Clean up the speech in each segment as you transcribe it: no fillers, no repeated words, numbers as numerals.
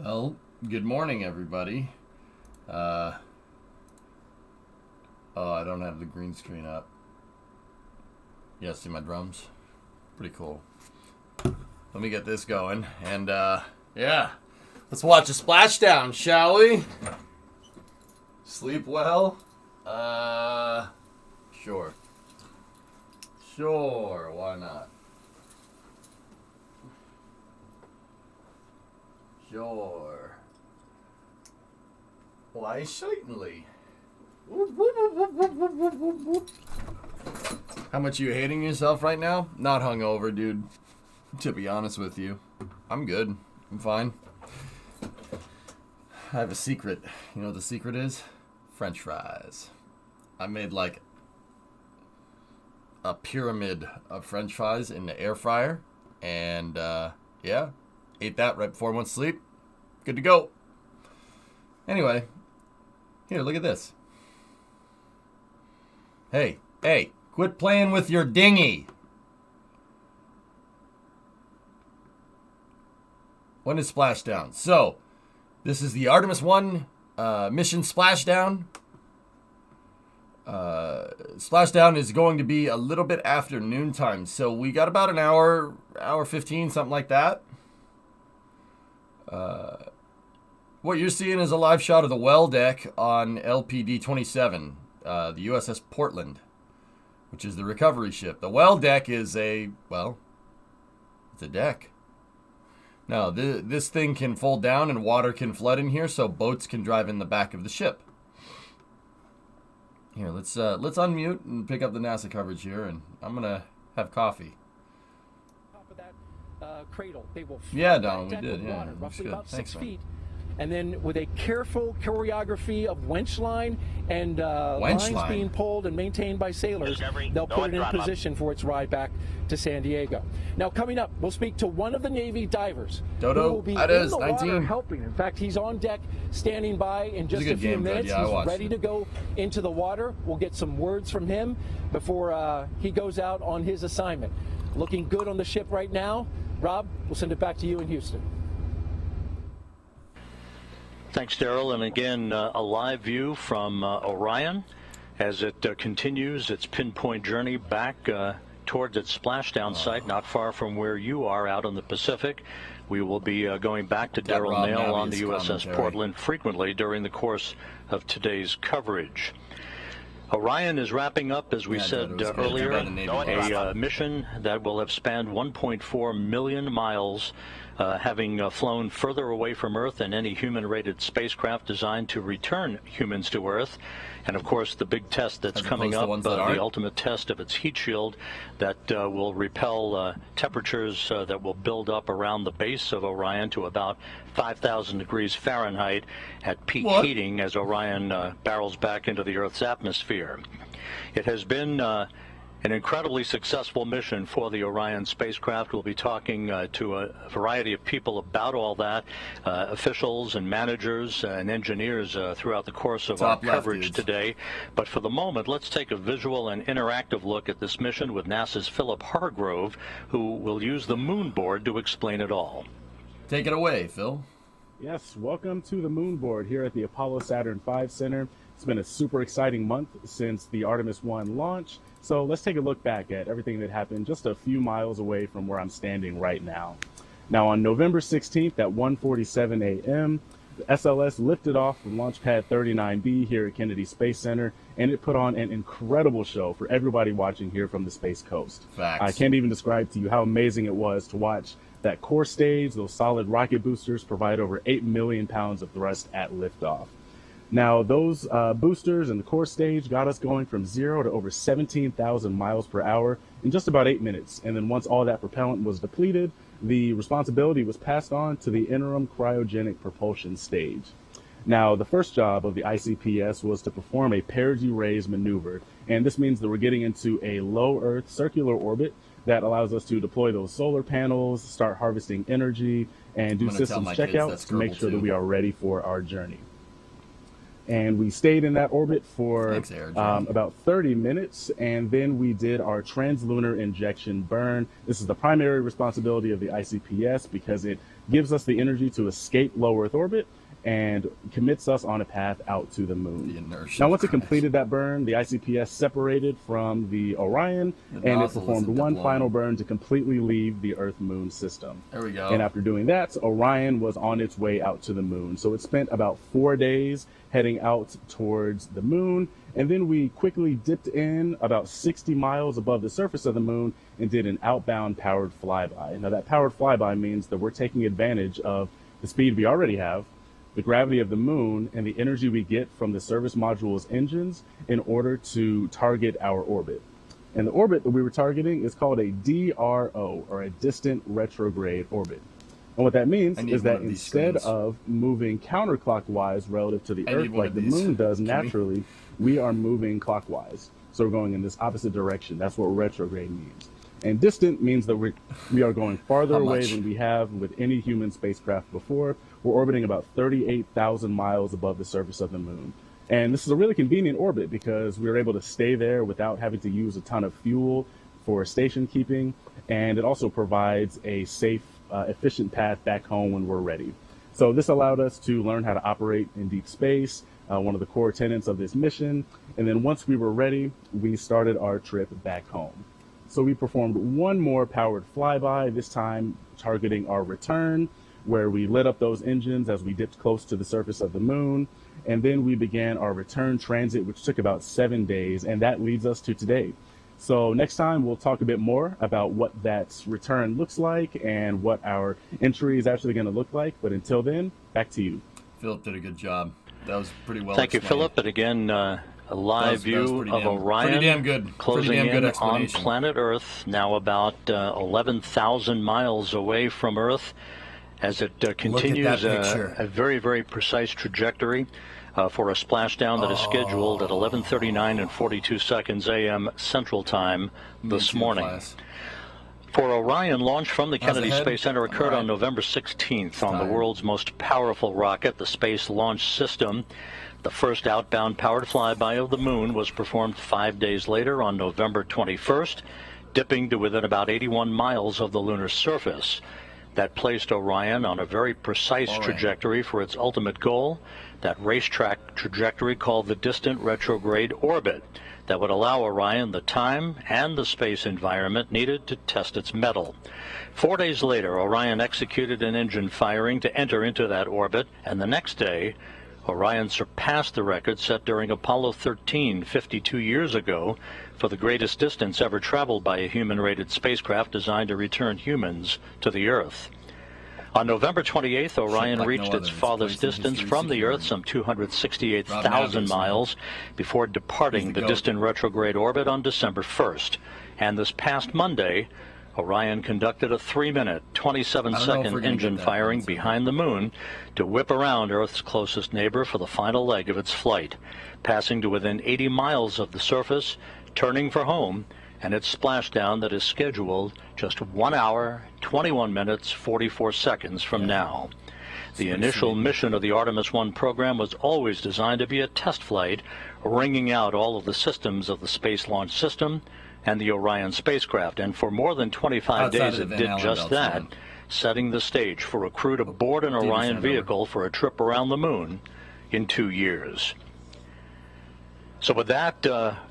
Well, good morning, everybody. Oh, I don't have the green screen up. Yeah, see my drums? Pretty cool. Let me get this going. And, yeah. Let's watch a splashdown, shall we? Sleep well? Sure. Sure, why not? Sure. Why certainly. How much are you hating yourself right now? Not hungover, dude. To be honest with you. I'm good. I'm fine. I have a secret. You know what the secret is? French fries. I made like a pyramid of French fries in the air fryer. And, yeah. Ate that right before I went to sleep. Good to go. Anyway. Here, look at this. Hey, quit playing with your dinghy. When is Splashdown? So, this is the Artemis I mission Splashdown. Splashdown is going to be a little bit after noontime. So, we got about an hour 15, something like that. What you're seeing is a live shot of the well deck on LPD 27, the USS Portland, which is the recovery ship. The well deck is it's a deck. Now, this thing can fold down and water can flood in here, so boats can drive in the back of the ship. Here, let's unmute and pick up the NASA coverage here, and I'm gonna have coffee. Top of that cradle, they will yeah, Donald, we did. Water, Yeah, roughly good. about Thanks, 6 feet. And then with a careful choreography of winch line and lines being pulled and maintained by sailors, they'll put it in position for its ride back to San Diego. Now, coming up, we'll speak to one of the Navy divers who will be in the water helping. In fact, he's on deck standing by in just a few minutes. Yeah, he's ready to go into the water. We'll get some words from him before he goes out on his assignment. Looking good on the ship right now. Rob, we'll send it back to you in Houston. Thanks, Daryl. And again, a live view from Orion as it continues its pinpoint journey back towards its splashdown site, not far from where you are out in the Pacific. We will be going back to Daryl Nail on the USS Portland frequently during the course of today's coverage. Orion is wrapping up, as we said earlier, a mission that will have spanned 1.4 million miles, having flown further away from Earth than any human-rated spacecraft designed to return humans to Earth. And, of course, the big test that's coming up, the ultimate test of its heat shield that will repel temperatures that will build up around the base of Orion to about 5,000 degrees Fahrenheit at peak heating as Orion barrels back into the Earth's atmosphere. It has been an incredibly successful mission for the Orion spacecraft. We'll be talking to a variety of people about all that, officials and managers and engineers throughout the course of our coverage today. But for the moment, let's take a visual and interactive look at this mission with NASA's Philip Hargrove, who will use the moon board to explain it all. Take it away, Phil. Yes, welcome to the moon board here at the Apollo Saturn V Center. It's been a super exciting month since the Artemis I launch. So let's take a look back at everything that happened just a few miles away from where I'm standing right now. Now, on November 16th at 1:47 a.m., the SLS lifted off from Launch Pad 39B here at Kennedy Space Center, and it put on an incredible show for everybody watching here from the Space Coast. Facts. I can't even describe to you how amazing it was to watch that core stage. Those solid rocket boosters provide over 8 million pounds of thrust at liftoff. Now, those boosters and the core stage got us going from 0 to over 17,000 miles per hour in just about 8 minutes. And then once all that propellant was depleted, the responsibility was passed on to the interim cryogenic propulsion stage. Now, the first job of the ICPS was to perform a perigee-raise maneuver. And this means that we're getting into a low Earth circular orbit that allows us to deploy those solar panels, start harvesting energy, and do systems checkouts to make sure that we are ready for our journey. And we stayed in that orbit for Thanks, Air, about 30 minutes, and then we did our translunar injection burn. This is the primary responsibility of the ICPS because it gives us the energy to escape low Earth orbit and commits us on a path out to the moon. The inertia. Now, once it completed that burn, the ICPS separated from the Orion, and it performed one final burn to completely leave the Earth-Moon system. There we go. And after doing that, Orion was on its way out to the moon. So it spent about 4 days heading out towards the moon, and then we quickly dipped in about 60 miles above the surface of the moon and did an outbound powered flyby. Now, that powered flyby means that we're taking advantage of the speed we already have, the gravity of the moon, and the energy we get from the service module's engines in order to target our orbit. And the orbit that we were targeting is called a DRO, or a distant retrograde orbit. And what that means is that instead of moving counterclockwise relative to the Earth like the moon does naturally, we are moving clockwise. So we're going in this opposite direction. That's what retrograde means. And distant means that we are going farther away than we have with any human spacecraft before. We're orbiting about 38,000 miles above the surface of the moon. And this is a really convenient orbit because we're able to stay there without having to use a ton of fuel for station keeping. And it also provides a safe, efficient path back home when we're ready. So this allowed us to learn how to operate in deep space, one of the core tenets of this mission. And then once we were ready, we started our trip back home. So we performed one more powered flyby, this time targeting our return, where we lit up those engines as we dipped close to the surface of the moon. And then we began our return transit, which took about 7 days, and that leads us to today. So next time we'll talk a bit more about what that return looks like and what our entry is actually going to look like. But until then, back to you. Philip did a good job. That was pretty well Thank explained. you, Philip. And again, a live view of Orion pretty damn good. closing Pretty damn good in on explanation. planet Earth, now about 11,000 miles away from Earth, as it continues a very, very precise trajectory for a splashdown that is scheduled at 11:39 and 42 seconds a.m. Central Time this morning. For Orion, launch from the Kennedy Space Center occurred on November 16th on the world's most powerful rocket, the Space Launch System. The first outbound powered flyby of the moon was performed 5 days later on November 21st, dipping to within about 81 miles of the lunar surface. That placed Orion on a very precise trajectory for its ultimate goal, that racetrack trajectory called the distant retrograde orbit, that would allow Orion the time and the space environment needed to test its mettle. 4 days later, Orion executed an engine firing to enter into that orbit, and the next day, Orion surpassed the record set during Apollo 13 52 years ago for the greatest distance ever traveled by a human-rated spacecraft designed to return humans to the Earth. On November 28th, Orion reached its farthest distance from the Earth, some 268,000 miles, before departing the distant retrograde orbit on December 1st. And this past Monday, Orion conducted a 3-minute, 27-second engine firing behind the moon to whip around Earth's closest neighbor for the final leg of its flight, passing to within 80 miles of the surface, turning for home, and its splashdown that is scheduled just 1 hour, 21 minutes, 44 seconds from now. The initial mission of the Artemis I program was always designed to be a test flight, wringing out all of the systems of the Space Launch System and the Orion spacecraft, and for more than 25 days it did just that, setting the stage for a crew to board an Orion vehicle for a trip around the moon in 2 years. So with that,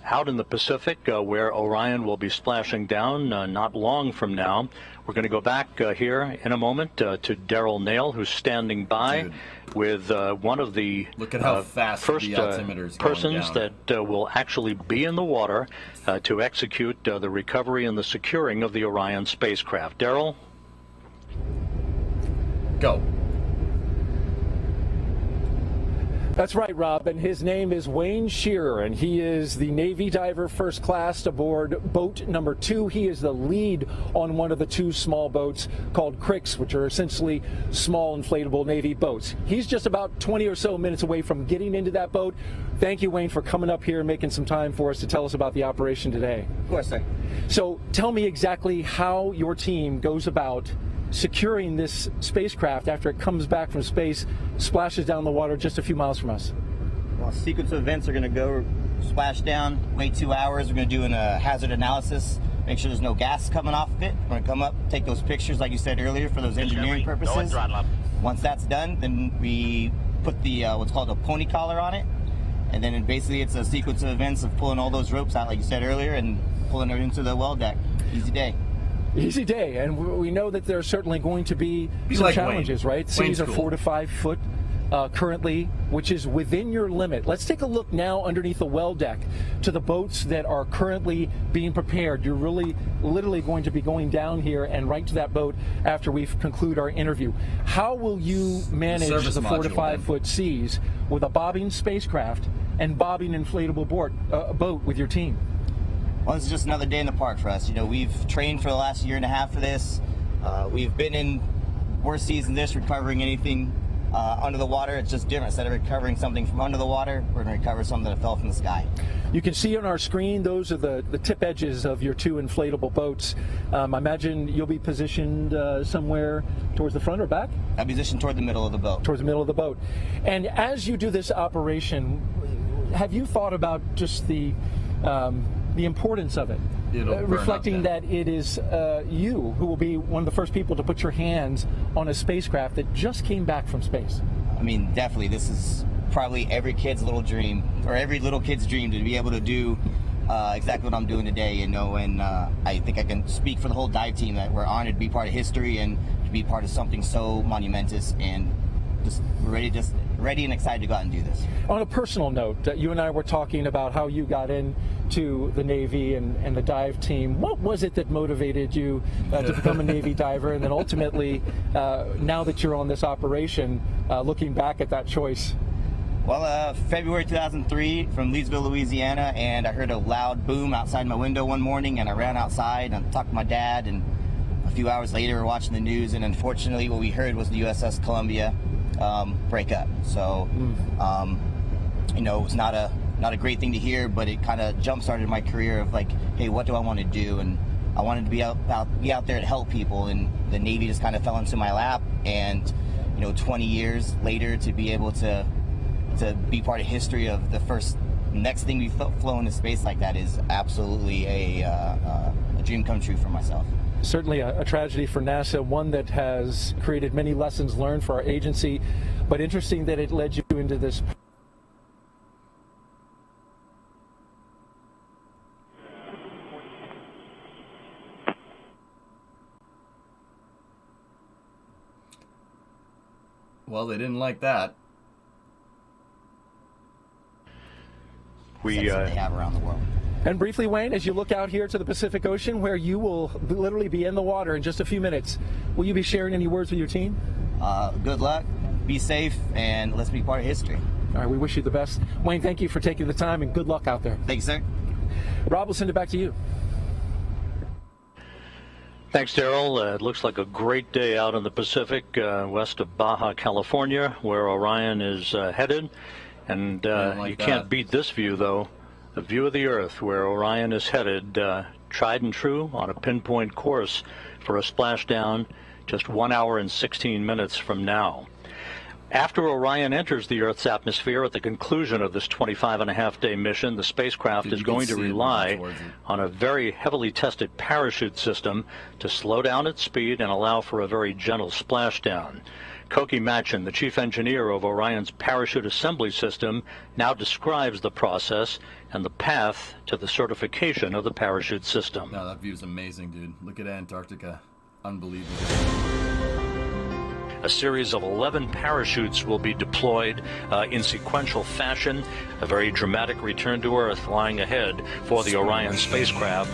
out in the Pacific, where Orion will be splashing down not long from now, we're going to go back here in a moment to Daryl Nail, who's standing by with one of the first persons that will actually be in the water to execute the recovery and the securing of the Orion spacecraft. Daryl? Go. That's right, Rob, and his name is Wayne Shearer, and he is the Navy diver first class aboard boat number 2. He is the lead on one of the 2 small boats called Cricks, which are essentially small inflatable Navy boats. He's just about 20 or so minutes away from getting into that boat. Thank you, Wayne, for coming up here and making some time for us to tell us about the operation today. Of course, sir. So tell me exactly how your team goes about securing this spacecraft after it comes back from space, splashes down the water just a few miles from us. Well, sequence of events are going to go splashdown, wait 2 hours. We're going to do a hazard analysis, make sure there's no gas coming off of it. We're going to come up, take those pictures like you said earlier for those engineering purposes. Once that's done, then we put the what's called a pony collar on it. And then basically it's a sequence of events of pulling all those ropes out like you said earlier and pulling it into the well deck. Easy day. Easy day, and we know that there's certainly going to be some like challenges, Wayne. right? Seas are 4 to 5 foot currently, which is within your limit. Let's take a look now underneath the well deck to the boats that are currently being prepared. You're really literally going to be going down here and right to that boat after we conclude our interview. How will you manage the 4 to 5 foot seas with a bobbing spacecraft and bobbing inflatable boat with your team? Well, this is just another day in the park for us. You know, we've trained for the last year and a half for this. We've been in worse seas than this, recovering anything under the water. It's just different. Instead of recovering something from under the water, we're going to recover something that fell from the sky. You can see on our screen, those are the tip edges of your 2 inflatable boats. I imagine you'll be positioned somewhere towards the front or back? I'll be positioned toward the middle of the boat. Towards the middle of the boat. And as you do this operation, have you thought about just the importance of it? Reflecting that it is you who will be one of the first people to put your hands on a spacecraft that just came back from space. I mean, definitely, this is probably every kid's little dream, or every little kid's dream, to be able to do exactly what I'm doing today, you know, and I think I can speak for the whole dive team that we're honored to be part of history and to be part of something so monumentous, and just ready and excited to go out and do this. On a personal note, you and I were talking about how you got into the Navy and the dive team. What was it that motivated you to become a Navy diver, and then ultimately, now that you're on this operation, looking back at that choice? Well, February 2003 from Leesville, Louisiana, and I heard a loud boom outside my window one morning, and I ran outside and talked to my dad, and a few hours later we're watching the news, and unfortunately what we heard was the USS Columbia break up. So, you know, it was not a great thing to hear, but it kind of jump-started my career of like, hey, what do I want to do? And I wanted to be out there to help people, and the Navy just kind of fell into my lap. And, you know, 20 years later, to be able to be part of history of the next thing we've flown into space like that is absolutely a dream come true for myself. Certainly a tragedy for NASA, one that has created many lessons learned for our agency, but interesting that it led you into this. Well, they didn't like that. They have around the world. And briefly, Wayne, as you look out here to the Pacific Ocean, where you will literally be in the water in just a few minutes, will you be sharing any words with your team? Good luck, be safe, and let's be part of history. All right, we wish you the best. Wayne, thank you for taking the time, and good luck out there. Thanks, sir. Rob, we'll send it back to you. Thanks, Daryl. It looks like a great day out in the Pacific, west of Baja, California, where Orion is headed. And you can't beat this view, though. The view of the Earth, where Orion is headed, tried and true on a pinpoint course for a splashdown just 1 hour and 16 minutes from now. After Orion enters the Earth's atmosphere at the conclusion of this 25-and-a-half-day mission, the spacecraft is going to rely on a very heavily tested parachute system to slow down its speed and allow for a very gentle splashdown. Koki Machin, the chief engineer of Orion's parachute assembly system, now describes the process and the path to the certification of the parachute system. No, that view's amazing, dude. Look at Antarctica. Unbelievable. A series of 11 parachutes will be deployed in sequential fashion. A very dramatic return to Earth lying ahead for the Orion spacecraft.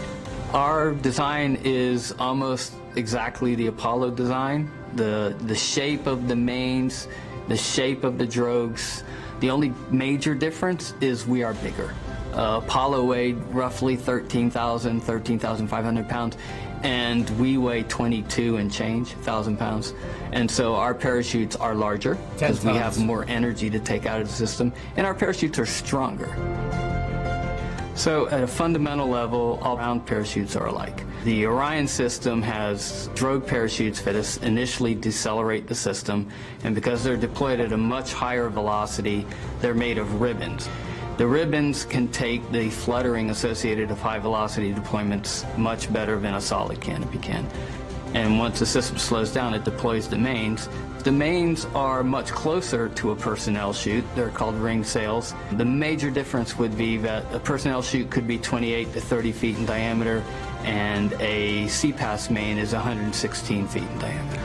Our design is almost exactly the Apollo design. The shape of the mains, the shape of the drogues. The only major difference is we are bigger. Apollo weighed roughly 13,500 pounds, and we weigh 22 and change thousand pounds. And so our parachutes are larger because we have more energy to take out of the system, and our parachutes are stronger. So at a fundamental level, all round parachutes are alike. The Orion system has drogue parachutes that initially decelerate the system, and because they're deployed at a much higher velocity, they're made of ribbons. The ribbons can take the fluttering associated with high velocity deployments much better than a solid canopy can. And once the system slows down, it deploys the mains. The mains are much closer to a personnel chute. They're called ring sails. The major difference would be that a personnel chute could be 28 to 30 feet in diameter, and a CPAS main is 116 feet in diameter.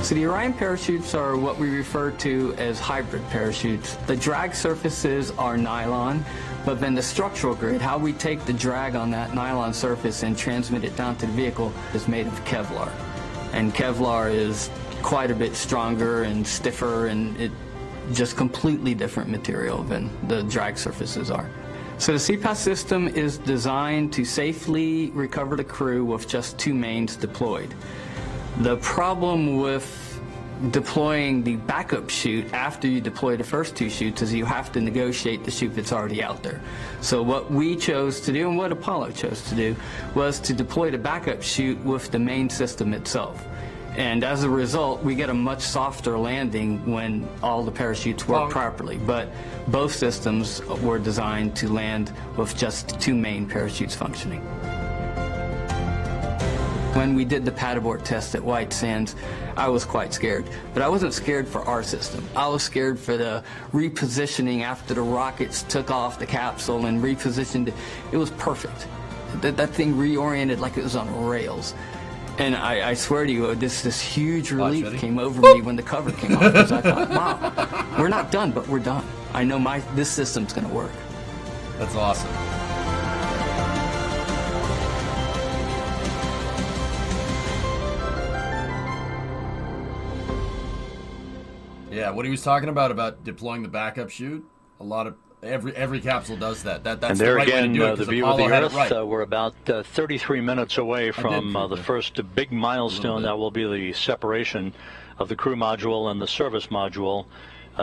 So the Orion parachutes are what we refer to as hybrid parachutes. The drag surfaces are nylon, but then the structural grid, how we take the drag on that nylon surface and transmit it down to the vehicle, is made of Kevlar. And Kevlar is quite a bit stronger and stiffer, and it just completely different material than the drag surfaces are. So the CPAS system is designed to safely recover the crew with just 2 mains deployed. The problem with deploying the backup chute after you deploy the first 2 chutes is you have to negotiate the chute that's already out there. So what we chose to do, and what Apollo chose to do, was to deploy the backup chute with the main system itself. And as a result, we get a much softer landing when all the parachutes work properly. But both systems were designed to land with just 2 main parachutes functioning. When we did the pad abort test at White Sands, I was quite scared. But I wasn't scared for our system. I was scared for the repositioning after the rockets took off the capsule and repositioned it. It was perfect. That thing reoriented like it was on rails. And I swear to you, this huge relief came over me when the cover came off, because I thought, wow, we're not done, but we're done. I know this system's going to work. That's awesome. Yeah, what he was talking about deploying the backup chute, a lot of every capsule does that. That's and there the right again, way to do it, the view of Apollo the had Earth. it right. We're about 33 minutes away from the first big milestone. That will be the separation of the crew module and the service module,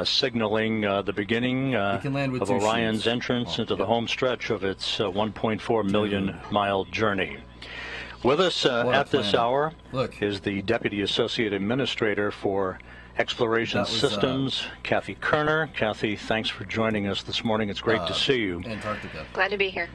signaling the beginning of Orion's entrance into the home stretch of its 1.4 million mile journey. With us at this hour is the Deputy Associate Administrator for Exploration Systems, Kathy Kerner. Kathy, thanks for joining us this morning. It's great to see you. Antarctica. Glad to be here.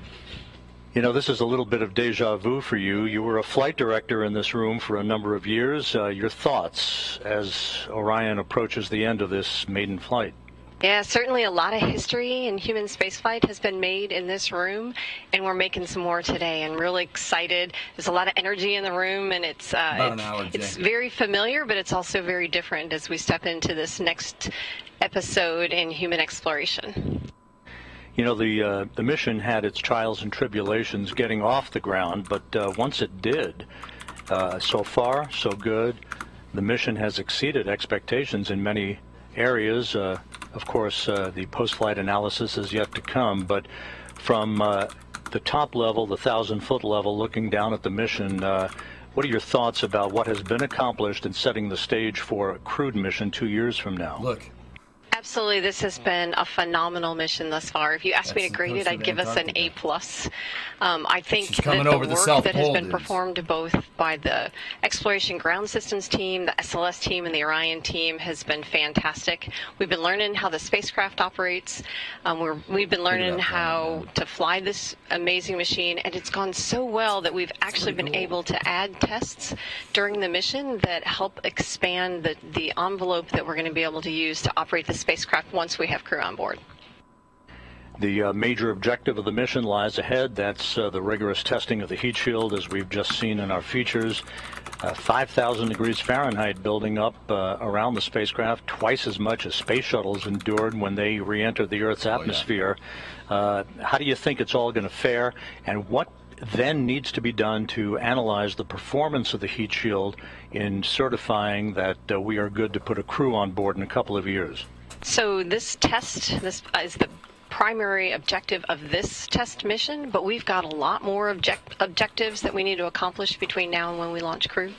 You know, this is a little bit of deja vu for you. You were a flight director in this room for a number of years. Your thoughts as Orion approaches the end of this maiden flight? Yeah, certainly a lot of history in human spaceflight has been made in this room, and we're making some more today, and really excited. There's a lot of energy in the room, and it's very familiar, but it's also very different as we step into this next episode in human exploration. You know, the mission had its trials and tribulations getting off the ground, but once it did, so far, so good. The mission has exceeded expectations in many areas. Of course, the post-flight analysis is yet to come, but from the top level, the 1,000-foot level, looking down at the mission, what are your thoughts about what has been accomplished in setting the stage for a crewed mission 2 years from now? Look. Absolutely, this has been a phenomenal mission thus far. If you asked me to grade it, I'd give us an A+. I think that the work that has been performed both by the Exploration Ground Systems team, the SLS team, and the Orion team has been fantastic. We've been learning how the spacecraft operates. We've been learning how to fly this amazing machine, and it's gone so well that we've actually been able to add tests during the mission that help expand the envelope that we're going to be able to use to operate the spacecraft once we have crew on board. The major objective of the mission lies ahead. That's the rigorous testing of the heat shield, as we've just seen in our features. 5,000 degrees Fahrenheit building up around the spacecraft, twice as much as space shuttles endured when they re-entered the Earth's atmosphere. How do you think it's all going to fare, and what then needs to be done to analyze the performance of the heat shield in certifying that we are good to put a crew on board in a couple of years? So this test, this is the primary objective of this test mission, but we've got a lot more objectives that we need to accomplish between now and when we launch crew.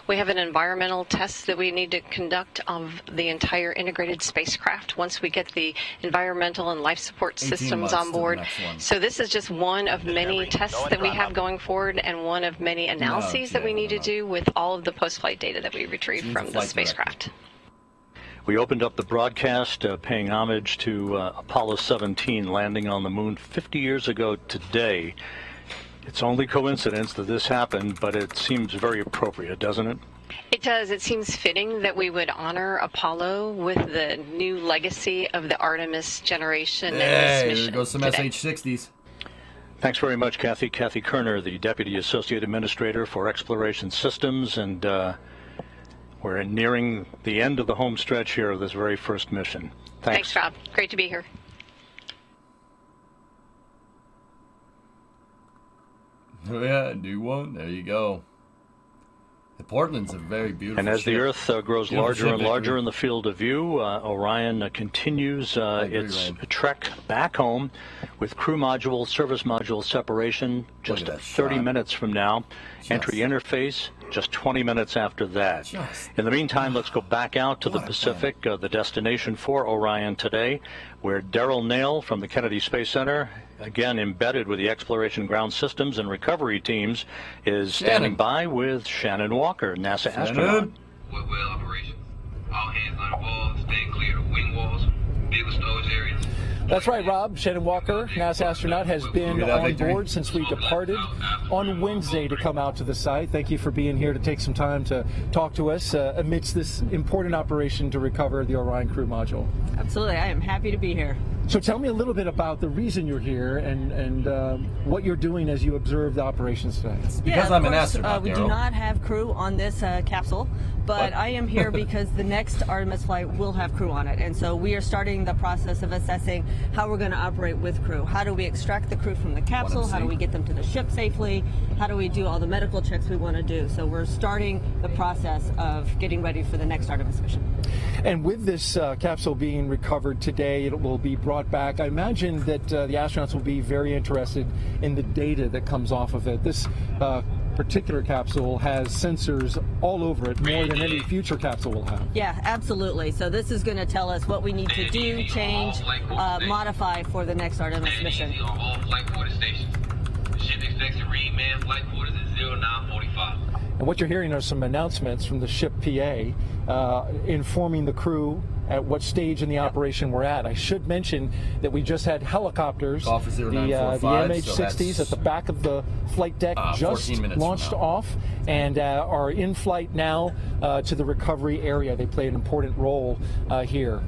We have an environmental test that we need to conduct of the entire integrated spacecraft once we get the environmental and life support systems on board. So this is just one of many tests that we have going forward, and one of many analyses that we need to do with all of the post-flight data that we retrieve from the spacecraft. We opened up the broadcast paying homage to Apollo 17 landing on the moon 50 years ago today. It's only coincidence that this happened, but it seems very appropriate, doesn't it? It does. It seems fitting that we would honor Apollo with the new legacy of the Artemis generation. Hey, there goes some SH-60s. Thanks very much, Kathy. Kathy Kerner, the Deputy Associate Administrator for Exploration Systems, and we're nearing the end of the home stretch here of this very first mission. Thanks, Rob. Great to be here. Oh, yeah, new one. There you go. The Portland's a very beautiful And as ship. the Earth grows larger and larger in the field of view, Orion continues its trek back home with crew module, service module separation just 30 minutes from now. Entry interface just 20 minutes after that. In the meantime, let's go back out to the Pacific, the destination for Orion today, where Darrell Nail from the Kennedy Space Center, again embedded with the exploration ground systems and recovery teams, is standing by with Shannon Walker, NASA astronaut. Well operations. All hands on the wall, staying clear of wing walls, vehicle storage areas. That's right, Rob. Shannon Walker, NASA astronaut, has been on board since we departed on Wednesday to come out to the site. Thank you for being here to take some time to talk to us amidst this important operation to recover the Orion crew module. Absolutely. I am happy to be here. So tell me a little bit about the reason you're here and what you're doing as you observe the operations today. Because I'm an astronaut, we do not have crew on this capsule, but I am here because the next Artemis flight will have crew on it. And so we are starting the process of assessing how we're going to operate with crew. How do we extract the crew from the capsule? How do we get them to the ship safely? How do we do all the medical checks we want to do? So we're starting the process of getting ready for the next Artemis mission. And with this capsule being recovered today, it will be brought back. I imagine that the astronauts will be very interested in the data that comes off of it. This particular capsule has sensors all over it, more than any future capsule will have. Yeah, absolutely. So this is going to tell us what we need to do, change, modify for the next Artemis mission. On all flight quarter stations. The ship expects to read manned flight quarters at 0945. And what you're hearing are some announcements from the ship PA informing the crew at what stage in the operation we're at. I should mention that we just had helicopters, the MH-60s at the back of the flight deck just launched off and are in flight now to the recovery area. They play an important role here.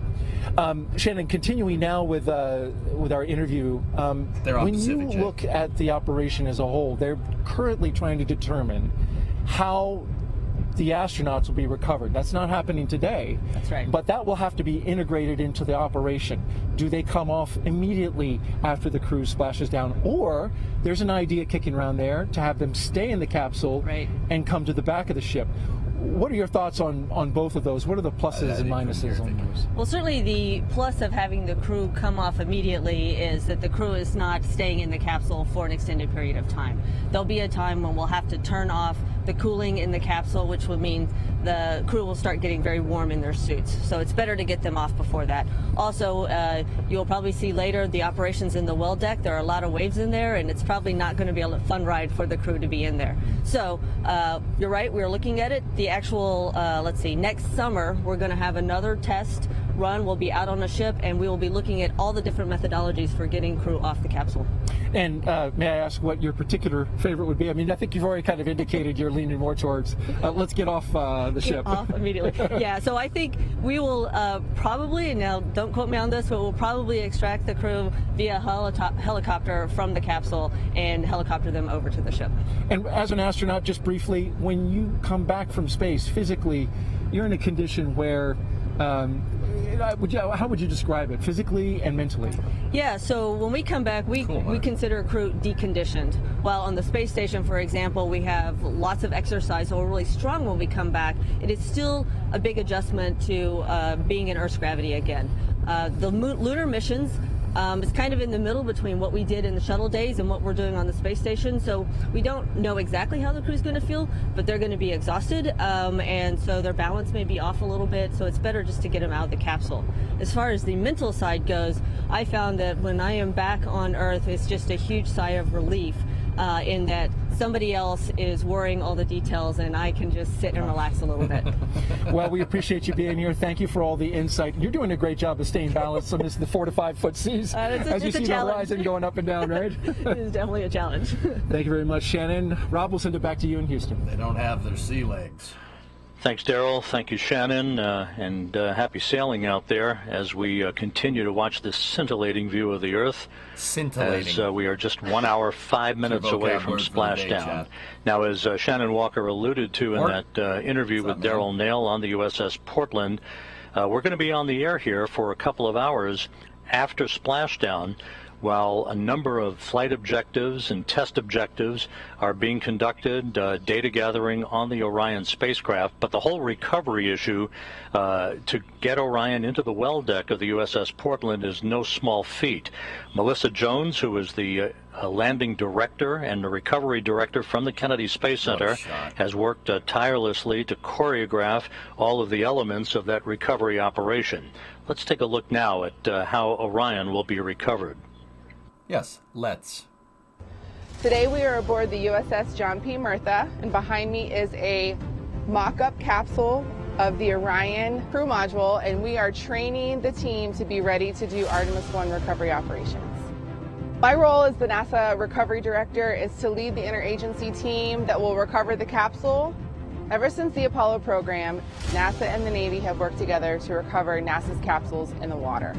Shannon, continuing now with our interview, when you look at the operation as a whole, they're currently trying to determine how the astronauts will be recovered. That's not happening today. That's right. But that will have to be integrated into the operation. Do they come off immediately after the crew splashes down? Or there's an idea kicking around there to have them stay in the capsule and come to the back of the ship. What are your thoughts on both of those? What are the pluses and minuses on those? Well, certainly the plus of having the crew come off immediately is that the crew is not staying in the capsule for an extended period of time. There'll be a time when we'll have to turn off the cooling in the capsule, which would mean the crew will start getting very warm in their suits. So it's better to get them off before that. Also, you'll probably see later the operations in the well deck. There are a lot of waves in there, and it's probably not going to be a fun ride for the crew to be in there. So you're right, we're looking at it. The actual, let's see, next summer, we're going to have another test run. We'll be out on a ship, and we will be looking at all the different methodologies for getting crew off the capsule. And may I ask what your particular favorite would be? I mean, I think you've already kind of indicated you're leaning more towards let's get off the ship. Off immediately. Yeah, so I think we will probably, and now don't quote me on this, but we'll probably extract the crew via helicopter from the capsule and helicopter them over to the ship. And as an astronaut, just briefly, when you come back from space, physically, you're in a condition where how would you describe it, physically and mentally? Yeah, so when we come back, we consider crew deconditioned. While on the space station, for example, we have lots of exercise, so we're really strong when we come back. It is still a big adjustment to being in Earth's gravity again. The lunar missions It's kind of in the middle between what we did in the shuttle days and what we're doing on the space station. So we don't know exactly how the crew's going to feel, but they're going to be exhausted, and so their balance may be off a little bit. So it's better just to get them out of the capsule. As far as the mental side goes, I found that when I am back on Earth, it's just a huge sigh of relief in that somebody else is worrying all the details and I can just sit and relax a little bit. Well, we appreciate you being here. Thank you for all the insight. You're doing a great job of staying balanced amidst the 4 to 5 foot seas as you see the horizon going up and down, right? It is definitely a challenge. Thank you very much, Shannon. Rob, we'll send it back to you in Houston. They don't have their sea legs. Thanks, Daryl. Thank you, Shannon, and happy sailing out there as we continue to watch this scintillating view of the Earth. Scintillating. As we are just 1 hour, 5 minutes away from Splashdown. Now, as Shannon Walker alluded to in that interview with Daryl Nail on the USS Portland, we're going to be on the air here for a couple of hours after Splashdown, while a number of flight objectives and test objectives are being conducted, data gathering on the Orion spacecraft. But the whole recovery issue to get Orion into the well deck of the USS Portland is no small feat. Melissa Jones, who is the landing director and the recovery director from the Kennedy Space Center, has worked tirelessly to choreograph all of the elements of that recovery operation. Let's take a look now at how Orion will be recovered. Yes, let's. Today we are aboard the USS John P. Murtha, and behind me is a mock-up capsule of the Orion crew module, and we are training the team to be ready to do Artemis I recovery operations. My role as the NASA Recovery Director is to lead the interagency team that will recover the capsule. Ever since the Apollo program, NASA and the Navy have worked together to recover NASA's capsules in the water.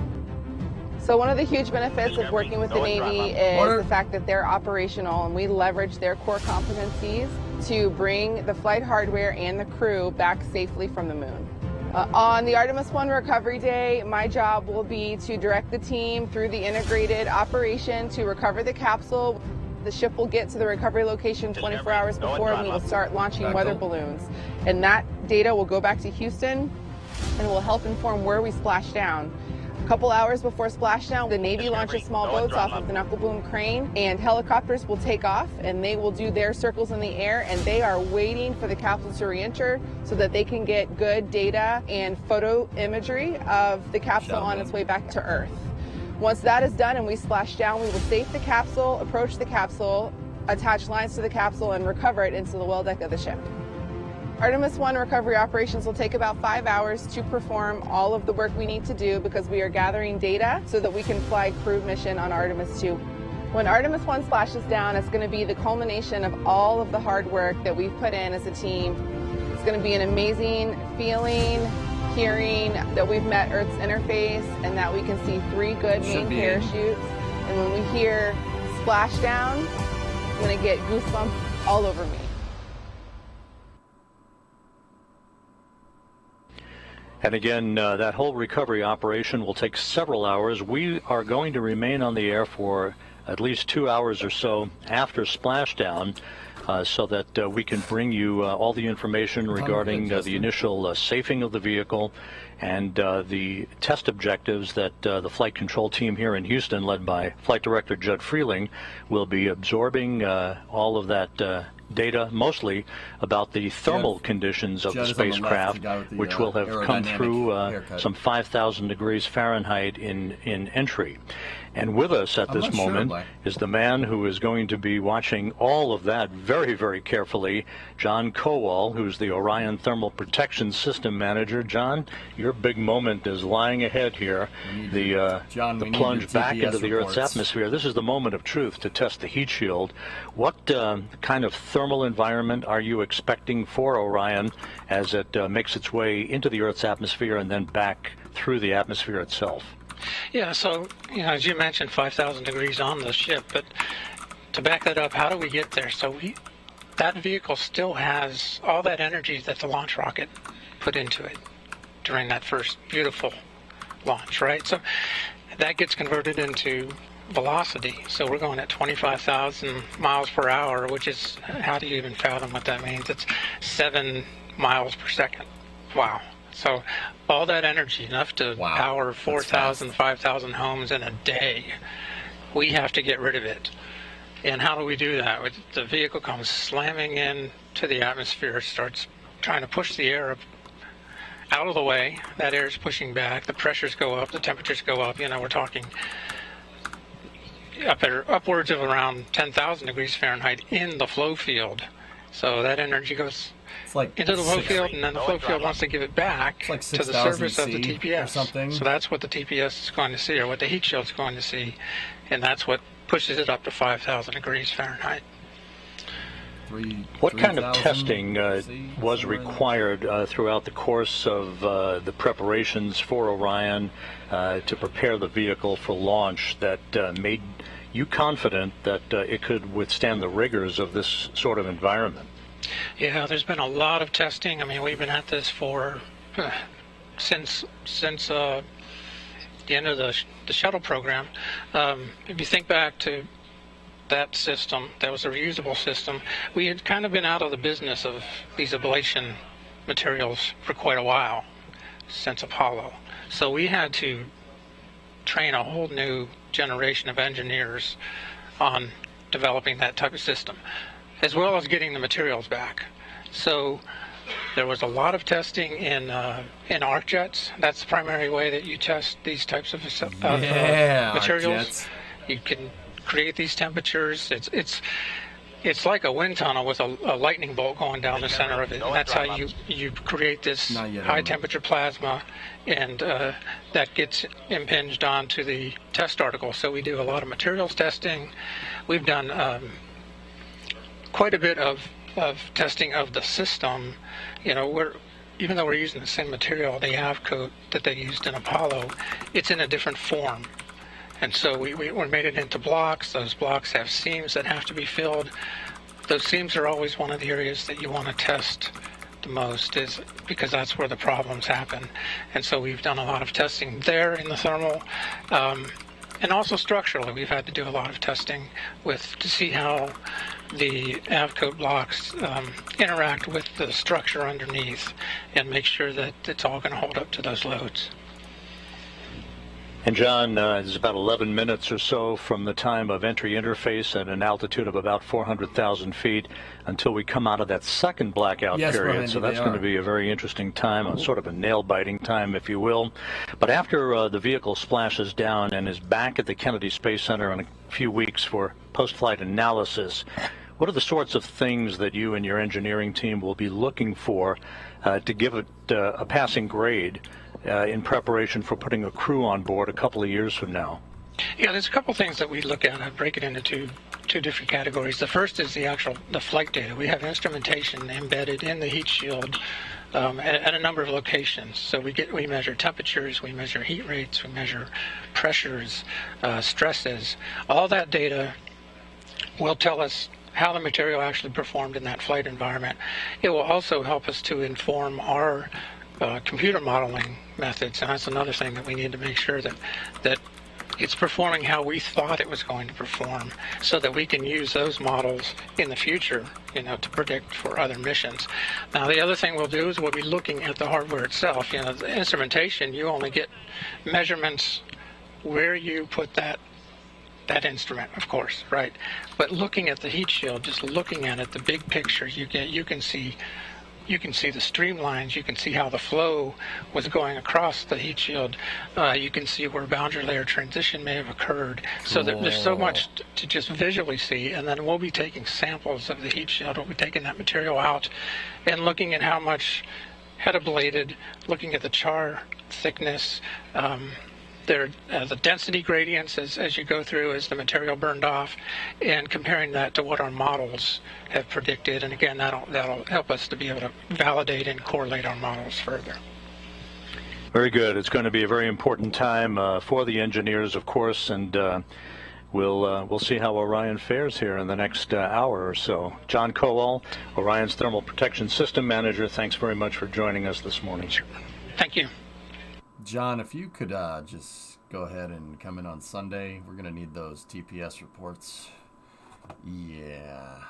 So one of the huge benefits of working with the Navy is the fact that they're operational and we leverage their core competencies to bring the flight hardware and the crew back safely from the moon. On the Artemis I recovery day, my job will be to direct the team through the integrated operation to recover the capsule. The ship will get to the recovery location 24 hours before, and we will start launching weather balloons. And that data will go back to Houston and will help inform where we splash down. A couple hours before splashdown, the Navy launches small boats off of the knuckle boom crane, and helicopters will take off and they will do their circles in the air, and they are waiting for the capsule to re-enter so that they can get good data and photo imagery of the capsule on its way back to Earth. Once that is done and we splash down, we will safe the capsule, approach the capsule, attach lines to the capsule, and recover it into the well deck of the ship. Artemis I recovery operations will take about 5 hours to perform all of the work we need to do because we are gathering data so that we can fly crewed mission on Artemis II. When Artemis I splashes down, it's going to be the culmination of all of the hard work that we've put in as a team. It's going to be an amazing feeling, hearing that we've met Earth's interface and that we can see 3 good main parachutes. And when we hear splashdown, I'm going to get goosebumps all over me. And again, that whole recovery operation will take several hours. We are going to remain on the air for at least 2 hours or so after splashdown so that we can bring you all the information regarding the initial safing of the vehicle and the test objectives that the flight control team here in Houston, led by Flight Director Judd Freeling, will be absorbing all of that data, mostly about the thermal conditions of the spacecraft, which will have come through some 5,000 degrees Fahrenheit in entry. And with us at this moment is the man who is going to be watching all of that very, very carefully, John Kowal, who's the Orion Thermal Protection System Manager. John, your big moment is lying ahead here. The plunge back into the Earth's atmosphere. This is the moment of truth to test the heat shield. What kind of thermal environment are you expecting for Orion as it makes its way into the Earth's atmosphere and then back through the atmosphere itself? Yeah, so, as you mentioned, 5,000 degrees on the ship, but to back that up, how do we get there? So that vehicle still has all that energy that the launch rocket put into it during that first beautiful launch, right? So that gets converted into velocity. So we're going at 25,000 miles per hour, which is, how do you even fathom what that means? It's 7 miles per second. Wow. So all that energy, enough to power 4,000, 5,000 homes in a day, we have to get rid of it. And how do we do that? The vehicle comes slamming into the atmosphere, starts trying to push the air out of the way. That air is pushing back. The pressures go up. The temperatures go up. We're talking upwards of around 10,000 degrees Fahrenheit in the flow field. So that energy goes into the flow field, and then the flow field wants to give it back to the surface of the TPS. So that's what the TPS is going to see, or what the heat shield is going to see, and that's what pushes it up to 5,000 degrees Fahrenheit. What kind of testing was required throughout the course of the preparations for Orion to prepare the vehicle for launch that made you confident that it could withstand the rigors of this sort of environment? Yeah, there's been a lot of testing. I mean, we've been at this for since the end of the shuttle program. If you think back to that system, that was a reusable system, we had kind of been out of the business of these ablation materials for quite a while, since Apollo. So we had to train a whole new generation of engineers on developing that type of system, as well as getting the materials back. So there was a lot of testing in arc jets. That's the primary way that you test these types of materials. You can create these temperatures. It's like a wind tunnel with a lightning bolt going down the center of it. And that's how you create this high temperature plasma, and that gets impinged onto the test article. So we do a lot of materials testing. We've done quite a bit of testing of the system. Even though we're using the same material, the AVCoat that they used in Apollo, it's in a different form. And so we made it into blocks. Those blocks have seams that have to be filled. Those seams are always one of the areas that you want to test the most, is because that's where the problems happen. And so we've done a lot of testing there in the thermal. And also structurally, we've had to do a lot of testing to see how the AVCoat blocks interact with the structure underneath, and make sure that it's all going to hold up to those loads. And John, it's about 11 minutes or so from the time of entry interface at an altitude of about 400,000 feet until we come out of that second blackout period. So that's going to be a very interesting time, a sort of a nail-biting time, if you will. But after the vehicle splashes down and is back at the Kennedy Space Center in a few weeks for post-flight analysis, what are the sorts of things that you and your engineering team will be looking for to give it a passing grade in preparation for putting a crew on board a couple of years from now? Yeah, there's a couple things that we look at. I break it into two different categories. The first is the flight data. We have instrumentation embedded in the heat shield at a number of locations. So we measure temperatures, we measure heat rates, we measure pressures, stresses. All that data will tell us how the material actually performed in that flight environment. It will also help us to inform our computer modeling methods, and that's another thing that we need to make sure that it's performing how we thought it was going to perform, so that we can use those models in the future, to predict for other missions. Now, the other thing we'll do is we'll be looking at the hardware itself. The instrumentation, you only get measurements where you put that instrument, of course, right? But looking at the heat shield, just looking at it, the big picture, you can see the streamlines. You can see how the flow was going across the heat shield. You can see where boundary layer transition may have occurred. So there's so much to just visually see. And then we'll be taking samples of the heat shield. We'll be taking that material out and looking at how much had ablated, looking at the char thickness, the density gradients as you go through as the material burned off, and comparing that to what our models have predicted. And again, that'll help us to be able to validate and correlate our models further. Very good. It's going to be a very important time for the engineers, of course, and we'll see how Orion fares here in the next hour or so. John Kowal, Orion's Thermal Protection System Manager, thanks very much for joining us this morning. Sure. Thank you. John, if you could just go ahead and come in on Sunday. We're going to need those TPS reports. Yeah.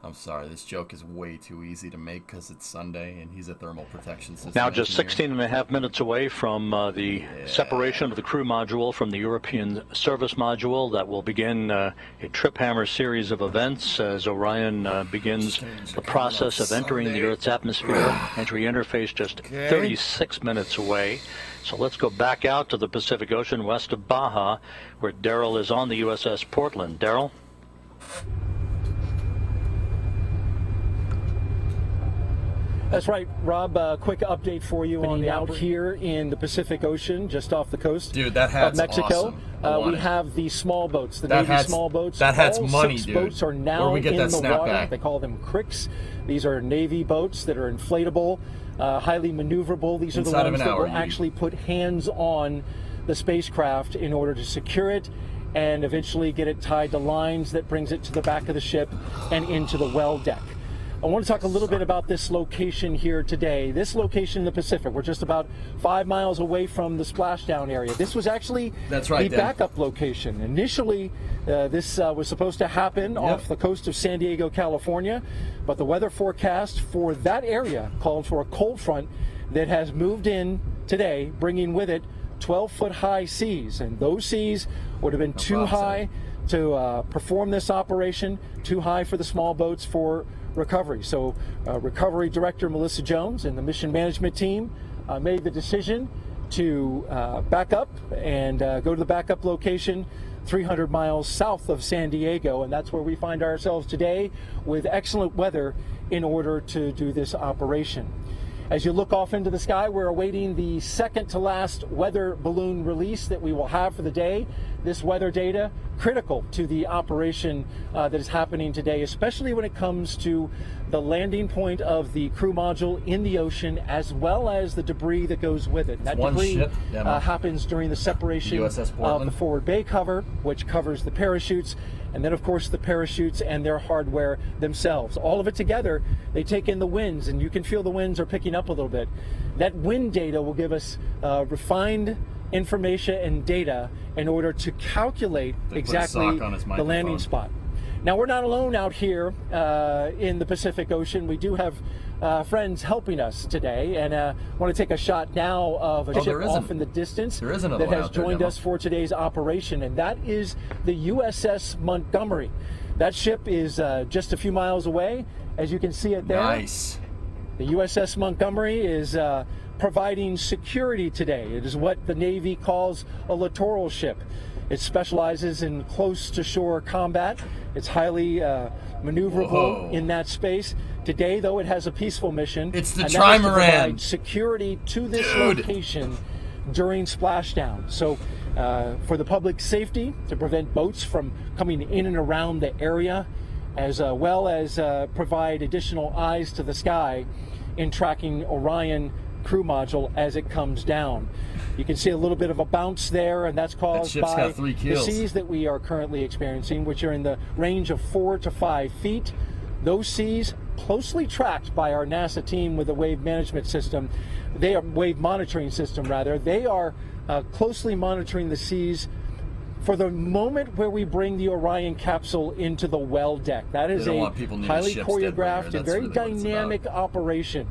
I'm sorry, this joke is way too easy to make because it's Sunday and he's a thermal protection system Now just engineer. 16 and a half minutes away from the separation of the crew module from the European service module. That will begin a trip hammer series of events as Orion begins the process of entering the Earth's atmosphere. Entry interface just 36 minutes away. So let's go back out to the Pacific Ocean west of Baja, where Daryl is on the USS Portland. Daryl? That's right, Rob. Quick update for you on the out here in the Pacific Ocean, just off the coast of Mexico. Awesome. We have the small boats, the Navy small boats. That has all money, 6 dude. boats are now in the water. They call them cricks. These are Navy boats that are inflatable, highly maneuverable. These are the ones that will actually put hands on the spacecraft in order to secure it and eventually get it tied to lines that brings it to the back of the ship and into the well deck. I want to talk a little bit about this location here today. This location in the Pacific, we're just about 5 miles away from the splashdown area. This was actually the backup location. Initially, this was supposed to happen off the coast of San Diego, California, but the weather forecast for that area called for a cold front that has moved in today, bringing with it 12-foot high seas, and those seas would have been too high to perform this operation, too high for the small boats for recovery. So Recovery Director Melissa Jones and the mission management team made the decision to back up and go to the backup location 300 miles south of San Diego, and that's where we find ourselves today with excellent weather in order to do this operation. As you look off into the sky, we're awaiting the second to last weather balloon release that we will have for the day. This weather data critical to the operation that is happening today, especially when it comes to the landing point of the crew module in the ocean, as well as the debris that goes with it. That debris happens during the separation of the forward bay cover, which covers the parachutes, and then of course the parachutes and their hardware themselves. All of it together, they take in the winds, and you can feel the winds are picking up a little bit. That wind data will give us refined information and data in order to calculate exactly the landing spot. Now, we're not alone out here in the Pacific Ocean. We do have friends helping us today, and I want to take a shot now of a ship off in the distance that has joined us for today's operation, and that is the USS Montgomery. That ship is just a few miles away, as you can see it there. Nice. The USS Montgomery is providing security today. It is what the Navy calls a littoral ship. It specializes in close-to-shore combat. It's highly maneuverable in that space. Today, though, it has a peaceful mission. It's the and that is to trimaran. provide security to this location during splashdown. So, for the public safety, to prevent boats from coming in and around the area, as well as provide additional eyes to the sky in tracking Orion crew module as it comes down. You can see a little bit of a bounce there, and that's caused by the seas that we are currently experiencing, which are in the range of 4 to 5 feet. Those seas closely tracked by our NASA team with a wave management system. They are wave monitoring system rather. They are closely monitoring the seas for the moment where we bring the Orion capsule into the well deck. That is a highly choreographed and very dynamic operation.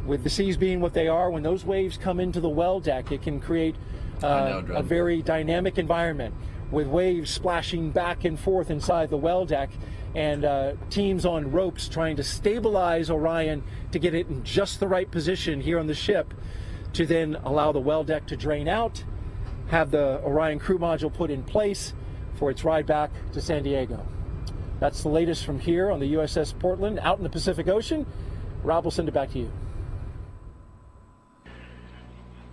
With the seas being what they are, when those waves come into the well deck, it can create a very dynamic environment with waves splashing back and forth inside the well deck, and teams on ropes trying to stabilize Orion to get it in just the right position here on the ship to then allow the well deck to drain out, have the Orion crew module put in place for its ride back to San Diego. That's the latest from here on the USS Portland out in the Pacific Ocean. Rob will send it back to you.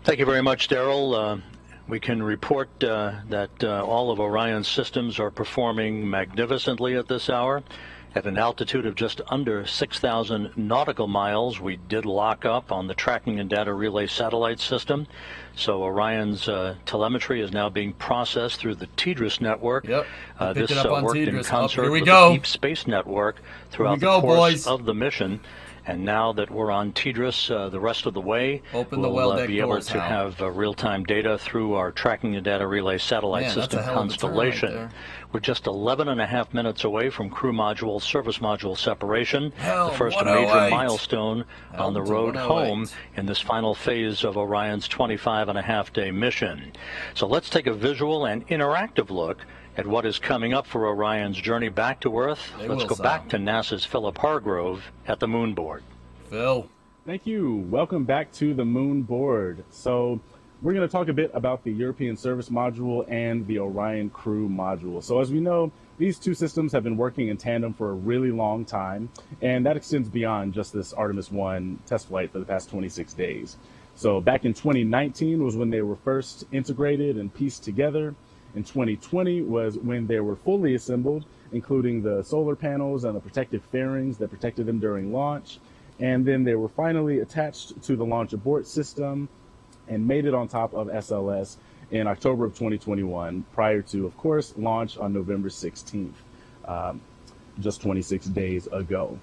Thank you very much, Daryl. We can report that all of Orion's systems are performing magnificently at this hour. At an altitude of just under 6,000 nautical miles, we did lock up on the tracking and data relay satellite system. So Orion's telemetry is now being processed through the TDRS network. Yep. This worked in concert with the the Deep Space Network throughout the course of the mission. And now that we're on TDRS the rest of the way, we'll be able to have real-time data through our tracking and data relay satellite system constellation. We're just 11.5 minutes away from crew module, service module separation, the first major milestone on the road home in this final phase of Orion's 25.5-day mission. So let's take a visual and interactive look at what is coming up for Orion's journey back to Earth. Let's go back to NASA's Philip Hargrove at the moon board. Phil. Thank you. Welcome back to the moon board. So we're going to talk a bit about the European Service Module and the Orion Crew Module. So as we know, these two systems have been working in tandem for a really long time, and that extends beyond just this Artemis I test flight for the past 26 days. So back in 2019 was when they were first integrated and pieced together. In 2020 was when they were fully assembled, including the solar panels and the protective fairings that protected them during launch. And then they were finally attached to the launch abort system and made it on top of SLS in October of 2021, prior to, of course, launch on November 16th, just 26 days ago.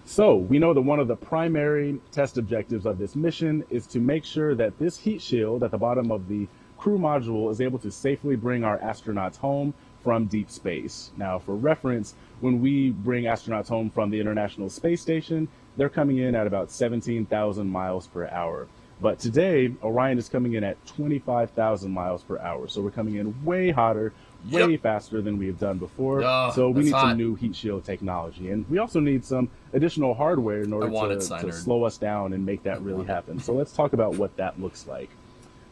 So we know that one of the primary test objectives of this mission is to make sure that this heat shield at the bottom of the crew module is able to safely bring our astronauts home from deep space. Now, for reference, when we bring astronauts home from the International Space Station, they're coming in at about 17,000 miles per hour. But today, Orion is coming in at 25,000 miles per hour. So we're coming in way hotter, way faster than we have done before. So we need some new heat shield technology. And we also need some additional hardware in order to slow us down and make that really happen. So let's talk about what that looks like.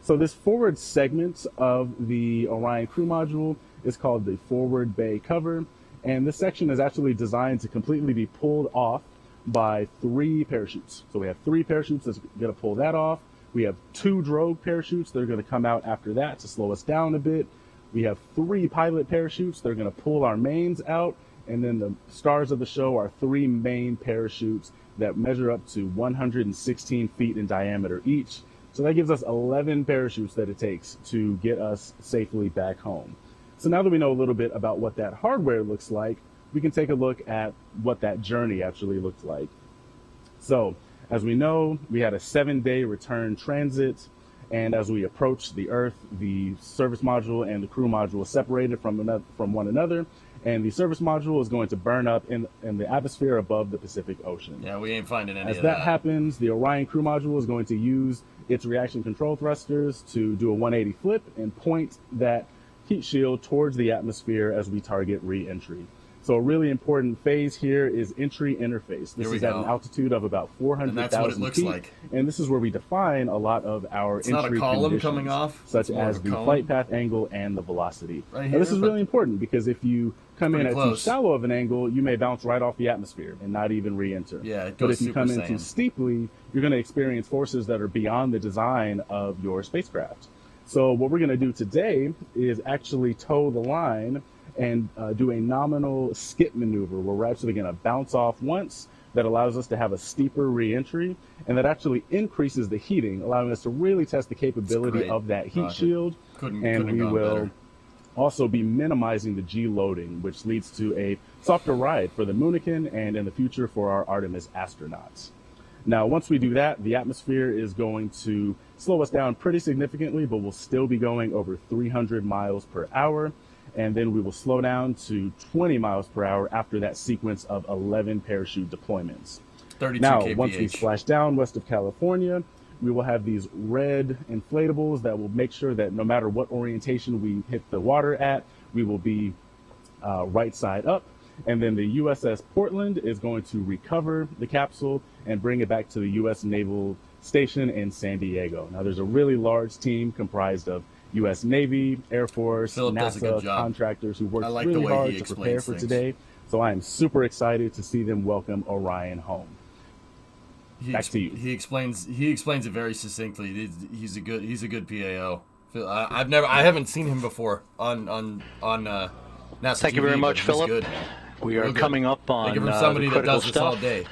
So this forward segment of the Orion Crew Module is called the forward bay cover. And this section is actually designed to completely be pulled off by 3 parachutes. So we have 3 parachutes that's going to pull that off. We have 2 drogue parachutes that are going to come out after that to slow us down a bit. We have 3 pilot parachutes that are going to pull our mains out. And then the stars of the show are 3 main parachutes that measure up to 116 feet in diameter each. So that gives us 11 parachutes that it takes to get us safely back home. So now that we know a little bit about what that hardware looks like, we can take a look at what that journey actually looked like. So as we know, we had a 7-day return transit. And as we approached the Earth, the service module and the crew module separated from one another. And the service module is going to burn up in the atmosphere above the Pacific Ocean. Yeah, we ain't finding any of that. As that happens, the Orion Crew Module is going to use its reaction control thrusters to do a 180 flip and point that heat shield towards the atmosphere as we target re-entry. So a really important phase here is entry interface. This is at an altitude of about 400,000 feet. Like. And this is where we define a lot of our entry conditions, coming off, such as the flight path angle and the velocity. Right here, this is really important because if you come in at too shallow of an angle, you may bounce right off the atmosphere and not even re-enter. Yeah, but if you come in too steeply, you're going to experience forces that are beyond the design of your spacecraft. So what we're going to do today is actually toe the line and do a nominal skip maneuver where we're actually going to bounce off once. That allows us to have a steeper re-entry, and that actually increases the heating, allowing us to really test the capability of that heat shield. And we will also be minimizing the G loading, which leads to a softer ride for the Moonican and in the future for our Artemis astronauts. Now, once we do that, the atmosphere is going to slow us down pretty significantly, but we'll still be going over 300 miles per hour. And then we will slow down to 20 miles per hour after that sequence of 11 parachute deployments. 32 now, kph. Once we splash down west of California, we will have these red inflatables that will make sure that no matter what orientation we hit the water at, we will be right side up. And then the USS Portland is going to recover the capsule and bring it back to the U.S. Naval Station in San Diego. Now, there's a really large team comprised of U.S. Navy, Air Force, NASA contractors who worked really hard to prepare for today. So I am super excited to see them welcome Orion home. Back to you. He explains it very succinctly. He's a good PAO. I haven't seen him before on NASA. Thank you very much, Philip. Good. We are coming up on somebody the that critical does this all day.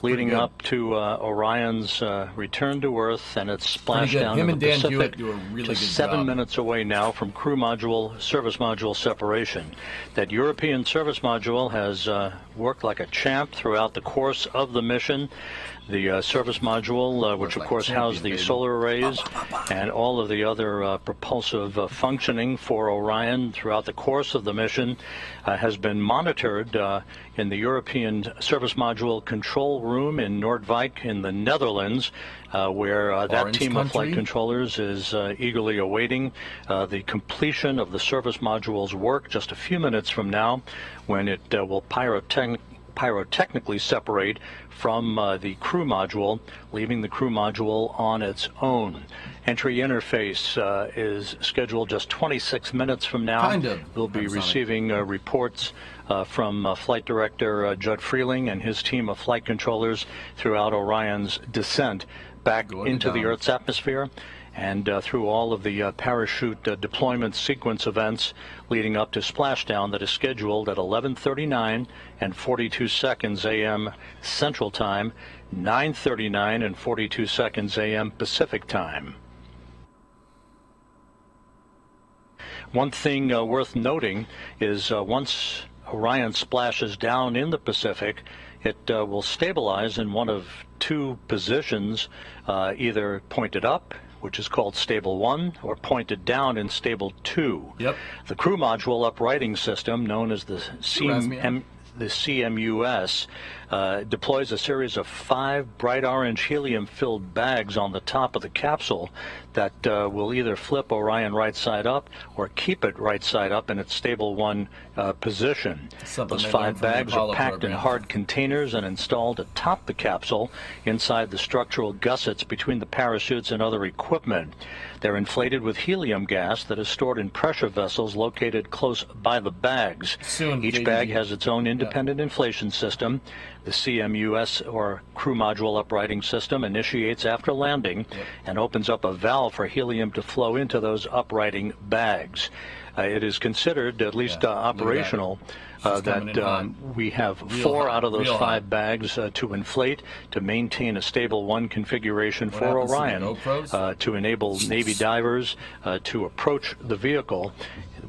leading up to Orion's return to Earth and its splashdown in the Pacific. do a really just good 7 job. minutes away now from crew module, service module separation. That European service module has worked like a champ throughout the course of the mission. The service module, which of course housed the solar arrays and all of the other propulsive functioning for Orion throughout the course of the mission, has been monitored in the European service module control room in Noordwijk in the Netherlands, where that team of flight controllers is eagerly awaiting the completion of the service module's work just a few minutes from now, when it will pyrotechnically separate from the crew module, leaving the crew module on its own. Entry interface is scheduled just 26 minutes from now. We'll be receiving reports from Flight Director Judd Freeling and his team of flight controllers throughout Orion's descent back into the Earth's atmosphere, and through all of the parachute deployment sequence events leading up to splashdown that is scheduled at 11:39 and 42 seconds a.m. Central Time, 9:39 and 42 seconds a.m. Pacific Time. One thing worth noting is once Orion splashes down in the Pacific, it will stabilize in one of two positions, either pointed up, which is called stable 1, or pointed down in stable 2. Yep. The crew module uprighting system, known as the CMUS, deploys a series of 5 bright orange helium-filled bags on the top of the capsule that will either flip Orion right side up or keep it right side up in its stable 1 position. Those 5 bags are packed in hard containers and installed atop the capsule inside the structural gussets between the parachutes and other equipment. They're inflated with helium gas that is stored in pressure vessels located close by the bags. Each bag has its own independent inflation system. The CMUS, or crew module uprighting system, initiates after landing and opens up a valve for helium to flow into those uprighting bags. It is considered, at least operational, that we have 4 out of those 5 bags to inflate to maintain a stable 1 configuration for Orion, to enable Navy divers to approach the vehicle.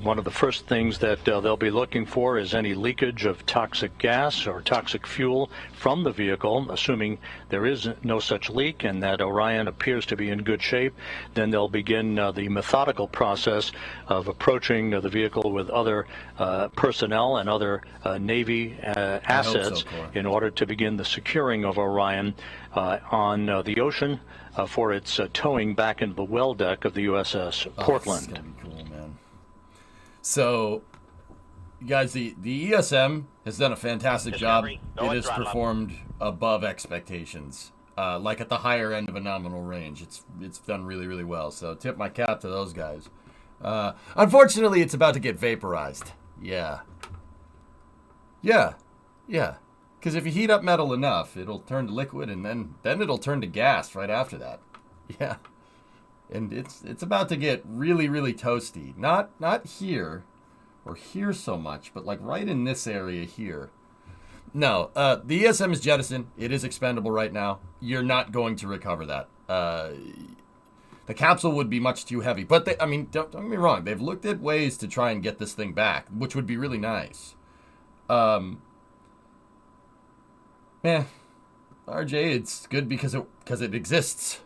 One of the first things that they'll be looking for is any leakage of toxic gas or toxic fuel from the vehicle. Assuming there is no such leak and that Orion appears to be in good shape, then they'll begin the methodical process of approaching the vehicle with other personnel and other Navy assets in order to begin the securing of Orion on the ocean for its towing back into the well deck of the USS Portland. That's gonna be cool, man. So, guys, the ESM has done a fantastic job. It has performed above expectations, like at the higher end of a nominal range. It's done really, really well. So tip my cap to those guys. Unfortunately, it's about to get vaporized. Yeah. Because if you heat up metal enough, it'll turn to liquid, and then it'll turn to gas right after that. Yeah. And it's about to get really, really toasty. Not here or here so much, but like right in this area here. No, the ESM is jettisoned. It is expendable right now. You're not going to recover that. The capsule would be much too heavy. But, don't get me wrong. They've looked at ways to try and get this thing back, which would be really nice. RJ, it's good because it exists.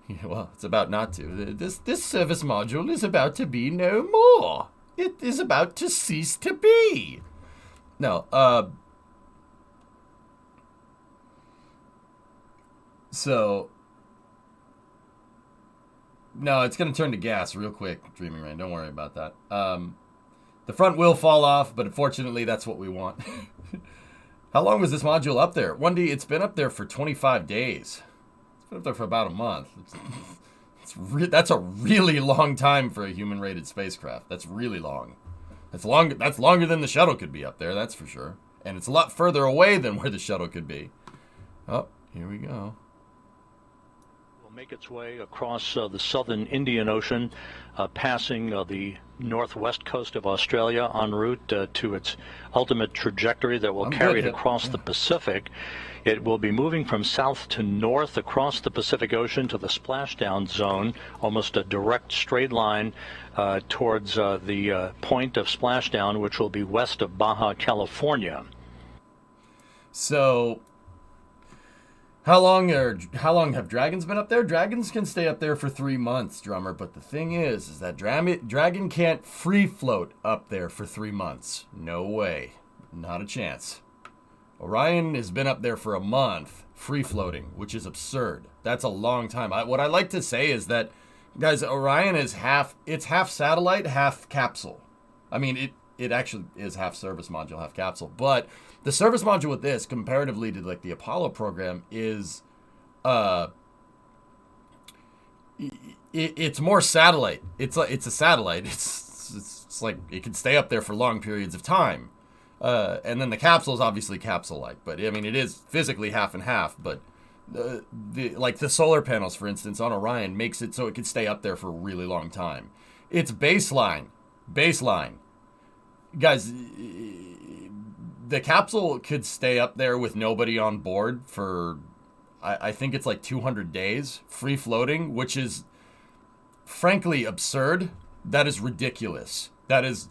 Yeah, well, it's about not to. This service module is about to be no more. It is about to cease to be. No, so, no, it's going to turn to gas real quick, Dreaming Rain. Don't worry about that. The front will fall off, but unfortunately, that's what we want. How long was this module up there? 1D, it's been up there for 25 days. It's been up there for about a month. That's a really long time for a human-rated spacecraft. That's really long. That's longer than the shuttle could be up there, that's for sure. And it's a lot further away than where the shuttle could be. Oh, here we go. make its way across the southern Indian Ocean, passing the northwest coast of Australia en route to its ultimate trajectory that will carry it across the Pacific. It will be moving from south to north across the Pacific Ocean to the splashdown zone, almost a direct straight line towards the point of splashdown, which will be west of Baja California. So, how long have dragons been up there? Dragons can stay up there for 3 months, drummer. But the thing is that dragon can't free float up there for 3 months. No way, not a chance. Orion has been up there for a month, free floating, which is absurd. That's a long time. What I like to say is that, guys, Orion is half satellite, half capsule. I mean, it actually is half service module, half capsule. But the service module with this, comparatively to like the Apollo program, is it's more satellite. It's a satellite. It's like it can stay up there for long periods of time. And then the capsule is obviously capsule-like, but I mean it is physically half and half. But like the solar panels, for instance, on Orion makes it so it can stay up there for a really long time. It's baseline, guys. The capsule could stay up there with nobody on board for, I think it's like 200 days, free floating, which is frankly absurd. That is ridiculous. That is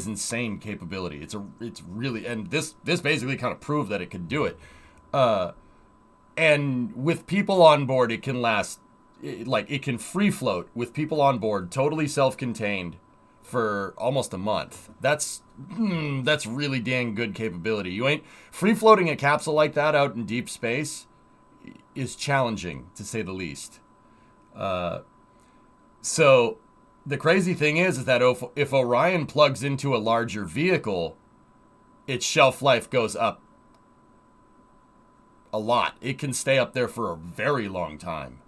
insane capability. It's really, and this basically kind of proved that it could do it. And with people on board, it can last, it can free float with people on board, totally self-contained, for almost a month. That's really dang good capability. You ain't free floating a capsule like that out in deep space is challenging, to say the least. So the crazy thing is that if Orion plugs into a larger vehicle, its shelf life goes up a lot. It can stay up there for a very long time.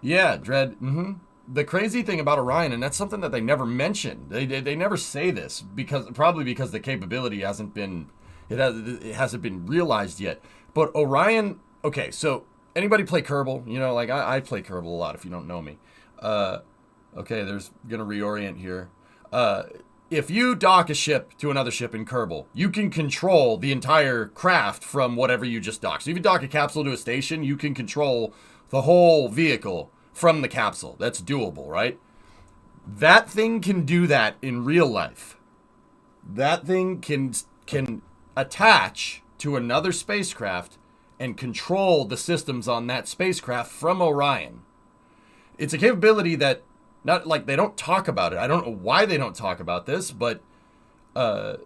Yeah, Dread. The crazy thing about Orion, and that's something that they never mention. They never say this probably because the capability hasn't been realized yet. But Orion, okay, so anybody play Kerbal? You know, like I play Kerbal a lot if you don't know me. Okay, there's gonna reorient here. If you dock a ship to another ship in Kerbal, you can control the entire craft from whatever you just docked. So if you dock a capsule to a station, you can control the whole vehicle from the capsule. That's doable, right? That thing can do that in real life. That thing can attach to another spacecraft and control the systems on that spacecraft from Orion. It's a capability that they don't talk about it. I don't know why they don't talk about this, but that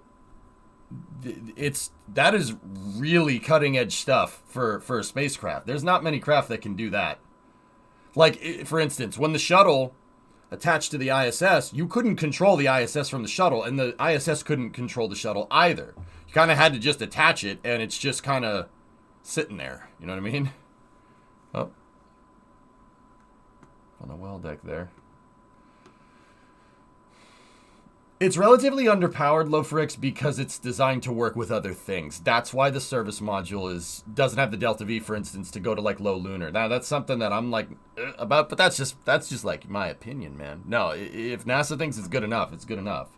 is really cutting edge stuff for a spacecraft. There's not many craft that can do that. Like, for instance, when the shuttle attached to the ISS, you couldn't control the ISS from the shuttle, and the ISS couldn't control the shuttle either. You kind of had to just attach it, and it's just kind of sitting there. You know what I mean? Oh. On the well deck there. It's relatively underpowered, Lofrix, because it's designed to work with other things. That's why the service module doesn't have the Delta V, for instance, to go to like low lunar. Now that's something that I'm like about, but that's just like my opinion, man. No, if NASA thinks it's good enough, it's good enough.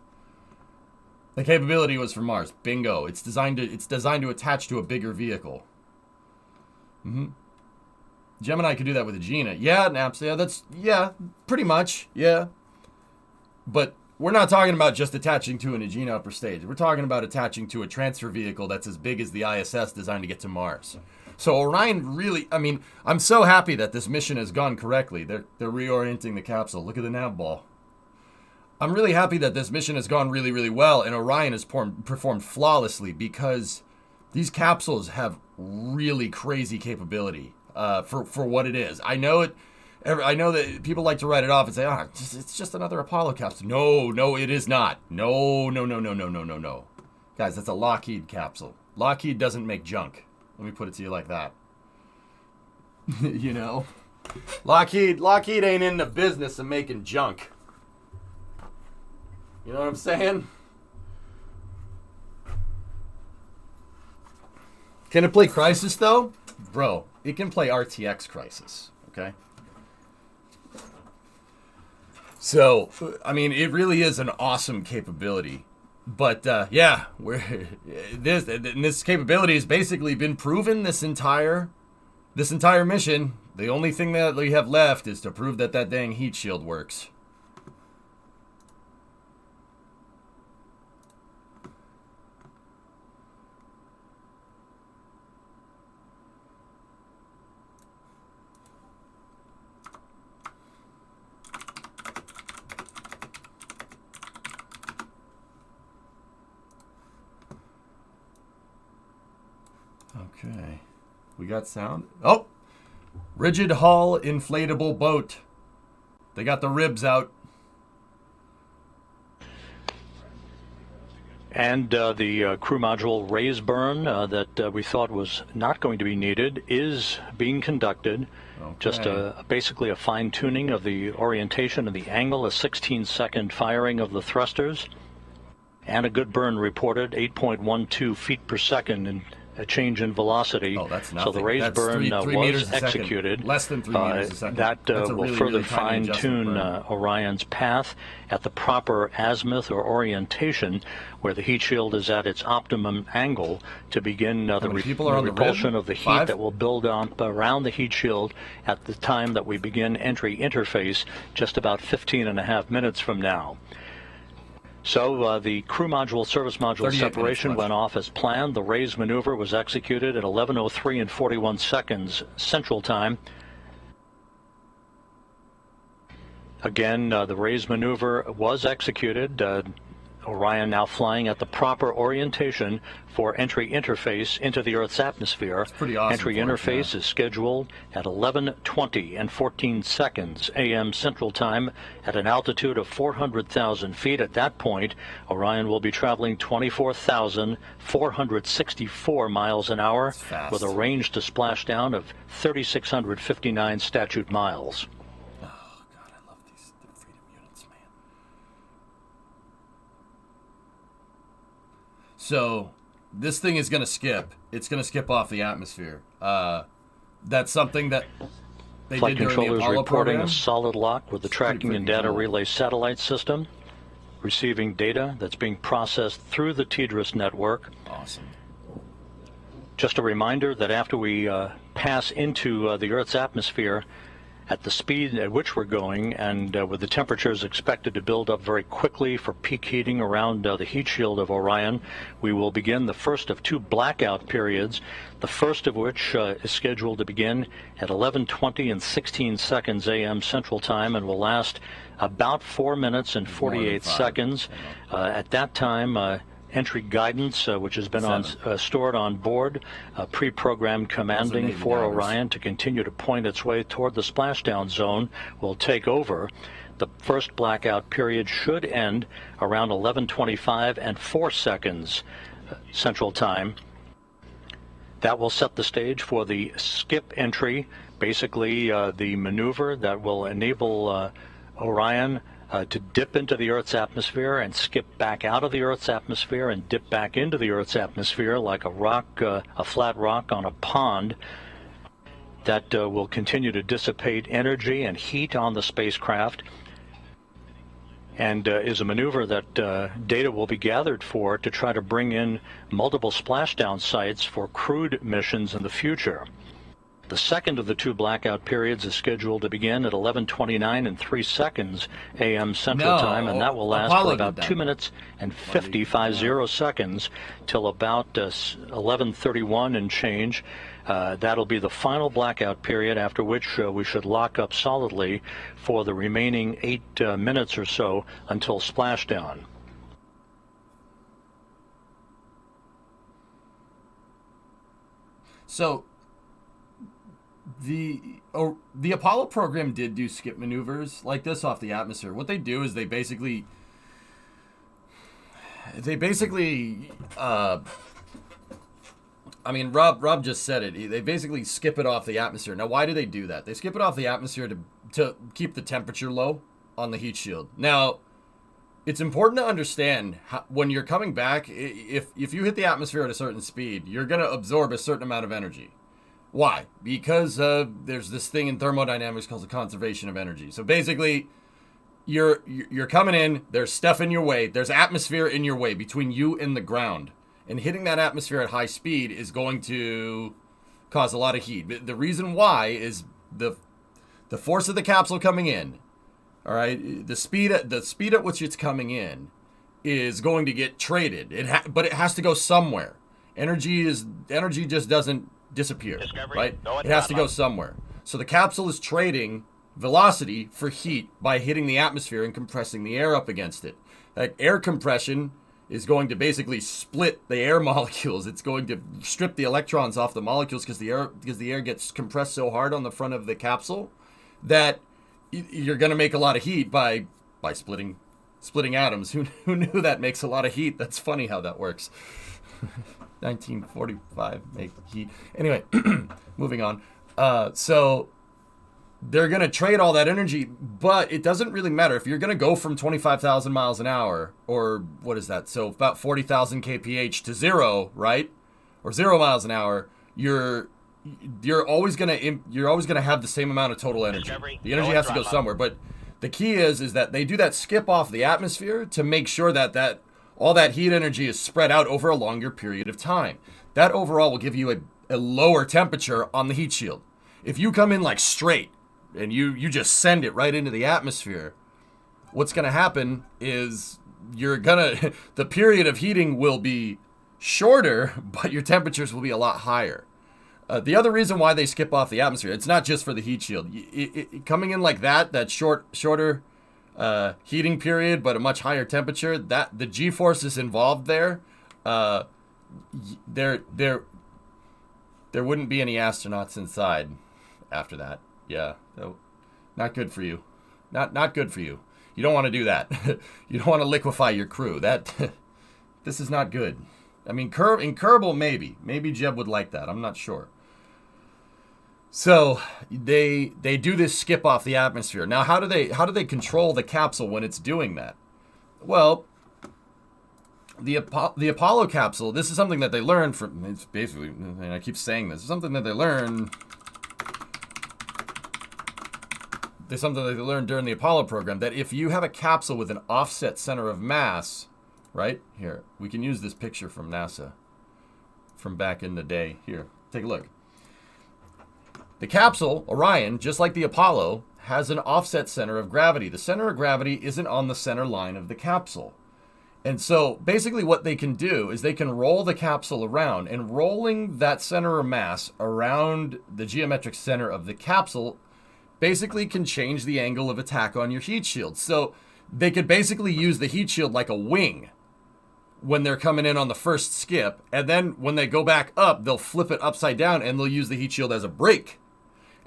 The capability was for Mars. Bingo. It's designed to attach to a bigger vehicle. Gemini could do that with Agena. Yeah, Naps. Yeah, pretty much. Yeah, but we're not talking about just attaching to an Agena upper stage. We're talking about attaching to a transfer vehicle that's as big as the ISS designed to get to Mars. So Orion really, I mean, I'm so happy that this mission has gone correctly. They're reorienting the capsule. Look at the nav ball. I'm really happy that this mission has gone really, really well, and Orion has performed flawlessly, because these capsules have really crazy capability for what it is. I know that people like to write it off and say, it's just another Apollo capsule. No, it is not. No. Guys, that's a Lockheed capsule. Lockheed doesn't make junk. Let me put it to you like that. You know? Lockheed ain't in the business of making junk. You know what I'm saying? Can it play Crisis, though? Bro, it can play RTX Crisis. Okay. So, I mean, it really is an awesome capability. But, yeah, this capability has basically been proven this entire mission. The only thing that we have left is to prove that dang heat shield works. Okay, we got sound. Oh, rigid hull inflatable boat. They got the ribs out. And the crew module raise burn that we thought was not going to be needed is being conducted. Okay. Just basically a fine-tuning of the orientation and the angle, a 16-second firing of the thrusters, and a good burn reported, 8.12 feet per second in a change in velocity. Oh, that's nothing. So the raise burn was executed. Less than 3 meters a second. That will further fine-tune Orion's path at the proper azimuth or orientation, where the heat shield is at its optimum angle to begin the repulsion of the heat that will build up around the heat shield at the time that we begin entry interface, just about 15.5 minutes from now. So the crew module, service module separation went off as planned. The raise maneuver was executed at 11:03 and 41 seconds Central Time. Again, the raise maneuver was executed. Orion now flying at the proper orientation for entry interface into the Earth's atmosphere. It's pretty awesome. Entry interface is scheduled at 11:20 and 14 seconds a.m. Central Time at an altitude of 400,000 feet. At that point, Orion will be traveling 24,464 miles an hour with a range to splashdown of 3,659 statute miles. So this thing is going to skip. It's going to skip off the atmosphere. That's something that they Flight did during the controllers Apollo reporting program. a solid lock with the tracking and data relay satellite system, receiving data that's being processed through the TDRS network. Awesome. Just a reminder that after we pass into the Earth's atmosphere, at the speed at which we're going, and with the temperatures expected to build up very quickly for peak heating around the heat shield of Orion, we will begin the first of 2 blackout periods, the first of which is scheduled to begin at 11:20 and 16 seconds a.m. Central Time and will last about 4 minutes and 48 seconds. At that time, entry guidance, which has been stored on board, pre-programmed commanding for Orion to continue to point its way toward the splashdown zone, will take over. The first blackout period should end around 11:25 and 4 seconds Central Time. That will set the stage for the skip entry, basically the maneuver that will enable Orion to dip into the Earth's atmosphere and skip back out of the Earth's atmosphere and dip back into the Earth's atmosphere like a rock, a flat rock on a pond. That will continue to dissipate energy and heat on the spacecraft, and is a maneuver that data will be gathered for to try to bring in multiple splashdown sites for crewed missions in the future. The second of the 2 blackout periods is scheduled to begin at 11:29 and 3 seconds a.m. Central Time, and that will last for about 2 minutes and 50 seconds till about 11:31 and change. That'll be the final blackout period, after which we should lock up solidly for the remaining 8 minutes or so until splashdown. So the Apollo program did do skip maneuvers like this off the atmosphere. What they do is they basically I mean, Rob just said it. They basically skip it off the atmosphere. Now, why do they do that? They skip it off the atmosphere to keep the temperature low on the heat shield. Now, it's important to understand when you're coming back, if you hit the atmosphere at a certain speed, you're going to absorb a certain amount of energy. Why? Because there's this thing in thermodynamics called the conservation of energy. So basically, you're coming in, there's stuff in your way, there's atmosphere in your way between you and the ground. And hitting that atmosphere at high speed is going to cause a lot of heat. The reason why is the force of the capsule coming in. All right, the speed at which it's coming in is going to get traded. But it has to go somewhere. Energy just doesn't disappear, right? It has to go somewhere. So the capsule is trading velocity for heat by hitting the atmosphere and compressing the air up against it. Like air compression is going to basically split the air molecules. It's going to strip the electrons off the molecules because the air gets compressed so hard on the front of the capsule that you're going to make a lot of heat by splitting atoms. Who knew that makes a lot of heat? That's funny how that works. 1945 make heat. Anyway, moving on. So they're going to trade all that energy, but it doesn't really matter. If you're going to go from 25,000 miles an hour, or what is that? So about 40,000 kph to 0, right? Or 0 miles an hour, you're always going to have the same amount of total energy. The energy has to go somewhere, but the key is that they do that skip off the atmosphere to make sure that all that heat energy is spread out over a longer period of time. That overall will give you a lower temperature on the heat shield. If you come in like straight and you just send it right into the atmosphere, what's going to happen is the period of heating will be shorter, but your temperatures will be a lot higher. The other reason why they skip off the atmosphere, it's not just for the heat shield. Coming in like that shorter heating period, but a much higher temperature, that the G-forces involved there wouldn't be any astronauts inside after that. Yeah, not good for you. Not good for you. You don't want to do that. You don't want to liquefy your crew. This is not good. I mean, in Kerbal, maybe Jeb would like that. I'm not sure. So they do this skip off the atmosphere. Now, how do they control the capsule when it's doing that? Well, the Apollo capsule. This is something that they learned from. It's basically, and I keep saying this. It's something that they learned. There's something that they learned during the Apollo program, that if you have a capsule with an offset center of mass, right here, we can use this picture from NASA from back in the day. Here, take a look. The capsule, Orion, just like the Apollo, has an offset center of gravity. The center of gravity isn't on the center line of the capsule. And so basically what they can do is they can roll the capsule around, and rolling that center of mass around the geometric center of the capsule basically can change the angle of attack on your heat shield. So they could basically use the heat shield like a wing when they're coming in on the first skip, and then when they go back up, they'll flip it upside down and they'll use the heat shield as a brake.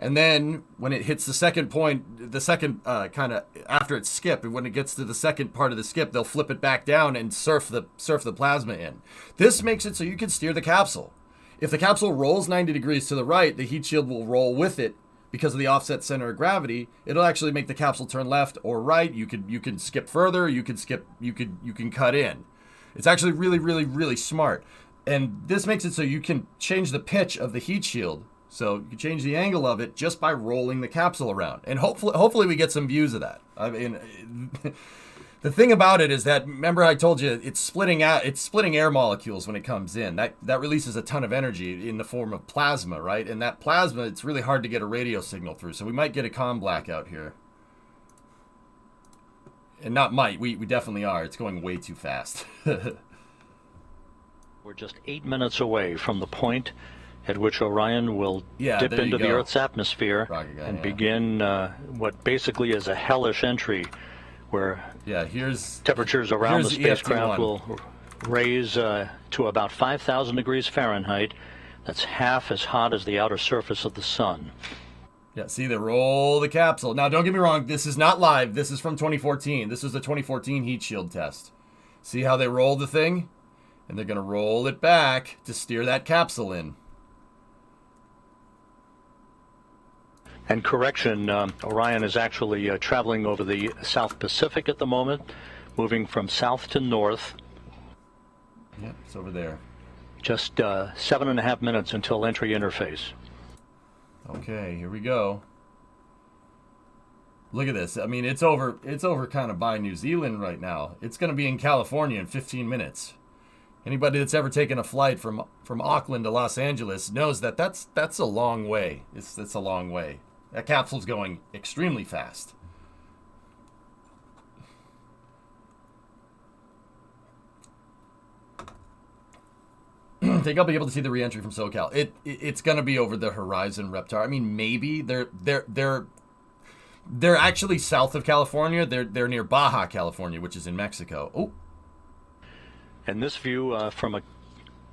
And then when it hits the second point, the second kind of after it's skipped, when it gets to the second part of the skip, they'll flip it back down and surf the plasma in. This makes it so you can steer the capsule. If the capsule rolls 90 degrees to the right, the heat shield will roll with it because of the offset center of gravity. It'll actually make the capsule turn left or right. You can skip further. You can cut in. It's actually really, really, really smart. And this makes it so you can change the pitch of the heat shield. So you can change the angle of it just by rolling the capsule around. And hopefully we get some views of that. I mean, the thing about it is that, remember I told you, it's splitting air molecules when it comes in. That releases a ton of energy in the form of plasma, right? And that plasma, it's really hard to get a radio signal through. So we might get a comm blackout here. And not might, we definitely are. It's going way too fast. We're just 8 minutes away from the point at which Orion will dip into the Earth's atmosphere and begin what basically is a hellish entry, where temperatures around the spacecraft will raise to about 5,000 degrees Fahrenheit. That's half as hot as the outer surface of the sun. Yeah, see, they roll the capsule. Now, don't get me wrong, this is not live. This is from 2014. This was the 2014 heat shield test. See how they roll the thing? And they're going to roll it back to steer that capsule in. And correction, Orion is actually traveling over the South Pacific at the moment, moving from south to north. Yeah, it's over there. Just 7.5 minutes until entry interface. Okay, here we go. Look at this. I mean, it's over kind of by New Zealand right now. It's going to be in California in 15 minutes. Anybody that's ever taken a flight from Auckland to Los Angeles knows that that's a long way. It's a long way. That capsule's going extremely fast. I think I'll be able to see the re-entry from SoCal. It's going to be over the horizon, Reptar. I mean, maybe they're actually south of California. They're near Baja, California, which is in Mexico. Oh. And this view from a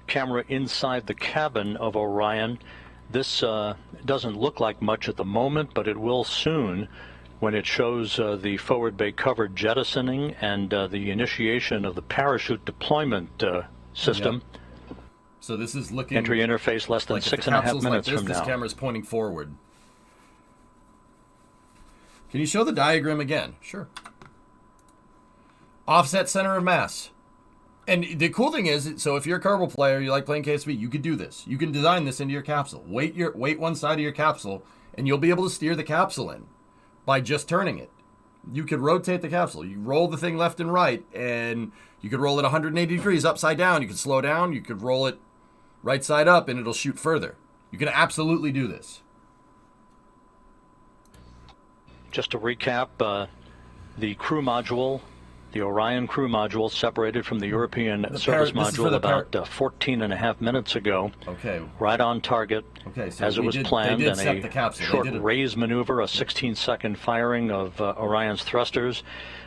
camera inside the cabin of Orion, this doesn't look like much at the moment, but it will soon when it shows the forward bay cover jettisoning and the initiation of the parachute deployment system. Yep. So this is looking... Entry interface less than like 6.5 minutes from now. This camera's pointing forward. Can you show the diagram again? Sure. Offset center of mass. And the cool thing is, so if you're a Kerbal player, you like playing KSV, you could do this. You can design this into your capsule. Weight one side of your capsule, and you'll be able to steer the capsule in by just turning it. You could rotate the capsule. You roll the thing left and right, and you could roll it 180 degrees upside down. You could slow down. You could roll it right side up, and it'll shoot further. You can absolutely do this. Just to recap, the crew module, the Orion crew module, separated from the European service module about 14 and a half minutes ago. Okay. Right on target, so as it was planned, and a short raise maneuver, a 16-second firing of Orion's thrusters,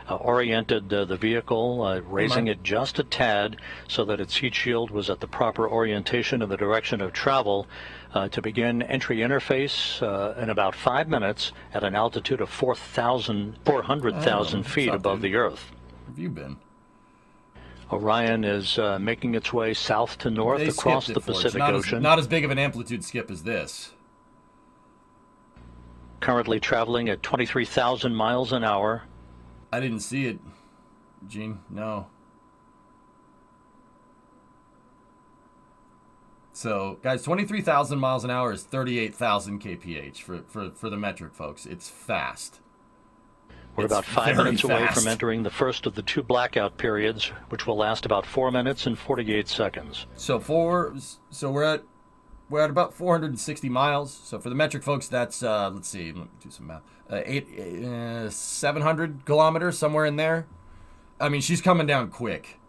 oriented the vehicle, raising it just a tad so that its heat shield was at the proper orientation in the direction of travel, to begin entry interface in about 5 minutes at an altitude of 400,000 feet above the Earth. Where have you been? Orion is making its way south to north across the Pacific Ocean. Not as big of an amplitude skip as this. Currently traveling at 23,000 miles an hour. I didn't see it, Gene. No. So, guys, 23,000 miles an hour is 38,000 kph for the metric folks. It's fast. We're about 5 minutes away from entering the first of the two blackout periods, which will last about 4 minutes and 48 seconds. So we're at about 460 miles. So for the metric folks, that's let's see, let me do some math. 700 kilometers, somewhere in there. I mean, she's coming down quick.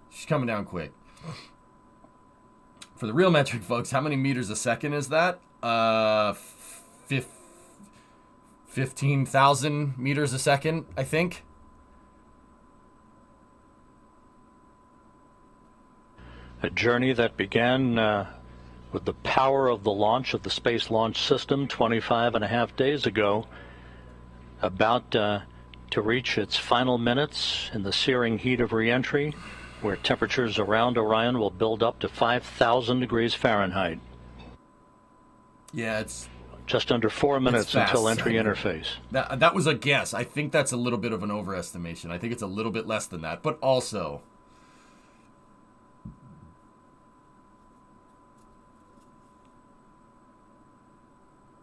For the real metric folks, how many meters a second is that? 15,000 meters a second, I think. A journey that began with the power of the launch of the Space Launch System 25 and a half days ago, about to reach its final minutes in the searing heat of re-entry, where temperatures around Orion will build up to 5,000 degrees Fahrenheit. Yeah, it's just under 4 minutes until entry interface. That was a guess. I think that's a little bit of an overestimation. I think it's a little bit less than that, but also...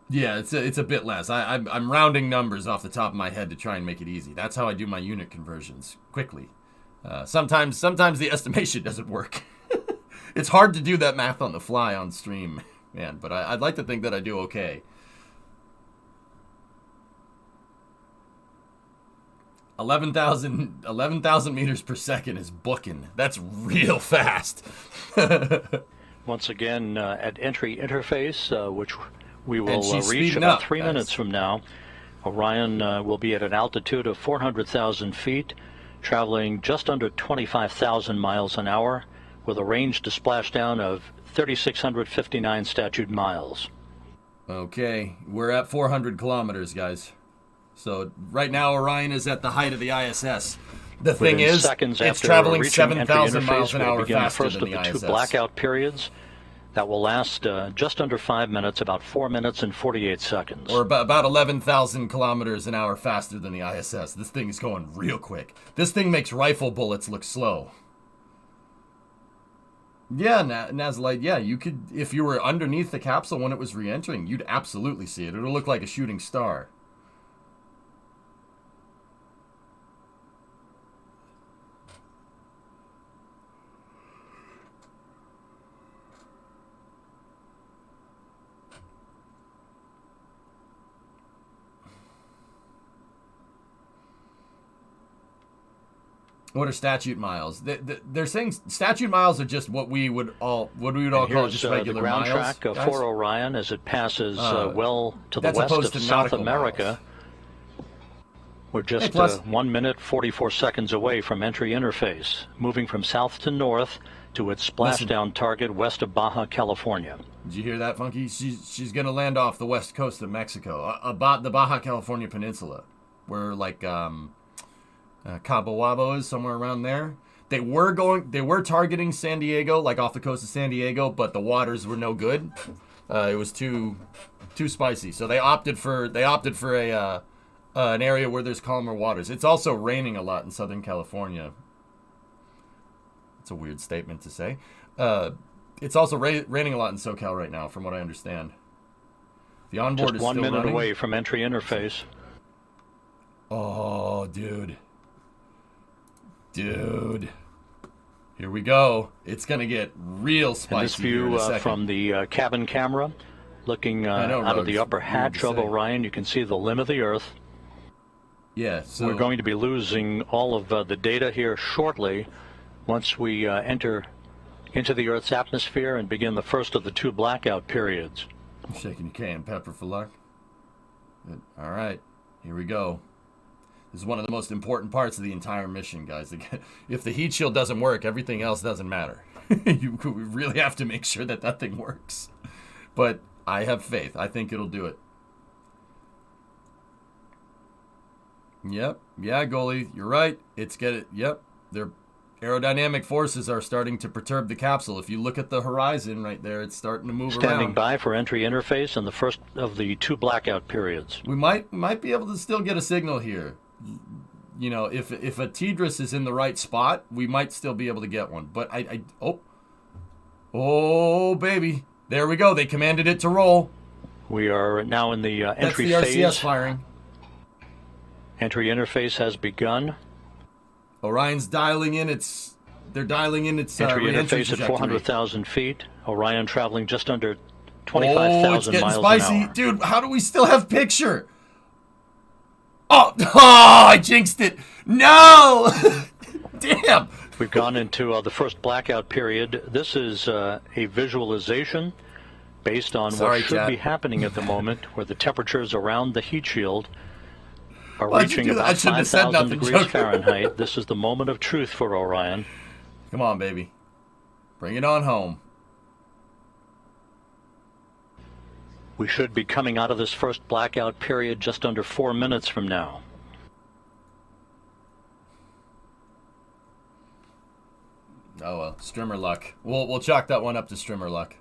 Yeah, it's a bit less. I'm rounding numbers off the top of my head to try and make it easy. That's how I do my unit conversions, quickly. Sometimes the estimation doesn't work. It's hard to do that math on the fly on stream, man, but I'd like to think that I do okay. 11,000 meters per second is booking. That's real fast. Once again, at entry interface, which we will reach about 3 minutes from now, Orion will be at an altitude of 400,000 feet, traveling just under 25,000 miles an hour, with a range to splashdown of 3,659 statute miles. Okay, we're at 400 kilometers, guys. So right now Orion is at the height of the ISS. The thing is, it's traveling 7,000 miles an hour faster than the ISS. Two blackout periods that will last just under 5 minutes, about 4 minutes and 48 seconds. Or about 11,000 kilometers an hour faster than the ISS. This thing is going real quick. This thing makes rifle bullets look slow. Yeah, Nazalite, yeah, you could, if you were underneath the capsule when it was re-entering, you'd absolutely see it. It'll look like a shooting star. What are statute miles? They're saying statute miles are just what we would all call just regular the ground miles. Track for Orion as it passes well to the west of South America. Miles. We're just 1 minute 44 seconds away from entry interface, moving from south to north to its splashdown target west of Baja California. Did you hear that, Funky? She's going to land off the west coast of Mexico, about the Baja California Peninsula, where like Cabo Wabo is somewhere around there. They were targeting San Diego, like off the coast of San Diego, but the waters were no good. It was too spicy, so they opted for an area where there's calmer waters. It's also raining a lot in Southern California. It's a weird statement to say. It's also raining a lot in SoCal right now, from what I understand. The onboard just is 1 still minute running. Away from entry interface. Oh, dude. Here we go. It's going to get real spicy. And this view from the cabin camera, looking out of the upper hatch of Orion, you can see the limb of the Earth. Yeah, so we're going to be losing all of the data here shortly once we enter into the Earth's atmosphere and begin the first of the 2 blackout periods. I'm shaking your cayenne pepper for luck. Good. All right, here we go. This is one of the most important parts of the entire mission, guys. If the heat shield doesn't work, everything else doesn't matter. We really have to make sure that thing works. But I have faith. I think it'll do it. Yep. Yeah, goalie, you're right. Yep. Their aerodynamic forces are starting to perturb the capsule. If you look at the horizon right there, it's starting to move around. Standing by for entry interface and the first of the 2 blackout periods. We might be able to still get a signal here. You know, if a TDRS is in the right spot, we might still be able to get one. But oh baby, there we go. They commanded it to roll. We are now in the entry phase. That's the RCS phase. Firing. Entry interface has begun. Orion's dialing in its. They're dialing in its entry interface at 400,000 feet. Orion traveling just under 25,000 miles spicy. an hour. Dude, how do we still have picture? Oh, I jinxed it. No! Damn. We've gone into the first blackout period. This is a visualization based on what should be happening at the moment, where the temperatures around the heat shield are reaching about 5,000 degrees Fahrenheit. This is the moment of truth for Orion. Come on, baby. Bring it on home. We should be coming out of this first blackout period just under 4 minutes from now. Oh well, strimmer luck. We'll chalk that one up to strimmer luck.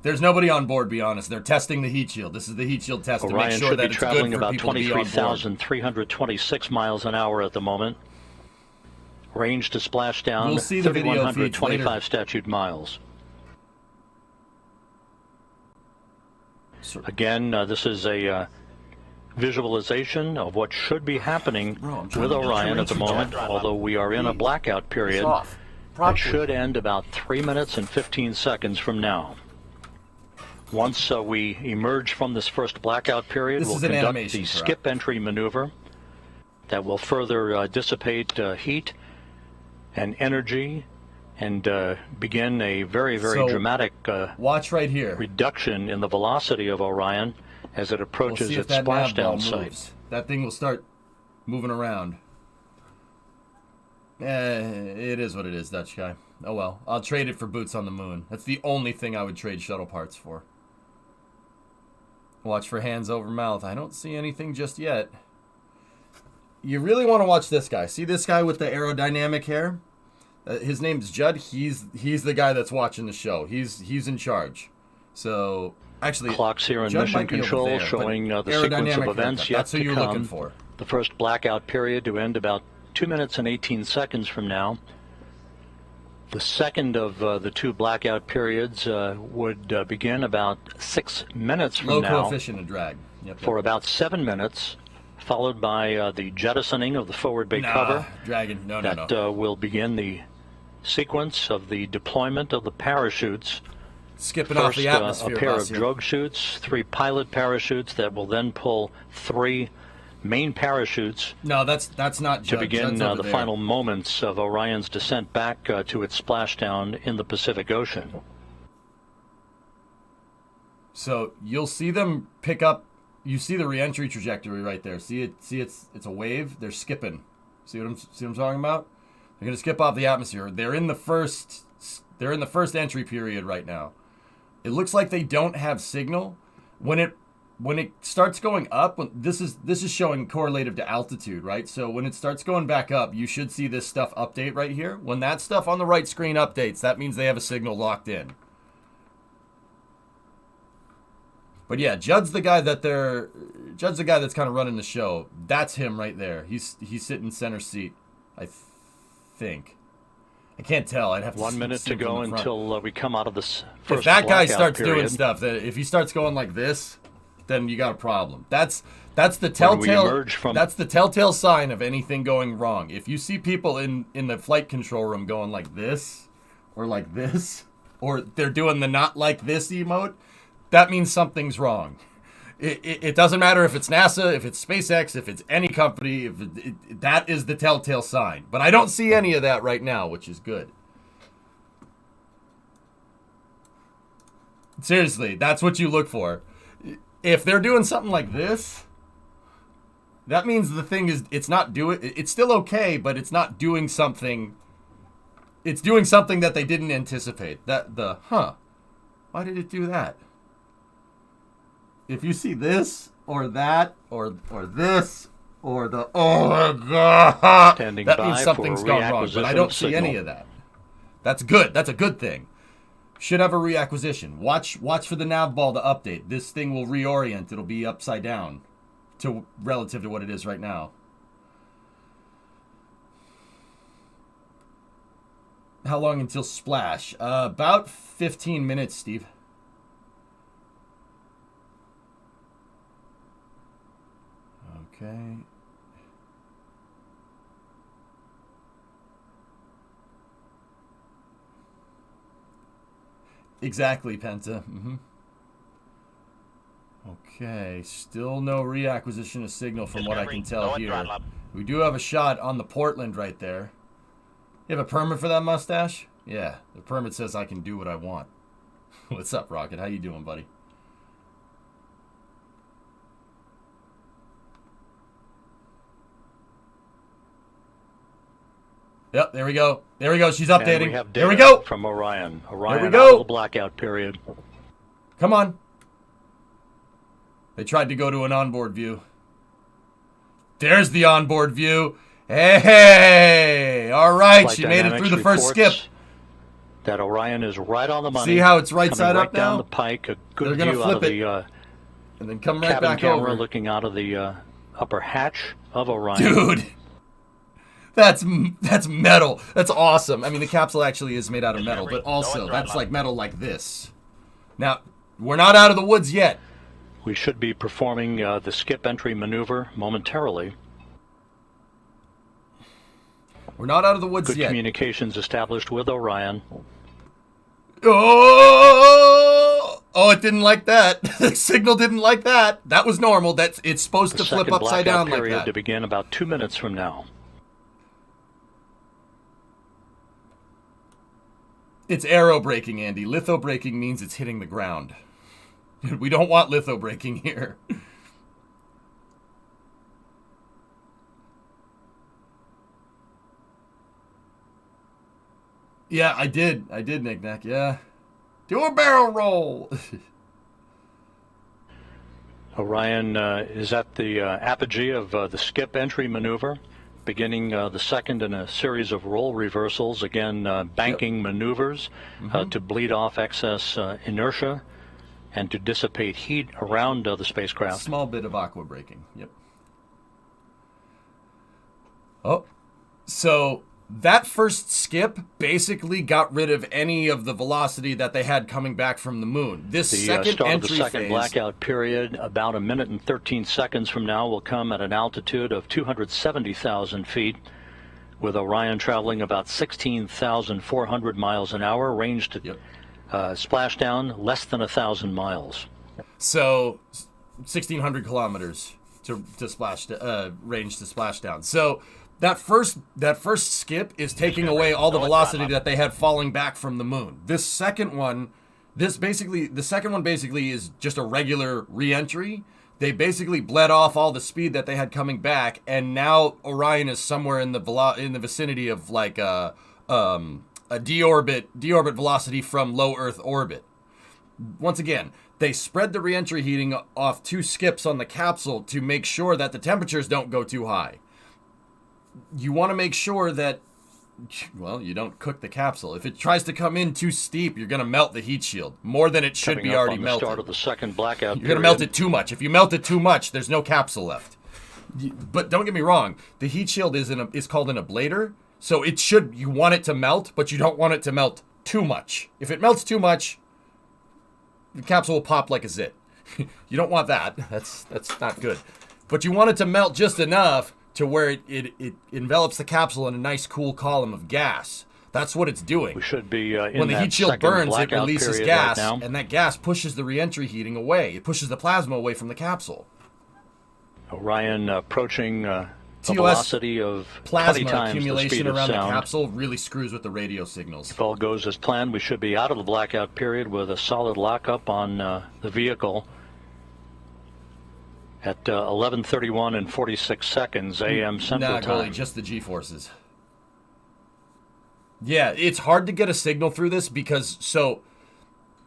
There's nobody on board, be honest. They're testing the heat shield. This is the heat shield test Orion to make sure that it's good for should be traveling about people to be on board. 23,326 miles an hour at the moment. Range to splashdown, we'll see the 3,125 statute miles. Again, this is a visualization of what should be happening with Orion at the moment, although we are in a blackout period that should end about 3 minutes and 15 seconds from now. Once we emerge from this first blackout period, we'll conduct the skip entry maneuver that will further dissipate heat and energy and begin a very dramatic watch right here. reduction in the velocity of Orion as it approaches its splashdown site. That thing will start moving around. It is what it is, Dutch guy. Oh well, I'll trade it for boots on the moon. That's the only thing I would trade shuttle parts for. Watch for hands over mouth. I don't see anything just yet. You really want to watch this guy. See this guy with the aerodynamic hair? His name's Judd. He's the guy that's watching the show. He's in charge. So actually, clocks here in Judd mission control there, showing the sequence of events yet that's who to you're come. Looking for. The first blackout period to end about 2 minutes and 18 seconds from now. The second of the two blackout periods would begin about 6 minutes from Low now. coefficient of drag. For about 7 minutes, followed by the jettisoning of the forward bay cover. Dragon. No. That will begin the sequence of the deployment of the parachutes. Skipping First, off the atmosphere. a pair of drogue chutes, 3 pilot parachutes that will then pull 3 main parachutes. No, that's not to begin the final moments of Orion's descent back to its splashdown in the Pacific Ocean. So you'll see them pick up. You see the re-entry trajectory right there. See it? See it's a wave. They're skipping. See what I'm talking about? They're gonna skip off the atmosphere. They're in the first entry period right now. It looks like they don't have signal when it starts going up. This is showing correlative to altitude, right? So when it starts going back up, you should see this stuff update right here. When that stuff on the right screen updates, that means they have a signal locked in. But yeah, Judd's the guy that's kind of running the show. That's him right there. He's sitting center seat, I think. I can't tell. I'd have to 1 minute to go until we come out of this first. If that guy starts period. doing stuff, if he starts going like this, then you got a problem. That's the telltale. That's the telltale sign of anything going wrong. If you see people in the flight control room going like this, or they're doing the not like this emote, that means something's wrong. It doesn't matter if it's NASA, if it's SpaceX, if it's any company. That is the telltale sign. But I don't see any of that right now, which is good. Seriously, that's what you look for. If they're doing something like this, that means the thing is, it's still okay, but it's not doing something. It's doing something that they didn't anticipate. Why did it do that? If you see this, or that, or this, or the, oh my God, that means something's gone wrong, but I don't see any of that. That's good. That's a good thing. Should have a reacquisition. Watch for the nav ball to update. This thing will reorient. It'll be upside down to relative to what it is right now. How long until splash? About 15 minutes, Steve. Okay. Exactly, Penta. Okay, still no reacquisition of signal from what I can tell here. We do have a shot on the Portland right there. You have a permit for that mustache? Yeah, the permit says I can do what I want. What's up, Rocket? How you doing, buddy? Yep, there we go. There we go. She's updating. We have there we go. From Orion. There we Orion go. out of the blackout period. Come on. They tried to go to an onboard view. There's the onboard view. Hey, all right. Flight she made it through the first skip. That Orion is right on the money. See how it's right side right up now? Down the pike. A good They're gonna view flip out of it. the and then come right cabin back camera, over. looking out of the upper hatch of Orion. Dude. That's metal. That's awesome. I mean, the capsule actually is made out of metal, but also that's like metal like this. Now, we're not out of the woods yet. We should be performing the skip entry maneuver momentarily. We're not out of the woods Good yet. communications established with Orion. Oh, it didn't like that. The signal didn't like that. That was normal. It's supposed to flip upside down like that. To begin about 2 minutes from now. It's aero braking, Andy. Litho braking means it's hitting the ground. We don't want litho braking here. Yeah, I did, Knick-Knack, yeah. Do a barrel roll! Orion is at the apogee of the skip entry maneuver, beginning the second in a series of roll reversals, again banking maneuvers to bleed off excess inertia and to dissipate heat around the spacecraft. Small bit of aqua braking, yep. Oh, so that first skip basically got rid of any of the velocity that they had coming back from the moon. This second start entry of the second phase, blackout period, about 1 minute and 13 seconds from now, will come at an altitude of 270,000 feet, with Orion traveling about 16,400 miles an hour, range to splashdown less than 1,000 miles. So 1,600 kilometers to splash range to splashdown. So that first skip is taking away all the velocity that they had falling back from the moon. The second one basically is just a regular re-entry. They basically bled off all the speed that they had coming back, and now Orion is somewhere in the vicinity of like a deorbit velocity from low Earth orbit. Once again, they spread the re-entry heating off 2 skips on the capsule to make sure that the temperatures don't go too high. You want to make sure that, well, you don't cook the capsule. If it tries to come in too steep, you're going to melt the heat shield more than it should be already melted. Start of the second blackout you're going to melt it too much. If you melt it too much, there's no capsule left. But don't get me wrong, the heat shield is called an ablator, so you want it to melt, but you don't want it to melt too much. If it melts too much, the capsule will pop like a zit. You don't want that. That's not good. But you want it to melt just enough to where it envelops the capsule in a nice cool column of gas. That's what it's doing. We should be when the heat shield burns, it releases gas, and that gas pushes the re-entry heating away. It pushes the plasma away from the capsule. Orion approaching a TOS velocity of 20 plasma times accumulation the speed of around sound. the capsule really screws with the radio signals. If all goes as planned, we should be out of the blackout period with a solid lockup on the vehicle at 11:31 and 46 seconds a.m. Central Time. Goalie, just the G-forces. Yeah, it's hard to get a signal through this because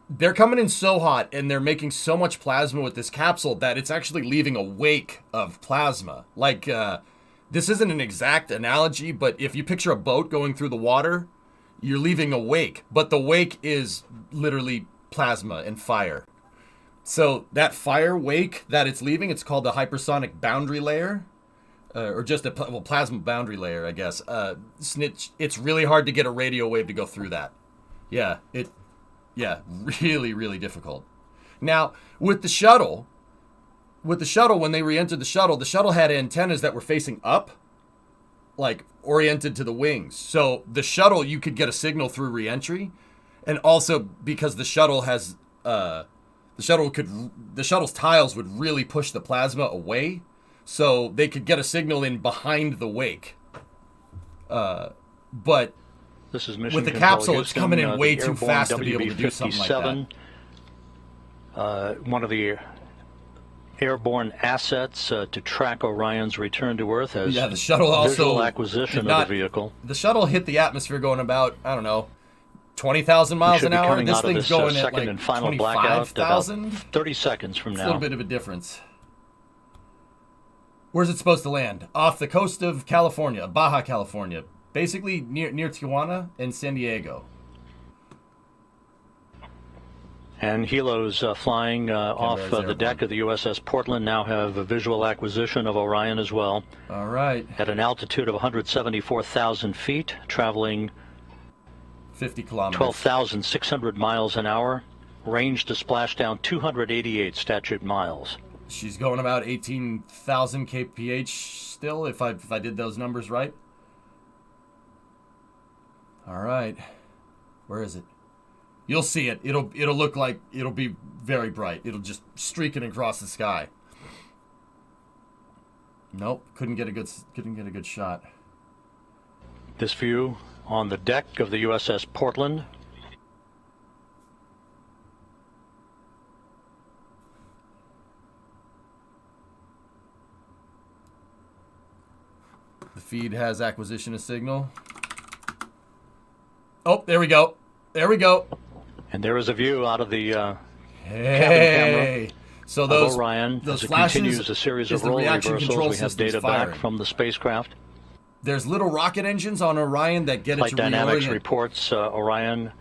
they're coming in so hot and they're making so much plasma with this capsule that it's actually leaving a wake of plasma. Like, this isn't an exact analogy, but if you picture a boat going through the water, you're leaving a wake, but the wake is literally plasma and fire. So that fire wake that it's leaving, it's called the hypersonic boundary layer, or just a plasma boundary layer, I guess. It's really hard to get a radio wave to go through that. Yeah, really, really difficult. Now, with the shuttle, when they re-entered the shuttle had antennas that were facing up, like oriented to the wings. So the shuttle, you could get a signal through re-entry, and also because the shuttle has the shuttle's tiles would really push the plasma away, so they could get a signal in behind the wake. But this is Mission with the capsule, it's coming in way too fast to be able to do something like that. One of the airborne assets to track Orion's return to Earth as the shuttle also visual acquisition of the vehicle. The shuttle hit the atmosphere going about, 20,000 miles an hour. This thing's going at like 25,000. 30 seconds from now. It's a little bit of a difference. Where's it supposed to land? Off the coast of California, Baja California. Basically near Tijuana and San Diego. And helos flying off the deck of the USS Portland now have a visual acquisition of Orion as well. All right. At an altitude of 174,000 feet, traveling 50 kilometers. 12,600 miles an hour, range to splashdown 288 statute miles. She's going about 18,000 kph still, if I did those numbers right. All right. Where is it? You'll see it. It'll look like it'll be very bright. It'll just streaking across the sky. Nope, couldn't get a good shot. This view on the deck of the USS Portland. The feed has acquisition of signal. Oh, there we go. There we go. And there is a view out of the cabin camera. So those Orion, those as it flashes continues a series of role reversals, we have data back from the spacecraft. There's little rocket engines on Orion that get it to Flight Dynamics reports Orion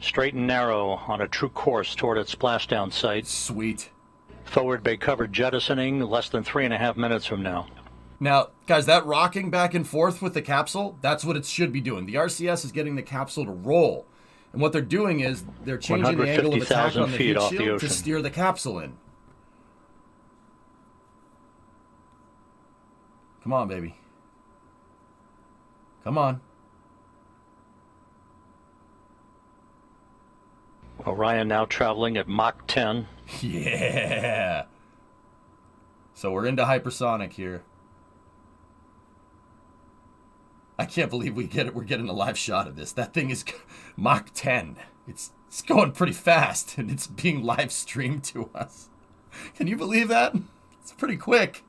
straight and narrow on a true course toward its splashdown site. Sweet. Forward bay cover jettisoning less than 3.5 minutes from now. Now, guys, that rocking back and forth with the capsule, that's what it should be doing. The RCS is getting the capsule to roll. And what they're doing is they're changing the angle of attack on the heat shield to steer the capsule in. Come on, baby. Come on. Orion now traveling at Mach 10. Yeah. So we're into hypersonic here. I can't believe we get it. We're getting a live shot of this. That thing is Mach 10. It's going pretty fast, and it's being live streamed to us. Can you believe that? It's pretty quick.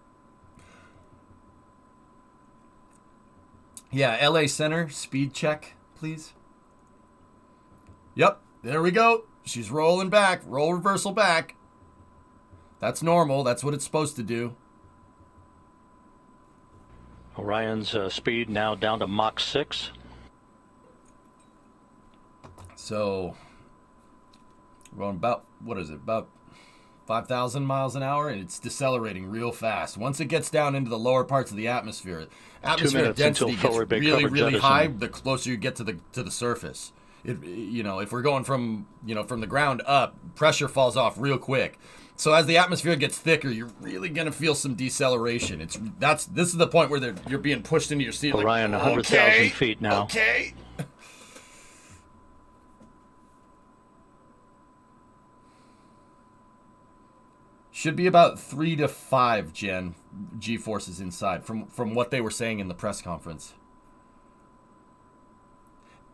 Yeah, LA Center, speed check, please. Yep, there we go. She's rolling back. Roll reversal back. That's normal. That's what it's supposed to do. Orion's speed now down to Mach 6. So, we're going about, what is it, about 5,000 miles an hour, and it's decelerating real fast. Once it gets down into the lower parts of the atmosphere density gets really, really high the closer you get to the surface. If we're going from the ground up, pressure falls off real quick. So as the atmosphere gets thicker, you're really gonna feel some deceleration. This is the point where you're being pushed into your seat. Orion, 100,000 feet now. Okay. Should be about 3 to 5 G-forces inside from what they were saying in the press conference.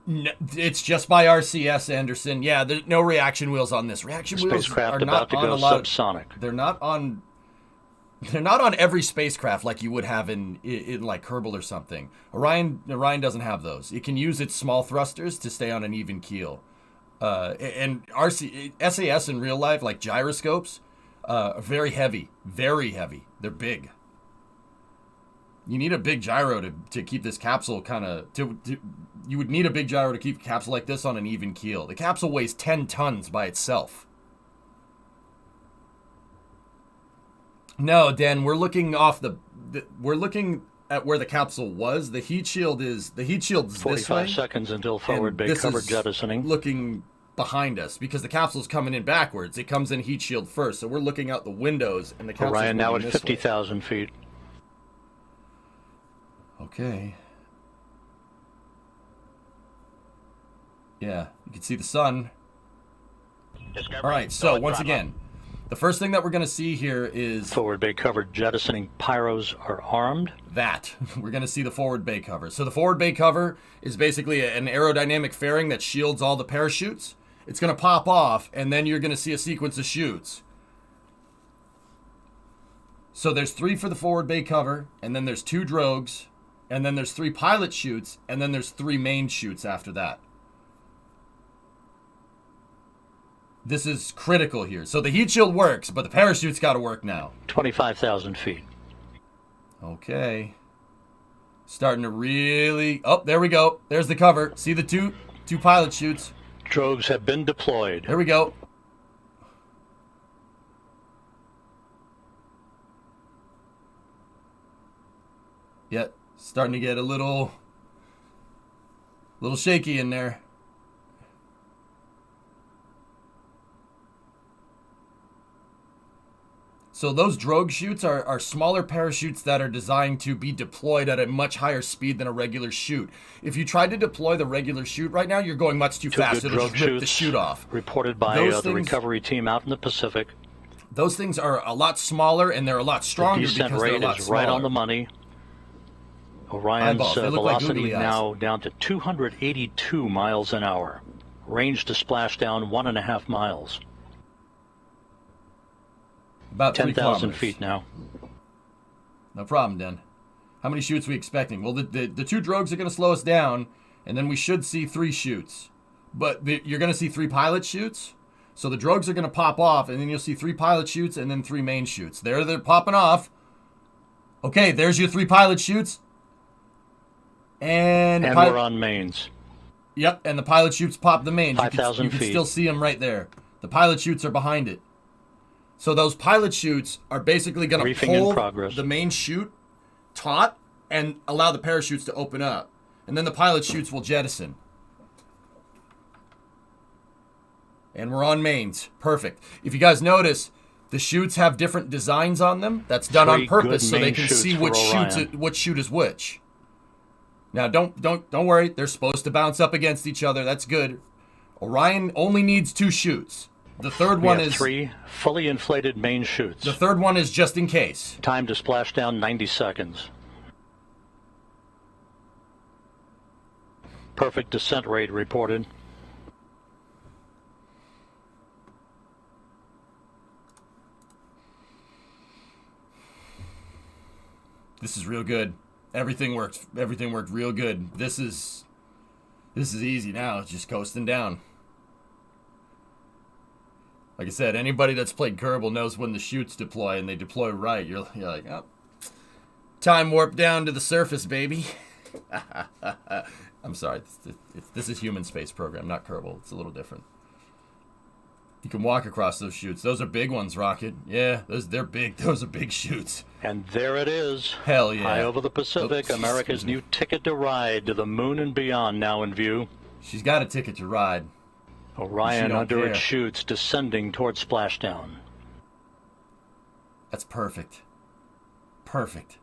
No, it's just by RCS, Anderson. Yeah, there's no reaction wheels on this. Reaction wheels are not on a lot subsonic. They're not on every spacecraft like you would have in like Kerbal or something. Orion doesn't have those. It can use its small thrusters to stay on an even keel. And SAS in real life, like gyroscopes, are very heavy. Very heavy. They're big. You need a big gyro to keep this capsule you would need a big gyro to keep a capsule like this on an even keel. The capsule weighs 10 tons by itself. No, Dan, we're looking we're looking at where the capsule was. The heat shield's this way. 45 seconds until forward bay cover jettisoning. Looking behind us because the capsule's coming in backwards. It comes in heat shield first, so we're looking out the windows and the capsule's Orion now at 50,000 feet. Okay. Yeah, you can see the sun. All right, so once again, the first thing that we're going to see here is... Forward bay cover jettisoning pyros are armed. We're going to see the forward bay cover. So the forward bay cover is basically an aerodynamic fairing that shields all the parachutes. It's going to pop off, and then you're going to see a sequence of chutes. So there's 3 for the forward bay cover, and then there's 2 drogues, and then there's 3 pilot chutes, and then there's 3 main chutes after that. This is critical here. So the heat shield works, but the parachute's got to work now. 25,000 feet. Okay. Starting to really... Oh, there we go. There's the cover. See the two pilot chutes. Drogues have been deployed. There we go. Yeah, starting to get a little shaky in there. So those drogue chutes are smaller parachutes that are designed to be deployed at a much higher speed than a regular chute. If you tried to deploy the regular chute right now, you're going much too fast. It'll just rip the chute off. Reported by the recovery team out in the Pacific. Those things are a lot smaller and they're a lot stronger because they're a lot smaller. The descent rate is right on the money. Orion's velocity now down to 282 miles an hour. Range to splashdown 1.5 miles. About 10,000 feet now. No problem, Dan. How many chutes are we expecting? Well, the 2 drogues are going to slow us down, and then we should see 3 chutes. But you're going to see 3 pilot chutes. So the drogues are going to pop off, and then you'll see 3 pilot chutes and then 3 main chutes. There, they're popping off. Okay, there's your 3 pilot chutes. And we're on mains. Yep, and the pilot chutes pop the mains. 5,000 feet. You can still see them right there. The pilot chutes are behind it. So those pilot chutes are basically going to pull the main chute taut and allow the parachutes to open up. And then the pilot chutes will jettison. And we're on mains. Perfect. If you guys notice, the chutes have different designs on them. That's done on purpose so they can see which chute is which. Now, don't worry. They're supposed to bounce up against each other. That's good. Orion only needs 2 chutes. The third one is 3 fully inflated main chutes. The third one is just in case. Time to splash down 90 seconds. Perfect descent rate reported. This is real good. Everything worked real good. This is easy now. It's just coasting down. Like I said, anybody that's played Kerbal knows when the chutes deploy and they deploy right. You're like, oh, time warp down to the surface, baby. I'm sorry. This is human space program, not Kerbal. It's a little different. You can walk across those chutes. Those are big ones, Rocket. Yeah, they're big. Those are big chutes. And there it is. Hell yeah. High over the Pacific, America's new ticket to ride to the moon and beyond now in view. She's got a ticket to ride. Orion under its chutes descending towards splashdown. That's perfect. Perfect.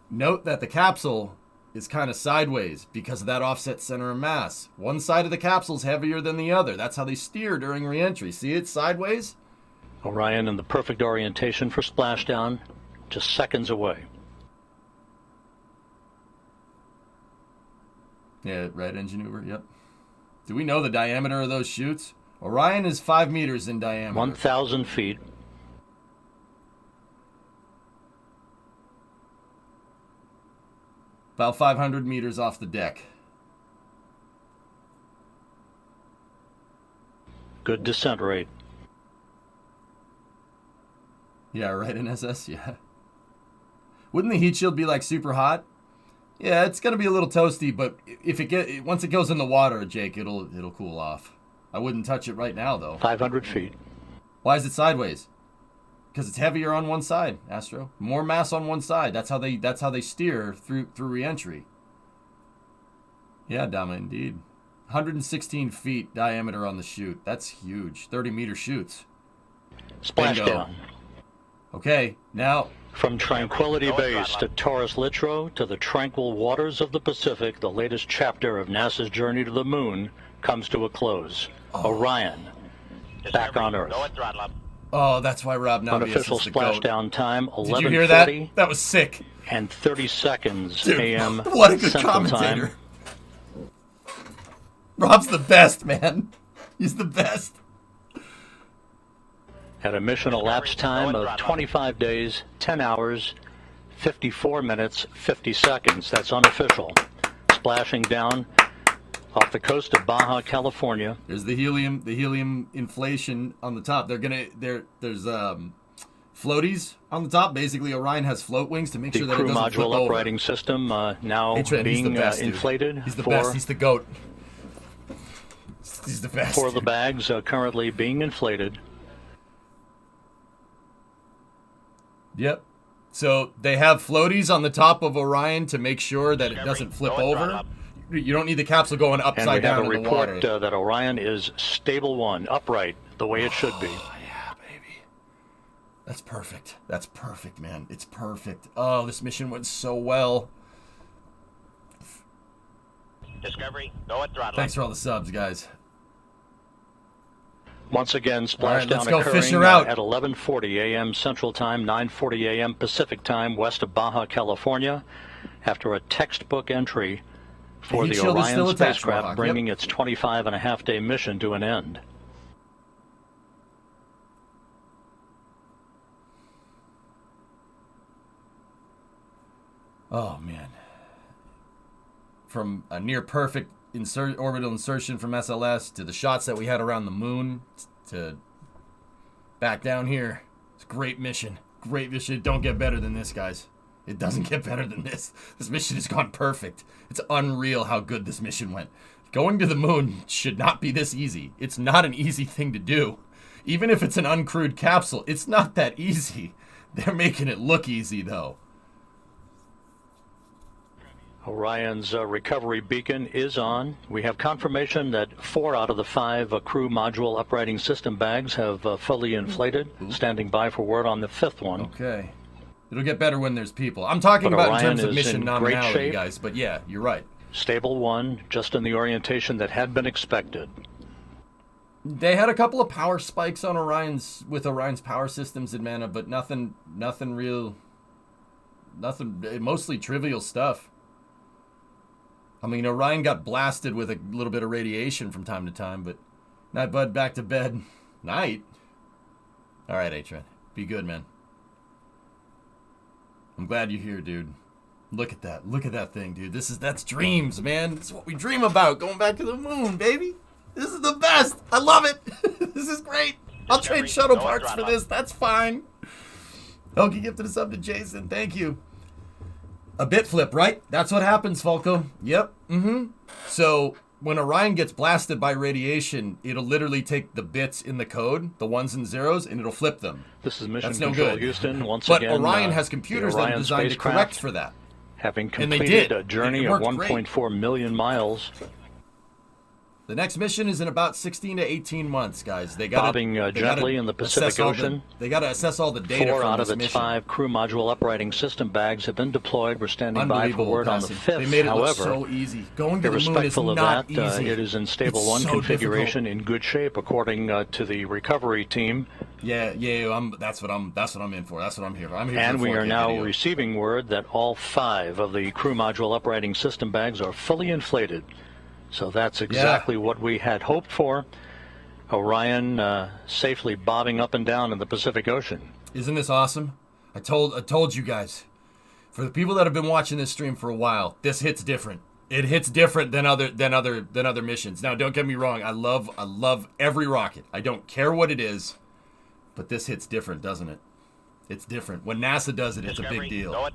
Note that the capsule is kind of sideways because of that offset center of mass. One side of the capsule is heavier than the other. That's how they steer during re-entry. See it sideways? Orion in the perfect orientation for splashdown, just seconds away. Yeah, right engine Uber, yep. Do we know the diameter of those chutes? Orion is 5 meters in diameter. 1,000 feet. About 500 meters off the deck. Good descent rate. Yeah, right in SS, yeah. Wouldn't the heat shield be like super hot? Yeah, it's gonna be a little toasty, but if once it goes in the water, Jake, it'll cool off. I wouldn't touch it right now though. 500 feet. Why is it sideways? Because it's heavier on one side, Astro. More mass on one side. That's how they steer through re-entry. Yeah, Dama, indeed. 116 feet diameter on the chute. That's huge. 30-meter chutes. Splashdown. Okay, now from Tranquility Base to Taurus Littrow to the tranquil waters of the Pacific, the latest chapter of NASA's journey to the moon comes to a close. Orion, back on Earth. Oh, that's why Rob Navius Unofficial is the splashdown time, 11:40. Did you hear that? That was sick. And 30 seconds Dude, a.m. What a good Central commentator. Time. Rob's the best, man. He's the best. At a mission elapsed time of 25 days, 10 hours, 54 minutes, 50 seconds. That's unofficial. Splashing down off the coast of Baja, California. There's the helium inflation on the top. There's floaties on the top. Basically, Orion has float wings to make sure that it doesn't flip over. The crew module uprighting system now being inflated. He's the best. He's the GOAT. He's the best. 4 of the bags currently being inflated. Yep. So they have floaties on the top of Orion to make sure that it doesn't flip over. You don't need the capsule going upside down in the water. And we have a report that Orion is stable 1, upright, the way it should be. Oh, yeah, baby. That's perfect. That's perfect, man. It's perfect. Oh, this mission went so well. Discovery, go at throttle. Thanks for all the subs, guys. Once again, splashdown occurring at 11:40 a.m. Central Time, 9:40 a.m. Pacific Time, west of Baja, California, after a textbook entry for the Orion spacecraft, bringing its 25-and-a-half-day mission to an end. Oh, man. From a near-perfect orbital insertion from SLS to the shots that we had around the moon to back down here. It's a great mission. Great mission. Don't get better than this, guys. It doesn't get better than this. This mission has gone perfect. It's unreal how good this mission went. Going to the moon should not be this easy. It's not an easy thing to do. Even if it's an uncrewed capsule, it's not that easy. They're making it look easy, though. Orion's recovery beacon is on. We have confirmation that 4 out of the 5 crew module uprighting system bags have fully inflated. Standing by for word on the 5th one. Okay. It'll get better when there's people. I'm talking about in terms of mission nominality, guys. But yeah, you're right. Stable 1, just in the orientation that had been expected. They had a couple of power spikes on Orion's power systems in Mana, but nothing real. Mostly trivial stuff. I mean, Orion got blasted with a little bit of radiation from time to time, but Night Bud, back to bed. Night? All right, Atron. Be good, man. I'm glad you're here, dude. Look at that. Look at that thing, dude. That's dreams, man. It's what we dream about. Going back to the moon, baby. This is the best. I love it. This is great. I'll trade shuttle parts for this. That's fine. Okie gifted a sub to Jason. Thank you. A bit flip, right? That's what happens, Falco. Yep. So when Orion gets blasted by radiation, it'll literally take the bits in the code, the 1s and 0s, and it'll flip them. This is Mission Control Houston. Once but again, Orion has computers that are designed to correct for that. Having completed a journey of 1.4 million miles. The next mission is in about 16 to 18 months, guys. They got bobbing gently in the Pacific Ocean. They got to assess all the data. 4 out of its its 5 crew module uprighting system bags have been deployed. We're standing by for word on the 5th. They made it However, look so easy. Going to the moon is irrespective not of that, easy. it is in stable 1 configuration, in good shape, according to the recovery team. Yeah. That's what I'm in for. That's what I'm here for. And we are now receiving word that all 5 of the crew module uprighting system bags are fully inflated. So that's exactly what we had hoped for. Orion safely bobbing up and down in the Pacific Ocean. Isn't this awesome? I told you guys. For the people that have been watching this stream for a while, this hits different. It hits different than other missions. Now, don't get me wrong. I love every rocket. I don't care what it is, but this hits different, doesn't it? It's different. When NASA does it, it's a big deal.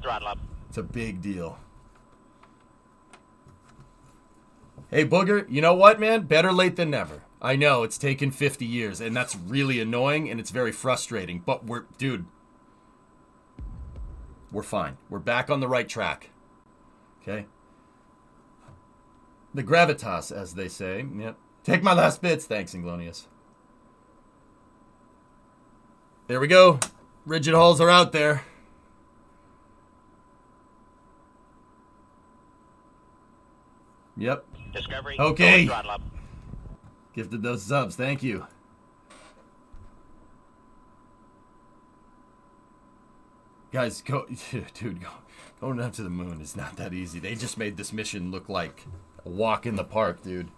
It's a big deal. Hey, Booger, you know what, man? Better late than never. I know, it's taken 50 years, and that's really annoying, and it's very frustrating. But we're fine. We're back on the right track. Okay? The gravitas, as they say. Yep. Take my last bits. Thanks, Inglonius. There we go. Rigid hulls are out there. Yep. Discovery. Okay. Gifted those subs. Thank you. Guys, going up to the moon is not that easy. They just made this mission look like a walk in the park, dude.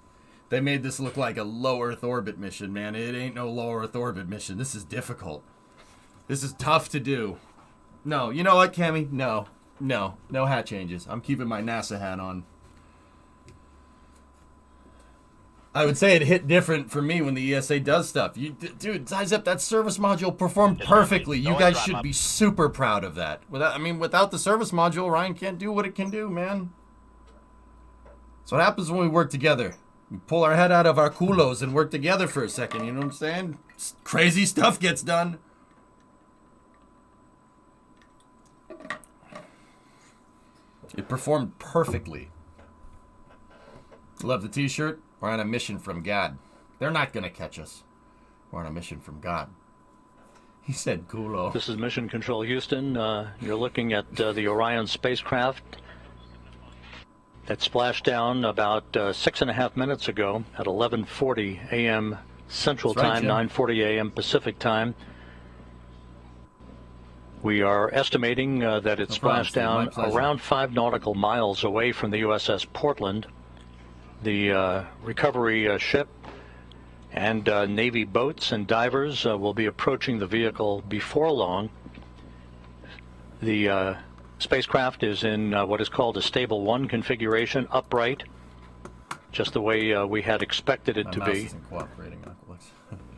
They made this look like a low Earth orbit mission, man. It ain't no low Earth orbit mission. This is difficult. This is tough to do. No, you know what, Cammy? No hat changes. I'm keeping my NASA hat on. I would say it hit different for me when the ESA does stuff. Dude, size up, that service module performed perfectly. You guys should be super proud of that. Without the service module, Orion can't do what it can do, man. That's what happens when we work together. We pull our head out of our culos and work together for a second, you know what I'm saying? Crazy stuff gets done. It performed perfectly. Love the t-shirt. We're on a mission from God. They're not going to catch us. We're on a mission from God. He said culo. This is Mission Control Houston. You're looking at the Orion spacecraft that splashed down about 6.5 minutes ago at 11:40 a.m. Central Time, 9:40 a.m. Pacific Time. We are estimating that it splashed down around 5 nautical miles away from the USS Portland. The recovery ship and Navy boats and divers will be approaching the vehicle before long. The spacecraft is in what is called a stable 1 configuration, upright, just the way we had expected it to be.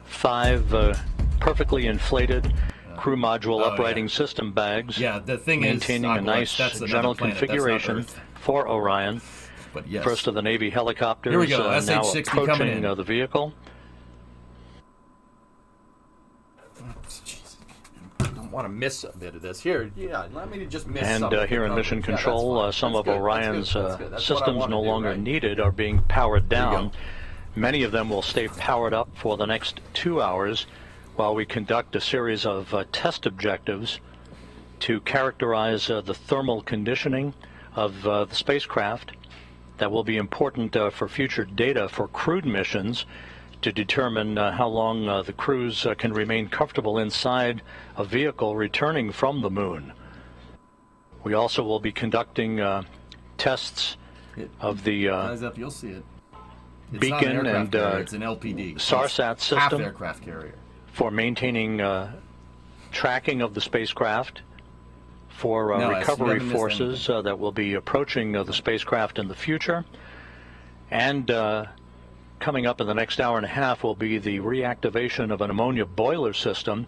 5 perfectly inflated crew module uprighting system bags, the thing maintaining a nice gentle configuration for Orion. But yes. First of the Navy helicopters Here we go. now SH-60 approaching the vehicle. want to miss a bit of this. Here, yeah, let me just miss and some. Here in Mission Control, some of Orion's systems no longer right? needed are being powered down. Many of them will stay powered up for the next 2 hours while we conduct a series of test objectives to characterize the thermal conditioning of the spacecraft that will be important for future data for crewed missions to determine how long the crews can remain comfortable inside a vehicle returning from the moon. We also will be conducting tests of the up, you'll see it. It's beacon and it's an LPD. SARSAT system half aircraft carrier for maintaining tracking of the spacecraft, for recovery forces that will be approaching the spacecraft in the future. And coming up in the next hour and a half will be the reactivation of an ammonia boiler system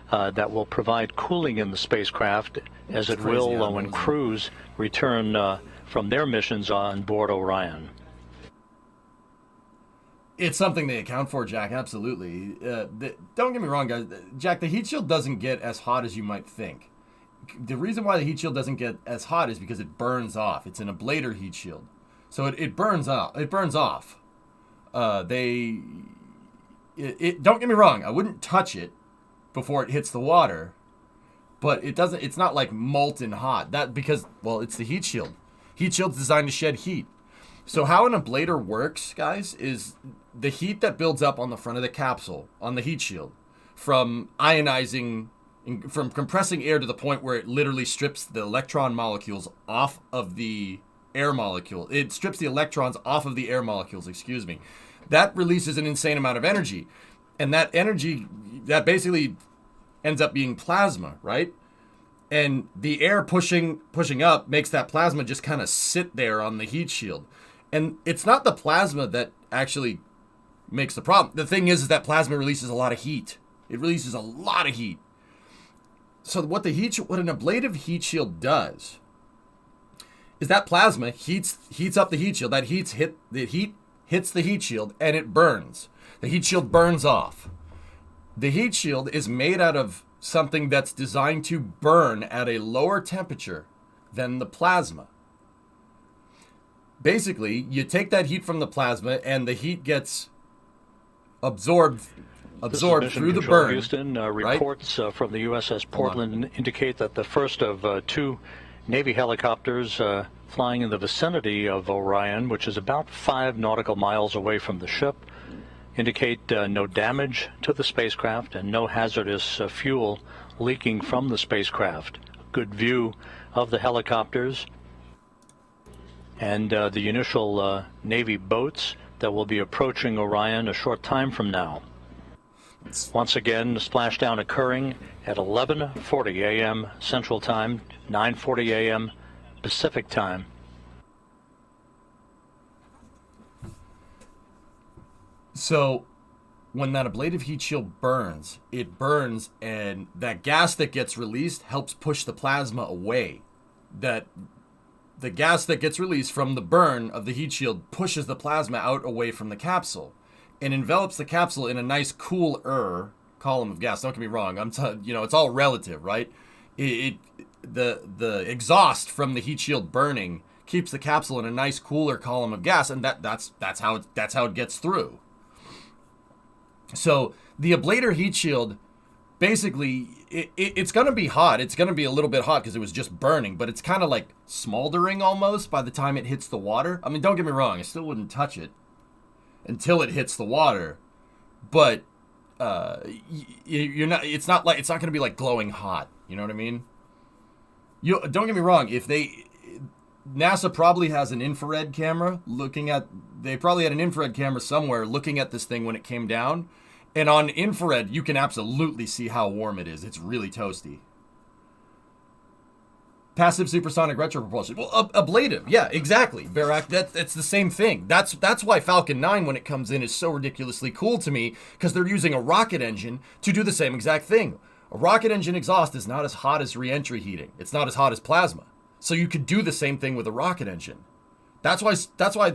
that will provide cooling in the spacecraft, as it will when crews return from their missions on board Orion. It's something they account for, Jack, absolutely. Don't get me wrong, guys. Jack, the heat shield doesn't get as hot as you might think. The reason why the heat shield doesn't get as hot is because it burns off. It's an ablator heat shield. So it burns off. It burns off. Don't get me wrong, I wouldn't touch it before it hits the water, but it's not like molten hot. Because it's the heat shield. Heat shield's designed to shed heat. So how an ablator works, guys, is the heat that builds up on the front of the capsule, on the heat shield, from ionizing, from compressing air to the point where it literally strips the electron molecules off of the air molecule. It strips the electrons off of the air molecules, excuse me. That releases an insane amount of energy. And that energy, that basically ends up being plasma, right? And the air pushing up makes that plasma just kind of sit there on the heat shield. And it's not the plasma that actually makes the problem. The thing is that plasma releases a lot of heat. It releases a lot of heat. So what an ablative heat shield does is that plasma heats up the heat shield. That heat hits the heat shield and it burns. The heat shield burns off. The heat shield is made out of something that's designed to burn at a lower temperature than the plasma. Basically, you take that heat from the plasma and the heat gets absorbed through the burn. Houston, reports from the USS Portland indicate that the first of two Navy helicopters flying in the vicinity of Orion, which is about 5 nautical miles away from the ship, indicate no damage to the spacecraft and no hazardous fuel leaking from the spacecraft. Good view of the helicopters and the initial Navy boats that will be approaching Orion a short time from now. Once again, the splashdown occurring at 11:40 a.m. Central Time, 9:40 a.m. Pacific Time. So when that ablative heat shield burns, it burns, and that gas that gets released helps push the plasma away. The gas that gets released from the burn of the heat shield pushes the plasma out away from the capsule and envelops the capsule in a nice cooler column of gas. Don't get me wrong. It's all relative, right? The exhaust from the heat shield burning keeps the capsule in a nice cooler column of gas, and that's how it gets through. So the ablator heat shield, basically, it's going to be hot. It's going to be a little bit hot because it was just burning, but it's kind of like smoldering almost by the time it hits the water. I mean, don't get me wrong. I still wouldn't touch it until it hits the water, but you're not. It's not going to be like glowing hot. You know what I mean? Don't get me wrong. NASA probably has an infrared camera they probably had an infrared camera somewhere looking at this thing when it came down. And on infrared, you can absolutely see how warm it is. It's really toasty. Passive supersonic retropropulsion. Well, ablative. Yeah, exactly. Barak, that's the same thing. That's why Falcon 9, when it comes in, is so ridiculously cool to me, because they're using a rocket engine to do the same exact thing. A rocket engine exhaust is not as hot as re-entry heating. It's not as hot as plasma. So you could do the same thing with a rocket engine. That's why I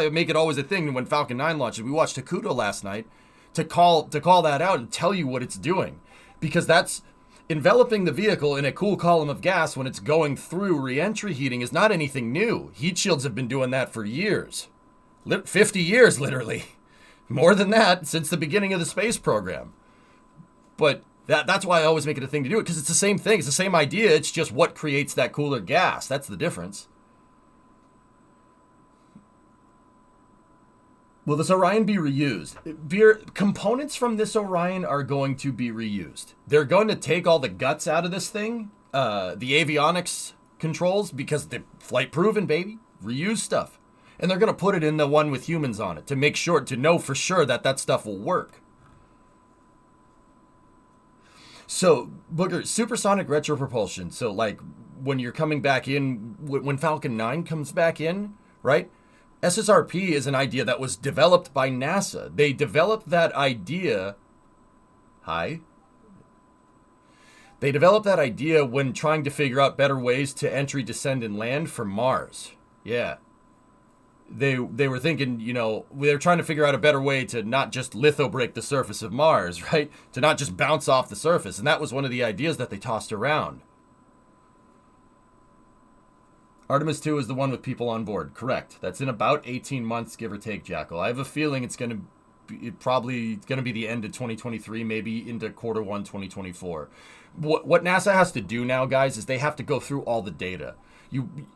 make it always a thing when Falcon 9 launches. We watched Hakuto last night to call that out and tell you what it's doing, because enveloping the vehicle in a cool column of gas when it's going through re-entry heating is not anything new. Heat shields have been doing that for years. 50 years, literally. More than that, since the beginning of the space program. But that's why I always make it a thing to do it, because it's the same thing. It's the same idea. It's just what creates that cooler gas. That's the difference. Will this Orion be reused? Components from this Orion are going to be reused. They're going to take all the guts out of this thing, the avionics controls, because they're flight proven, baby. Reuse stuff. And they're going to put it in the one with humans on it to make sure, to know for sure that that stuff will work. So, Booger, supersonic retropropulsion. So, like, when you're coming back in, when Falcon 9 comes back in, right? SSRP is an idea that was developed by NASA. They developed that idea... Hi? They developed that idea when trying to figure out better ways to entry, descend, and land for Mars. Yeah. They were thinking, you know, they're trying to figure out a better way to not just litho break the surface of Mars, right? To not just bounce off the surface. And that was one of the ideas that they tossed around. Artemis II is the one with people on board. Correct. That's in about 18 months, give or take, Jackal. I have a feeling it's going to be probably going to be the end of 2023, maybe into quarter 1 2024. What NASA has to do now, guys, is they have to go through all the data.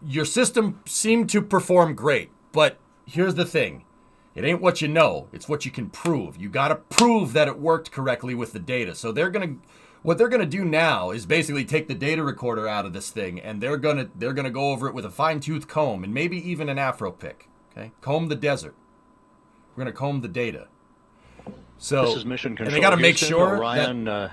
Your system seemed to perform great, but here's the thing. It ain't what you know. It's what you can prove. You got to prove that it worked correctly with the data. So what they're gonna do now is basically take the data recorder out of this thing, and they're gonna go over it with a fine-tooth comb and maybe even an afro pick. Okay, comb the desert. We're gonna comb the data. So this is mission control. And they got to make sure Orion, that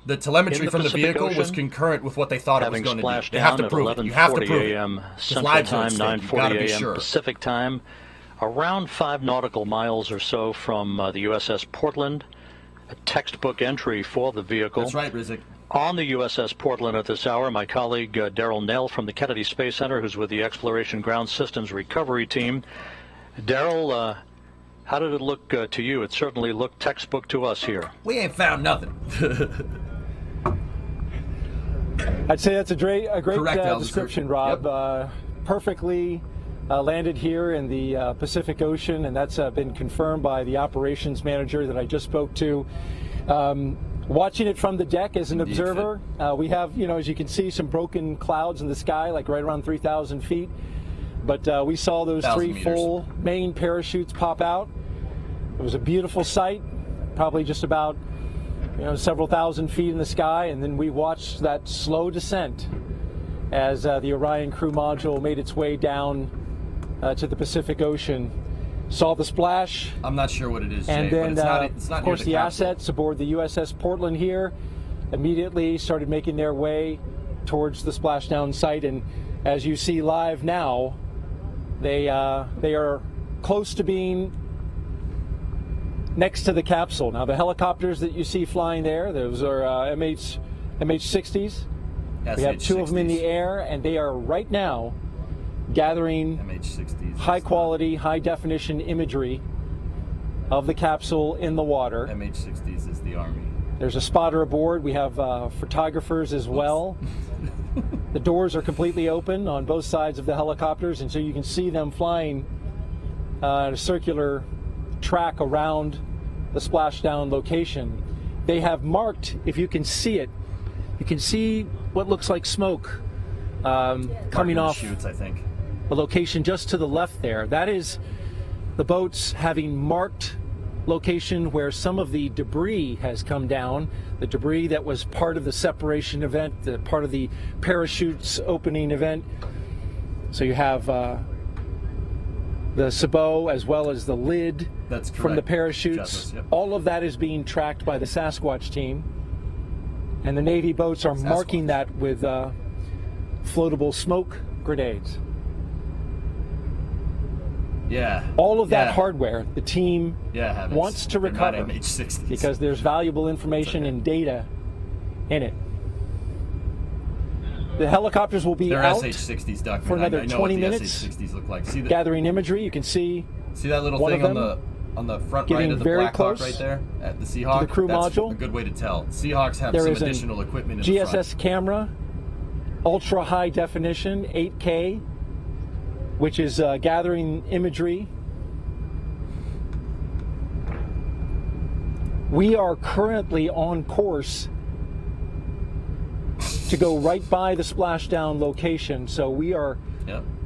the telemetry from the vehicle was concurrent with what they thought it was going to do. They have to prove it. You have to prove it. Central Time, 9:40 a.m. Pacific Time, around 5 nautical miles or so from the USS Portland. A textbook entry for the vehicle. That's right, Rizik. On the USS Portland at this hour, my colleague Daryl Nell from the Kennedy Space Center, who's with the Exploration Ground Systems Recovery Team. Daryl, how did it look to you? It certainly looked textbook to us here. We ain't found nothing. I'd say that's a great description, Rob. Yep. Perfectly landed here in the Pacific Ocean, and that's been confirmed by the operations manager that I just spoke to. Watching it from the deck as an observer, we have, as you can see, some broken clouds in the sky, like right around 3,000 feet. But we saw those 3 full main parachutes pop out. It was a beautiful sight, probably just about several thousand feet in the sky, and then we watched that slow descent as the Orion crew module made its way down to the Pacific Ocean. Saw the splash. I'm not sure what it is, and Jay, then, but it's not of course, near the assets aboard the USS Portland here immediately started making their way towards the splashdown site, and as you see live now, they are close to being next to the capsule. Now, the helicopters that you see flying there, those are MH-60s. We have 2 of them in the air, and they are right now gathering high-quality, high-definition imagery of the capsule in the water. MH-60s is the Army. There's a spotter aboard. We have photographers as well. The doors are completely open on both sides of the helicopters, and so you can see them flying at a circular track around the splashdown location. They have marked, if you can see it, you can see what looks like smoke coming off chutes, I think. a location just to the left there. That is the boats having marked location where some of the debris has come down, the debris that was part of the separation event, the part of the parachutes opening event. So you have the sabot as well as the lid from the parachutes. Yep. All of that is being tracked by the Sasquatch team, and the Navy boats are marking that with floatable smoke grenades. Yeah. All of that hardware, the team wants to recover MH-60s. because there's valuable information and data in it. The helicopters will be out SH-60s, Doc, for another I know 20 what the minutes SH-60s look like. See gathering imagery. You can see that little one thing of them on the front Getting right of the very Black Hawk close right there at the Seahawk. to the crew That's module. a good way to tell. Seahawks have There some is an additional equipment in the front. GSS camera, ultra high definition, 8K, which is gathering imagery. We are currently on course to go right by the splashdown location. So we are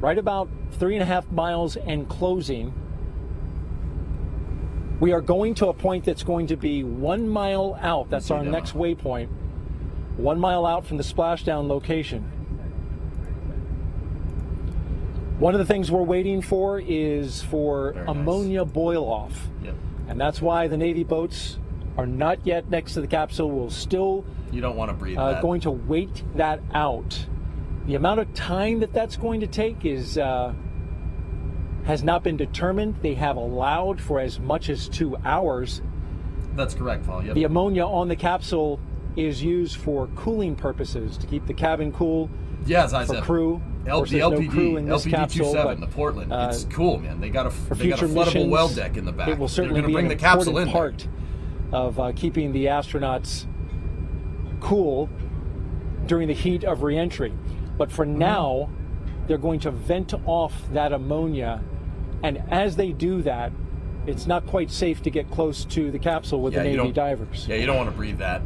right about 3.5 miles and closing. We are going to a point that's going to be 1 mile out. That's our next waypoint. 1 mile out from the splashdown location. One of the things we're waiting for is for ammonia boil off. And that's why the Navy boats are not yet next to the capsule. We'll still you don't want to breathe that. Going to wait that out. The amount of time that that's going to take is has not been determined. They have allowed for as much as 2 hours. That's correct, Paul. Yep. The ammonia on the capsule is used for cooling purposes, to keep the cabin cool. Yeah, as I said, crew. The LPD, LPD-27, the Portland. It's cool, man. They got a floodable missions, well deck in the back. It will certainly be an important part of keeping the astronauts cool during the heat of re-entry. But for now, they're going to vent off that ammonia, and as they do that, it's not quite safe to get close to the capsule with the Navy divers. Yeah, you don't want to breathe that.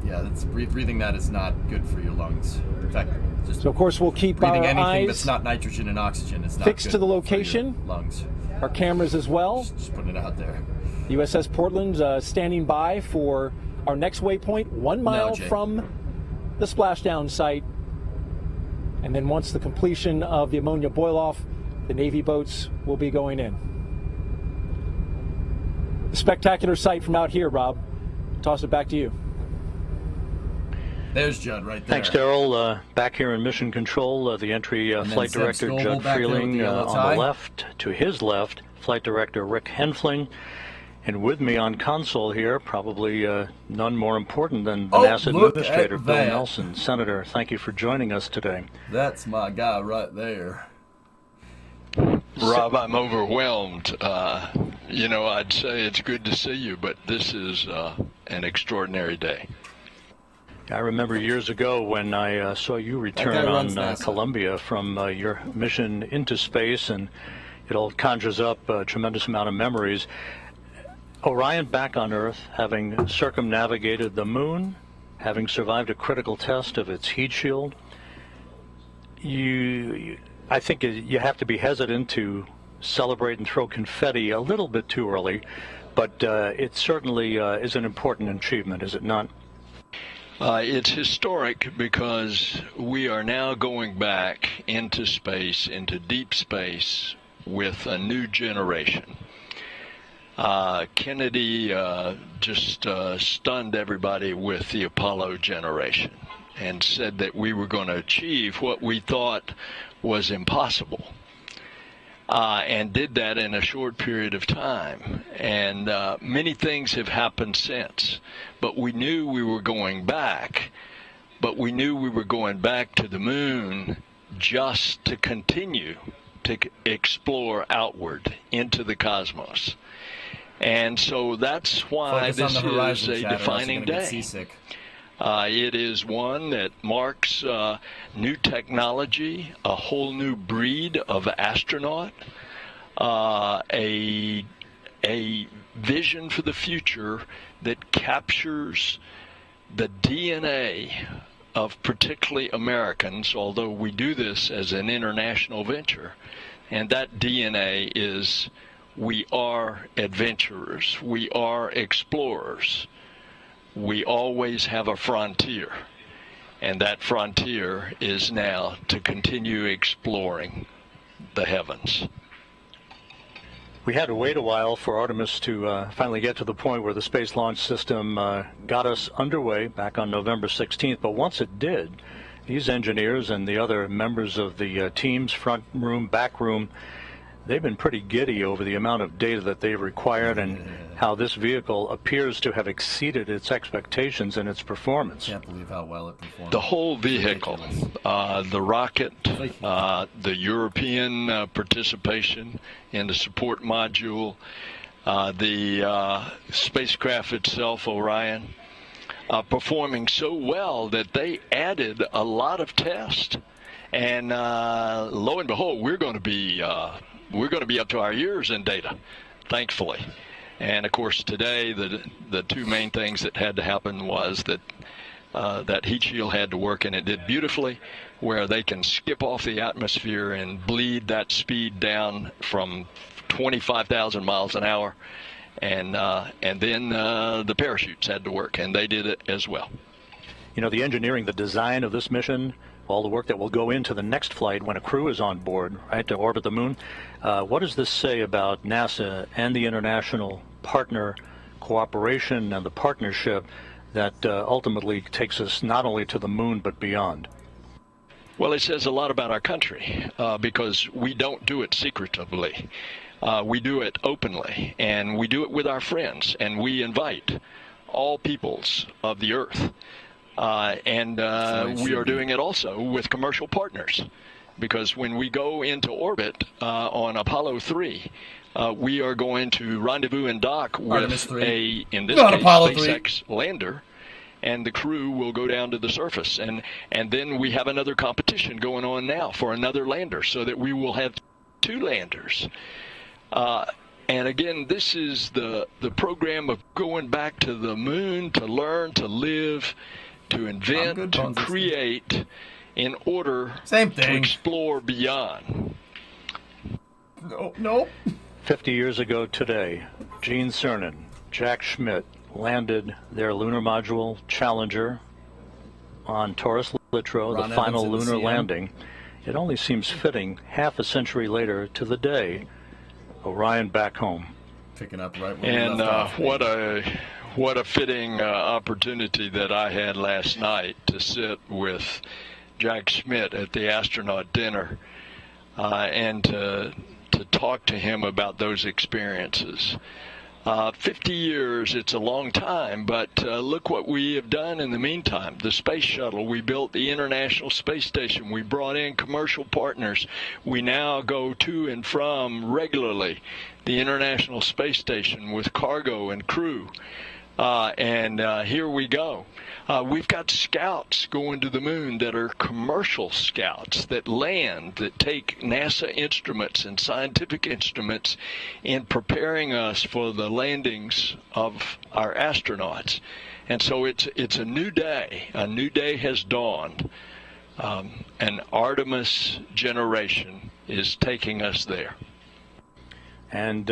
Yeah, breathing that is not good for your lungs. In fact, so of course we'll keep our anything eyes that's not nitrogen and oxygen is not fixed good to the location. For your lungs. Our cameras as well. Just putting it out there. USS Portland standing by for our next waypoint, 1 mile from the splashdown site. And then once the completion of the ammonia boil off, the Navy boats will be going in. A spectacular sight from out here, Rob. Toss it back to you. There's Judd right there. Thanks, Daryl. Back here in Mission Control, the entry Flight Director Judd Freeling on the left. To his left, Flight Director Rick Henfling. And with me on console here, probably none more important than the NASA Administrator, Bill Nelson. Senator, thank you for joining us today. That's my guy right there. Rob, I'm overwhelmed. I'd say it's good to see you, but this is an extraordinary day. I remember years ago when I saw you return on Columbia from your mission into space, and it all conjures up a tremendous amount of memories. Orion back on Earth, having circumnavigated the moon, having survived a critical test of its heat shield, I think you have to be hesitant to celebrate and throw confetti a little bit too early, but it certainly is an important achievement, is it not? It's historic because we are now going back into space, into deep space, with a new generation. Kennedy just stunned everybody with the Apollo generation and said that we were going to achieve what we thought was impossible, and did that in a short period of time. And many things have happened since, but we knew we were going back, but we knew we were going back to the moon just to continue to explore outward into the cosmos. And so that's why this is a defining day. It is one that marks new technology, a whole new breed of astronaut, a vision for the future that captures the DNA of particularly Americans, although we do this as an international venture. And that DNA is: we are adventurers, we are explorers, we always have a frontier, and that frontier is now to continue exploring the heavens. We had to wait a while for Artemis to finally get to the point where the Space Launch System got us underway back on November 16th, but once it did, these engineers and the other members of the teams, front room, back room, they've been pretty giddy over the amount of data that they've required and how this vehicle appears to have exceeded its expectations in its performance. Can't believe how well it performed. The whole vehicle, the rocket, the European participation in the support module, The spacecraft itself, Orion, performing so well that they added a lot of tests, and lo and behold, we're going to be up to our ears in data, thankfully. And of course, today the two main things that had to happen was that that heat shield had to work, and it did beautifully, where they can skip off the atmosphere and bleed that speed down from 25,000 miles an hour. And then the parachutes had to work, and they did it as well. You know, the engineering, the design of this mission, all the work that will go into the next flight when a crew is on board, right, to orbit the moon. What does this say about NASA and the international partner cooperation and the partnership that ultimately takes us not only to the moon but beyond? Well, it says a lot about our country because we don't do it secretively. We do it openly, and we do it with our friends, and we invite all peoples of the earth. And we are doing it also with commercial partners, because when we go into orbit on Apollo 3, we are going to rendezvous and dock with in this case, SpaceX lander, and the crew will go down to the surface. And then we have another competition going on now for another lander, so that we will have 2 landers. And again, this is the program of going back to the moon to learn, to live, to invent, to create, in order to explore beyond. Nope. 50 years ago today, Gene Cernan, Jack Schmitt landed their lunar module Challenger on Taurus Littrow, the final lunar landing. It only seems fitting, half a century later to the day, Orion back home. Picking up right where and what a fitting opportunity that I had last night to sit with Jack Schmitt at the astronaut dinner and to talk to him about those experiences. 50 years, it's a long time, but look what we have done in the meantime. The space shuttle, we built the International Space Station, we brought in commercial partners. We now go to and from regularly the International Space Station with cargo and crew. And here we go. We've got scouts going to the moon that are commercial scouts that land, that take NASA instruments and scientific instruments in preparing us for the landings of our astronauts. And so it's a new day. A new day has dawned. An Artemis generation is taking us there. And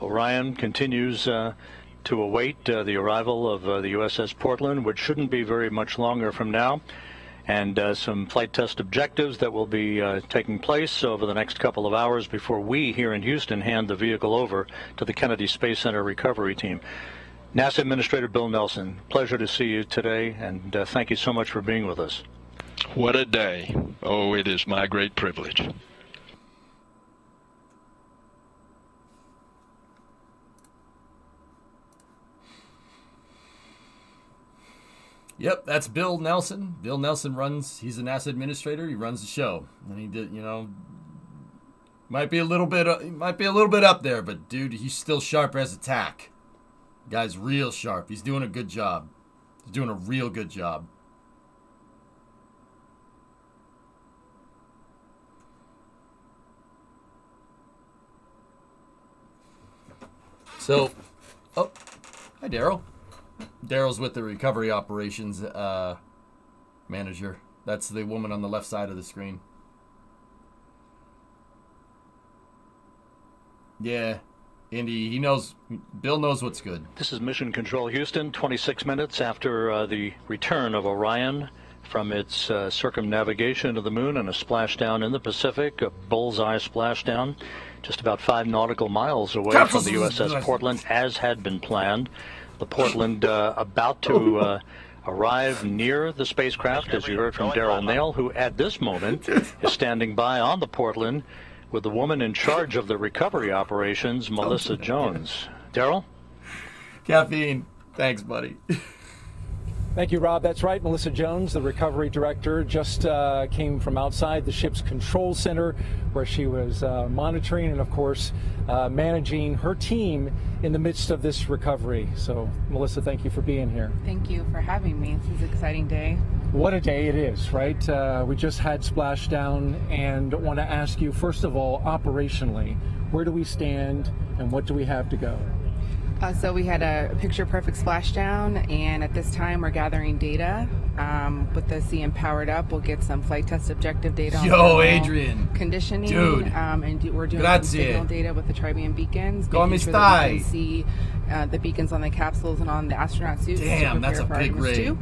Orion continues to await the arrival of the USS Portland, which shouldn't be very much longer from now, and some flight test objectives that will be taking place over the next couple of hours before we here in Houston hand the vehicle over to the Kennedy Space Center recovery team. NASA Administrator Bill Nelson, pleasure to see you today, and thank you so much for being with us. What a day. Oh, it is my great privilege. Yep, that's Bill Nelson. Bill Nelson he's a NASA administrator. He runs the show. And he did, might be a little bit up there, but dude, he's still sharp as a tack. Guy's real sharp. He's doing a good job. He's doing a real good job. So, hi Daryl. Daryl's with the recovery operations manager. That's the woman on the left side of the screen. Yeah, Indy, Bill knows what's good. This is Mission Control Houston, 26 minutes after the return of Orion from its circumnavigation of the moon and a splashdown in the Pacific, a bullseye splashdown, just about 5 nautical miles away from the USS Portland, as had been planned. The Portland about to arrive near the spacecraft, as you heard from Daryl Nail, who at this moment is standing by on the Portland with the woman in charge of the recovery operations, Melissa Jones. Daryl? Caffeine. Thanks, buddy. Thank you, Rob. That's right. Melissa Jones, the recovery director, just came from outside the ship's control center where she was monitoring and, of course, managing her team in the midst of this recovery. So, Melissa, thank you for being here. Thank you for having me. This is an exciting day. What a day it is, right? We just had Splashdown, and I want to ask you, first of all, operationally, where do we stand and what do we have to go? So we had a picture-perfect splashdown, and at this time we're gathering data. With the CM powered up, we'll get some flight test objective data on Adrian. Conditioning. Dude. And we're doing some signal data with the Tribian beacons. Come sure that we can see the beacons on the capsules and on the astronaut suits. Damn, that's a big rig.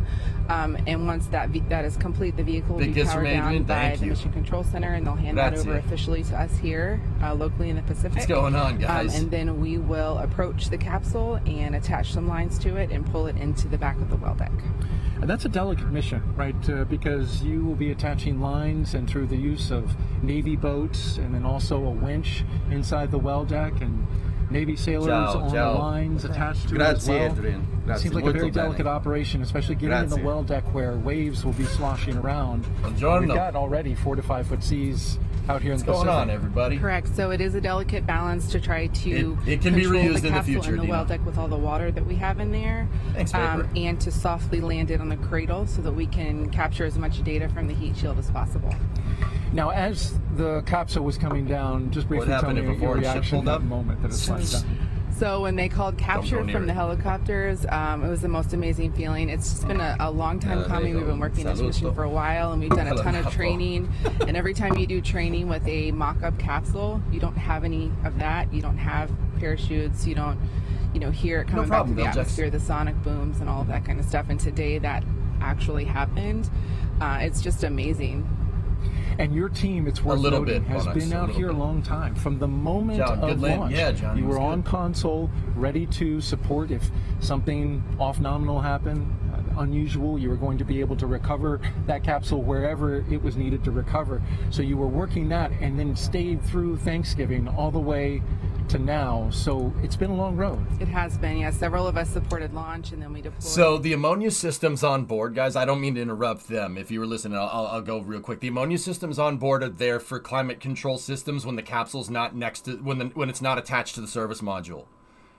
And once that is complete, the vehicle will be powered down by the Mission Control Center, and they'll hand that over officially to us here locally in the Pacific. What's going on, guys? And then we will approach the capsule and attach some lines to it and pull it into the back of the well deck. And that's a delicate mission, right? Because you will be attaching lines, and through the use of Navy boats and then also a winch inside the well deck, and Navy sailors on the lines attached to it as well. Adrian. It seems like a very delicate operation, especially getting in the well deck where waves will be sloshing around. We've got already 4 to 5 foot seas out here in the Pacific. What's going on, everybody? Correct. So it is a delicate balance to try to it can be reused the in the future, and the well deck with all the water that we have in there. Thanks, Paper. And to softly land it on the cradle so that we can capture as much data from the heat shield as possible. Now, as the capsule was coming down, just briefly tell me your reaction at that moment that it's done. So when they called capture from the helicopters, it was the most amazing feeling. It's just been a long time coming. We've been working this mission for a while, and we've done a ton of training. And every time you do training with a mock-up capsule, you don't have any of that. You don't have parachutes. You don't, hear it coming back to the atmosphere, the sonic booms and all of that kind of stuff. And today that actually happened. It's just amazing. And your team, it's worth noting, has been out here a long time. From the moment of launch, you were on console, ready to support if something off-nominal happened, unusual, you were going to be able to recover that capsule wherever it was needed to recover. So you were working that and then stayed through Thanksgiving all the way to now. So it's been a long road. It has been, yeah. Several of us supported launch, and then we deployed. So the ammonia systems on board, guys, I don't mean to interrupt them. If you were listening, I'll go real quick. The ammonia systems on board are there for climate control systems when the capsule's not next to, when it's not attached to the service module.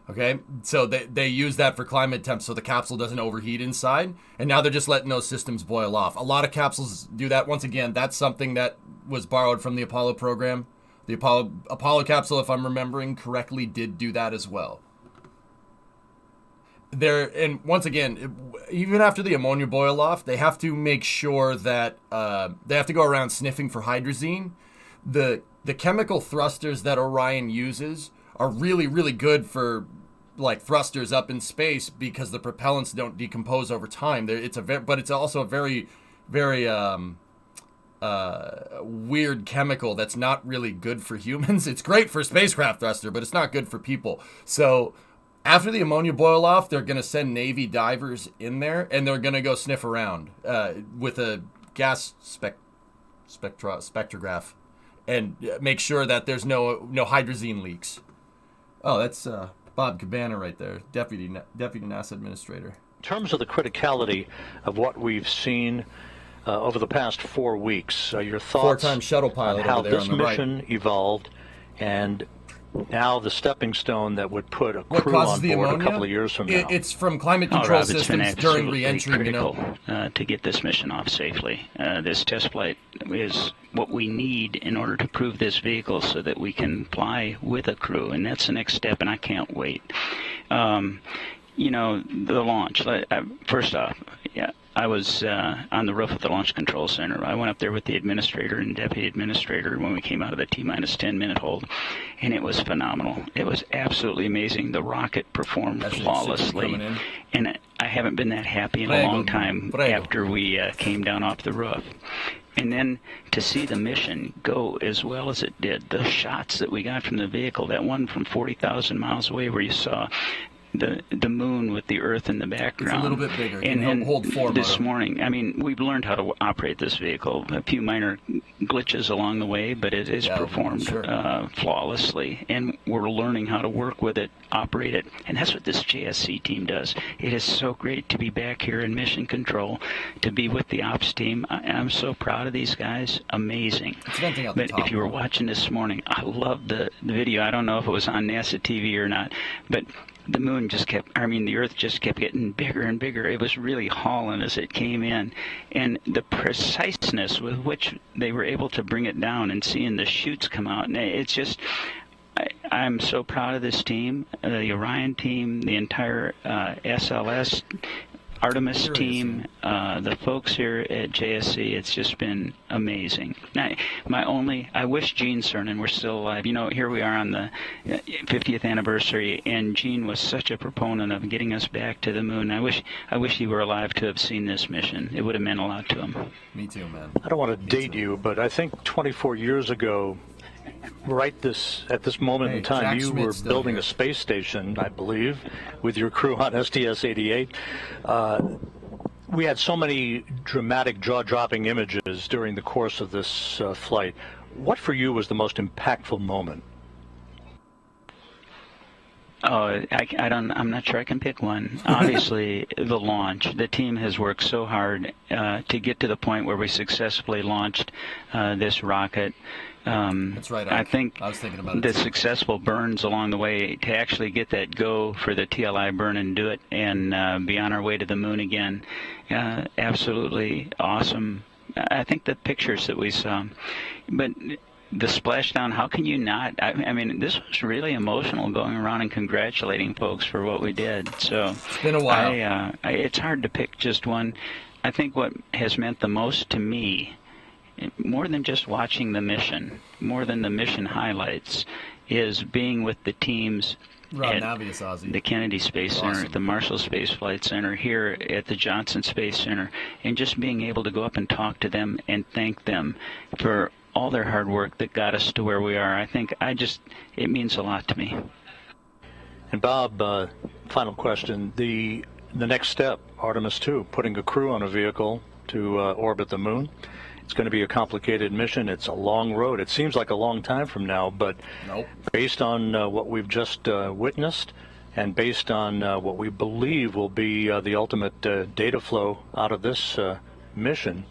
Okay, so they use that for climate temps so the capsule doesn't overheat inside, and now they're just letting those systems boil off. A lot of capsules do that. Once again, that's something that was borrowed from the Apollo program. The Apollo capsule, if I'm remembering correctly, did do that as well. And once again, even after the ammonia boil off, they have to make sure that they have to go around sniffing for hydrazine. The chemical thrusters that Orion uses are really, really good for like thrusters up in space because the propellants don't decompose over time. But it's also a very, very weird chemical that's not really good for humans. It's great for spacecraft thruster, but it's not good for people. So after the ammonia boil off, they're going to send Navy divers in there, and they're going to go sniff around with a gas spectrograph and make sure that there's no hydrazine leaks. Oh, that's Bob Cabana right there, Deputy NASA Administrator. In terms of the criticality of what we've seen over the past 4 weeks, your thoughts 4-time shuttle pilot on how over there this on the mission right. evolved, and now the stepping stone that would put a crew on board a couple of years from now. It's from climate control systems during re-entry. Critical to get this mission off safely. This test flight is what we need in order to prove this vehicle so that we can fly with a crew, and that's the next step, and I can't wait. The launch. First off, I was on the roof of the Launch Control Center. I went up there with the administrator and deputy administrator when we came out of the T-minus 10-minute hold, and it was phenomenal. It was absolutely amazing. The rocket performed flawlessly, and I haven't been that happy in a long time after we came down off the roof. And then to see the mission go as well as it did, the shots that we got from the vehicle, that one from 40,000 miles away where you saw the moon with the Earth in the background. It's a little bit bigger. And hold four this morning, I mean, we've learned how to operate this vehicle. A few minor glitches along the way, but it is performed flawlessly. And we're learning how to work with it, operate it. And that's what this JSC team does. It is so great to be back here in Mission Control, to be with the ops team. I'm so proud of these guys. Amazing. But if you were watching this morning, I loved the video. I don't know if it was on NASA TV or not, but the moon the Earth just kept getting bigger and bigger. It was really hauling as it came in. And the preciseness with which they were able to bring it down and seeing the chutes come out, and it's just, I'm so proud of this team, the Orion team, the entire SLS, Artemis team, the folks here at JSC. It's just been amazing. I wish Gene Cernan were still alive. You know, here we are on the 50th anniversary, and Gene was such a proponent of getting us back to the moon. I wish he were alive to have seen this mission. It would have meant a lot to him. Me too, man. I don't want to date you, but I think 24 years ago, at this moment in time, you were building a space station, I believe, with your crew on STS-88. We had so many dramatic, jaw-dropping images during the course of this flight. What for you was the most impactful moment? Oh, I'm not sure I can pick one. Obviously, the launch. The team has worked so hard to get to the point where we successfully launched this rocket. That's right. I think I was thinking about it. The successful burns along the way to actually get that go for the TLI burn and do it and be on our way to the moon again. Absolutely awesome. I think the pictures that we saw, but the splashdown, how can you not? I mean, this was really emotional, going around and congratulating folks for what we did. So it's been a while. It's hard to pick just one. I think what has meant the most to me, more than just watching the mission, more than the mission highlights, is being with the teams at the Kennedy Space Center, at the Marshall Space Flight Center, here at the Johnson Space Center, and just being able to go up and talk to them and thank them for all their hard work that got us to where we are. I think it means a lot to me. And Bob, final question. The next step, Artemis II, putting a crew on a vehicle to orbit the moon. It's going to be a complicated mission. It's a long road. It seems like a long time from now, but based on what we've just witnessed and based on what we believe will be the ultimate data flow out of this mission,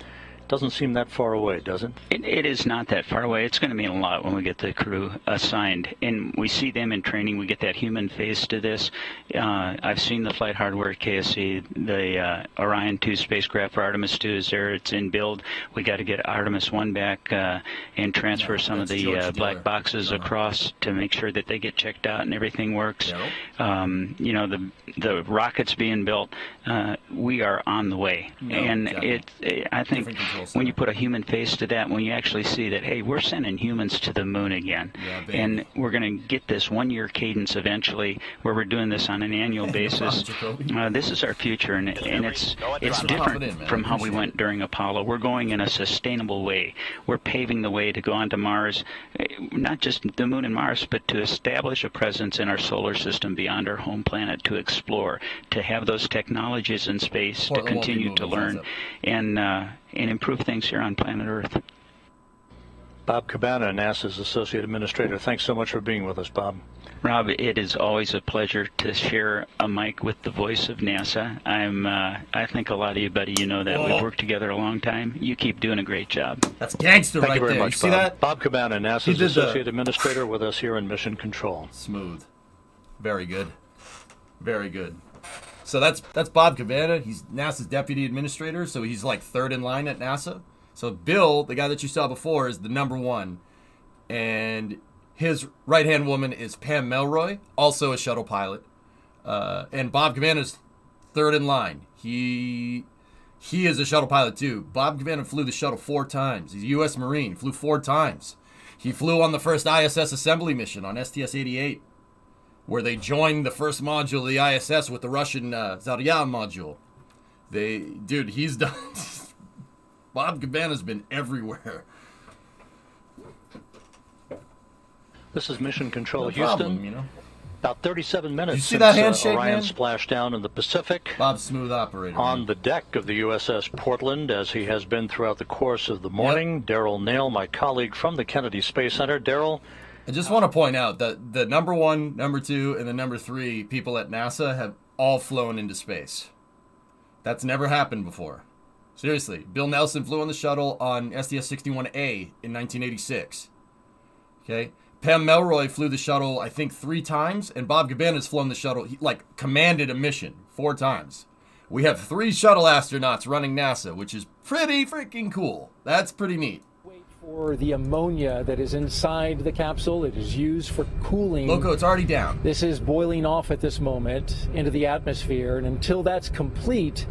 doesn't seem that far away, does it? It is not that far away. It's going to mean a lot when we get the crew assigned. And we see them in training. We get that human face to this. I've seen the flight hardware at KSC. The Orion 2 spacecraft for Artemis 2 is there. It's in build. We got to get Artemis 1 back and transfer some of the black boxes across to make sure that they get checked out and everything works. You know, the rocket's being built. We are on the way. I think when you put a human face to that, when you actually see that, hey, we're sending humans to the moon again, and we're going to get this one-year cadence eventually where we're doing this on an annual basis. This is our future, and it's different from how we went during Apollo. We're going in a sustainable way. We're paving the way to go onto Mars, not just the moon and Mars, but to establish a presence in our solar system beyond our home planet, to explore, to have those technologies in space, to continue to learn, and improve things here on planet Earth. Bob Cabana, NASA's Associate Administrator. Thanks so much for being with us, Bob. Rob, it is always a pleasure to share a mic with the voice of NASA. I think a lot of you, buddy, you know that. We've worked together a long time. You keep doing a great job. That's gangster right there. Thank you very much, see Bob. That? Bob Cabana, NASA's Associate Administrator, with us here in Mission Control. Smooth. Very good. Very good. So that's Bob Cabana. He's NASA's Deputy Administrator, so he's like third in line at NASA. So Bill, the guy that you saw before, is the number one. And his right-hand woman is Pam Melroy, also a shuttle pilot. And Bob Cabana is third in line. He is a shuttle pilot too. Bob Cabana flew the shuttle 4 times. He's a U.S. Marine. Flew 4 times. He flew on the first ISS assembly mission on STS-88. Where they joined the first module of the ISS with the Russian Zarya module. He's done. Bob Cabana's been everywhere. This is Mission Control, Houston. About 37 minutes you see that since handshake, Orion man? splashed down in the Pacific. Bob's smooth operator. On the deck of the USS Portland, as he has been throughout the course of the morning. Yep. Daryl Nail, my colleague from the Kennedy Space Center. Daryl? I just want to point out that the number 1, number 2, and the number 3 people at NASA have all flown into space. That's never happened before. Seriously. Bill Nelson flew on the shuttle on STS-61A in 1986. Okay? Pam Melroy flew the shuttle, I think, 3 times, and Bob Gaban has flown the shuttle, he, commanded a mission 4 times. We have 3 shuttle astronauts running NASA, which is pretty freaking cool. That's pretty neat. For the ammonia that is inside the capsule, it is used for cooling. Loco, it's already down. This is boiling off at this moment into the atmosphere, and until that's complete,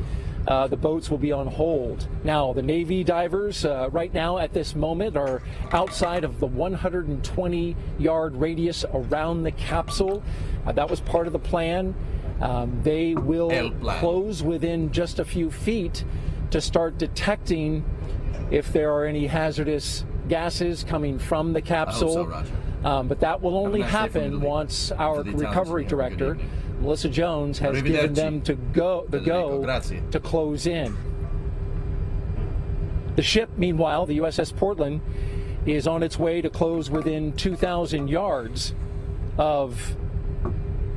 the boats will be on hold. Now, the Navy divers right now at this moment are outside of the 120-yard radius around the capsule. That was part of the plan. They will close within just a few feet to start detecting if there are any hazardous gases coming from the capsule. I hope so, Roger. But that will only happen once our recovery director, Melissa Jones, has given them the go to close in. The ship, meanwhile, the USS Portland, is on its way to close within 2,000 yards of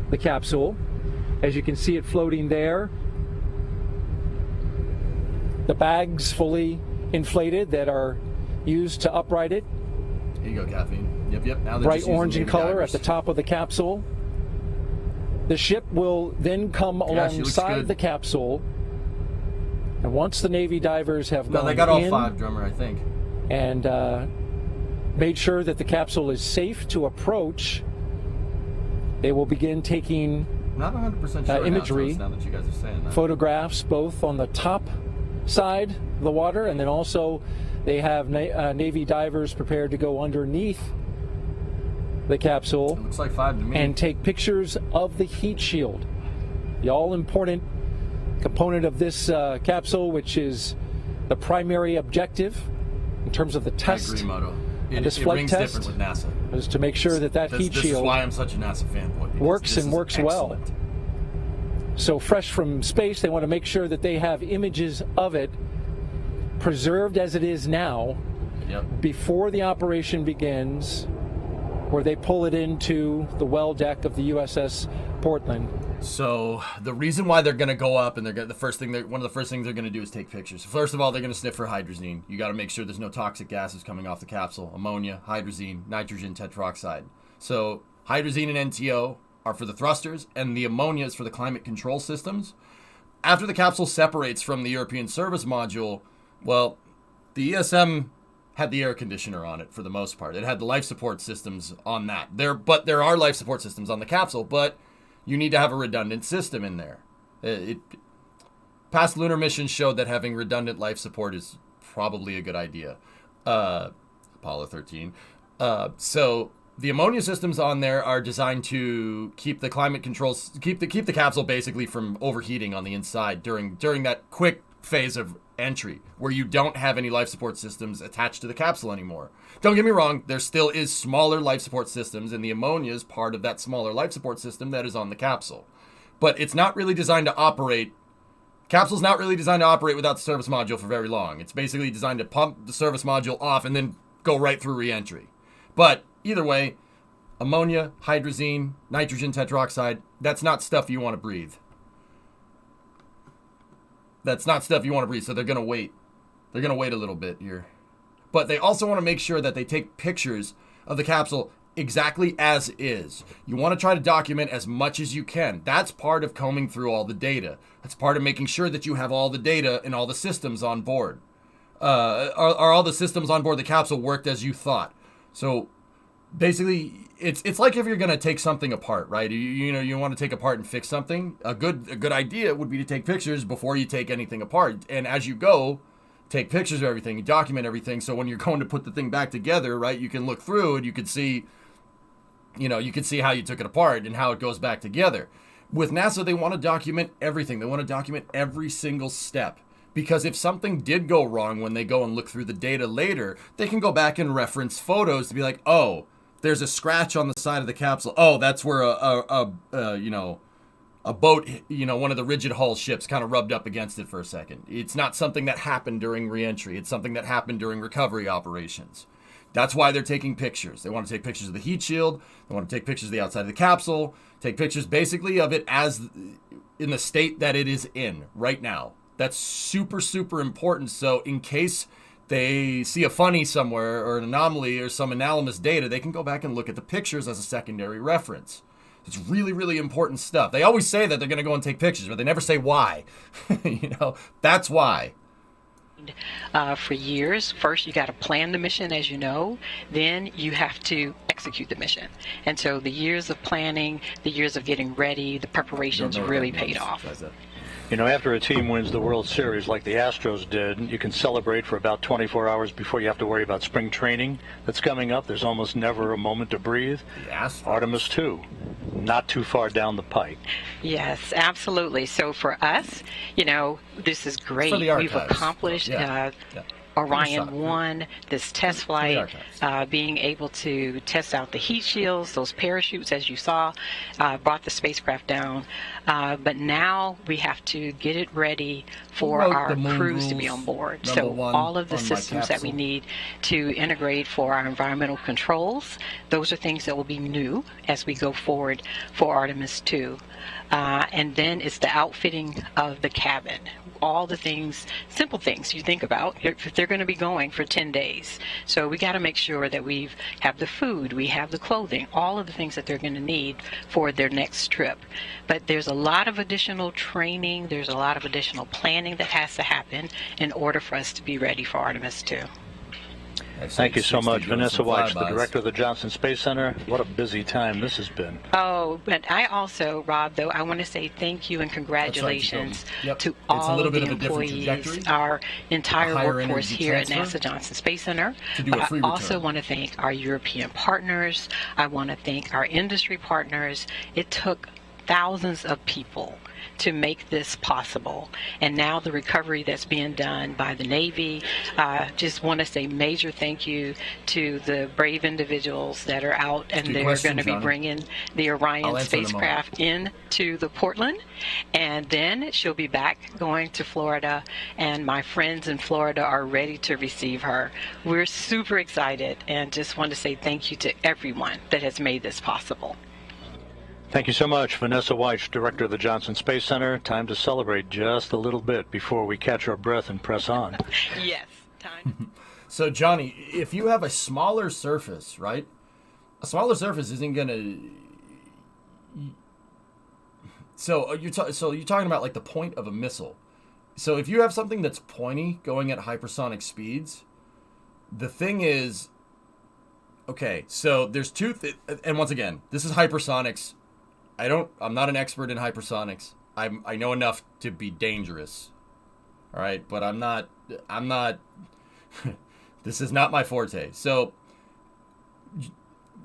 the capsule. As you can see it floating there. The bags fully inflated that are used to upright it. Here you go, caffeine. Yep. Now bright orange in color at the top of the capsule. The ship will then come alongside the capsule, and once the Navy divers have gone in, they got all 5, drummer, I think, and made sure that the capsule is safe to approach, they will begin taking not 100% sure imagery, now that you guys are saying that. Photographs both on the top side of the water, and then also they have Navy divers prepared to go underneath the capsule. It looks like 5 to me. And take pictures of the heat shield, the all-important component of this capsule, which is the primary objective in terms of the test. I agree, Moto. This flight test different with NASA. Is to make sure that heat shield. This is why I'm such a NASA fanboy. Works and works excellent. well. So fresh from space, they want to make sure that they have images of it preserved as it is now before the operation begins, where they pull it into the well deck of the USS Portland. So the reason why they're going to go up and one of the first things they're going to do is take pictures. First of all, they're going to sniff for hydrazine. You got to make sure there's no toxic gases coming off the capsule: ammonia, hydrazine, nitrogen tetroxide. So hydrazine and NTO are for the thrusters, and the ammonia is for the climate control systems. After the capsule separates from the European service module, well, the ESM had the air conditioner on it for the most part. It had the life support systems on that. There are life support systems on the capsule, but you need to have a redundant system in there. Past lunar missions showed that having redundant life support is probably a good idea. Apollo 13. So the ammonia systems on there are designed to keep the climate controls, keep the capsule basically from overheating on the inside during that quick phase of entry, where you don't have any life support systems attached to the capsule anymore. Don't get me wrong, there still is smaller life support systems, and the ammonia is part of that smaller life support system that is on the capsule. But it's not really designed to operate. Capsule's not really designed to operate without the service module for very long. It's basically designed to pump the service module off and then go right through re-entry. But either way, ammonia, hydrazine, nitrogen tetroxide, that's not stuff you want to breathe. That's not stuff you want to breathe, so they're going to wait. They're going to wait a little bit here. But they also want to make sure that they take pictures of the capsule exactly as is. You want to try to document as much as you can. That's part of combing through all the data. That's part of making sure that you have all the data and all the systems on board. Are all the systems on board the capsule worked as you thought? So basically, it's like if you're going to take something apart, right? You want to take apart and fix something. A good idea would be to take pictures before you take anything apart. And as you go, take pictures of everything, you document everything. So when you're going to put the thing back together, right, you can look through and you can see how you took it apart and how it goes back together. With NASA, they want to document everything. They want to document every single step. Because if something did go wrong when they go and look through the data later, they can go back and reference photos to be like, oh, there's a scratch on the side of the capsule. Oh, that's where a boat, one of the rigid hull ships kind of rubbed up against it for a second. It's not something that happened during re-entry. It's something that happened during recovery operations. That's why they're taking pictures. They want to take pictures of the heat shield. They want to take pictures of the outside of the capsule. Take pictures basically of it as in the state that it is in right now. That's super, super important. So in case they see a funny somewhere or an anomaly or some anomalous data, they can go back and look at the pictures as a secondary reference. It's really, really important stuff. They always say that they're going to go and take pictures, but they never say why. That's why. For years, first you got to plan the mission, as you know, then you have to execute the mission. And so the years of planning, the years of getting ready, the preparations really paid off. After a team wins the World Series like the Astros did, you can celebrate for about 24 hours before you have to worry about spring training that's coming up. There's almost never a moment to breathe. Yes. Artemis II, not too far down the pike. Yes, absolutely. So for us, this is great. We've accomplished Orion 1, this test flight, being able to test out the heat shields, those parachutes, as you saw, brought the spacecraft down. But now we have to get it ready for our crews to be on board. So all of the systems that we need to integrate for our environmental controls, those are things that will be new as we go forward for Artemis II. And then it's the outfitting of the cabin. All the things, simple things you think about if they're going to be going for 10 days. So we got to make sure that we have the food, we have the clothing, all of the things that they're going to need for their next trip. But there's a lot of additional training, there's a lot of additional planning that has to happen in order for us to be ready for Artemis II. Thank you so much, Vanessa Weitz, the director of the Johnson Space Center. What a busy time this has been. Oh, but I also, Rob, though, I want to say thank you and congratulations to all of the employees, our entire workforce here at NASA Johnson Space Center. But I also want to thank our European partners. I want to thank our industry partners. It took thousands of people to make this possible. And now the recovery that's being done by the Navy, just want to say major thank you to the brave individuals that are out, and they're going to be bringing the Orion spacecraft into the Portland, and then she'll be back going to Florida, and my friends in Florida are ready to receive her. We're super excited and just want to say thank you to everyone that has made this possible. Thank you so much, Vanessa Weitz, director of the Johnson Space Center. Time to celebrate just a little bit before we catch our breath and press on. Yes, time. So, Johnny, if you have a smaller surface, right? A smaller surface isn't going to... So you're talking about like the point of a missile. So if you have something that's pointy going at hypersonic speeds, the thing is... Okay, so there's two... and once again, this is hypersonics. I'm not an expert in hypersonics. I know enough to be dangerous. All right, but I'm not this is not my forte. So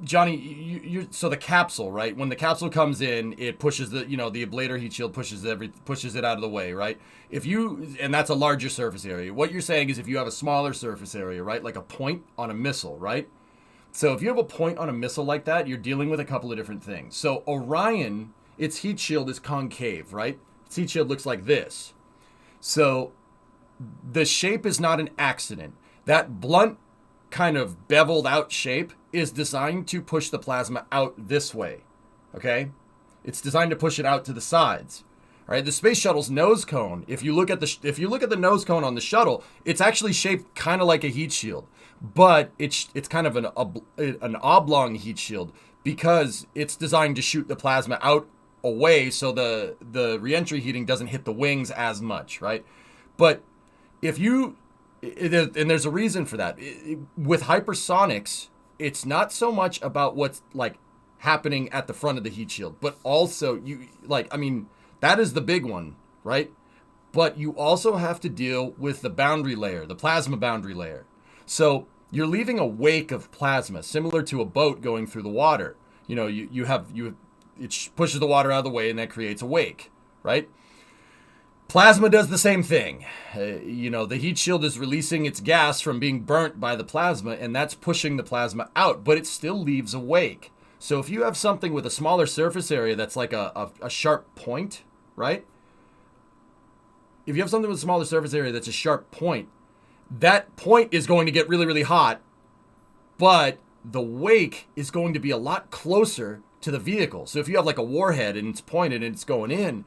Johnny, so the capsule, right? When the capsule comes in, it pushes the ablator heat shield pushes it out of the way, right? And that's a larger surface area. What you're saying is if you have a smaller surface area, right? Like a point on a missile, right? So if you have a point on a missile like that, you're dealing with a couple of different things. So Orion, its heat shield is concave, right? Its heat shield looks like this. So the shape is not an accident. That blunt kind of beveled out shape is designed to push the plasma out this way, okay? It's designed to push it out to the sides. All right, the space shuttle's nose cone, if you look at the nose cone on the shuttle, it's actually shaped kind of like a heat shield. But it's kind of an oblong heat shield because it's designed to shoot the plasma out away so the reentry heating doesn't hit the wings as much, right? But and there's a reason for that. With hypersonics, it's not so much about what's like happening at the front of the heat shield, but also that is the big one, right? But you also have to deal with the boundary layer, the plasma boundary layer. So you're leaving a wake of plasma, similar to a boat going through the water. It pushes the water out of the way, and that creates a wake, right? Plasma does the same thing. The heat shield is releasing its gas from being burnt by the plasma, and that's pushing the plasma out, but it still leaves a wake. So if you have something with a smaller surface area that's like a sharp point, right? If you have something with a smaller surface area that's a sharp point, that point is going to get really, really hot, but the wake is going to be a lot closer to the vehicle. So if you have like a warhead and it's pointed and it's going in,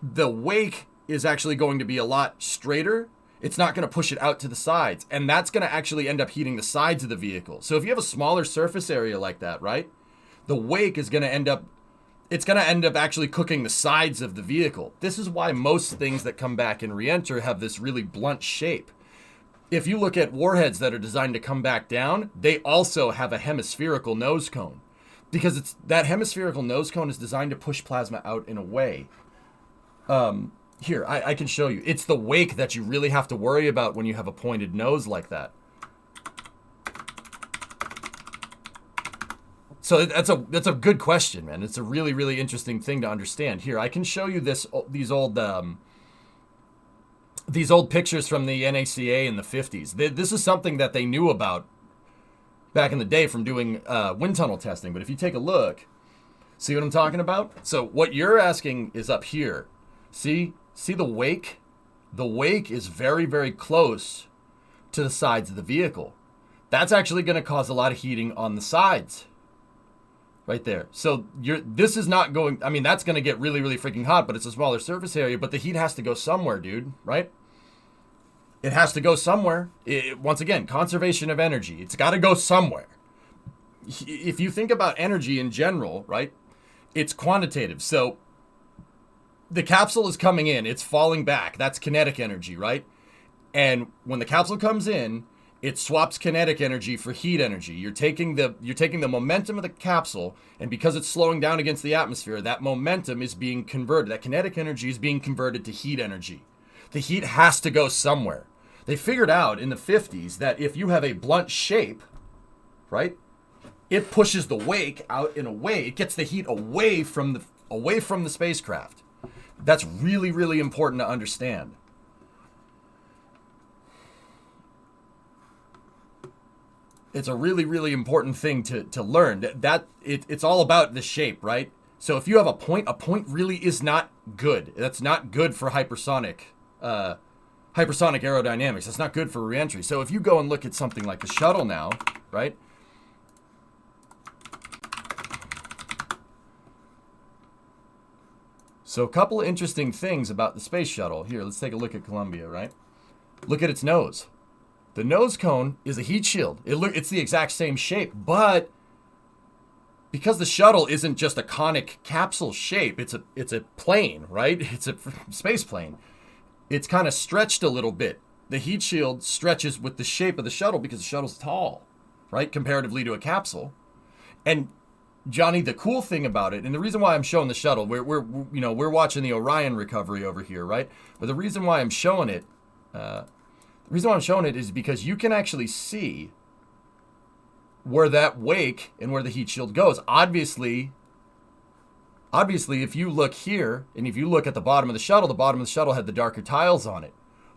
the wake is actually going to be a lot straighter. It's not going to push it out to the sides. And that's going to actually end up heating the sides of the vehicle. So if you have a smaller surface area like that, right? The wake is going to end up, it's going to end up actually cooking the sides of the vehicle. This is why most things that come back and re-enter have this really blunt shape. If you look at warheads that are designed to come back down, they also have a hemispherical nose cone. Because that hemispherical nose cone is designed to push plasma out in a way. Here, I can show you. It's the wake that you really have to worry about when you have a pointed nose like that. So that's a good question, man. It's a really, really interesting thing to understand. Here, I can show you these old pictures from the NACA in the 50s. This is something that they knew about back in the day from doing wind tunnel testing. But if you take a look, see what I'm talking about? So what you're asking is up here. See the wake? The wake is very, very close to the sides of the vehicle. That's actually going to cause a lot of heating on the sides. Right there. So this is not going, I mean, that's going to get really, really freaking hot, but it's a smaller surface area, but the heat has to go somewhere, dude, right? It has to go somewhere. Once again, conservation of energy. It's got to go somewhere. If you think about energy in general, right, it's quantitative. So the capsule is coming in, it's falling back. That's kinetic energy, right? And when the capsule comes in, it swaps kinetic energy for heat energy. You're taking the momentum of the capsule, and because it's slowing down against the atmosphere, that momentum is being converted. That kinetic energy is being converted to heat energy. The heat has to go somewhere. They figured out in the 50s that if you have a blunt shape, right, it pushes the wake out in a way. It gets the heat away from the spacecraft. That's really, really important to understand. It's a really, really important thing to learn. It's all about the shape, right? So if you have a point really is not good. That's not good for hypersonic aerodynamics. That's not good for reentry. So if you go and look at something like the shuttle now, right? So a couple of interesting things about the space shuttle. Here, let's take a look at Columbia, right? Look at its nose. The nose cone is a heat shield. It's the exact same shape, but because the shuttle isn't just a conic capsule shape, it's a plane, right? It's a space plane. It's kind of stretched a little bit. The heat shield stretches with the shape of the shuttle because the shuttle's tall, right? Comparatively to a capsule. And Johnny, the cool thing about it, and the reason why I'm showing the shuttle, we're watching the Orion recovery over here, right? But the reason why I'm showing it, is because you can actually see where that wake and where the heat shield goes. Obviously, if you look here and if you look at the bottom of the shuttle had the darker tiles on it.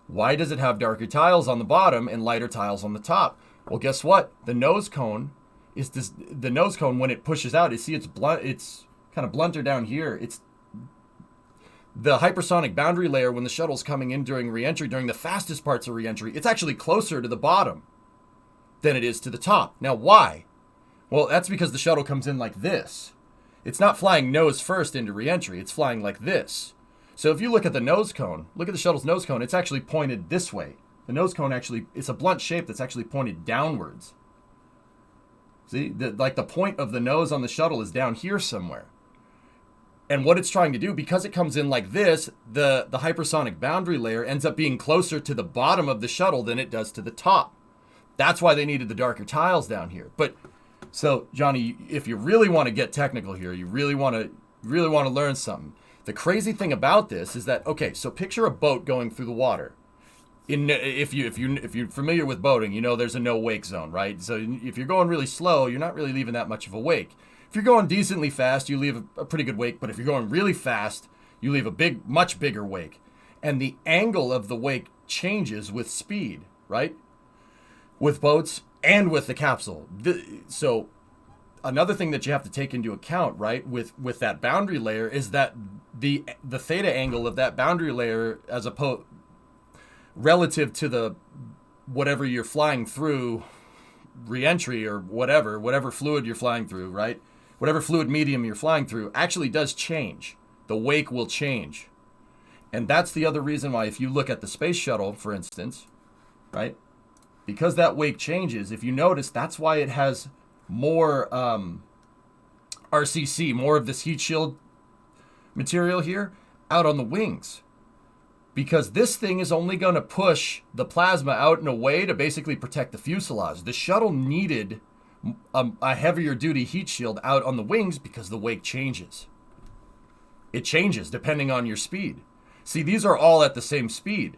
Why does it have darker tiles on the bottom and lighter tiles on the top? Well, guess what? The nose cone when it pushes out, it's kind of blunter down here. It's the hypersonic boundary layer when the shuttle's coming in during reentry, during the fastest parts of reentry, it's actually closer to the bottom than it is to the top. Now, why? Well, that's because the shuttle comes in like this. It's not flying nose first into reentry. It's flying like this. So if you look at the nose cone, look at the shuttle's nose cone, it's actually pointed this way. The nose cone it's a blunt shape that's actually pointed downwards. See, the point of the nose on the shuttle is down here somewhere. And what it's trying to do, because it comes in like this, the hypersonic boundary layer ends up being closer to the bottom of the shuttle than it does to the top. That's why they needed the darker tiles down here. But so, Johnny, if you really want to get technical here, you really want to learn something. The crazy thing about this is that, okay, so picture a boat going through the water. If you're familiar with boating, you know there's a no wake zone, right? So if you're going really slow, you're not really leaving that much of a wake. If you're going decently fast, you leave a pretty good wake. But if you're going really fast, you leave a much bigger wake. and the angle of the wake changes with speed, right? With boats and with the capsule. So another thing that you have to take into account, right, with that boundary layer is that the theta angle of that boundary layer as opposed relative to the whatever you're flying through, re-entry or whatever fluid you're flying through, right? Whatever fluid medium you're flying through actually does change. The wake will change. And that's the other reason why, if you look at the space shuttle, for instance, right? Because that wake changes, if you notice, that's why it has more RCC, more of this heat shield material here out on the wings. Because this thing is only going to push the plasma out in a way to basically protect the fuselage. The shuttle needed a heavier duty heat shield out on the wings because the wake changes. It changes depending on your speed. See, these are all at the same speed.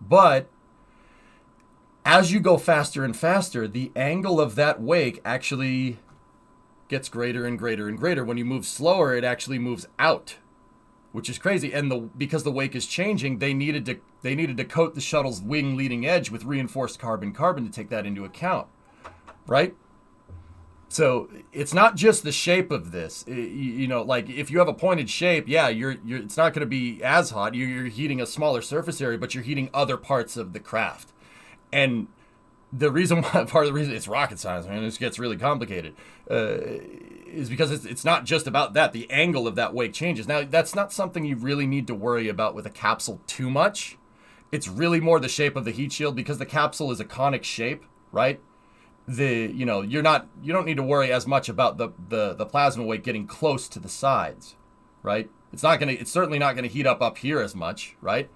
But as you go faster and faster, the angle of that wake actually gets greater and greater and greater. When you move slower, it actually moves out, which is crazy. And because the wake is changing, they needed to coat the shuttle's wing leading edge with reinforced carbon to take that into account, right? So it's not just the shape of this. You know, like if you have a pointed shape, yeah, it's not going to be as hot. You're heating a smaller surface area, but you're heating other parts of the craft. And the reason why, part of the reason it's rocket science, man, this gets really complicated, is because it's not just about that. The angle of that wake changes. Now, that's not something you really need to worry about with a capsule too much. It's really more the shape of the heat shield, because the capsule is a conic shape, right? You don't need to worry as much about the plasma wake getting close to the sides, right? It's certainly not gonna heat up here as much, right?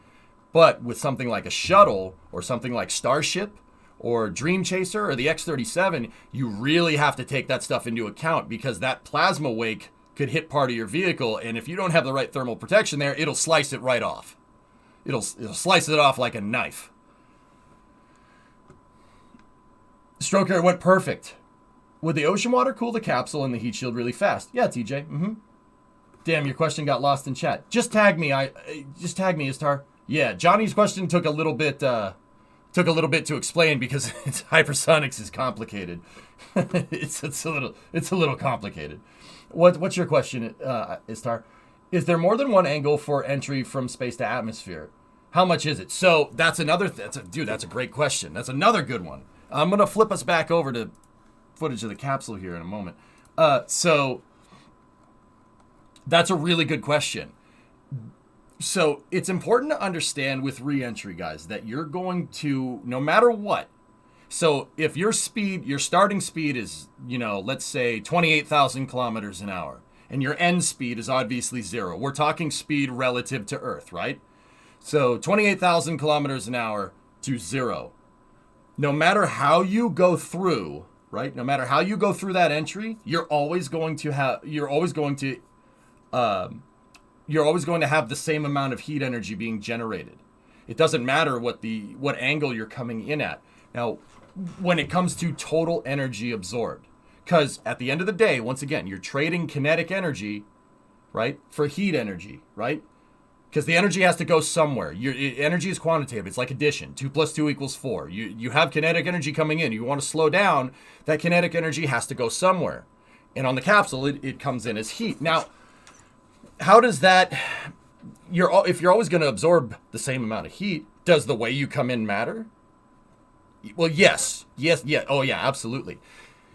But with something like a shuttle or something like Starship or Dream Chaser or the X-37, you really have to take that stuff into account, because that plasma wake could hit part of your vehicle, and if you don't have the right thermal protection there, it'll slice it right off. It'll slice it off like a knife. Stroker, it went perfect. Would the ocean water cool the capsule and the heat shield really fast? Yeah, TJ. Mm-hmm. Damn, your question got lost in chat. Just tag me, Istar. Yeah, Johnny's question took a little bit to explain, because hypersonics is complicated. it's a little complicated. What's your question, Istar? Is there more than one angle for entry from space to atmosphere? How much is it? So that's a great question. That's another good one. I'm gonna flip us back over to footage of the capsule here in a moment. So that's a really good question. So it's important to understand with re-entry, guys, that you're going to, no matter what, so if your starting speed is, let's say 28,000 kilometers an hour, and your end speed is obviously 0. We're talking speed relative to Earth, right? So 28,000 kilometers an hour to 0. No matter how you go through, right? No matter how you go through that entry, you're always going to have the same amount of heat energy being generated. It doesn't matter what angle you're coming in at. Now, when it comes to total energy absorbed, because at the end of the day, once again, you're trading kinetic energy, right, for heat energy, right? Because the energy has to go somewhere. Energy is quantitative. It's like addition. 2 + 2 = 4. You have kinetic energy coming in. You want to slow down. That kinetic energy has to go somewhere. And on the capsule, it comes in as heat. Now, how does that... if you're always going to absorb the same amount of heat, does the way you come in matter? Well, yes. Oh, yeah, absolutely.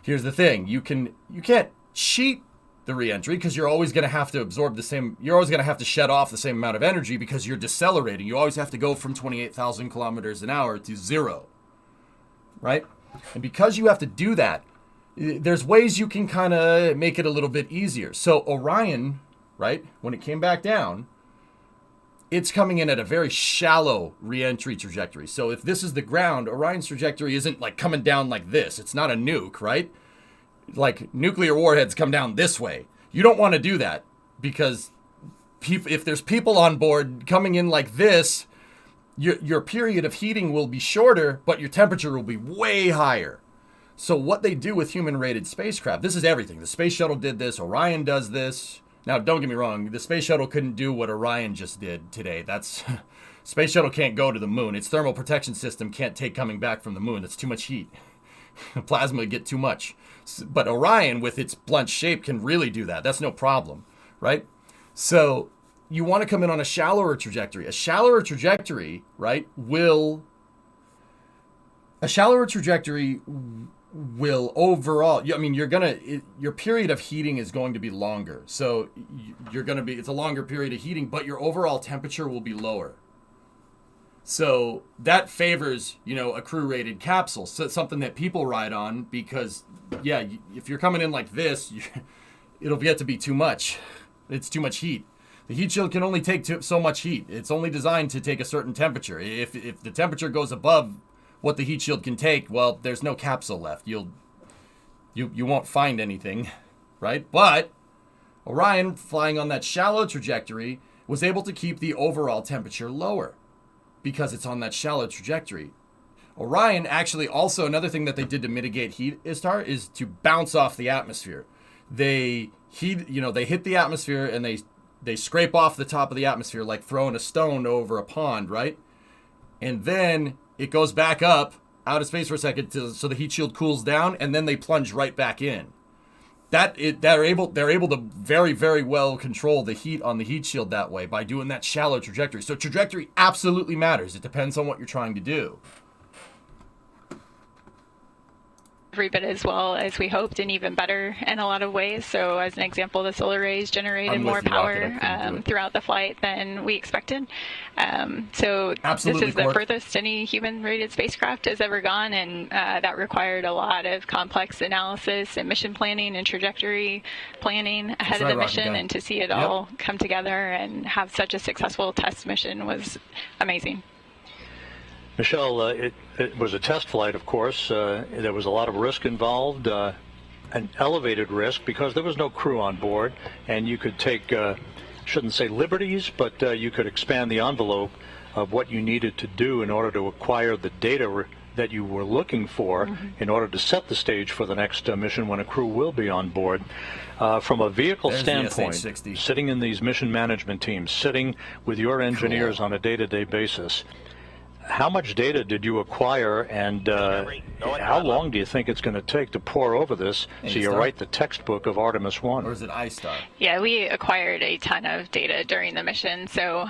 Here's the thing. You can't cheat the re-entry, because you're always going to have to absorb you're always going to have to shed off the same amount of energy, because you're decelerating. You always have to go from 28,000 kilometers an hour to 0, right? And because you have to do that, there's ways you can kind of make it a little bit easier. So Orion, right, when it came back down, it's coming in at a very shallow re-entry trajectory. So if this is the ground, Orion's trajectory isn't like coming down like this. It's not a nuke, right? Like nuclear warheads come down this way. You don't want to do that, because if there's people on board coming in like this, your period of heating will be shorter, but your temperature will be way higher. So what they do with human-rated spacecraft, this is everything. The space shuttle did this. Orion does this. Now, don't get me wrong. The space shuttle couldn't do what Orion just did today. Space shuttle can't go to the moon. Its thermal protection system can't take coming back from the moon. That's too much heat. Plasma would get too much. But Orion, with its blunt shape, can really do that. That's no problem, right? So you want to come in on a shallower trajectory. A shallower trajectory, right, will overall, I mean, your period of heating is going to be longer. So it's a longer period of heating, but your overall temperature will be lower. So that favors, a crew-rated capsule. So it's something that people ride on because, if you're coming in like this, it'll get to be too much. It's too much heat. The heat shield can only take so much heat. It's only designed to take a certain temperature. If the temperature goes above what the heat shield can take, well, there's no capsule left. You won't find anything, right? But Orion, flying on that shallow trajectory, was able to keep the overall temperature lower because it's on that shallow trajectory. Orion actually also, another thing that they did to mitigate heat, Istar, is to bounce off the atmosphere. They hit the atmosphere and they scrape off the top of the atmosphere like throwing a stone over a pond, right? And then it goes back up out of space for a second so the heat shield cools down, and then they plunge right back in. They're able to very, very well control the heat on the heat shield that way by doing that shallow trajectory. So trajectory absolutely matters. It depends on what you're trying to do. Every bit as well as we hoped, and even better in a lot of ways. So as an example, the solar rays generated more power throughout the flight than we expected. So absolutely, this is the furthest any human-rated spacecraft has ever gone, and that required a lot of complex analysis and mission planning and trajectory planning ahead of the mission, and to see it all come together and have such a successful test mission was amazing. Michelle, it was a test flight, of course. There was a lot of risk involved, an elevated risk because there was no crew on board, and you could take, shouldn't say liberties, but you could expand the envelope of what you needed to do in order to acquire the data that you were looking for in order to set the stage for the next mission when a crew will be on board. From a vehicle standpoint, sitting in these mission management teams, sitting with your engineers on a day-to-day basis, how much data did you acquire, and how long do you think it's going to take to pour over this so you write the textbook of Artemis I? Or is it I-Star? Yeah, we acquired a ton of data during the mission. So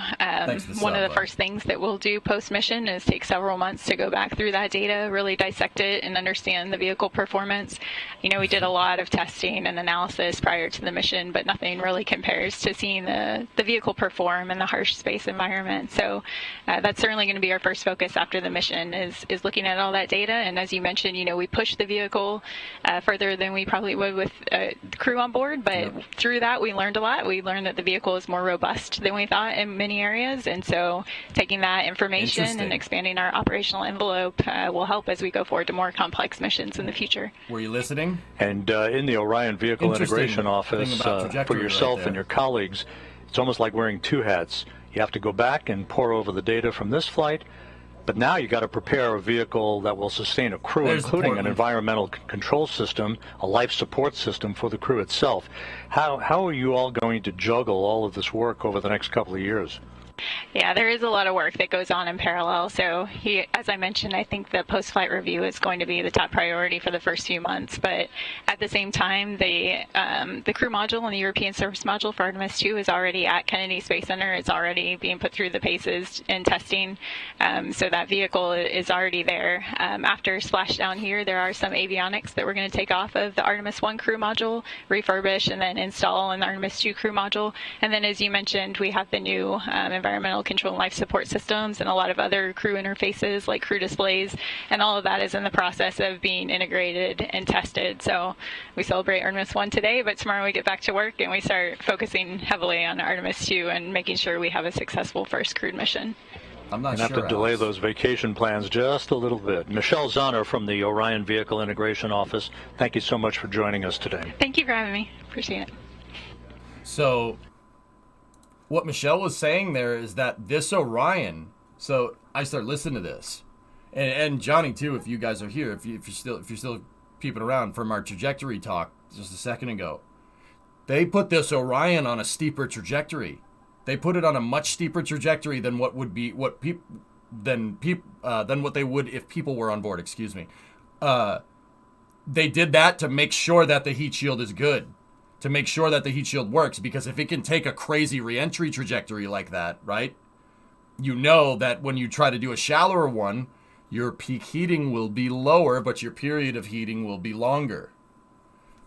one of the first things that we'll do post-mission is take several months to go back through that data, really dissect it, and understand the vehicle performance. We did a lot of testing and analysis prior to the mission, but nothing really compares to seeing the vehicle perform in the harsh space environment. So that's certainly going to be our first focus after the mission is looking at all that data. And as you mentioned, we pushed the vehicle further than we probably would with the crew on board, but through that we learned a lot. We learned that the vehicle is more robust than we thought in many areas, and so taking that information and expanding our operational envelope will help as we go forward to more complex missions in the future. Were you listening? And in the Orion Vehicle Integration Office, for yourself and your colleagues, it's almost like wearing two hats. You have to go back and pour over the data from this flight, but now you got to prepare a vehicle that will sustain a crew, including an environmental control system, a life support system for the crew itself. How are you all going to juggle all of this work over the next couple of years? Yeah, there is a lot of work that goes on in parallel. So as I mentioned, I think the post-flight review is going to be the top priority for the first few months. But at the same time, the crew module and the European Service Module for Artemis II is already at Kennedy Space Center. It's already being put through the paces in testing. So that vehicle is already there. After Splashdown here, there are some avionics that we're going to take off of the Artemis I crew module, refurbish, and then install in the Artemis II crew module. And then, as you mentioned, we have the new environmental control and life support systems and a lot of other crew interfaces like crew displays, and all of that is in the process of being integrated and tested. So we celebrate Artemis I today, but tomorrow we get back to work and we start focusing heavily on Artemis II and making sure we have a successful first crewed mission. I'm not sure. Have to delay those vacation plans just a little bit. Michelle Zahner from the Orion Vehicle Integration Office, thank you so much for joining us today. Thank you for having me. Appreciate it. So what Michelle was saying there is that this Orion, so I start listening to this, and Johnny too, if you guys are here, if you're still peeping around from our trajectory talk just a second ago, They put this Orion on a steeper trajectory. They put it on a much steeper trajectory than what would be than what they would if people were on board. Excuse me. They did that to make sure that the heat shield is good, to make sure that the heat shield works. Because if it can take a crazy re-entry trajectory like that, right? You know that when you try to do a shallower one, your peak heating will be lower, but your period of heating will be longer.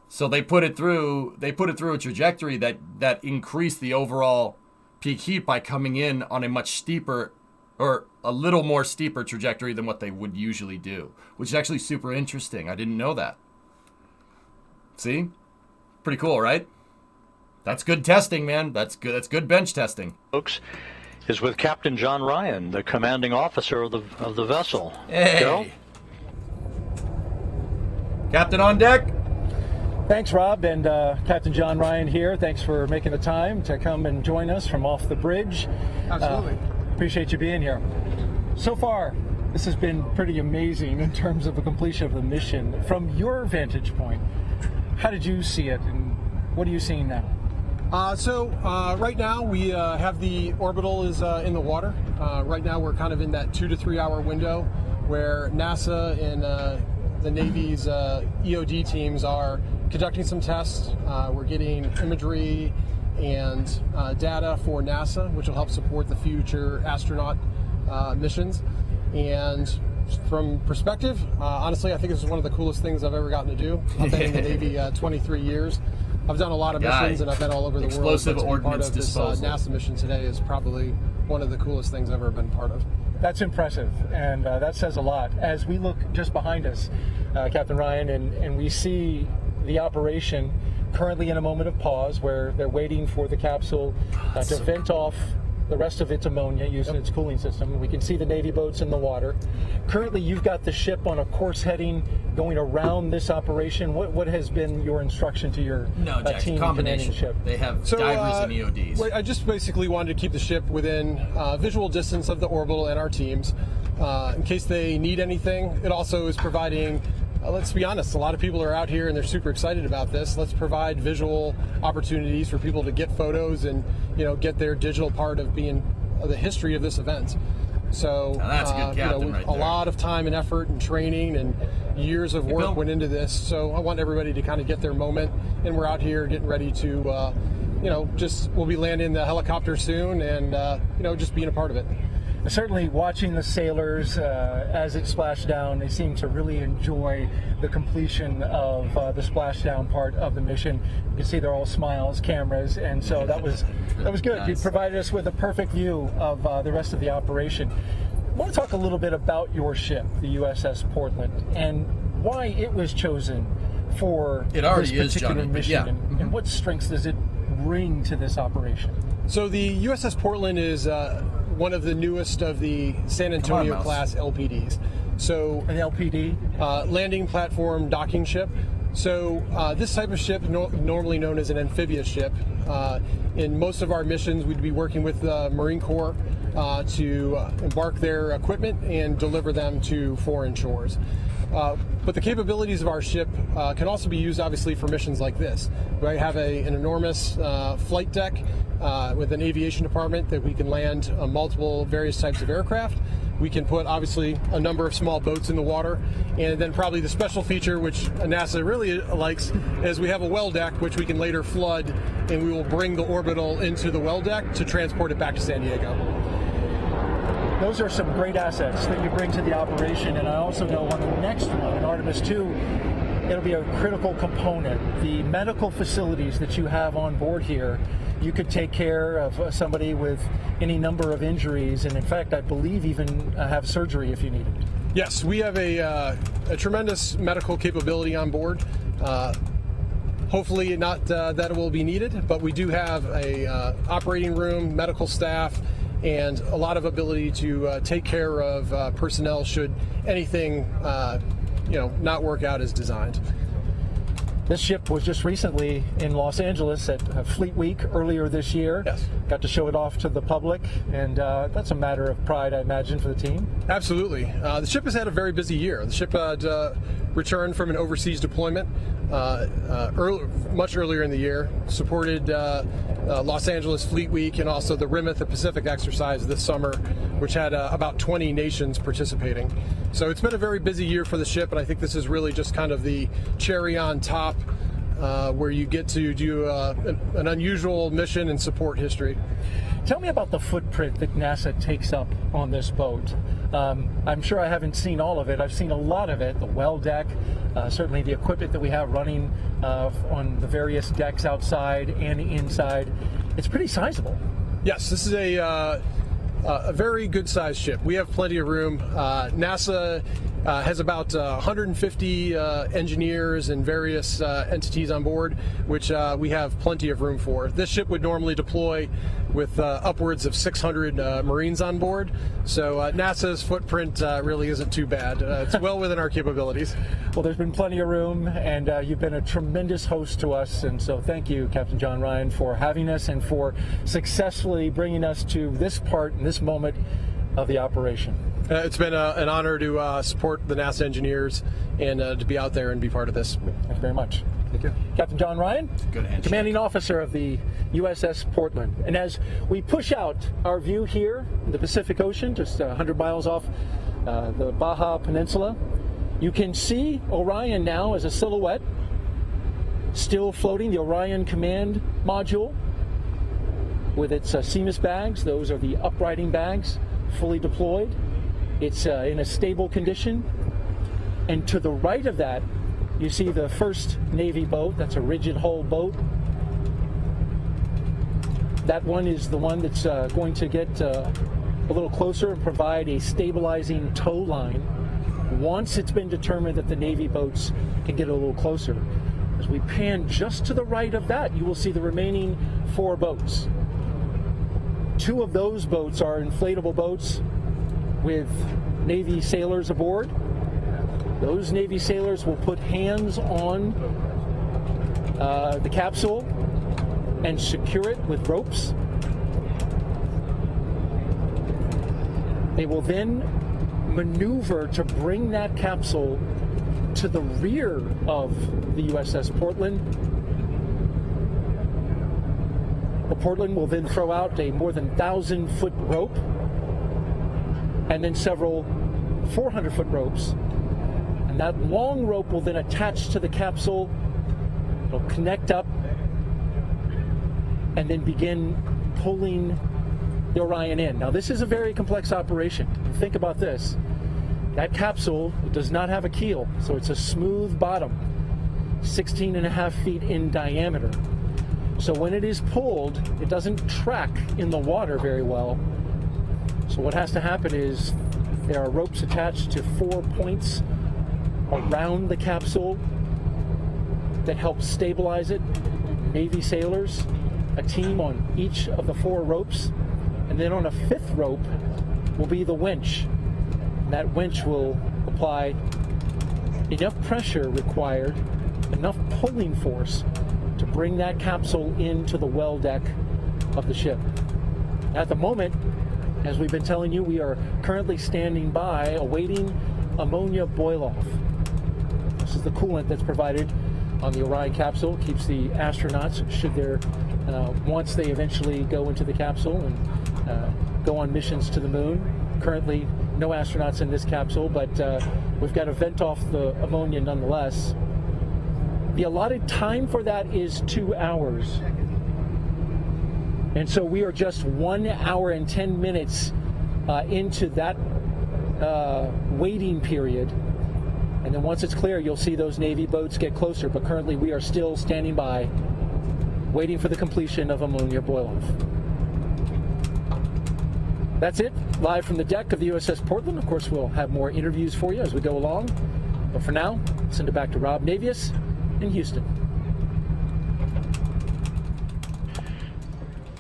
So they put it through a trajectory that increased the overall peak heat by coming in on a much steeper, or a little more steeper trajectory than what they would usually do, which is actually super interesting. I didn't know that. See? Pretty cool, right? That's good testing, man. That's good. That's good bench testing. Folks, is with Captain John Ryan, the commanding officer of the vessel. Hey. Joe? Captain on deck. Thanks, Rob, and Captain John Ryan here. Thanks for making the time to come and join us from off the bridge. Absolutely. Appreciate you being here. So far, this has been pretty amazing in terms of the completion of the mission. From your vantage point, how did you see it, and what are you seeing now? Right now we have the orbital is in the water. Right now we're kind of in that 2 to 3 hour window where NASA and the Navy's EOD teams are conducting some tests. We're getting imagery and data for NASA, which will help support the future astronaut missions. And from perspective, honestly, I think this is one of the coolest things I've ever gotten to do. I've been in the Navy 23 years. I've done a lot of missions, and I've been all over the world. Explosive ordnance disposal. This NASA mission today is probably one of the coolest things I've ever been part of. That's impressive, and that says a lot. As we look just behind us, Captain Ryan, and we see the operation currently in a moment of pause where they're waiting for the capsule to vent off the rest of its ammonia using its cooling system. We can see the Navy boats in the water. Currently, you've got the ship on a course heading going around this operation. What has been your instruction to your team commanding the ship? They have divers and EODs. I just basically wanted to keep the ship within visual distance of the orbital and our teams in case they need anything. It also is providing, let's be honest, a lot of people are out here and they're super excited about this. Let's provide visual opportunities for people to get photos and get their digital part of being the history of this event. So that's a good captain right there. A lot of time and effort and training and years of work went into this. So I want everybody to kind of get their moment, and we're out here getting ready to, we'll be landing the helicopter soon, and just being a part of it. Certainly watching the sailors as it splashed down, they seem to really enjoy the completion of the splashdown part of the mission. You can see they're all smiles, cameras, and so that was good. Nice. You provided us with a perfect view of the rest of the operation. I want to talk a little bit about your ship, the USS Portland, and why it was chosen for this particular mission, and what strengths does it bring to this operation? So the USS Portland is one of the newest of the San Antonio class LPDs. So an LPD? Landing platform docking ship. So this type of ship, normally known as an amphibious ship, in most of our missions we'd be working with the Marine Corps to embark their equipment and deliver them to foreign shores. But the capabilities of our ship can also be used, obviously, for missions like this. We have an enormous flight deck with an aviation department that we can land multiple various types of aircraft. We can put, obviously, a number of small boats in the water. And then probably the special feature, which NASA really likes, is we have a well deck, which we can later flood, and we will bring the orbital into the well deck to transport it back to San Diego. Those are some great assets that you bring to the operation, and I also know on the next one, in Artemis II, it'll be a critical component. The medical facilities that you have on board here, you could take care of somebody with any number of injuries, and in fact, I believe even have surgery if you need it. Yes, we have a tremendous medical capability on board. Hopefully not that it will be needed, but we do have a operating room, medical staff, and a lot of ability to take care of personnel should anything not work out as designed. This ship was just recently in Los Angeles at Fleet Week earlier this year. Yes. Got to show it off to the public, and that's a matter of pride, I imagine, for the team. Absolutely. The ship has had a very busy year. The ship had returned from an overseas deployment. much earlier in the year. Supported Los Angeles Fleet Week and also the Rim of the Pacific exercise this summer, which had about 20 nations participating. So it's been a very busy year for the ship, and I think this is really just kind of the cherry on top, where you get to do an unusual mission and support history. Tell me about the footprint that NASA takes up on this boat. I'm sure I haven't seen all of it. I've seen a lot of it, the well deck, certainly the equipment that we have running on the various decks outside and inside. It's pretty sizable. Yes, this is a very good sized ship. We have plenty of room. NASA has about 150 engineers and various entities on board, which we have plenty of room for. This ship would normally deploy with upwards of 600 Marines on board, so NASA's footprint really isn't too bad. It's well within our capabilities. Well, there's been plenty of room, and you've been a tremendous host to us, and so thank you, Captain John Ryan, for having us and for successfully bringing us to this part and this moment of the operation. It's been an honor to support the NASA engineers and to be out there and be part of this. Thank you very much. Thank you. Captain John Ryan, commanding officer of the USS Portland. And as we push out our view here in the Pacific Ocean, just 100 miles off the Baja Peninsula, you can see Orion now as a silhouette, still floating, the Orion Command Module with its CMIS bags. Those are the uprighting bags, fully deployed. It's in a stable condition. And to the right of that, you see the first Navy boat. That's a rigid hull boat. That one is the one that's going to get a little closer and provide a stabilizing tow line once it's been determined that the Navy boats can get a little closer. As we pan just to the right of that, you will see the remaining 4 boats. 2 of those boats are inflatable boats with Navy sailors aboard. Those Navy sailors will put hands on the capsule and secure it with ropes. They will then maneuver to bring that capsule to the rear of the USS Portland. The Portland will then throw out a more than 1,000-foot rope and then several 400-foot ropes. And that long rope will then attach to the capsule. It'll connect up and then begin pulling the Orion in. Now, this is a very complex operation. Think about this. That capsule does not have a keel, so it's a smooth bottom, 16.5 feet in diameter. So when it is pulled, it doesn't track in the water very well. So what has to happen is there are ropes attached to 4 points around the capsule that help stabilize it. Navy sailors, a team on each of the 4 ropes, and then on a 5th rope will be the winch. And that winch will apply enough pressure required, enough pulling force to bring that capsule into the well deck of the ship. At the moment, as we've been telling you, we are currently standing by awaiting ammonia boil-off. This is the coolant that's provided on the Orion capsule. It keeps the astronauts, should there, once they eventually go into the capsule and go on missions to the moon. Currently, no astronauts in this capsule, but we've got to vent off the ammonia nonetheless. The allotted time for that is 2 hours. And so we are just 1 hour and 10 minutes into that waiting period. And then once it's clear, you'll see those Navy boats get closer. But currently we are still standing by, waiting for the completion of ammonia boil-off. That's it, live from the deck of the USS Portland. Of course, we'll have more interviews for you as we go along. But for now, send it back to Rob Navius in Houston.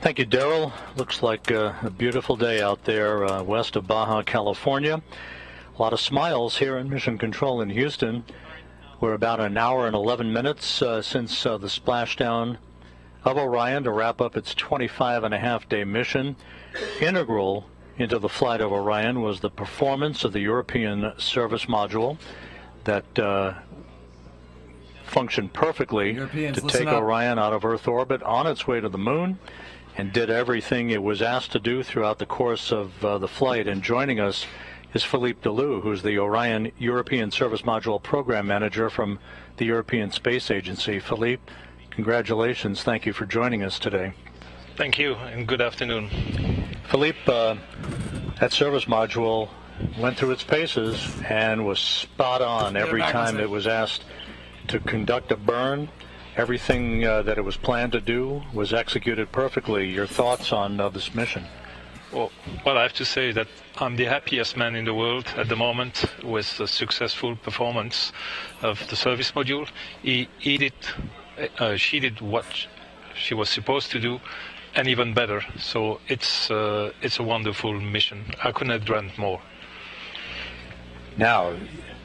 Thank you, Daryl. Looks like a beautiful day out there west of Baja, California. A lot of smiles here in Mission Control in Houston. We're about 1 hour and 11 minutes since the splashdown of Orion to wrap up its 25.5-day mission. Integral into the flight of Orion was the performance of the European Service Module that functioned perfectly to take Orion out of Earth orbit on its way to the moon, and did everything it was asked to do throughout the course of the flight. And joining us is Philippe Delou, who's the Orion European Service Module Program Manager from the European Space Agency. Philippe, congratulations. Thank you for joining us today. Thank you, and good afternoon. Philippe, that service module went through its paces and was spot on every time it was asked to conduct a burn. Everything that it was planned to do was executed perfectly. Your thoughts on this mission? Well, I have to say that I'm the happiest man in the world at the moment with the successful performance of the service module. She did what she was supposed to do, and even better. So it's a wonderful mission. I couldn't have dreamt more. Now,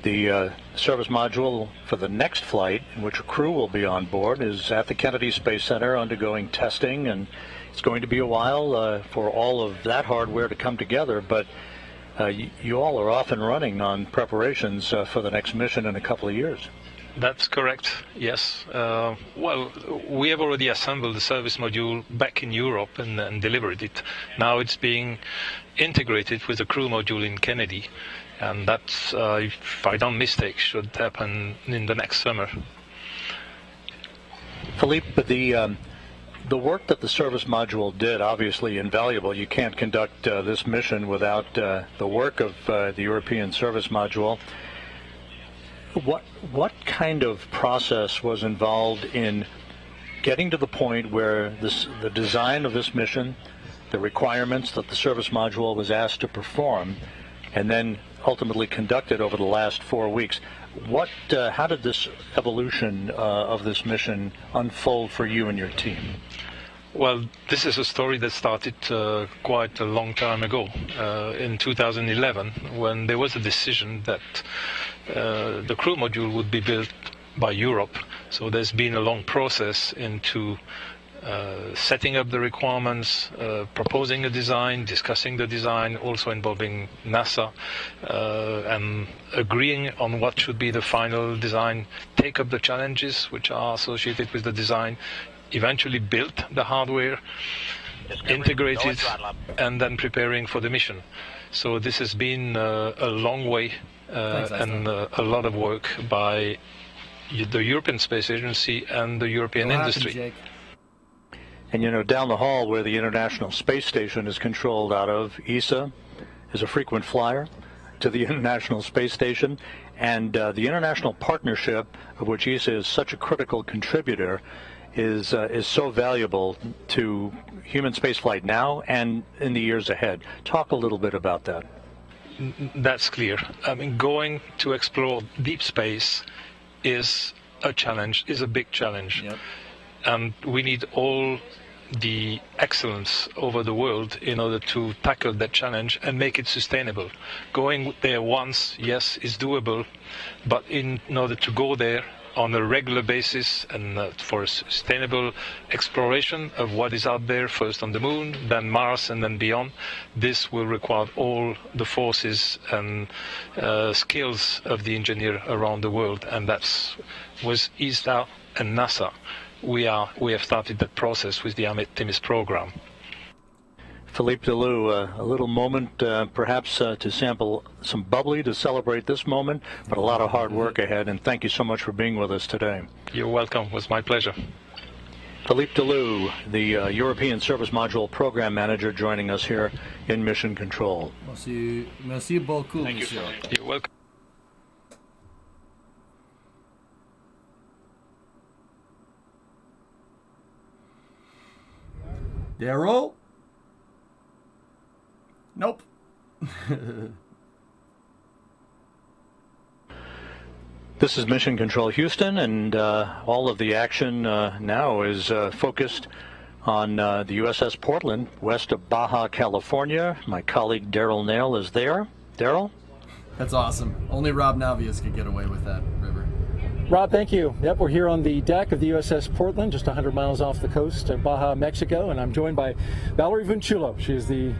the service module for the next flight, in which a crew will be on board, is at the Kennedy Space Center undergoing testing, and it's going to be a while for all of that hardware to come together, but you all are off and running on preparations for the next mission in a couple of years. That's correct, yes. Well, we have already assembled the service module back in Europe and delivered it. Now it's being integrated with the crew module in Kennedy, and that's, if I don't mistake, should happen in the next summer. Philippe, the work that the service module did, obviously invaluable. You can't conduct this mission without the work of the European service module. What kind of process was involved in getting to the point where the design of this mission, the requirements that the service module was asked to perform, and then ultimately conducted over the last 4 weeks? How did this evolution of this mission unfold for you and your team? Well, this is a story that started quite a long time ago, in 2011, when there was a decision that the crew module would be built by Europe. So there's been a long process into setting up the requirements, proposing a design, discussing the design, also involving NASA, and agreeing on what should be the final design, take up the challenges which are associated with the design, eventually build the hardware, integrate it, and then preparing for the mission. So this has been a long way and a lot of work by the European Space Agency and the European industry. And down the hall where the International Space Station is controlled out of, ESA is a frequent flyer to the International Space Station, and the international partnership, of which ESA is such a critical contributor, is so valuable to human spaceflight now and in the years ahead. Talk a little bit about that. That's clear. I mean, going to explore deep space is a challenge, is a big challenge. Yep. And we need all the excellence over the world in order to tackle that challenge and make it sustainable. Going there once, yes, is doable, but in order to go there on a regular basis and for a sustainable exploration of what is out there, first on the moon, then Mars, and then beyond, this will require all the forces and skills of the engineer around the world, and that's with ESA and NASA. We have started that process with the Artemis program. Philippe Delou, a little moment perhaps to sample some bubbly to celebrate this moment, but a lot of hard work ahead, and thank you so much for being with us today. You're welcome. It was my pleasure. Philippe Delou, the European Service Module Program Manager, joining us here in Mission Control. Merci beaucoup, Thank monsieur. You're welcome. Daryl? Nope. This is Mission Control Houston, and all of the action now is focused on the USS Portland, west of Baja, California. My colleague Daryl Nail is there. Daryl? That's awesome. Only Rob Navius could get away with that, River. Rob, thank you. Yep, we're here on the deck of the USS Portland, just 100 miles off the coast of Baja, Mexico, and I'm joined by Valerie Vinciullo. She is the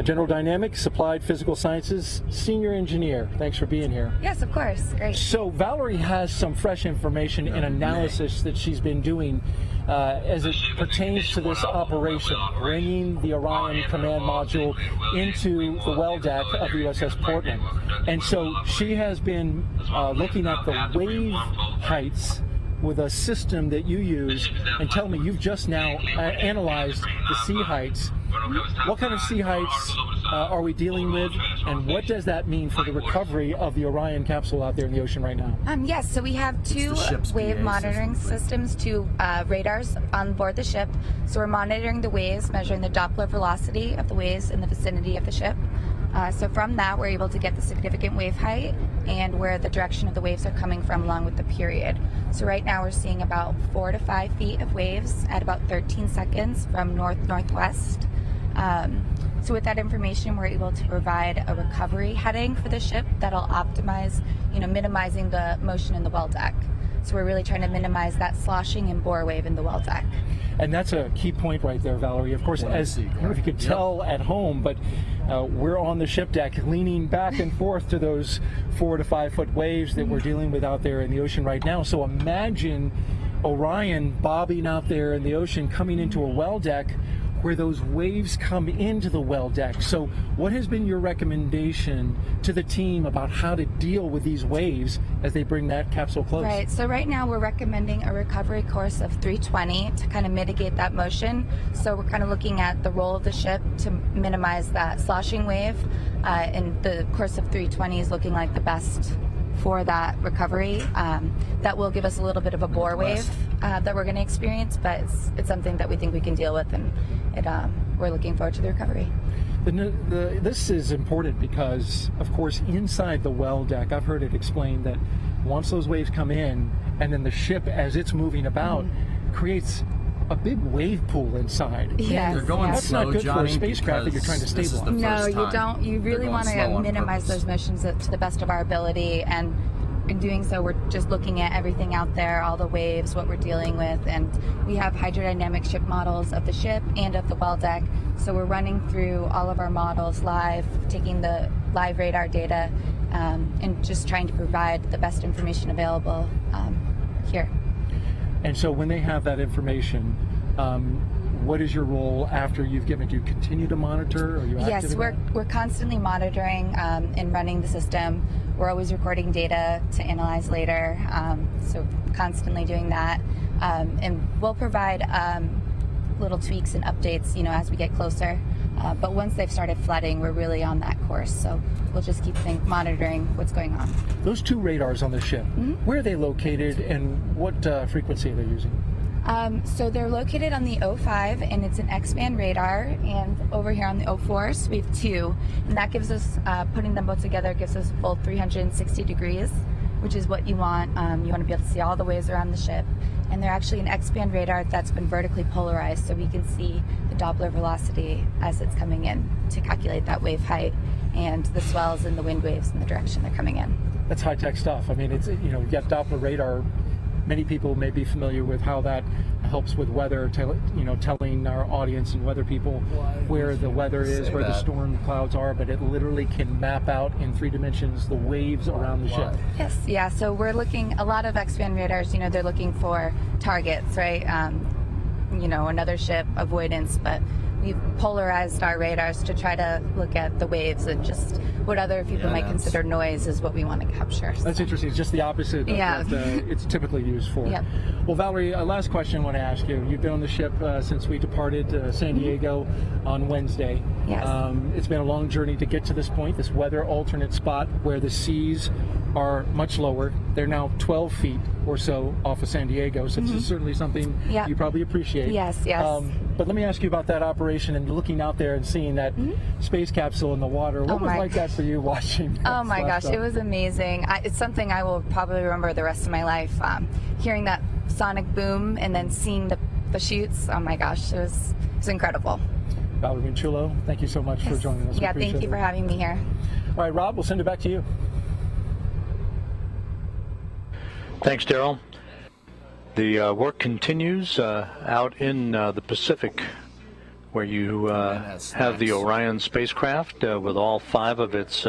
General Dynamics Applied Physical Sciences Senior Engineer. Thanks for being here. Yes, of course. Great. So Valerie has some fresh information and analysis that she's been doing as it pertains to this operation, bringing the Orion command module into the well deck of the USS Portland. And so she has been looking at the wave heights with a system that you use. And tell me, you've just now analyzed the sea heights. What kind of sea heights are we dealing with, and what does that mean for the recovery of the Orion capsule out there in the ocean right now? Yes, so we have two wave monitoring systems, two radars on board the ship. So we're monitoring the waves, measuring the Doppler velocity of the waves in the vicinity of the ship. So from that, we're able to get the significant wave height and where the direction of the waves are coming from along with the period. So right now we're seeing about 4 to 5 feet of waves at about 13 seconds from north-northwest. So with that information, we're able to provide a recovery heading for the ship that'll optimize, minimizing the motion in the well deck. So we're really trying to minimize that sloshing and bore wave in the well deck. And that's a key point right there, Valerie. Of course, as I don't know if you can tell at home, but we're on the ship deck leaning back and forth to those 4 to 5 foot waves that we're dealing with out there in the ocean right now. So imagine Orion bobbing out there in the ocean, coming into a well deck where those waves come into the well deck. So what has been your recommendation to the team about how to deal with these waves as they bring that capsule close? Right, so right now we're recommending a recovery course of 320 to kind of mitigate that motion. So we're kind of looking at the roll of the ship to minimize that sloshing wave, and the course of 320 is looking like the best for that recovery. That will give us a little bit of a bore wave that we're going to experience, but it's something that we think we can deal with, and we're looking forward to the recovery. This is important because, of course, inside the well deck, I've heard it explained that once those waves come in, and then the ship, as it's moving about, creates a big wave pool inside. Yes. They're going That's slow, not good Johnny, for a spacecraft that you're trying to stabilize. No, you don't. You really want to minimize those motions to the best of our ability, and in doing so, we're just looking at everything out there, all the waves, what we're dealing with, and we have hydrodynamic ship models of the ship and of the well deck. So we're running through all of our models live, taking the live radar data, and just trying to provide the best information available here. And so when they have that information, what is your role after you've given it? Do you continue to monitor? Are you active? Yes, we're constantly monitoring and running the system. We're always recording data to analyze later, so constantly doing that. And we'll provide little tweaks and updates, as we get closer. But once they've started flooding, we're really on that course. So we'll just keep monitoring what's going on. Those two radars on the ship, where are they located and what frequency are they using? So they're located on the 05, and it's an X-band radar, and over here on the 04, so we have two, and that gives us, putting them both together, gives us a full 360 degrees, which is what you want. You want to be able to see all the waves around the ship, and they're actually an X-band radar that's been vertically polarized, so we can see the Doppler velocity as it's coming in to calculate that wave height and the swells and the wind waves and the direction they're coming in. That's high-tech stuff. I mean, it's, you've got Doppler radar. Many people may be familiar with how that helps with weather, telling our audience and weather people where the weather is, where the storm clouds are, but it literally can map out in 3 dimensions the waves around the ship. Yes, yeah, so we're looking, a lot of X-band radars, they're looking for targets, right? Another ship, avoidance, but we've polarized our radars to try to look at the waves, and just what other people might consider noise is what we want to capture. That's interesting. It's just the opposite of what it's typically used for. Yep. Well, Valerie, last question I want to ask you. You've been on the ship since we departed San Diego on Wednesday. Yes. It's been a long journey to get to this point, this weather alternate spot where the seas are much lower. They're now 12 feet or so off of San Diego, so this is certainly something you probably appreciate. Yes. But let me ask you about that operation and looking out there and seeing that space capsule in the water. What was like that for you watching? Oh my gosh, it was amazing. It's something I will probably remember the rest of my life. Hearing that sonic boom and then seeing the chutes, oh my gosh, it was incredible. Valerie Vinciullo, thank you so much for joining us. Yeah, thank you for having me here. All right, Rob, we'll send it back to you. Thanks, Daryl. The work continues out in the Pacific, where you have the Orion spacecraft with all 5 of its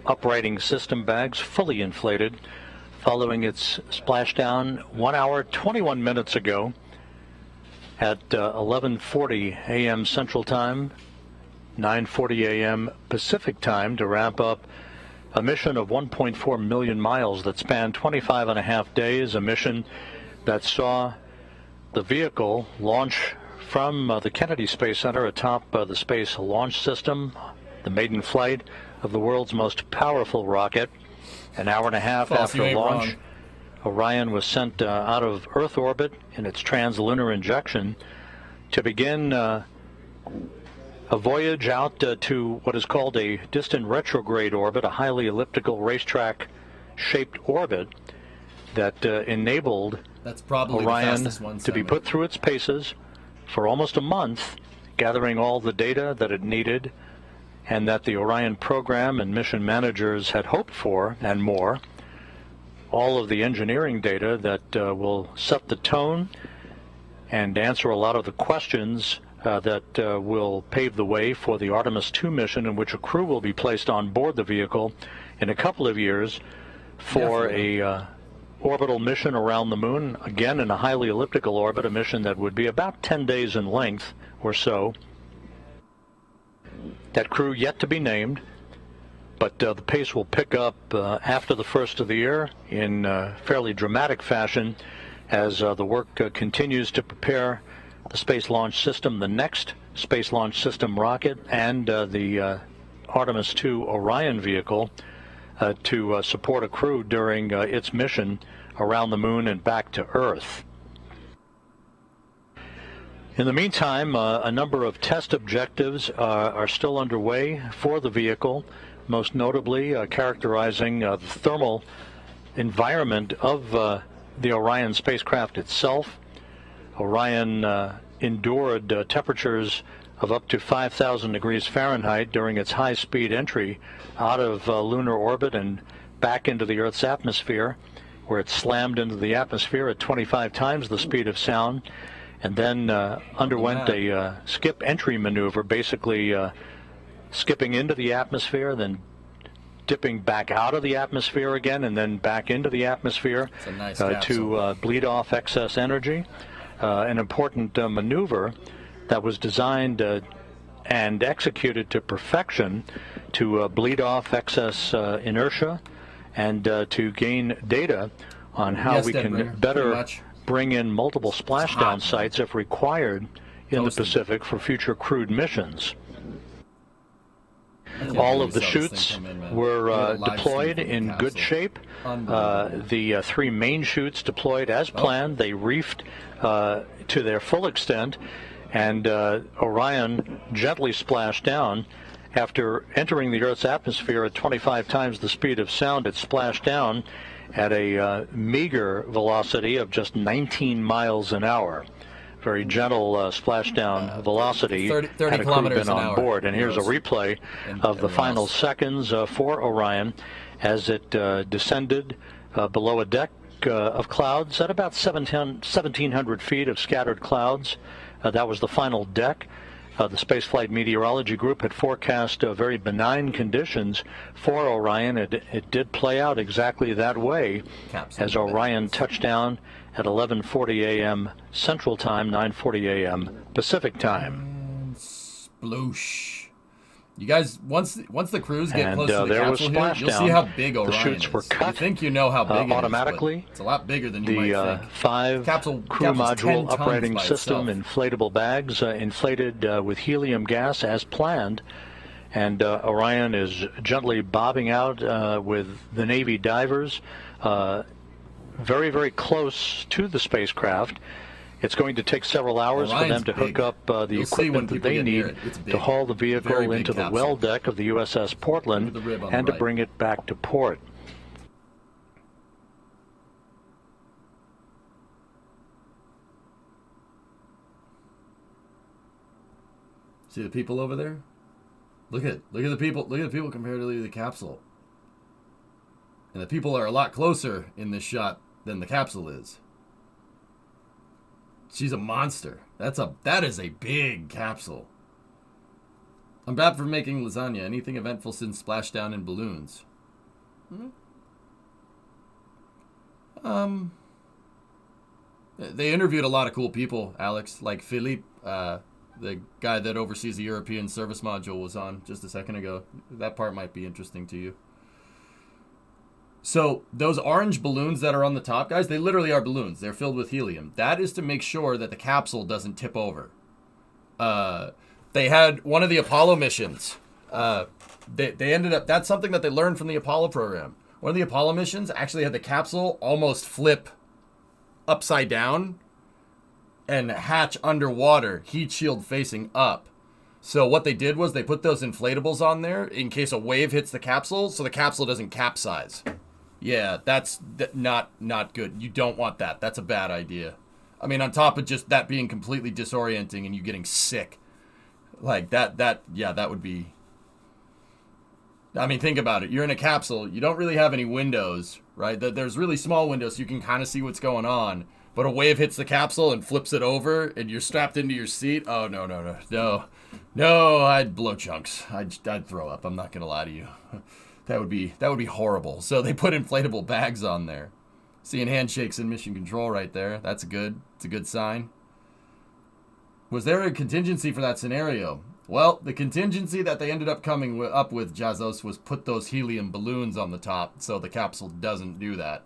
uprighting system bags fully inflated, following its splashdown 1 hour, 21 minutes ago at 11:40 a.m. Central Time, 9:40 a.m. Pacific Time, to wrap up a mission of 1.4 million miles that spanned 25 and a half days, a mission that saw the vehicle launch from the Kennedy Space Center atop the Space Launch System, the maiden flight of the world's most powerful rocket. An hour and a half after launch, Orion was sent out of Earth orbit in its translunar injection to begin a voyage out to what is called a distant retrograde orbit, a highly elliptical racetrack-shaped orbit that enabled Orion to be put through its paces for almost a month, gathering all the data that it needed and that the Orion program and mission managers had hoped for, and more. All of the engineering data that will set the tone and answer a lot of the questions that will pave the way for the Artemis II mission, in which a crew will be placed on board the vehicle in a couple of years for a orbital mission around the moon, again in a highly elliptical orbit, a mission that would be about 10 days in length or so. That crew yet to be named, but the pace will pick up after the first of the year in fairly dramatic fashion as the work continues to prepare the Space Launch System, the next Space Launch System rocket, and the Artemis II Orion vehicle to support a crew during its mission around the moon and back to Earth. In the meantime, a number of test objectives are still underway for the vehicle, most notably characterizing the thermal environment of the Orion spacecraft itself. Orion endured temperatures of up to 5,000 degrees Fahrenheit during its high-speed entry out of lunar orbit and back into the Earth's atmosphere, where it slammed into the atmosphere at 25 times the speed of sound, and then underwent a skip entry maneuver, basically skipping into the atmosphere, then dipping back out of the atmosphere again, and then back into the atmosphere to bleed off excess energy. An important maneuver that was designed and executed to perfection to bleed off excess inertia and to gain data on how we can better bring in multiple splashdown sites if required in the Pacific for future crewed missions. All of the chutes were deployed in good shape. The 3 main chutes deployed as planned. They reefed to their full extent, and Orion gently splashed down. After entering the Earth's atmosphere at 25 times the speed of sound, it splashed down at a meager velocity of just 19 miles an hour. Very gentle splashdown velocity 30 had a crew kilometers been an on hour. board. And here's a replay of the final seconds for Orion as it descended below a deck of clouds at about 1,700 feet of scattered clouds. That was the final deck. The Spaceflight Meteorology Group had forecast very benign conditions for Orion. It did play out exactly that way as Orion touched down at 11:40 a.m. Central Time, 9:40 a.m. Pacific Time. Sploosh. You guys, once the crews get close to the there capsule was here, you'll see how big Orion the chutes were cut. You think you know how big automatically. It is, but it's a lot bigger than you might think. 5 crew module uprighting system inflatable bags inflated with helium gas as planned, and Orion is gently bobbing out with the Navy divers very, very close to the spacecraft. It's going to take several hours for them to hook up the equipment that they need to haul the vehicle into the well deck of the USS Portland and to bring it back to port. See the people over there? Look at the people. Look at the people comparatively to the capsule. And the people are a lot closer in this shot than the capsule is. She's a monster. That is a big capsule. I'm bad for making lasagna. Anything eventful since Splashdown and balloons? They interviewed a lot of cool people, Alex. Like Philippe, the guy that oversees the European service module, was on just a second ago. That part might be interesting to you. So those orange balloons that are on the top, guys, they literally are balloons. They're filled with helium. That is to make sure that the capsule doesn't tip over. They had one of the Apollo missions. They ended up, that's something that they learned from the Apollo program. One of the Apollo missions actually had the capsule almost flip upside down and hatch underwater, heat shield facing up. So what they did was they put those inflatables on there in case a wave hits the capsule, so the capsule doesn't capsize. Yeah, that's not good. You don't want that. That's a bad idea. I mean, on top of just that being completely disorienting and you getting sick. Like that would be... I mean, think about it. You're in a capsule. You don't really have any windows, right? There's really small windows so you can kind of see what's going on. But a wave hits the capsule and flips it over and you're strapped into your seat. Oh, no, I'd blow chunks. I'd throw up. I'm not going to lie to you. That would be horrible. So they put inflatable bags on there. Seeing handshakes in mission control right there. It's a good sign. Was there a contingency for that scenario? Well, the contingency that they ended up coming up with, Jazos, was put those helium balloons on the top so the capsule doesn't do that.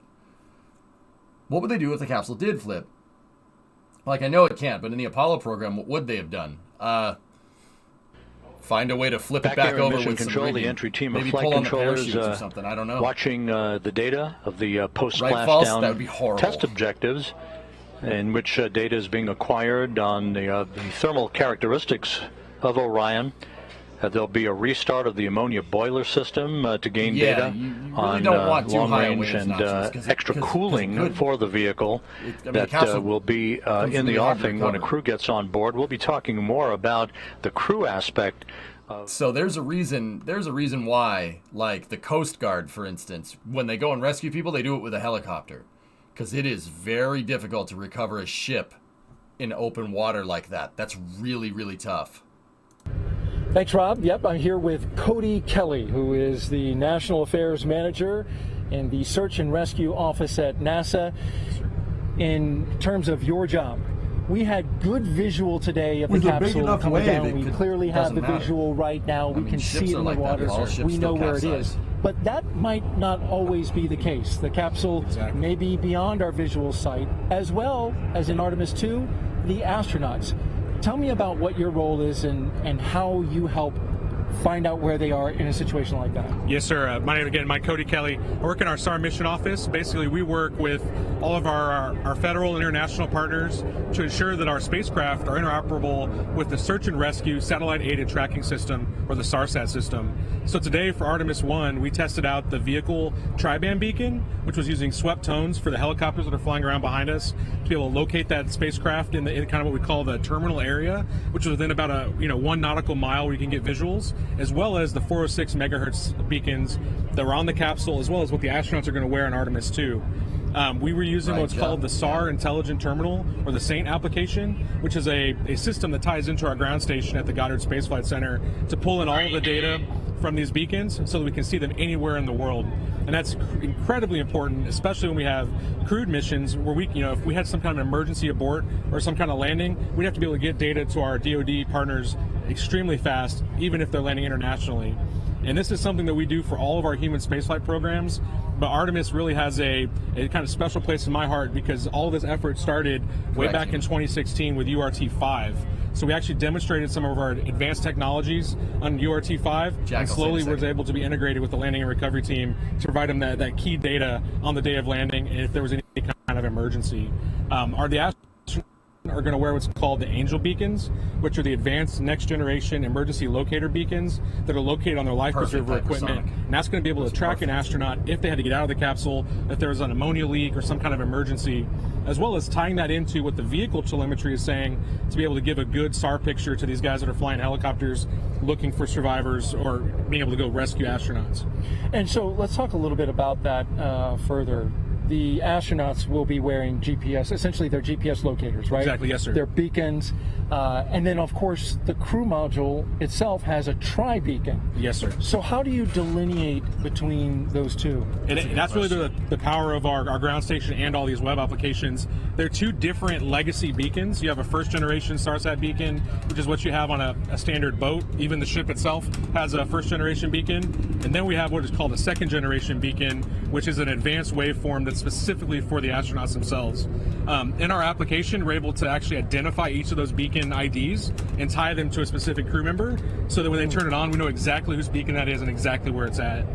What would they do if the capsule did flip? Like, I know it can't, but in the Apollo program, what would they have done? Find a way to flip it back over with control, some rigging. The entry team of Maybe flight pull on the controllers parachutes or something. I don't know. Watching the data of the Right, post-splashdown test objectives, in which data is being acquired on the thermal characteristics of Orion. There'll be a restart of the ammonia boiler system to gain data really on long range and extra cooling for the vehicle that will be in the offing when a crew gets on board. We'll be talking more about the crew aspect. So there's a reason why, like the Coast Guard, for instance, when they go and rescue people, they do it with a helicopter. Because it is very difficult to recover a ship in open water like that. That's really, really tough. Thanks, Rob. Yep, I'm here with Cody Kelly, who is the National Affairs Manager in the Search and Rescue Office at NASA. In terms of your job, we had good visual today of the capsule coming down. We clearly have the visual right now. We can see it in the water. We know where it is. But that might not always be the case. The capsule may be beyond our visual sight, as well as in Artemis II, the astronauts. Tell me about what your role is and how you help find out where they are in a situation like that. Yes, sir. My name again, Mike Cody Kelly. I work in our SAR mission office. Basically, we work with all of our federal and international partners to ensure that our spacecraft are interoperable with the search and rescue satellite-aided tracking system, or the SARSAT system. So today for Artemis I, we tested out the vehicle tri-band beacon, which was using swept tones for the helicopters that are flying around behind us to be able to locate that spacecraft in kind of what we call the terminal area, which is within about 1 nautical mile where you can get visuals, as well as the 406 megahertz beacons that were on the capsule, as well as what the astronauts are going to wear in Artemis II. We were using what's called the SAR Intelligent Terminal, or the SAINT application, which is a system that ties into our ground station at the Goddard Space Flight Center to pull in all of the data from these beacons so that we can see them anywhere in the world. And that's incredibly important, especially when we have crewed missions where if we had some kind of emergency abort or some kind of landing, we'd have to be able to get data to our DoD partners extremely fast, even if they're landing internationally. And this is something that we do for all of our human spaceflight programs. But Artemis really has a kind of special place in my heart because all of this effort started way back in 2016 with URT-5. So we actually demonstrated some of our advanced technologies on URT-5 and slowly was able to be integrated with the landing and recovery team to provide them that key data on the day of landing and if there was any kind of emergency. The astronauts are going to wear what's called the Angel beacons, which are the advanced next generation emergency locator beacons that are located on their life preserver equipment. And that's going to be able to track an astronaut if they had to get out of the capsule, if there was an ammonia leak or some kind of emergency, as well as tying that into what the vehicle telemetry is saying to be able to give a good SAR picture to these guys that are flying helicopters looking for survivors or being able to go rescue astronauts. And so let's talk a little bit about that further. the astronauts will be wearing GPS, essentially they're GPS locators, right? Exactly, yes, sir. They're beacons. And then, of course, the crew module itself has a tri-beacon. Yes, sir. So how do you delineate between those two? And that's really the power of our ground station and all these web applications. They're two different legacy beacons. You have a first-generation StarSat beacon, which is what you have on a standard boat. Even the ship itself has a first-generation beacon. And then we have what is called a second-generation beacon, which is an advanced waveform that's specifically for the astronauts themselves. In our application, we're able to actually identify each of those beacon IDs and tie them to a specific crew member so that when they turn it on, we know exactly whose beacon that is and exactly where it's at.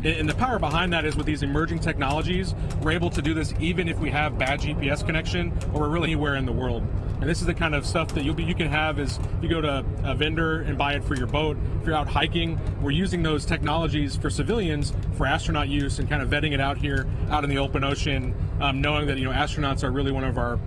And the power behind that is with these emerging technologies, we're able to do this even if we have bad GPS connection or we're really anywhere in the world. And this is the kind of stuff that you can have is you go to a vendor and buy it for your boat. If you're out hiking, we're using those technologies for civilians for astronaut use and kind of vetting it out here, out in the open ocean, knowing that astronauts are really one of our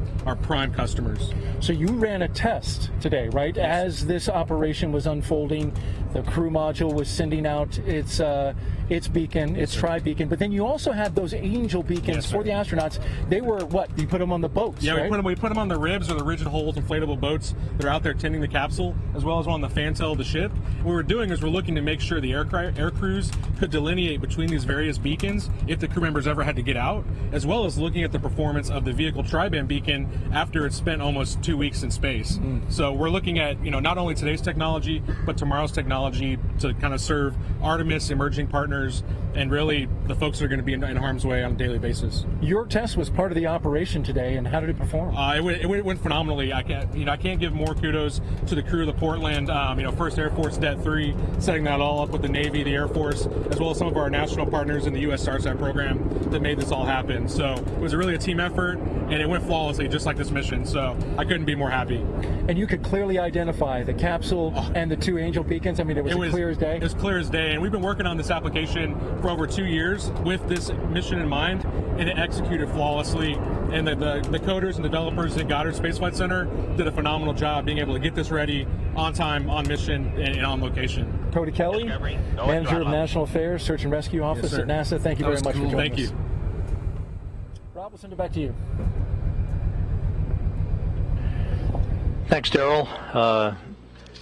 prime customers. So you ran a test today, right? Yes. As this operation was unfolding, the crew module was sending out its beacon, its tri-beacon, but then you also had those angel beacons for the astronauts. They were what? You put them on the boats, yeah, right? we put them on the ribs or the rigid hulls, inflatable boats that are out there tending the capsule, as well as on the fantail of the ship. What we're doing is we're looking to make sure the air crews could delineate between these various beacons if the crew members ever had to get out, as well as looking at the performance of the vehicle tri-band beacon after it's spent almost 2 weeks in space. So we're looking at not only today's technology, but tomorrow's technology to kind of serve Artemis emerging partners and really the folks that are going to be in harm's way on a daily basis. Your test was part of the operation today, and how did it perform? It went phenomenally. I can't give more kudos to the crew of the Portland, First Air Force Det 3, setting that all up with the Navy, the Air Force, as well as some of our national partners in the U.S. StarSat program that made this all happen. So it was really a team effort, and it went flawlessly, just like this mission. So I couldn't be more happy. And you could clearly identify the capsule and the two angel beacons. I mean, it was clear as day. It was clear as day, and we've been working on this application for over 2 years with this mission in mind, and it executed flawlessly. And the coders and developers at Goddard Space Flight Center did a phenomenal job being able to get this ready on time, on mission, and on location. Cody Kelly, Manager of National Affairs, Search and Rescue Office at NASA. Thank you very much for joining us. Thank you. Rob, we'll send it back to you. Thanks, Daryl.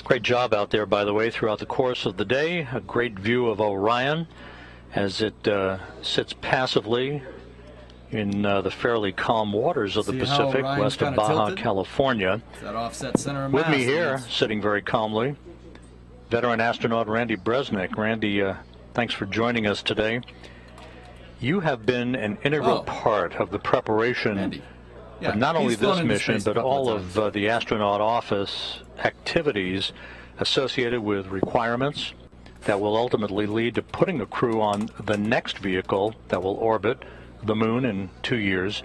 Great job out there, by the way, throughout the course of the day. A great view of Orion as it sits passively in the fairly calm waters of the Pacific west of Baja, California. That offset center of With mass me here, sitting very calmly, veteran astronaut Randy Bresnik. Randy, thanks for joining us today. You have been an integral part of the preparation of not only this mission, but all of the astronaut office activities associated with requirements that will ultimately lead to putting a crew on the next vehicle that will orbit the moon in 2 years.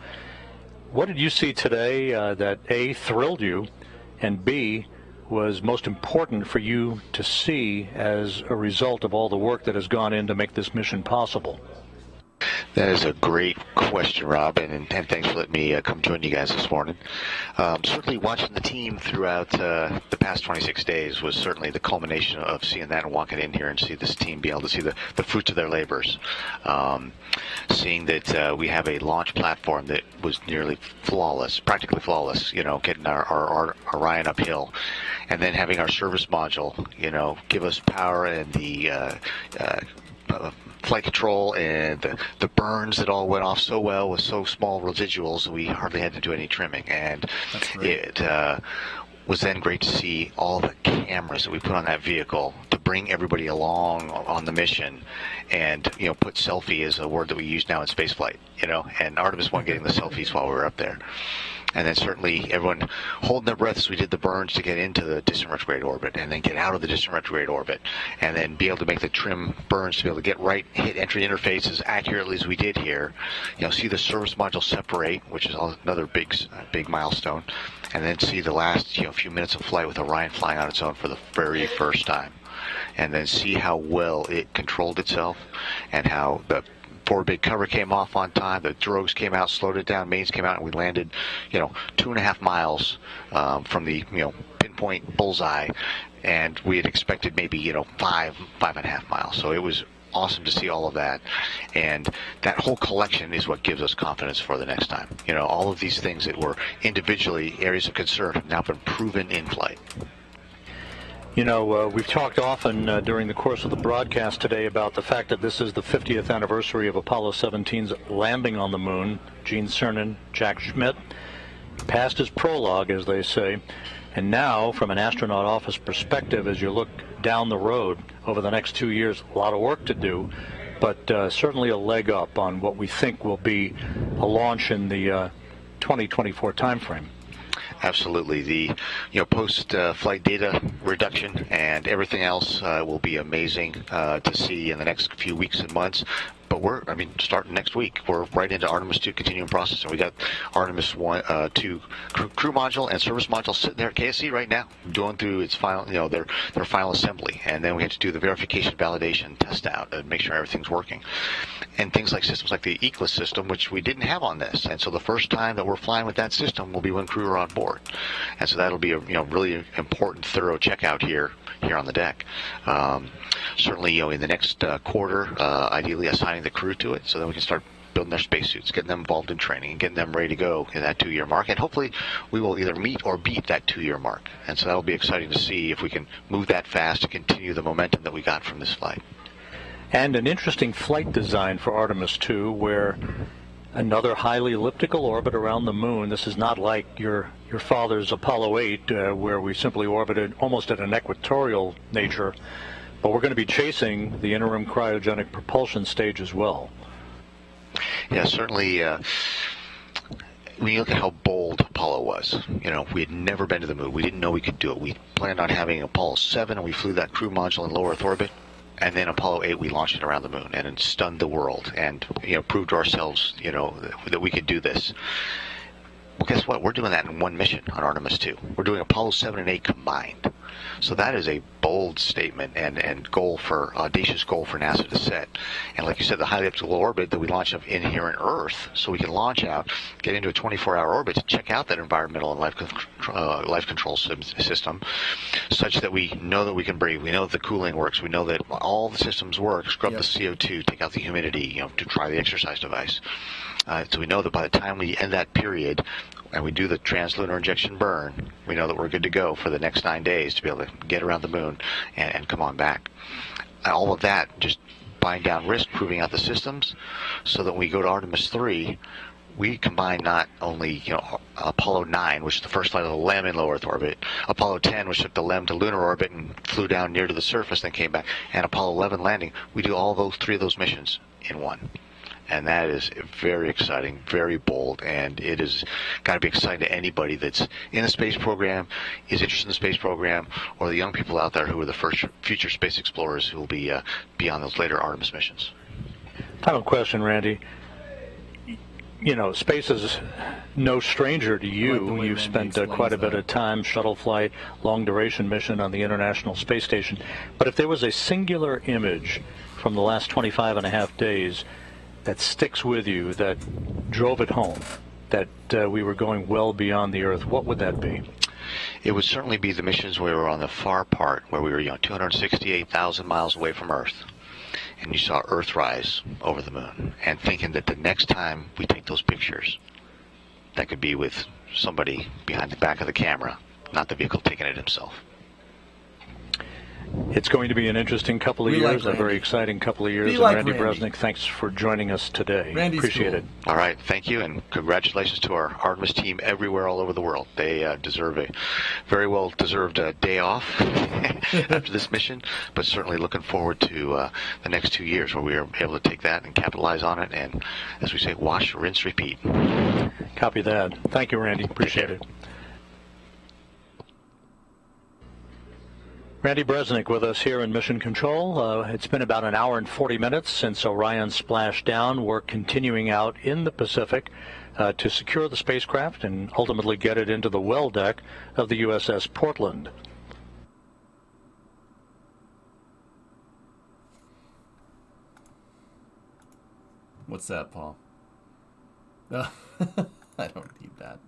What did you see today that A, thrilled you, and B, was most important for you to see as a result of all the work that has gone in to make this mission possible? That is a great question, Rob, and thanks for letting me come join you guys this morning. Certainly watching the team throughout the past 26 days was certainly the culmination of seeing that and walking in here and see this team be able to see the fruits of their labors. Seeing that we have a launch platform that was nearly flawless, practically flawless, getting our Orion uphill, and then having our service module, give us power and the flight control and the burns that all went off so well with so small residuals we hardly had to do any trimming. And it was then great to see all the cameras that we put on that vehicle to bring everybody along on the mission, and put selfie is a word that we use now in spaceflight, and Artemis I getting the selfies while we were up there. And then certainly everyone holding their breath as we did the burns to get into the distant retrograde orbit and then get out of the distant retrograde orbit and then be able to make the trim burns to be able to get right, hit entry interface as accurately as we did here. See the service module separate, which is another big milestone, and then see the last few minutes of flight with Orion flying on its own for the very first time. And then see how well it controlled itself and how the forward big cover came off on time, the drogues came out, slowed it down, mains came out, and we landed 2.5 miles from the pinpoint bullseye, and we had expected maybe 5.5 miles. So it was awesome to see all of that. And that whole collection is what gives us confidence for the next time. You know, all of these things that were individually areas of concern have now been proven in flight. You know, we've talked often during the course of the broadcast today about the fact that this is the 50th anniversary of Apollo 17's landing on the moon. Gene Cernan, Jack Schmitt, passed his prologue, as they say. And now, from an astronaut office perspective, as you look down the road over the next 2 years, a lot of work to do, but certainly a leg up on what we think will be a launch in the 2024 timeframe. Absolutely. The post-flight data reduction and everything else will be amazing to see in the next few weeks and months. But starting next week, we're right into Artemis II continuum processing. We got Artemis 2 crew module and service module sitting there at KSC right now, going through its final, their final assembly, and then we had to do the verification, validation, test out, and make sure everything's working. And things like systems like the Eclipse system, which we didn't have on this, and so the first time that we're flying with that system will be when crew are on board, and so that'll be a really important, thorough checkout here on the deck. Certainly, in the next quarter, ideally assigning the crew to it, so that we can start building their spacesuits, getting them involved in training, and getting them ready to go in that 2-year mark. And hopefully, we will either meet or beat that 2-year mark. And so that'll be exciting to see if we can move that fast to continue the momentum that we got from this flight. And an interesting flight design for Artemis II, where another highly elliptical orbit around the moon. This is not like your father's Apollo 8, where we simply orbited almost at an equatorial nature, but we're going to be chasing the interim cryogenic propulsion stage as well. Yeah, certainly. When you look at how bold Apollo was, we had never been to the moon. We didn't know we could do it. We planned on having Apollo 7, and we flew that crew module in low Earth orbit. And then Apollo 8, we launched it around the moon, and it stunned the world, and proved to ourselves, that we could do this. Well, guess what? We're doing that in one mission on Artemis 2. We're doing Apollo 7 and 8 combined. So that is a bold statement and audacious goal for NASA to set. And like you said, the highly elliptical orbit that we launch up in here in Earth, so we can launch out, get into a 24-hour orbit to check out that environmental and life control system, such that we know that we can breathe. We know that the cooling works. We know that all the systems work. Scrub the CO2, take out the humidity, to try the exercise device. So we know that by the time we end that period and we do the translunar injection burn, we know that we're good to go for the next 9 days to be able to get around the moon and come on back. All of that just buying down risk, proving out the systems, so that when we go to Artemis 3, we combine not only Apollo 9, which is the first flight of the LEM in low Earth orbit, Apollo 10, which took the LEM to lunar orbit and flew down near to the surface, then came back, and Apollo 11 landing. We do all those 3 of those missions in one. And that is very exciting, very bold, and it has got to be exciting to anybody that's in the space program, is interested in the space program, or the young people out there who are the first future space explorers who will be on those later Artemis missions. Final question, Randy. Space is no stranger to you. You've spent quite a bit of time, shuttle flight, long-duration mission on the International Space Station. But if there was a singular image from the last 25 and a half days that sticks with you, that drove it home, that we were going well beyond the Earth, what would that be? It would certainly be the missions where we were on the far part, where we were 268,000 miles away from Earth, and you saw Earthrise over the moon, and thinking that the next time we take those pictures, that could be with somebody behind the back of the camera, not the vehicle taking it himself. It's going to be an interesting couple of years, a very exciting couple of years. And Randy Bresnik, thanks for joining us today. Randy's Appreciate it. All right, thank you, and congratulations to our Artemis team everywhere all over the world. They deserve a very well-deserved day off after this mission, but certainly looking forward to the next 2 years where we are able to take that and capitalize on it, and, as we say, wash, rinse, repeat. Copy that. Thank you, Randy. Appreciate it. Randy Bresnik with us here in Mission Control. It's been about an hour and 40 minutes since Orion splashed down. We're continuing out in the Pacific to secure the spacecraft and ultimately get it into the well deck of the USS Portland. What's that, Paul? I don't need that.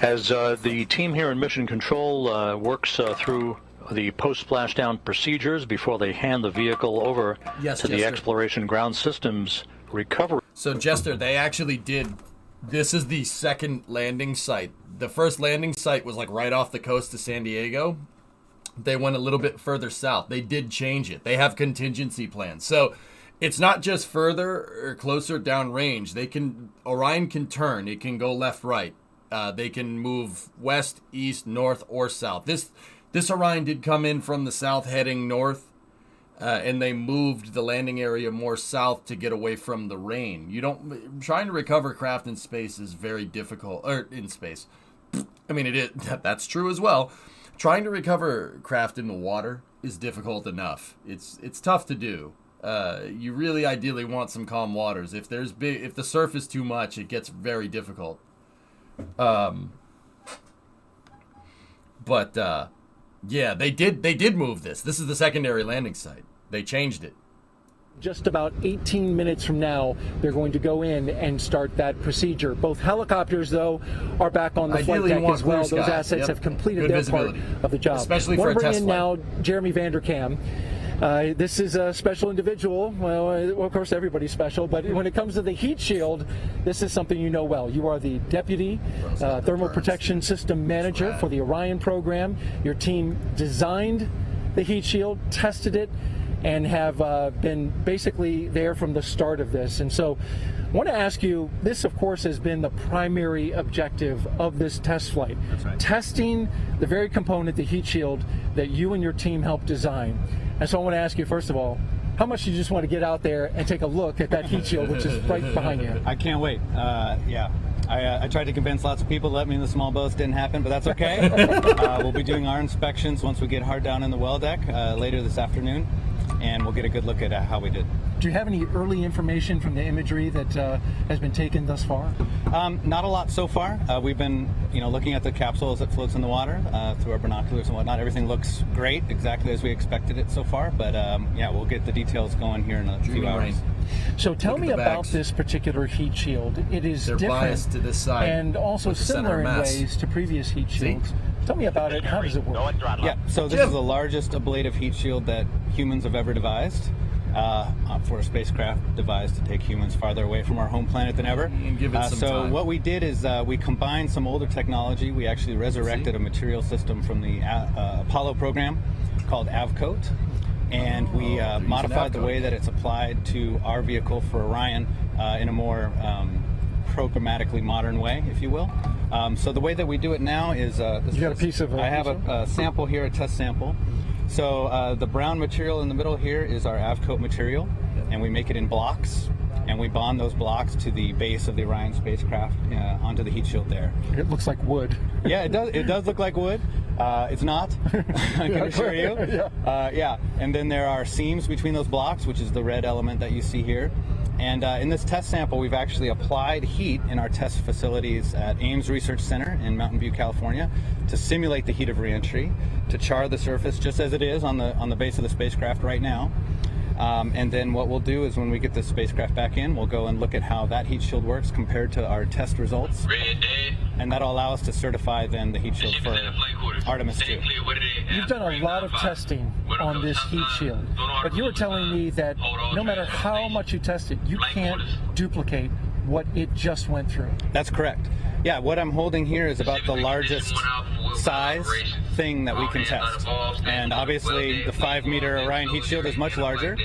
As the team here in Mission Control works through the post-splashdown procedures before they hand the vehicle over to the Exploration Ground Systems Recovery. So, Jester, they actually did. This is the second landing site. The first landing site was like right off the coast of San Diego. They went a little bit further south. They did change it. They have contingency plans. So it's not just further or closer downrange. Orion can turn. It can go left, right. They can move west, east, north, or south. This Orion did come in from the south heading north, and they moved the landing area more south to get away from the rain. Trying to recover craft in space is very difficult, or in space. I mean, that's true as well. Trying to recover craft in the water is difficult enough. It's tough to do. You really ideally want some calm waters. If the surf is too much, it gets very difficult. Yeah, they did move this. This is the secondary landing site. They changed it. Just about 18 minutes from now, they're going to go in and start that procedure. Both helicopters, though, are back on the flight deck as well. Those assets have completed their part of the job. Especially for a test flight. Now Jeremy Vanderkam. This is a special individual. Well, of course, everybody's special, but when it comes to the heat shield, this is something you know well. You are the Deputy Thermal Protection System Manager for the Orion program. Your team designed the heat shield, tested it, and have been basically there from the start of this. And so I want to ask you, this of course has been the primary objective of this test flight. That's right. Testing the very component, the heat shield, that you and your team helped design. And so I want to ask you, first of all, how much do you just want to get out there and take a look at that heat shield, which is right behind you? I can't wait. Yeah. I tried to convince lots of people to let me in the small boats. Didn't happen, but that's okay. We'll be doing our inspections once we get hard down in the well deck later this afternoon, and we'll get a good look at how we did. Do you have any early information from the imagery that has been taken thus far? Not a lot so far. We've been, looking at the capsule as it floats in the water through our binoculars and whatnot. Everything looks great, exactly as we expected it so far. But yeah, we'll get the details going here in a few hours. So tell me about this particular heat shield. It is different biased to this side and also similar in ways to previous heat shields. See? Tell me about it. How does it work? Yeah, so this is the largest ablative heat shield that humans have ever devised. For a spacecraft devised to take humans farther away from our home planet than ever. And give it some time. What we did is we combined some older technology. We actually resurrected a material system from the Apollo program called AVCOAT, and we modified the way that it's applied to our vehicle for Orion in a more programmatically modern way, if you will. So the way that we do it now is you got a piece of I have a sample here, a test sample. So the brown material in the middle here is our AVCOAT material, and we make it in blocks, and we bond those blocks to the base of the Orion spacecraft onto the heat shield there. It looks like wood. Yeah, it does look like wood. It's not, I can assure you. Yeah, and then there are seams between those blocks, which is the red element that you see here. And in this test sample, we've actually applied heat in our test facilities at Ames Research Center in Mountain View, California, to simulate the heat of reentry, to char the surface just as it is on the base of the spacecraft right now. And then what we'll do is when we get the spacecraft back in, we'll go and look at how that heat shield works compared to our test results. And that'll allow us to certify then the heat shield for Artemis II. You've done a lot of testing on this heat shield, but you were telling me that no matter how much you test it, you can't duplicate what it just went through. That's correct. Yeah, what I'm holding here is about the largest size thing that we can test. And obviously the 5-meter Orion heat shield is much larger,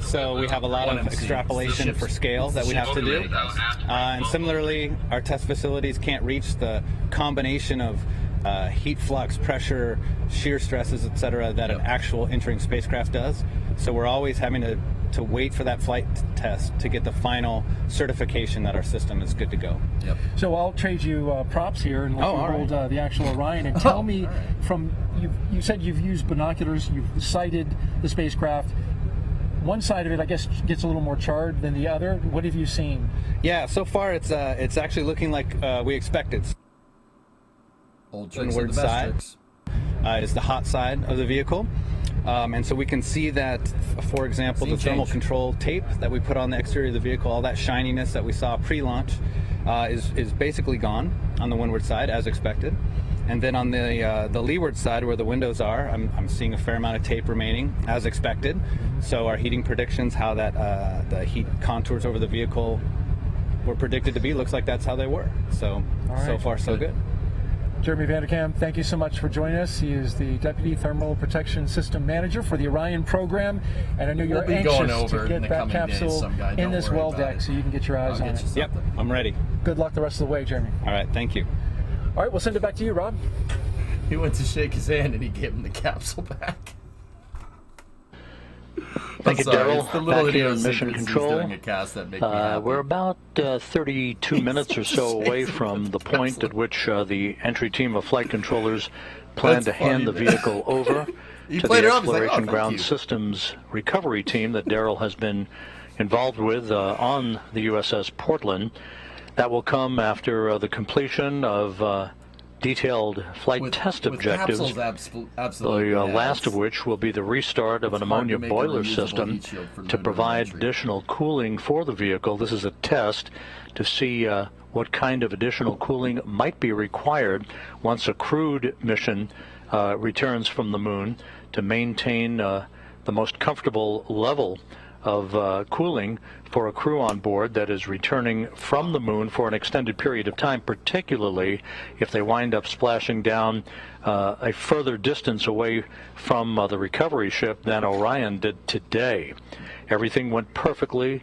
so we have a lot of extrapolation for scale that we have to do. And similarly, our test facilities can't reach the combination of heat flux, pressure, shear stresses, etc., that an actual entering spacecraft does. So we're always having to wait for that flight test to get the final certification that our system is good to go. Yep. So I'll trade you props here and let you hold the actual Orion and tell me from you said you've used binoculars, you've sighted the spacecraft. One side of it, I guess, gets a little more charred than the other. What have you seen? Yeah, so far it's actually looking like we expected. Old tricks of the best tricks. Is the hot side of the vehicle. And so we can see that, for example, the thermal control tape that we put on the exterior of the vehicle, all that shininess that we saw pre-launch is basically gone on the windward side, as expected. And then on the leeward side, where the windows are, I'm seeing a fair amount of tape remaining, as expected. So our heating predictions, how that the heat contours over the vehicle were predicted to be, looks like that's how they were. So, so far, so good. Jeremy Vanderkam, thank you so much for joining us. He is the Deputy Thermal Protection System Manager for the Orion program, and I know you're anxious to get that capsule in this well deck so you can get your eyes on it. Yep, I'm ready. Good luck the rest of the way, Jeremy. All right, thank you. All right, we'll send it back to you, Rob. He went to shake his hand and he gave him the capsule back. Thank you, Daryl. Back here in Mission Control. We're about 32 minutes or so away from the point at which the entry team of flight controllers plan to hand the vehicle over to the Exploration Ground Systems recovery team that Daryl has been involved with on the USS Portland. That will come after the completion of detailed flight test objectives, the last of which will be the restart of an ammonia boiler system to provide additional cooling for the vehicle. This is a test to see what kind of additional cooling might be required once a crewed mission returns from the moon to maintain the most comfortable level of cooling for a crew on board that is returning from the moon for an extended period of time, particularly if they wind up splashing down a further distance away from the recovery ship than Orion did today. Everything went perfectly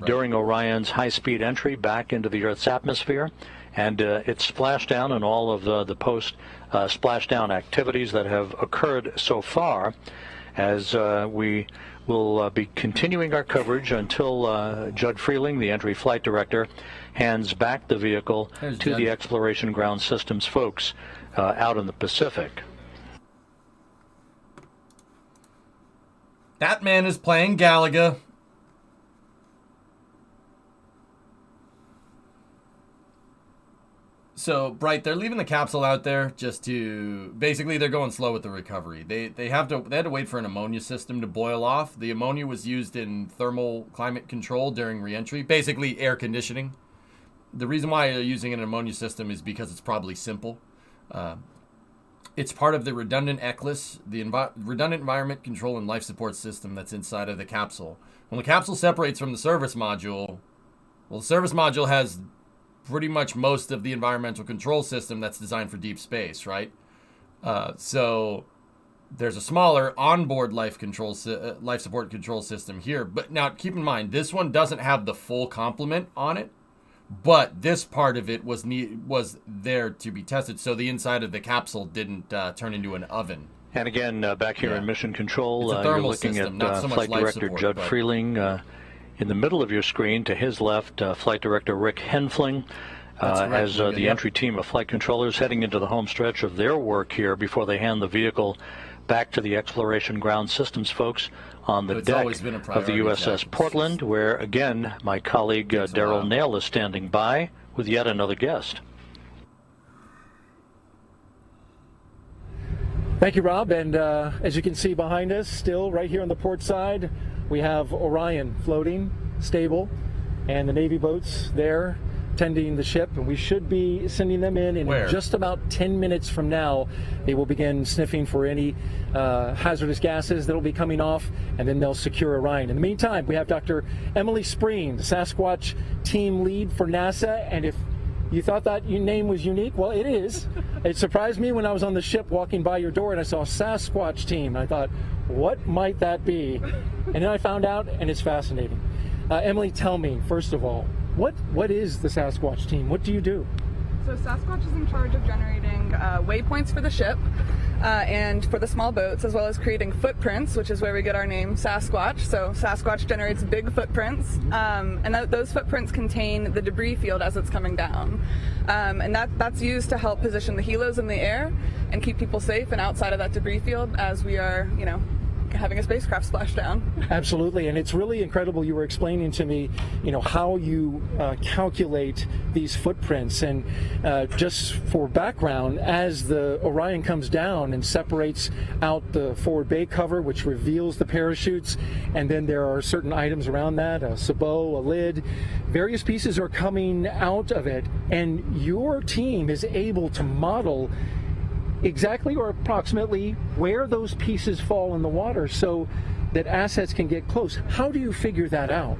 during Orion's high-speed entry back into the Earth's atmosphere, and it splashed down in all of the post-splashdown activities that have occurred so far, as we will be continuing our coverage until Judd Freeling, the entry flight director, hands back the vehicle to the Exploration Ground Systems folks out in the Pacific. That man is playing Galaga. So, Bright, they're leaving the capsule out there just to... Basically, they're going slow with the recovery. They had to wait for an ammonia system to boil off. The ammonia was used in thermal climate control during re-entry. Basically, air conditioning. The reason why they're using an ammonia system is because it's probably simple. It's part of the redundant ECLIS, the Redundant Environment Control and Life Support System that's inside of the capsule. When the capsule separates from the service module, well, the service module has pretty much most of the environmental control system that's designed for deep space, right? So there's a smaller onboard life support control system here. But now keep in mind, this one doesn't have the full complement on it, but this part of it was there to be tested, so the inside of the capsule didn't turn into an oven. And again, back here in Mission Control, you're looking at Flight Director Judd Freeling. In the middle of your screen, to his left, Flight Director Rick Henfling, as the entry team of flight controllers heading into the home stretch of their work here before they hand the vehicle back to the Exploration Ground Systems folks on the deck of the USS Portland, where, again, my colleague Daryl Nail is standing by with yet another guest. Thank you, Rob. And as you can see behind us, still right here on the port side, we have Orion floating, stable, and the Navy boats there tending the ship, and we should be sending them in just about 10 minutes from now. They will begin sniffing for any hazardous gases that will be coming off, and then they'll secure Orion. In the meantime, we have Dr. Emily Spreen, the Sasquatch team lead for NASA, and if you thought that your name was unique, well, it is. It surprised me when I was on the ship walking by your door and I saw Sasquatch team. I thought, what might that be? And then I found out, and it's fascinating. Emily, tell me, first of all, what is the Sasquatch team? What do you do? So Sasquatch is in charge of generating waypoints for the ship and for the small boats, as well as creating footprints, which is where we get our name Sasquatch. So Sasquatch generates big footprints, and those footprints contain the debris field as it's coming down. And that's used to help position the helos in the air and keep people safe and outside of that debris field as we are, having a spacecraft splash down. Absolutely, and it's really incredible. You were explaining to me, how you calculate these footprints, and just for background, as the Orion comes down and separates out the forward bay cover, which reveals the parachutes, and then there are certain items around that, a sabot, a lid, various pieces are coming out of it, and your team is able to model exactly or approximately where those pieces fall in the water so that assets can get close. How do you figure that out?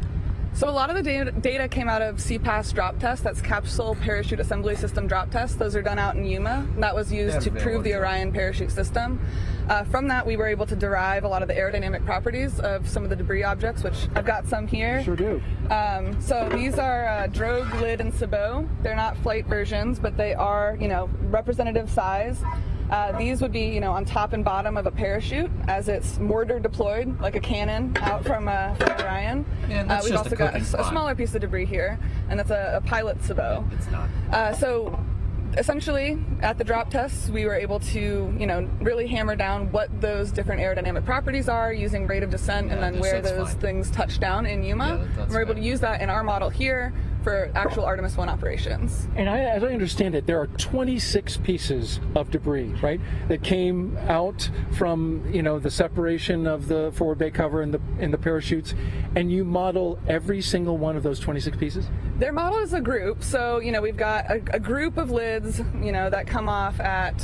So a lot of the data came out of CPAS drop test. That's Capsule Parachute Assembly System drop test. Those are done out in Yuma. That was used to prove the Orion parachute system. From that, we were able to derive a lot of the aerodynamic properties of some of the debris objects, which I've got some here. Sure do. So these are drogue, lid, and sabot. They're not flight versions, but they are, representative size. These would be, on top and bottom of a parachute as it's mortar deployed, like a cannon out from Orion. Yeah, we've also got a smaller piece of debris here, and that's a pilot sabot. It's not. So essentially, at the drop tests, we were able to, really hammer down what those different aerodynamic properties are using rate of descent and then where those things touch down in Yuma. We're able to use that in our model here for actual Artemis I operations. And as I understand it, there are 26 pieces of debris, right, that came out from, the separation of the forward bay cover and the parachutes, and you model every single one of those 26 pieces? Their model is a group, so, we've got a group of lids, that come off at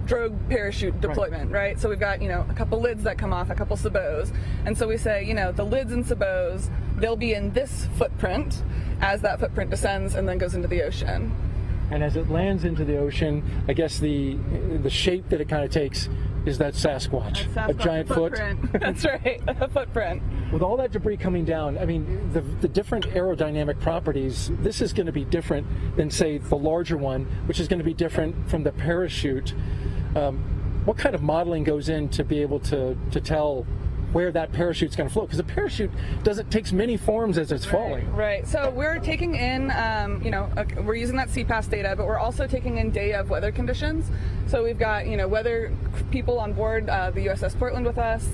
drogue parachute deployment, right? So we've got, a couple lids that come off, a couple sabots. And so we say, the lids and sabots, they'll be in this footprint as that footprint descends and then goes into the ocean. And as it lands into the ocean, I guess the shape that it kind of takes is that Sasquatch, a giant footprint. That's right, a footprint. With all that debris coming down, I mean, the different aerodynamic properties, this is going to be different than, say, the larger one, which is going to be different from the parachute. What kind of modeling goes in to be able to tell where that parachute's going to float? Because a parachute takes many forms as it's falling. Right. So we're taking in, we're using that CPAS data, but we're also taking in data of weather conditions. So we've got, weather people on board the USS Portland with us,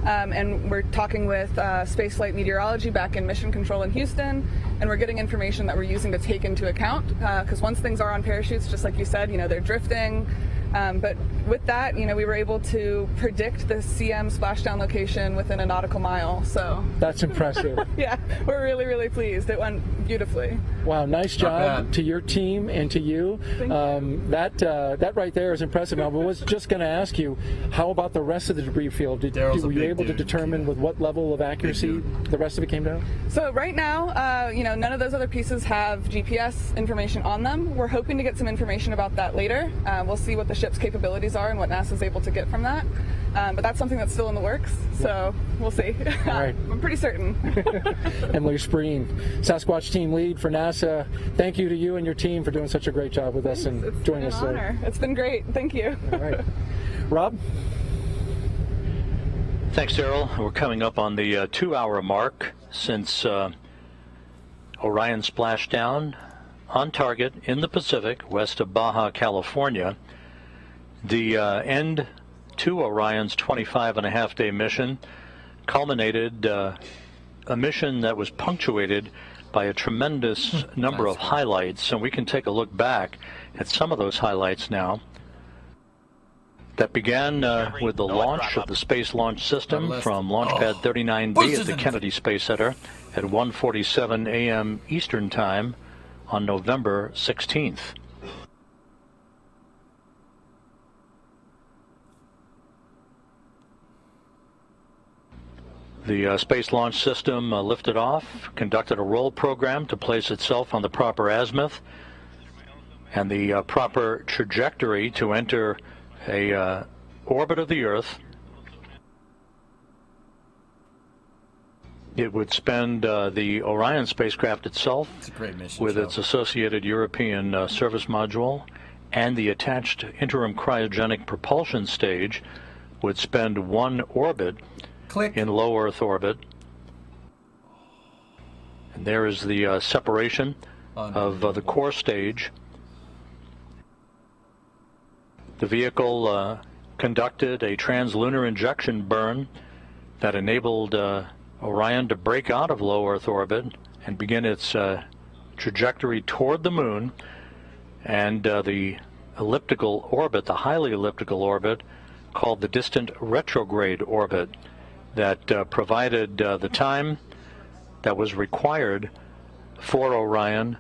and we're talking with spaceflight meteorology back in Mission Control in Houston, and we're getting information that we're using to take into account, because once things are on parachutes, just like you said, they're drifting. But with that, we were able to predict the CM splashdown location within a nautical mile. So that's impressive. Yeah, we're really, really pleased. It went beautifully. Wow, nice job to your team and to you. That right there is impressive. I was just going to ask you, how about the rest of the debris field? Were you able to determine with what level of accuracy the rest of it came down? So right now, none of those other pieces have GPS information on them. We're hoping to get some information about that later. We'll see what the ship's capabilities are and what NASA's able to get from that. But that's something that's still in the works, so we'll see. All right. I'm pretty certain. Emily Spreen, Sasquatch team lead for NASA. Thank you to you and your team for doing such a great job with us and joining us. It's been an honor. It's been great. Thank you. All right. Rob? Thanks, Daryl. We're coming up on the 2-hour mark since Orion splashdown on target in the Pacific, west of Baja, California. The end to Orion's 25-and-a-half-day mission culminated a mission that was punctuated by a tremendous number of highlights, and we can take a look back at some of those highlights now. That began with the launch of the Space Launch System from Launch Pad 39B at the Kennedy Space Center at 1:47 a.m. Eastern Time on November 16th. The Space Launch System lifted off, conducted a roll program to place itself on the proper azimuth and the proper trajectory to enter a orbit of the Earth. It would spend the Orion spacecraft itself with its associated European service module and the attached interim cryogenic propulsion stage would spend one orbit in low Earth orbit. And there is the separation of the core stage. The vehicle conducted a translunar injection burn that enabled Orion to break out of low Earth orbit and begin its trajectory toward the moon, and the elliptical orbit, the highly elliptical orbit, called the distant retrograde orbit, that provided the time that was required for Orion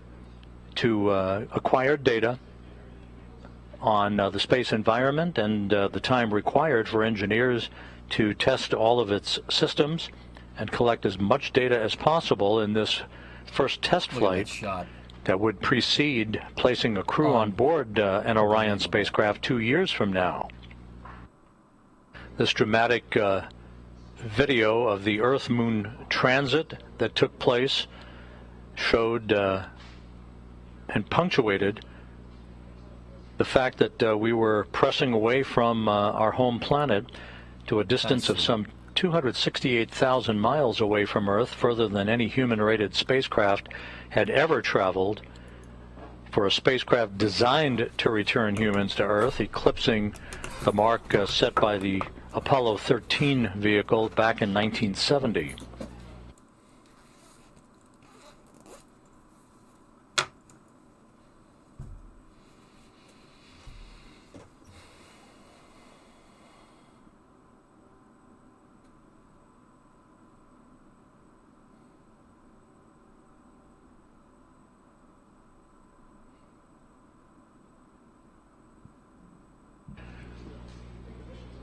to acquire data on the space environment, and the time required for engineers to test all of its systems and collect as much data as possible in this first test flight that would precede placing a crew on board an Orion spacecraft 2 years from now. This dramatic video of the Earth-Moon transit that took place showed and punctuated the fact that we were pressing away from our home planet to a distance of some 268,000 miles away from Earth, further than any human-rated spacecraft had ever traveled, for a spacecraft designed to return humans to Earth, eclipsing the mark set by the Apollo 13 vehicle back in 1970.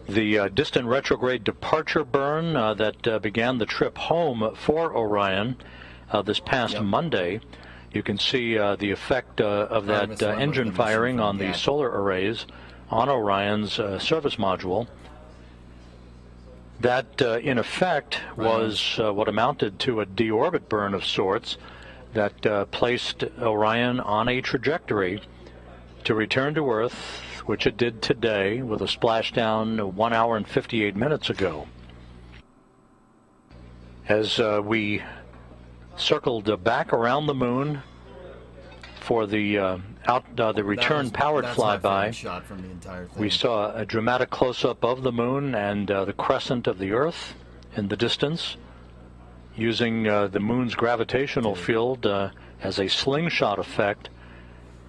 The distant retrograde departure burn that began the trip home for Orion this past Monday. You can see the effect of that engine firing on the solar arrays on Orion's service module. That, in effect, was what amounted to a deorbit burn of sorts that placed Orion on a trajectory to return to Earth, which it did today with a splashdown 1 hour and 58 minutes ago. As we circled back around the moon for the return powered flyby, we saw a dramatic close-up of the moon and the crescent of the Earth in the distance, using the moon's gravitational field as a slingshot effect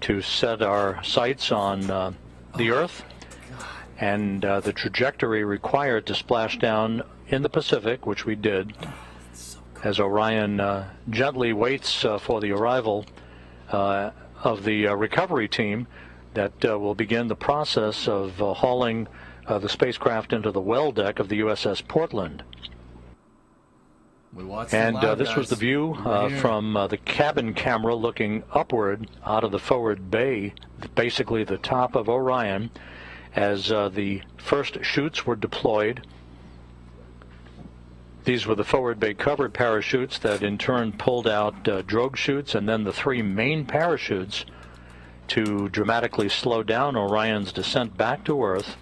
to set our sights on the Earth and the trajectory required to splash down in the Pacific, which we did, as Orion gently waits for the arrival of the recovery team that will begin the process of hauling the spacecraft into the well deck of the USS Portland. And this was the view from the cabin camera looking upward out of the forward bay, basically the top of Orion, as the first chutes were deployed. These were the forward bay covered parachutes that in turn pulled out drogue chutes and then the 3 main parachutes to dramatically slow down Orion's descent back to Earth.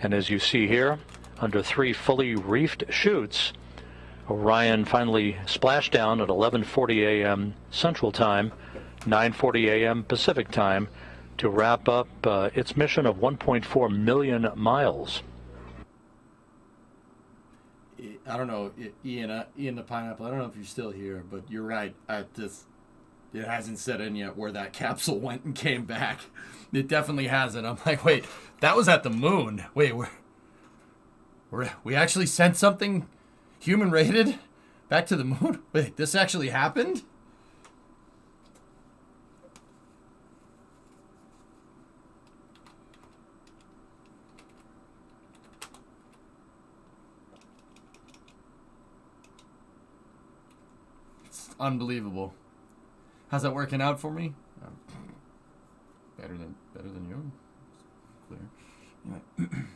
And as you see here, under 3 fully reefed chutes, Orion finally splashed down at 11:40 a.m. Central Time, 9:40 a.m. Pacific Time, to wrap up its mission of 1.4 million miles. I don't know, Ian the Pineapple, I don't know if you're still here, but you're right. It hasn't set in yet where that capsule went and came back. It definitely hasn't. I'm like, wait, that was at the moon. Wait, we actually sent something human-rated back to the moon? Wait, this actually happened? It's unbelievable. How's that working out for me? Better than you. Clear. Anyway.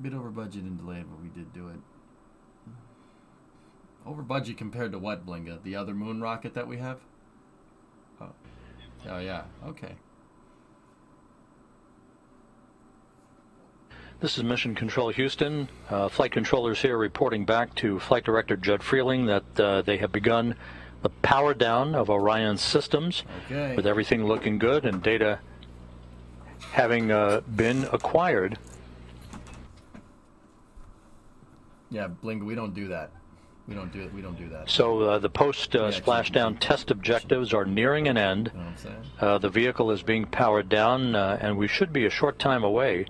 Bit over budget and delayed, but we did do it. Over budget compared to what, Blinga? The other moon rocket that we have? Oh yeah. Okay. This is Mission Control Houston. Flight controllers here reporting back to Flight Director Judd Freeling that they have begun the power down of Orion's systems, with everything looking good and data having been acquired. Yeah, Bling, we don't do that. We don't do that. So the post-splashdown test objectives are nearing an end. You know what I'm saying? The vehicle is being powered down, and we should be a short time away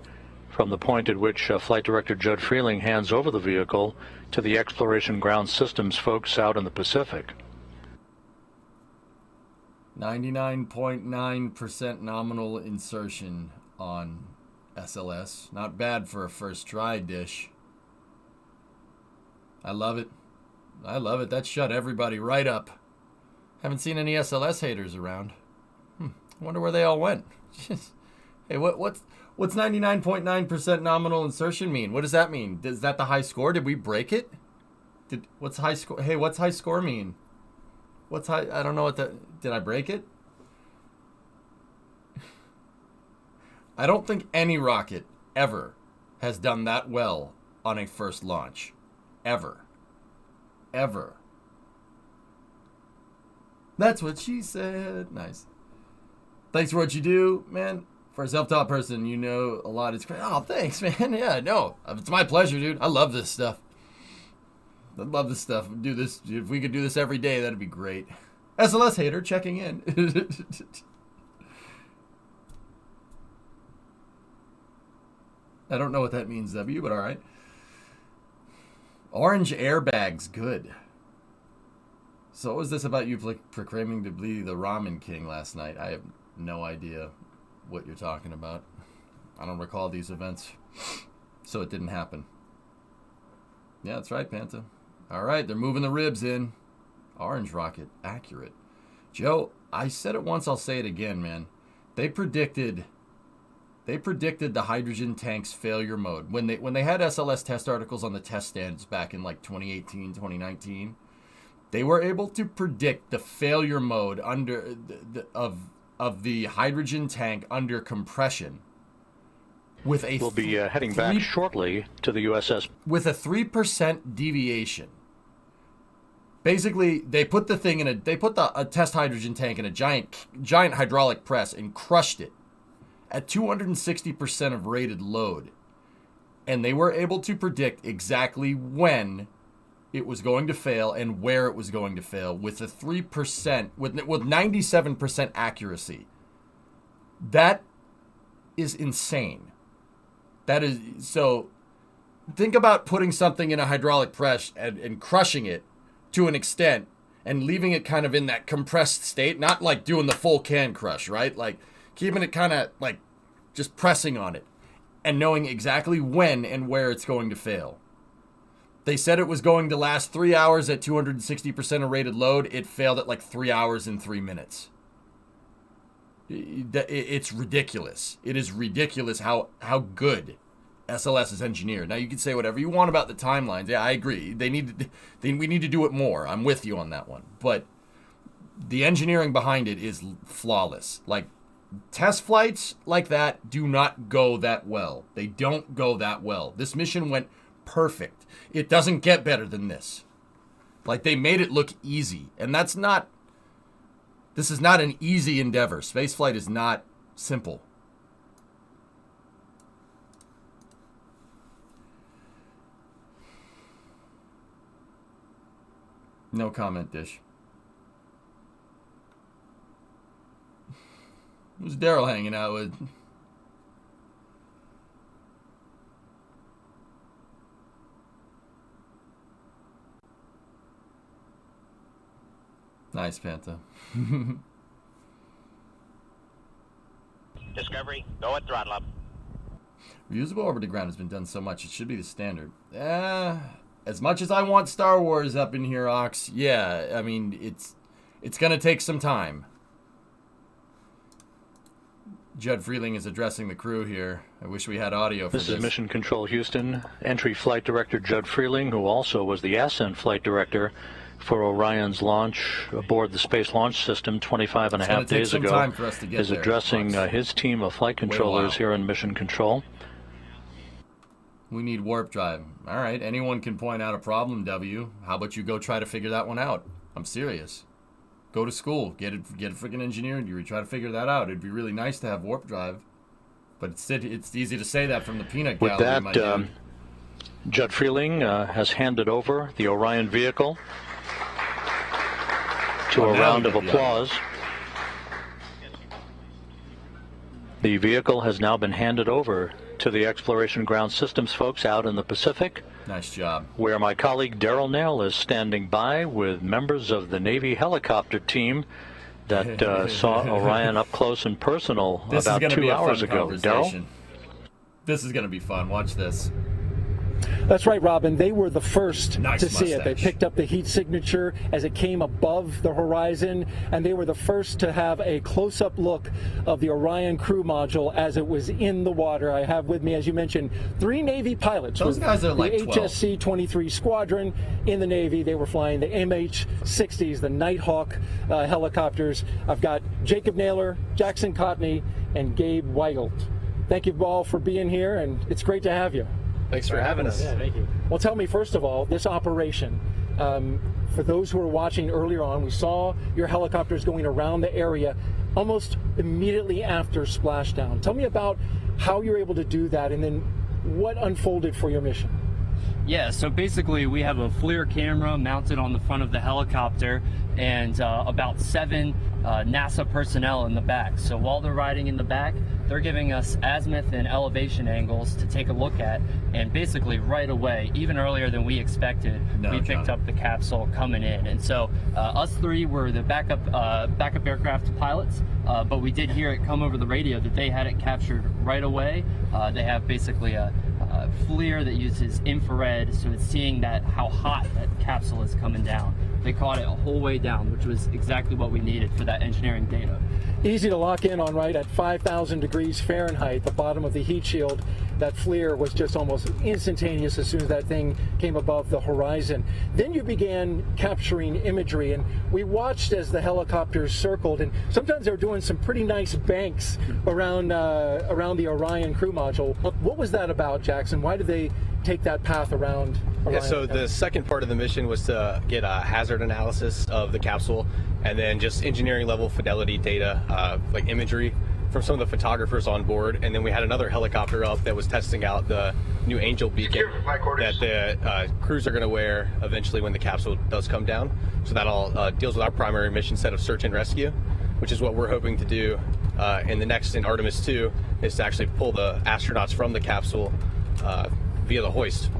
from the point at which Flight Director Judd Freeling hands over the vehicle to the Exploration Ground Systems folks out in the Pacific. 99.9% nominal insertion on SLS. Not bad for a first try dish. I love it. I love it. That shut everybody right up. Haven't seen any SLS haters around. I wonder where they all went. Hey, what's 99.9% nominal insertion mean? What does that mean? Is that the high score? Did we break it? What's high score? Hey, what's high score mean? What's high? I don't know what that. Did I break it? I don't think any rocket ever has done that well on a first launch. Ever. That's what she said. Nice. Thanks for what you do, man. For a self-taught person, you know a lot. It's great. Oh, thanks, man. Yeah, no. It's my pleasure, dude. I love this stuff. Do this. If we could do this every day, that'd be great. SLS hater checking in. I don't know what that means, W, but all right. Orange airbags, good. So what was this about you proclaiming to be the ramen king last night? I have no idea what you're talking about. I don't recall these events, so it didn't happen. Yeah, that's right, Panta. All right, they're moving the ribs in. Orange rocket, accurate. Joe, I said it once, I'll say it again, man. They predicted the hydrogen tank's failure mode. When they had SLS test articles on the test stands back in like 2018, 2019, they were able to predict the failure mode of the hydrogen tank under compression. We'll be heading back shortly to the USS. With a 3% deviation. Basically, they put the thing a test hydrogen tank in a giant hydraulic press and crushed it at 260% of rated load. And they were able to predict exactly when it was going to fail and where it was going to fail with a 3%, with 97% accuracy. That is insane. That is, so think about putting something in a hydraulic press and crushing it to an extent and leaving it kind of in that compressed state, not like doing the full can crush, right? Like keeping it kind of like just pressing on it and knowing exactly when and where it's going to fail. They said it was going to last 3 hours at 260% of rated load. It failed at like 3 hours and 3 minutes. It's ridiculous. It is ridiculous how good SLS is engineered. Now you can say whatever you want about the timelines. Yeah, I agree. We need to do it more. I'm with you on that one. But the engineering behind it is flawless. Like test flights like that do not go that well. They don't go that well. This mission went perfect. It doesn't get better than this. Like they made it look easy, and this is not an easy endeavor. Spaceflight is not simple. No comment, Dish. Who's Daryl hanging out with? Nice, Panta. Discovery, go at throttle up. Reusable orbit to ground has been done so much, it should be the standard. As much as I want Star Wars up in here, Ox, yeah, I mean, it's going to take some time. Judd Freeling is addressing the crew here. I wish we had audio for this. This is Mission Control Houston. Entry Flight Director Judd Freeling, who also was the Ascent Flight Director for Orion's launch aboard the Space Launch System 25 and a half days ago, is addressing his team of flight controllers here in Mission Control. We need warp drive. All right, anyone can point out a problem, W. How about you go try to figure that one out? I'm serious. Go to school, get a freaking engineering degree, try to figure that out. It'd be really nice to have warp drive. But it's easy to say that from the peanut With gallery, that, my dude. Judd Freeling has handed over the Orion vehicle to a round of applause. The vehicle has now been handed over to the Exploration Ground Systems folks out in the Pacific. Nice job. Where my colleague Daryl Nell is standing by with members of the Navy helicopter team that saw Orion up close and personal about 2 hours ago. Daryl? This is going to be fun. Watch this. That's right, Robin. They were the first Nice to see it. They mustache. picked up the heat signature as it came above the horizon, and they were the first to have a close-up look of the Orion crew module as it was in the water. I have with me, as you mentioned, 3 Navy pilots. Those guys are like the 12. HSC-23 squadron in the Navy. They were flying the MH-60s, the Nighthawk helicopters. I've got Jacob Naylor, Jackson Cotney, and Gabe Weigelt. Thank you all for being here, and it's great to have you. Thanks for having us. Yeah, thank you. Well, tell me, first of all, this operation, for those who were watching earlier on, we saw your helicopters going around the area almost immediately after splashdown. Tell me about how you're able to do that, and then what unfolded for your mission. Yeah, so basically we have a FLIR camera mounted on the front of the helicopter and about 7 NASA personnel in the back. So while they're riding in the back, they're giving us azimuth and elevation angles to take a look at, and basically right away, even earlier than we expected, we picked up the capsule coming in. And so us 3 were the backup aircraft pilots, but we did hear it come over the radio that they had it captured right away. They have basically a FLIR that uses infrared, so it's seeing that how hot that capsule is coming down. They caught it a whole way down, which was exactly what we needed for that engineering data. Easy to lock in on, right? At 5,000 degrees Fahrenheit, the bottom of the heat shield, that FLIR was just almost instantaneous as soon as that thing came above the horizon. Then you began capturing imagery, and we watched as the helicopters circled, and sometimes they were doing some pretty nice banks around the Orion crew module. What was that about, Jackson? Why did they take that path around Orion? Yeah, so the second part of the mission was to get a hazard analysis of the capsule, and then just engineering level fidelity data, like imagery from some of the photographers on board. And then we had another helicopter up that was testing out the new Angel beacon that the crews are going to wear eventually when the capsule does come down. So that all deals with our primary mission set of search and rescue, which is what we're hoping to do in Artemis II, is to actually pull the astronauts from the capsule via the hoist.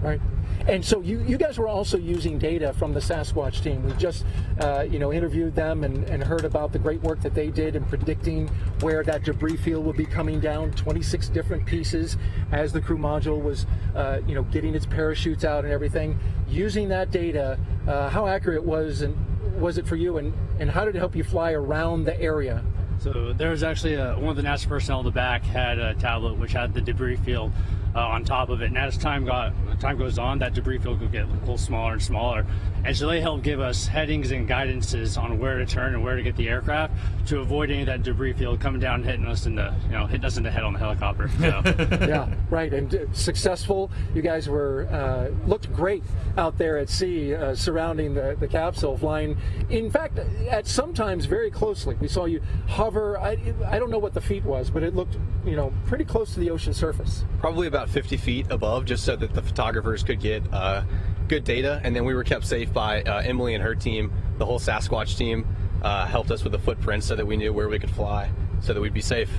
Right. And so you guys were also using data from the Sasquatch team. We just interviewed them and heard about the great work that they did in predicting where that debris field would be coming down. 26 different pieces as the crew module was getting its parachutes out and everything. Using that data, how accurate was it for you, and how did it help you fly around the area? So there was actually one of the NASA personnel in the back had a tablet which had the debris field on top of it, and as time goes on, that debris field would get a little smaller and smaller. And so they helped give us headings and guidances on where to turn and where to get the aircraft to avoid any of that debris field coming down and hitting us in the head on the helicopter. So. Yeah, right. And successful. You guys were looked great out there at sea, surrounding the capsule, flying. In fact, at sometimes very closely. We saw you hover. I don't know what the feet was, but it looked pretty close to the ocean surface. Probably about 50 feet above, just so that the photographers could get good data. And then we were kept safe by Emily and her team. The whole Sasquatch team helped us with the footprints so that we knew where we could fly, so that we'd be safe.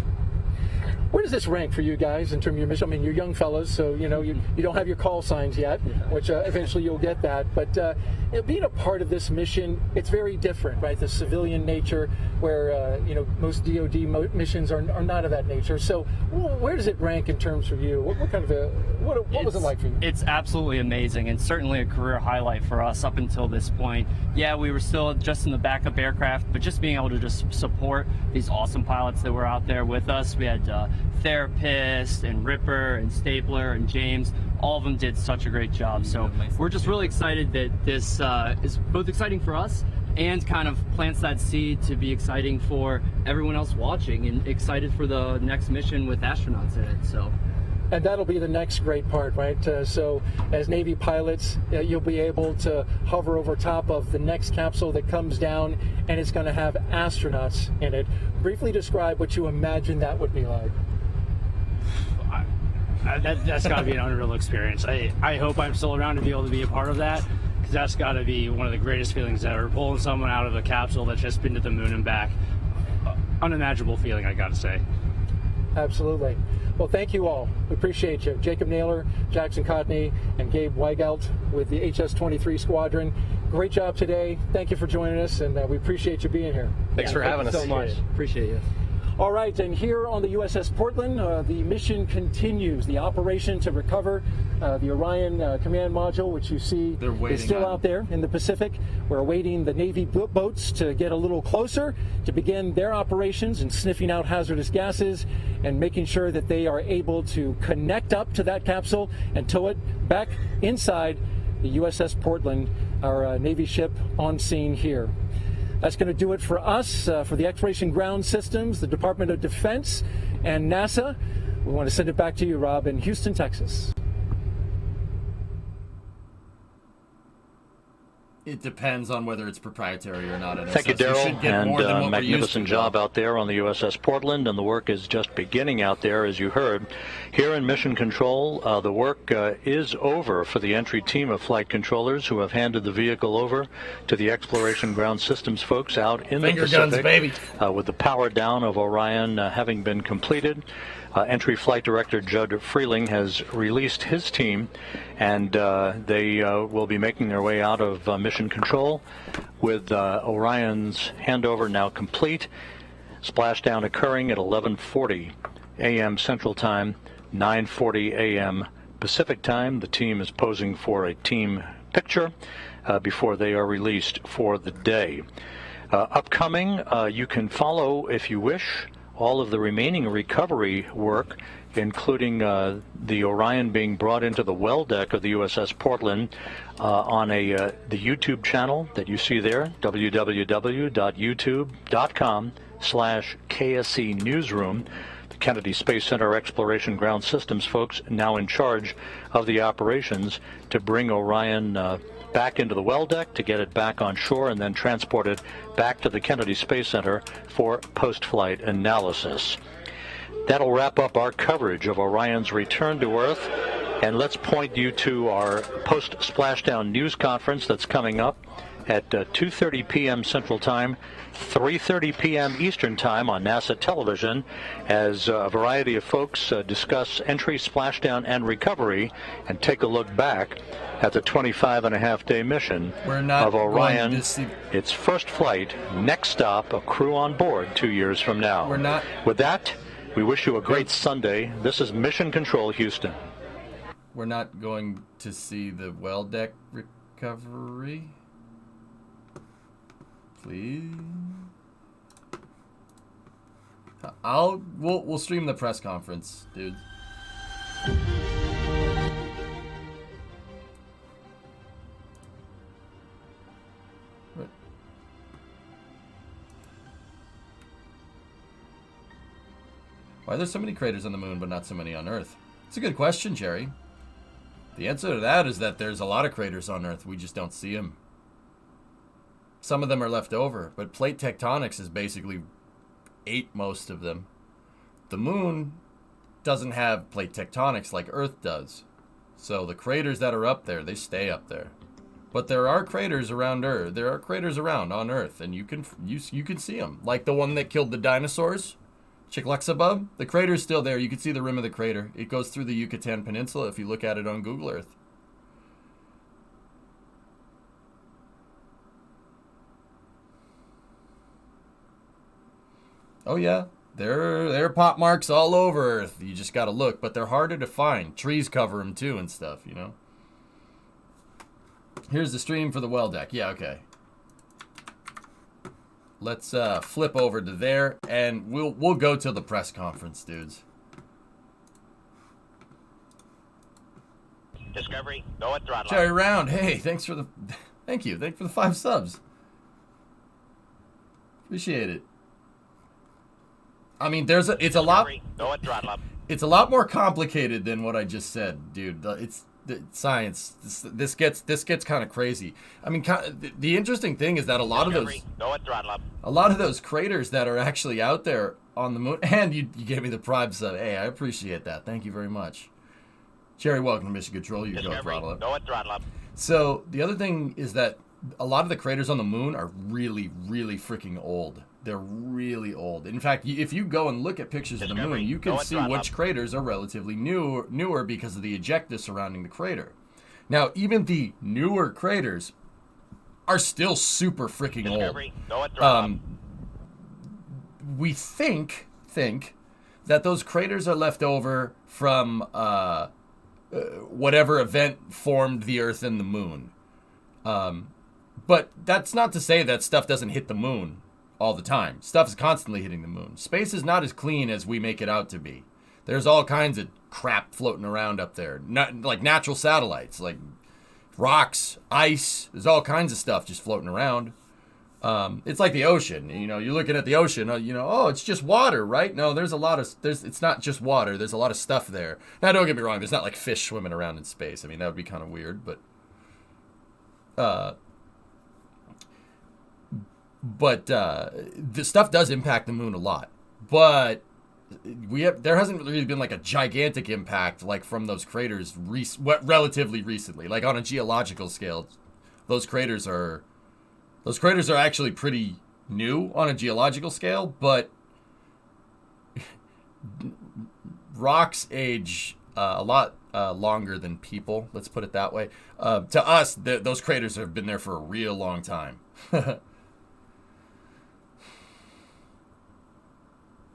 Where does this rank for you guys in terms of your mission? I mean, you're young fellas, so you don't have your call signs yet, which eventually you'll get that. But being a part of this mission, it's very different, right? The civilian nature, where most DoD missions are not of that nature. So, where does it rank in terms of you? What kind of what was it like for you? It's absolutely amazing, and certainly a career highlight for us up until this point. Yeah, we were still just in the backup aircraft, but just being able to just support these awesome pilots that were out there with us. We had Therapist and Ripper and Stapler and James. All of them did such a great job. So we're just really excited that this is both exciting for us and kind of plants that seed to be exciting for everyone else watching, and excited for the next mission with astronauts in it. So. And that'll be the next great part, right? So as Navy pilots, you'll be able to hover over top of the next capsule that comes down, and it's going to have astronauts in it. Briefly describe what you imagine that would be like. That's got to be an unreal experience. I hope I'm still around to be able to be a part of that, because that's got to be one of the greatest feelings ever. Pulling someone out of a capsule that's just been to the moon and back. Unimaginable feeling, I got to say. Absolutely. Well, thank you all. We appreciate you. Jacob Naylor, Jackson Cotney, and Gabe Weigelt with the HS-23 Squadron. Great job today. Thank you for joining us, and we appreciate you being here. Thanks for having us. Thank you so much. Appreciate you. All right, and here on the USS Portland, the mission continues. The operation to recover the Orion command module, which you see is still out there in the Pacific. We're awaiting the Navy boats to get a little closer to begin their operations and sniffing out hazardous gases and making sure that they are able to connect up to that capsule and tow it back inside the USS Portland, our Navy ship on scene here. That's going to do it for us, for the Exploration Ground Systems, the Department of Defense, and NASA. We want to send it back to you, Rob, in Houston, Texas. It depends on whether it's proprietary or not. Thank you, Daryl, and magnificent job out there on the USS Portland, and the work is just beginning out there, as you heard. Here in Mission Control, the work is over for the entry team of flight controllers who have handed the vehicle over to the Exploration Ground Systems folks out in the Pacific. Guns, baby. With the power down of Orion having been completed. Entry Flight Director Judd Freeling has released his team, and they will be making their way out of Mission Control with Orion's handover now complete. Splashdown occurring at 11:40 a.m. Central Time, 9:40 a.m. Pacific Time. The team is posing for a team picture before they are released for the day. Upcoming, you can follow, if you wish, all of the remaining recovery work, including the Orion being brought into the well deck of the USS Portland on the YouTube channel that you see there, www.youtube.com/KSC Newsroom. The Kennedy Space Center Exploration Ground Systems folks now in charge of the operations to bring Orion back into the well deck, to get it back on shore, and then transport it back to the Kennedy Space Center for post-flight analysis. That'll wrap up our coverage of Orion's return to Earth, and let's point you to our post-splashdown news conference that's coming up at 2:30 p.m. Central Time, 3:30 p.m. Eastern Time on NASA television, as a variety of folks discuss entry, splashdown, and recovery, and take a look back at the 25-and-a-half-day mission of Orion, its first flight, next stop, a crew on board 2 years from now. With that, we wish you a great Sunday. This is Mission Control, Houston. We're not going to see the well deck recovery? Please? We'll stream the press conference, dude. Why are there so many craters on the moon but not so many on Earth? It's a good question, Jerry. The answer to that is that there's a lot of craters on Earth. We just don't see them. Some of them are left over, but plate tectonics has basically ate most of them. The moon doesn't have plate tectonics like Earth does. So the craters that are up there, they stay up there. But there are craters around Earth. There are craters around on Earth, and you can see them. Like the one that killed the dinosaurs. Chicxulub, the crater's still there. You can see the rim of the crater. It goes through the Yucatan Peninsula if you look at it on Google Earth. Oh yeah, there are pop marks all over Earth. You just gotta look, but they're harder to find. Trees cover them too and stuff, you know. Here's the stream for the well deck. Yeah, okay. Let's flip over to there, and we'll go to the press conference, dudes. Discovery, go at throttle. Jerry Round, hey, thank you for the 5 subs. Appreciate it. I mean, it's a lot more complicated than what I just said, dude. It's science. This gets kind of crazy. I mean, the interesting thing is that a lot of those craters that are actually out there on the moon, and you gave me the prime sub. Hey, I appreciate that. Thank you very much. Jerry, welcome to Mission Control. You go throttle up. Go at throttle up. So the other thing is that a lot of the craters on the moon are really, really freaking old. They're really old. In fact, if you go and look at pictures of the moon, you can see which craters are relatively newer because of the ejecta surrounding the crater. Now, even the newer craters are still super freaking old. We think that those craters are left over from whatever event formed the Earth and the moon. But that's not to say that stuff doesn't hit the moon all the time. Stuff is constantly hitting the moon. Space is not as clean as we make it out to be. There's all kinds of crap floating around up there. Not like natural satellites, like rocks, ice. There's all kinds of stuff just floating around. It's like the ocean. You know, you're looking at the ocean, oh, it's just water, right? No, it's not just water. There's a lot of stuff there. Now, don't get me wrong. There's not like fish swimming around in space. I mean, that would be kind of weird, but the stuff does impact the moon a lot. But there hasn't really been like a gigantic impact like from those craters relatively recently. Like on a geological scale, those craters are actually pretty new on a geological scale, but rocks age a lot longer than people, let's put it that way. To us, those craters have been there for a real long time.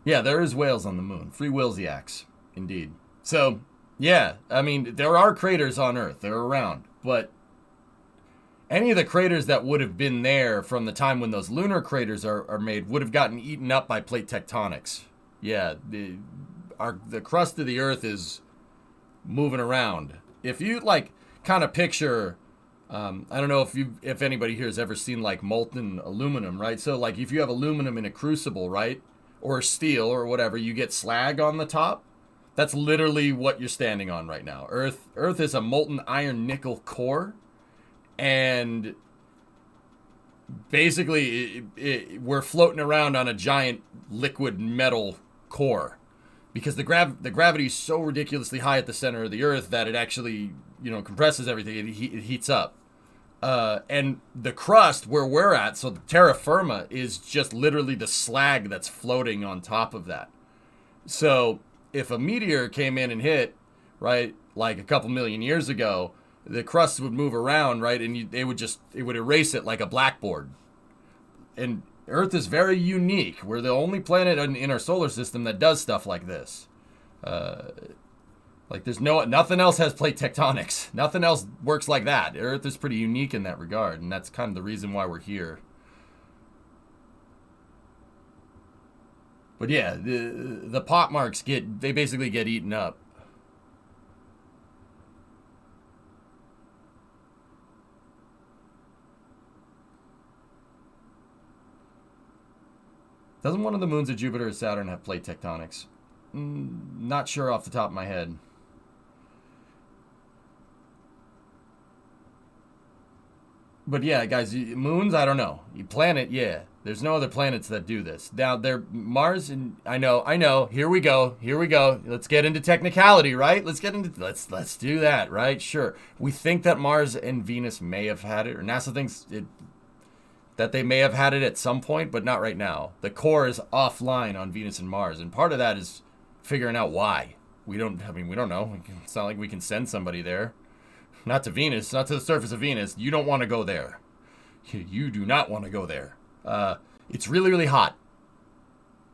Yeah, there is whales on the moon. Free Willsiacs, indeed. So, yeah, I mean, there are craters on Earth. They're around. But any of the craters that would have been there from the time when those lunar craters are made would have gotten eaten up by plate tectonics. Yeah, the crust of the Earth is moving around. If you, like, kind of picture... I don't know if anybody here has ever seen, like, molten aluminum, right? So, like, if you have aluminum in a crucible, right? Or steel or whatever, you get slag on the top. That's literally what you're standing on right now. Earth is a molten iron nickel core, and basically we're floating around on a giant liquid metal core because the gravity is so ridiculously high at the center of the Earth that it actually compresses everything. It heats up. And the crust where we're at, so the terra firma, is just literally the slag that's floating on top of that. So if a meteor came in and hit, right, like a couple million years ago, the crust would move around, right, and it would erase it like a blackboard. And Earth is very unique. We're the only planet in our solar system that does stuff like this. Like nothing else has plate tectonics. Nothing else works like that. Earth is pretty unique in that regard, and that's kind of the reason why we're here. But yeah, the pot marks basically get eaten up. Doesn't one of the moons of Jupiter or Saturn have plate tectonics? Not sure off the top of my head. But yeah, guys, moons, I don't know. Planet, yeah. There's no other planets that do this. Now, Mars, and I know. Here we go. Let's get into technicality, right? Let's do that, right? Sure. We think that Mars and Venus may have had it, or NASA thinks that they may have had it at some point, but not right now. The core is offline on Venus and Mars, and part of that is figuring out why. We don't know. It's not like we can send somebody there. Not to Venus, not to the surface of Venus. You don't want to go there. You do not want to go there. It's really, really hot.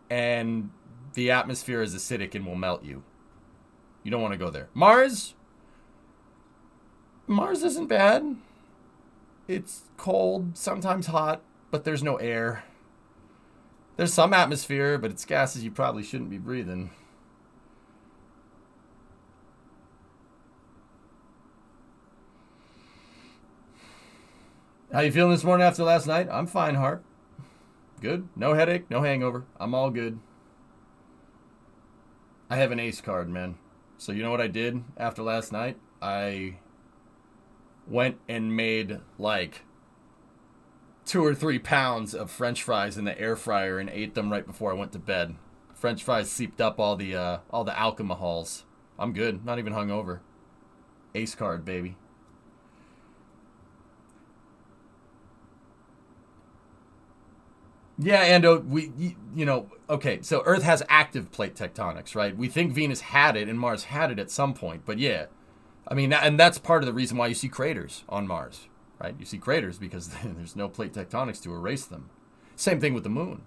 And the atmosphere is acidic and will melt you. You don't want to go there. Mars isn't bad. It's cold, sometimes hot, but there's no air. There's some atmosphere, but it's gases you probably shouldn't be breathing. How you feeling this morning after last night? I'm fine, Harp. Good. No headache, no hangover. I'm all good. I have an ace card, man. So you know what I did after last night? I went and made like 2 or 3 pounds of French fries in the air fryer and ate them right before I went to bed. French fries seeped up all the alcohols. I'm good. Not even hungover. Ace card, baby. Yeah, and okay, so Earth has active plate tectonics, right? We think Venus had it and Mars had it at some point, but yeah. I mean, and that's part of the reason why you see craters on Mars, right? You see craters because there's no plate tectonics to erase them. Same thing with the moon.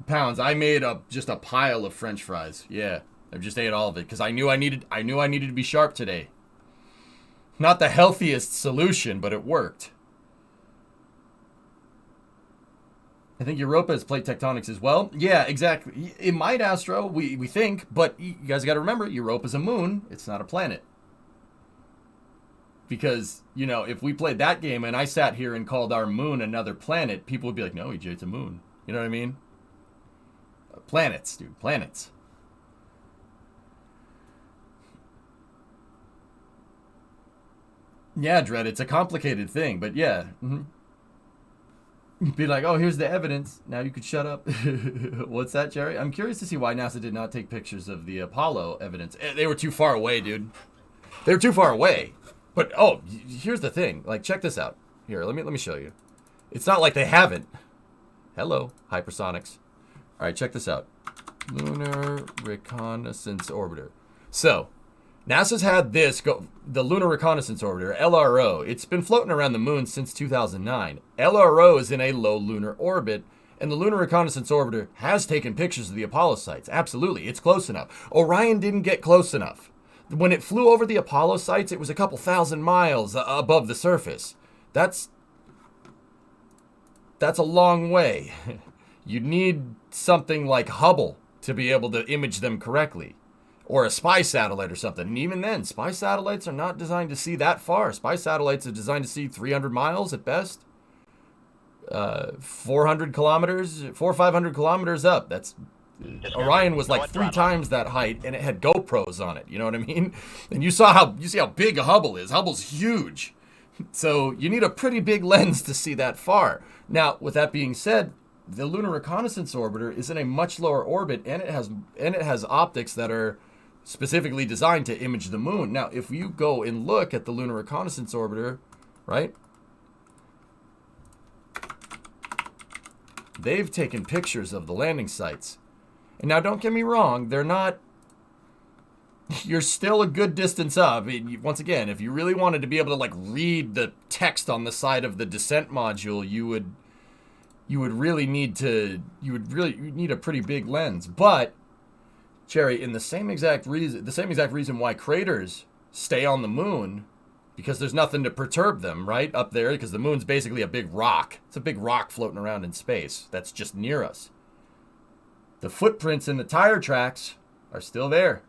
Pounds, I made just a pile of French fries. Yeah, I just ate all of it because I knew I needed to be sharp today. Not the healthiest solution, but it worked. I think Europa is plate tectonics as well. Yeah, exactly. It might, Astro, we think, but you guys got to remember, Europa's a moon. It's not a planet. Because, if we played that game and I sat here and called our moon another planet, people would be like, no, EJ, it's a moon. You know what I mean? Planets, dude. Planets. Yeah, Dredd, it's a complicated thing, but yeah. Mm-hmm. Be like, oh, here's the evidence. Now you could shut up. What's that, Jerry? I'm curious to see why NASA did not take pictures of the Apollo evidence. They were too far away, dude. They were too far away. But, oh, here's the thing. Like, check this out. Here, let me show you. It's not like they haven't. Hello, hypersonics. All right, check this out. Lunar Reconnaissance Orbiter. So, NASA's had the Lunar Reconnaissance Orbiter, LRO. It's been floating around the moon since 2009. LRO is in a low lunar orbit, and the Lunar Reconnaissance Orbiter has taken pictures of the Apollo sites. Absolutely, it's close enough. Orion didn't get close enough. When it flew over the Apollo sites, it was a couple thousand miles above the surface. That's a long way. You'd need something like Hubble to be able to image them correctly. Or a spy satellite or something. And even then, spy satellites are not designed to see that far. Spy satellites are designed to see 300 miles at best. 400 kilometers, 400 or 500 kilometers up. Orion was like 3 times that height, and it had GoPros on it. You know what I mean? And you see how big a Hubble is. Hubble's huge. So you need a pretty big lens to see that far. Now, with that being said, the Lunar Reconnaissance Orbiter is in a much lower orbit, and it has optics that are specifically designed to image the moon. Now, if you go and look at the Lunar Reconnaissance Orbiter, right? They've taken pictures of the landing sites. And now, don't get me wrong, they're not... You're still a good distance up. Once again, if you really wanted to be able to, read the text on the side of the descent module, you would really need a pretty big lens. But, Cherry, in the same exact reason why craters stay on the moon, because there's nothing to perturb them, right? Up there, because the moon's basically a big rock. It's a big rock floating around in space that's just near us. The footprints in the tire tracks are still there.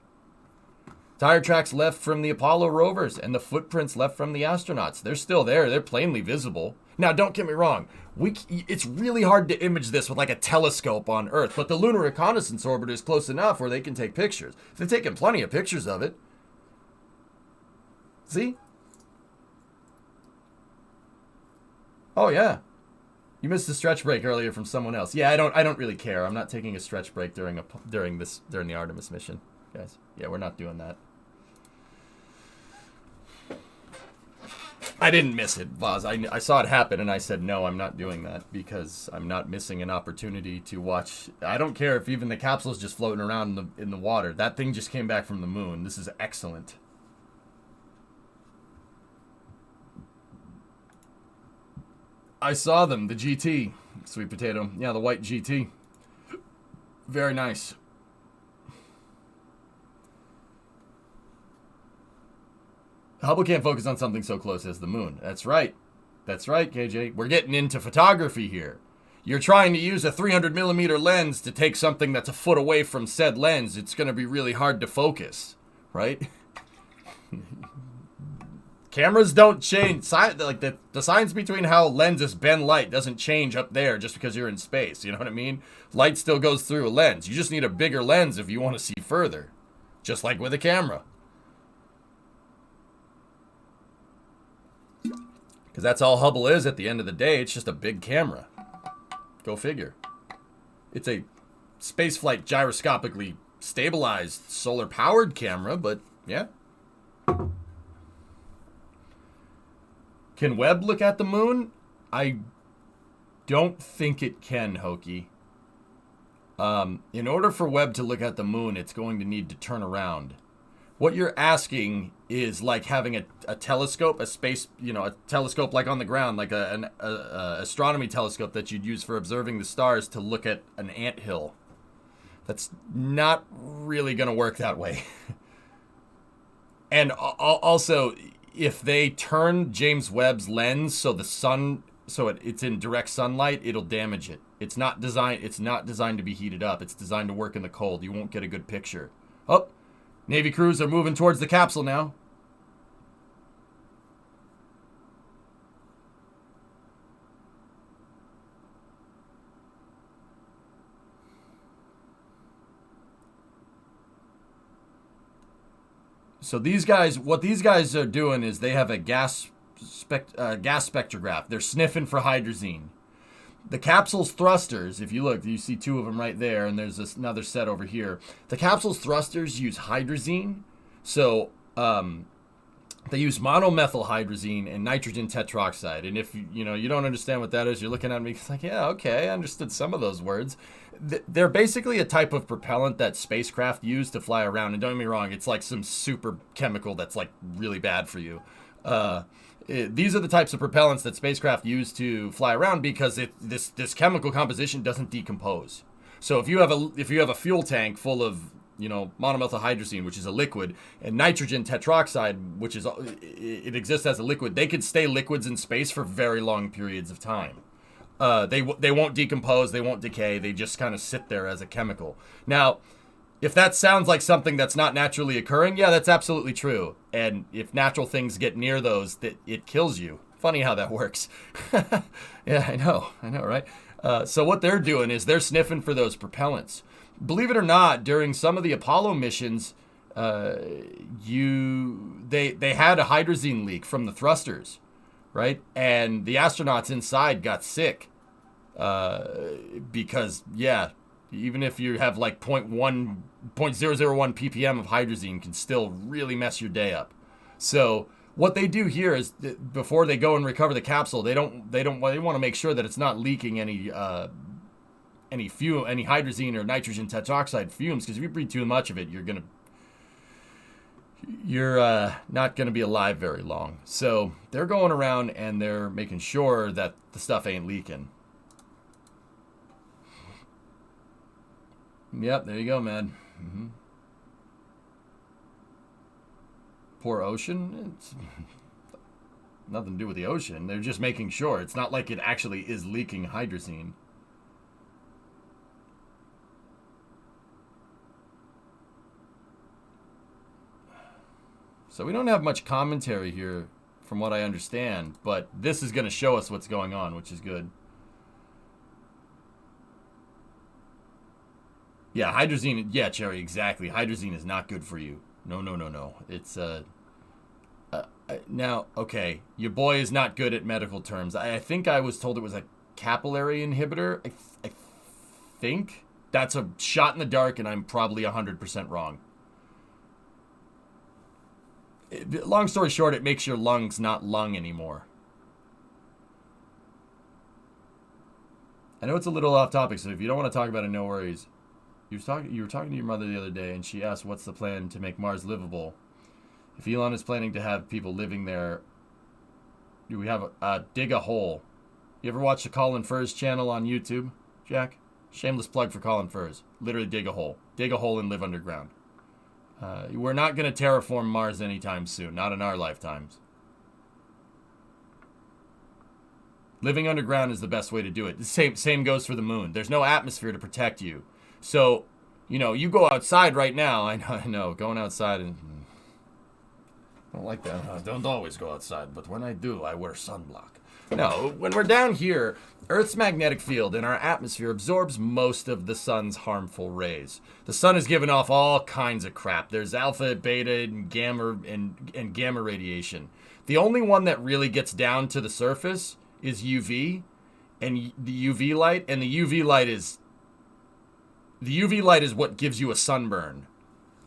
Tire tracks left from the Apollo rovers and the footprints left from the astronauts. They're still there. They're plainly visible. Now, don't get me wrong. It's really hard to image this with a telescope on Earth, but the Lunar Reconnaissance Orbiter is close enough where they can take pictures. They've taken plenty of pictures of it. See? Oh, yeah. You missed a stretch break earlier from someone else. Yeah, I don't really care. I'm not taking a stretch break during the Artemis mission, guys. Yeah, we're not doing that. I didn't miss it, Vaz. I saw it happen, and I said, no, I'm not doing that because I'm not missing an opportunity to watch. I don't care if even the capsule's just floating around in the water. That thing just came back from the moon. This is excellent. I saw them, the GT. Sweet potato. Yeah, the white GT. Very nice. Hubble can't focus on something so close as the moon. That's right. That's right, KJ. We're getting into photography here. You're trying to use a 300 millimeter lens to take something that's a foot away from said lens. It's going to be really hard to focus, right? Cameras don't change. Like the science between how lenses bend light doesn't change up there just because you're in space. You know what I mean? Light still goes through a lens. You just need a bigger lens if you want to see further. Just like with a camera. Because that's all Hubble is at the end of the day. It's just a big camera. Go figure. It's a spaceflight gyroscopically stabilized solar-powered camera, but yeah. Can Webb look at the moon? I don't think it can, Hokie. In order for Webb to look at the moon, it's going to need to turn around. What you're asking is like having a telescope, a space, a telescope like on the ground, like an astronomy telescope that you'd use for observing the stars to look at an anthill. That's not really going to work that way. And also, if they turn James Webb's lens so it's in direct sunlight, it'll damage it. It's not designed to be heated up. It's designed to work in the cold. You won't get a good picture. Oh, Navy crews are moving towards the capsule now. So what these guys are doing is they have a gas spectrograph. They're sniffing for hydrazine. The capsule's thrusters, if you look, you see two of them right there, and there's another set over here. The capsule's thrusters use hydrazine. So they use monomethyl hydrazine and nitrogen tetroxide. And if you don't understand what that is, you're looking at me like, yeah, okay, I understood some of those words. They're basically a type of propellant that spacecraft use to fly around. And don't get me wrong, it's like some super chemical that's like really bad for you. These are the types of propellants that spacecraft use to fly around because this chemical composition doesn't decompose. So if you have a fuel tank full of monomethyl hydrazine, which is a liquid, and nitrogen tetroxide, which it exists as a liquid, they could stay liquids in space for very long periods of time. They won't decompose, they won't decay, they just kind of sit there as a chemical. Now, if that sounds like something that's not naturally occurring, yeah, that's absolutely true. And if natural things get near those, it kills you. Funny how that works. Yeah, I know, right? So what they're doing is they're sniffing for those propellants. Believe it or not, during some of the Apollo missions, they had a hydrazine leak from the thrusters, right? And the astronauts inside got sick because, yeah, even if you have like 0.001 ppm of hydrazine can still really mess your day up. So what they do here is before they go and recover the capsule, they want to make sure that it's not leaking any hydrazine or nitrogen tetroxide fumes, because if you breathe too much of it, you're not gonna be alive very long. So they're going around and they're making sure that the stuff ain't leaking. Yep, there you go, man. Mm-hmm. Poor ocean. It's nothing to do with the ocean. They're just making sure. It's not like it actually is leaking hydrazine. So we don't have much commentary here from what I understand, but this is going to show us what's going on, which is good. Yeah, hydrazine. Yeah, Cherry, exactly. Hydrazine is not good for you. No. It's now, okay, your boy is not good at medical terms. I think I was told it was a capillary inhibitor. I think that's a shot in the dark, and I'm probably 100% wrong. Long story short, it makes your lungs not lung anymore. I know it's a little off topic, so if you don't want to talk about it, no worries. You were talking to your mother the other day, and she asked, what's the plan to make Mars livable? If Elon is planning to have people living there, do we have dig a hole? You ever watch the Colin Furze channel on YouTube, Jack? Shameless plug for Colin Furze. Literally dig a hole. Dig a hole and live underground. We're not going to terraform Mars anytime soon. Not in our lifetimes. Living underground is the best way to do it. The same goes for the moon. There's no atmosphere to protect you. So, you go outside right now. I know, going outside and I don't like that. I don't always go outside, but when I do, I wear sunblock. No, when we're down here, Earth's magnetic field in our atmosphere absorbs most of the sun's harmful rays. The sun is giving off all kinds of crap. There's alpha, beta, and gamma radiation. The only one that really gets down to the surface is UV, and the UV light, and the UV light is the UV light is what gives you a sunburn.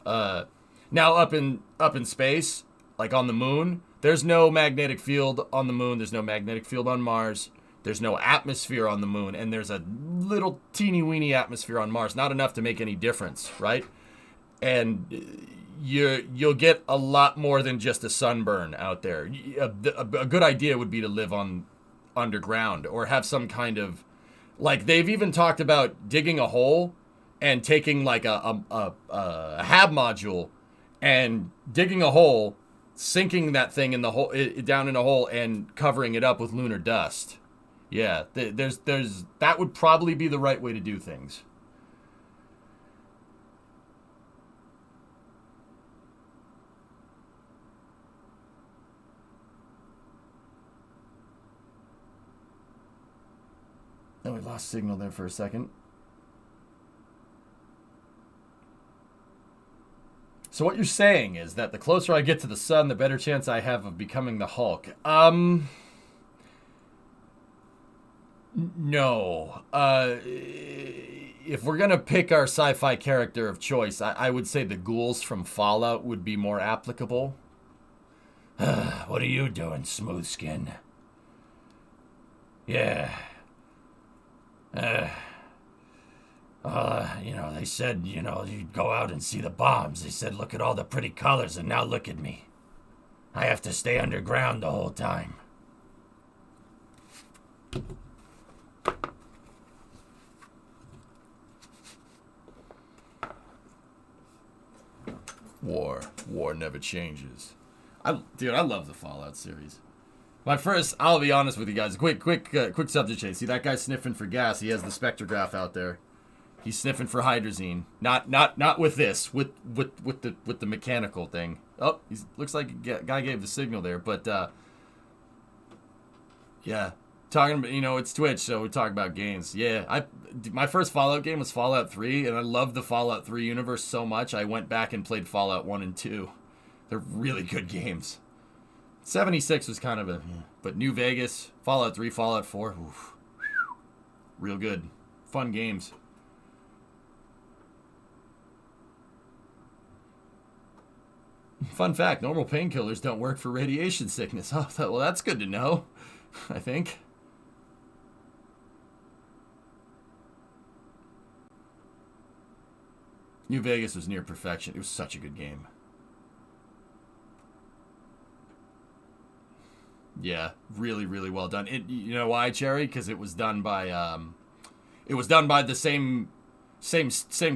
Now up in space, like on the moon, there's no magnetic field on the moon. There's no magnetic field on Mars. There's no atmosphere on the moon, and there's a little teeny weeny atmosphere on Mars. Not enough to make any difference, right? And you'll get a lot more than just a sunburn out there. A good idea would be to live on underground or have some kind of, like, they've even talked about digging a hole and taking like a HAB module and digging a hole, sinking that thing in the hole, down in a hole, and covering it up with lunar dust. Yeah, there's that would probably be the right way to do things. Then we lost signal there for a second. So what you're saying is that the closer I get to the sun, the better chance I have of becoming the Hulk. No. If we're going to pick our sci-fi character of choice, I would say the ghouls from Fallout would be more applicable. What are you doing, Smoothskin? Yeah. They said, you'd go out and see the bombs. They said, look at all the pretty colors, and now look at me. I have to stay underground the whole time. War never changes. I love the Fallout series. I'll be honest with you guys. Quick subject change. See that guy sniffing for gas? He has the spectrograph out there. He's sniffing for hydrazine. Not with this. With the mechanical thing. Oh, looks like a guy gave the signal there. But yeah, talking about, it's Twitch, so we talk about games. Yeah, my first Fallout game was Fallout 3, and I loved the Fallout 3 universe so much. I went back and played Fallout 1 and 2. They're really good games. 76 was kind of but New Vegas, Fallout 3, Fallout 4, oof, real good. Fun games. Fun fact, normal painkillers don't work for radiation sickness. Oh, well, that's good to know, I think. New Vegas was near perfection. It was such a good game. Yeah, really, really well done. You know why, Cherry? Because it was done by the same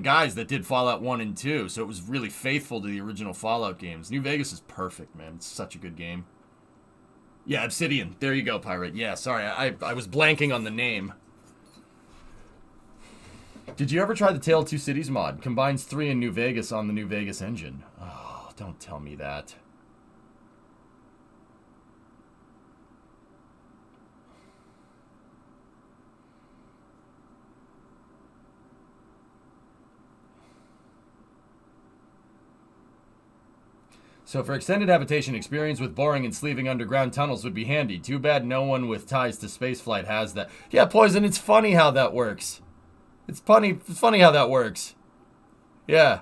guys that did Fallout 1 and 2, so it was really faithful to the original Fallout games. New Vegas is perfect, man. It's such a good game. Yeah, Obsidian. There you go, Pirate. Yeah, sorry, I was blanking on the name. Did you ever try the Tale of Two Cities mod? Combines 3 and New Vegas on the New Vegas engine. Oh, don't tell me that. So for extended habitation, experience with boring and sleeving underground tunnels would be handy. Too bad no one with ties to spaceflight has that. Yeah, Poison, it's funny how that works. It's funny how that works. Yeah.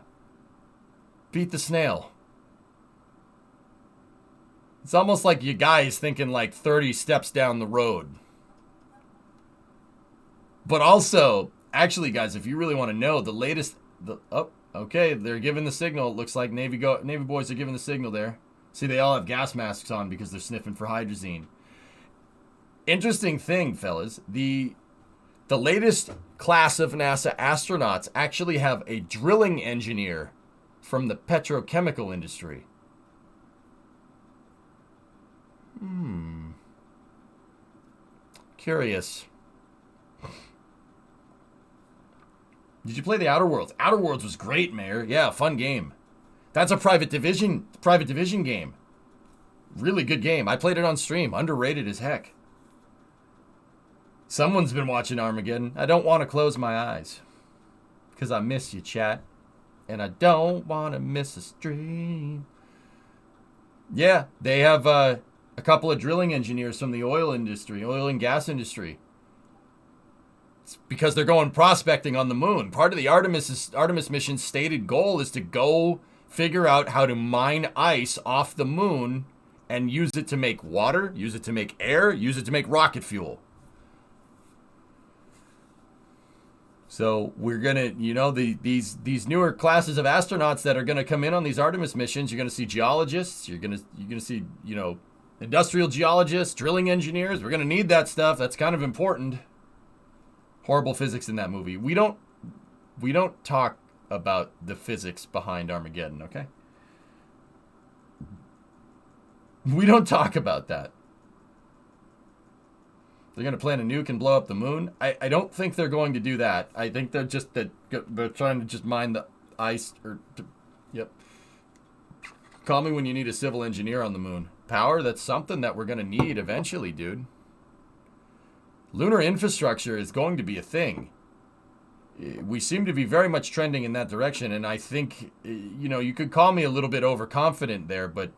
Beat the snail. It's almost like you guys thinking like 30 steps down the road. But also, actually, guys, if you really want to know, the latest... Okay, they're giving the signal. It looks like Navy boys are giving the signal there. See, they all have gas masks on because they're sniffing for hydrazine. Interesting thing, fellas. The latest class of NASA astronauts actually have a drilling engineer from the petrochemical industry. Curious. Did you play the Outer Worlds? Outer Worlds was great, Mayor. Yeah, fun game. That's a private division game. Really good game. I played it on stream. Underrated as heck. Someone's been watching Armageddon. I don't want to close my eyes. Because I miss you, chat. And I don't want to miss a stream. Yeah, they have a couple of drilling engineers from the oil and gas industry. It's because they're going prospecting on the moon. Part of the Artemis mission's stated goal is to go figure out how to mine ice off the moon and use it to make water, use it to make air, use it to make rocket fuel. So we're gonna, these newer classes of astronauts that are gonna come in on these Artemis missions. You're gonna see geologists. You're gonna see, industrial geologists, drilling engineers. We're gonna need that stuff. That's kind of important. Horrible physics in that movie. We don't talk about the physics behind Armageddon, okay? We don't talk about that. They're going to plant a nuke and blow up the moon. I don't think they're going to do that. I think they're trying to just mine the ice. Yep. Call me when you need a civil engineer on the moon. Power, that's something that we're going to need eventually, dude. Lunar infrastructure is going to be a thing. We seem to be very much trending in that direction, and I think, you could call me a little bit overconfident there, but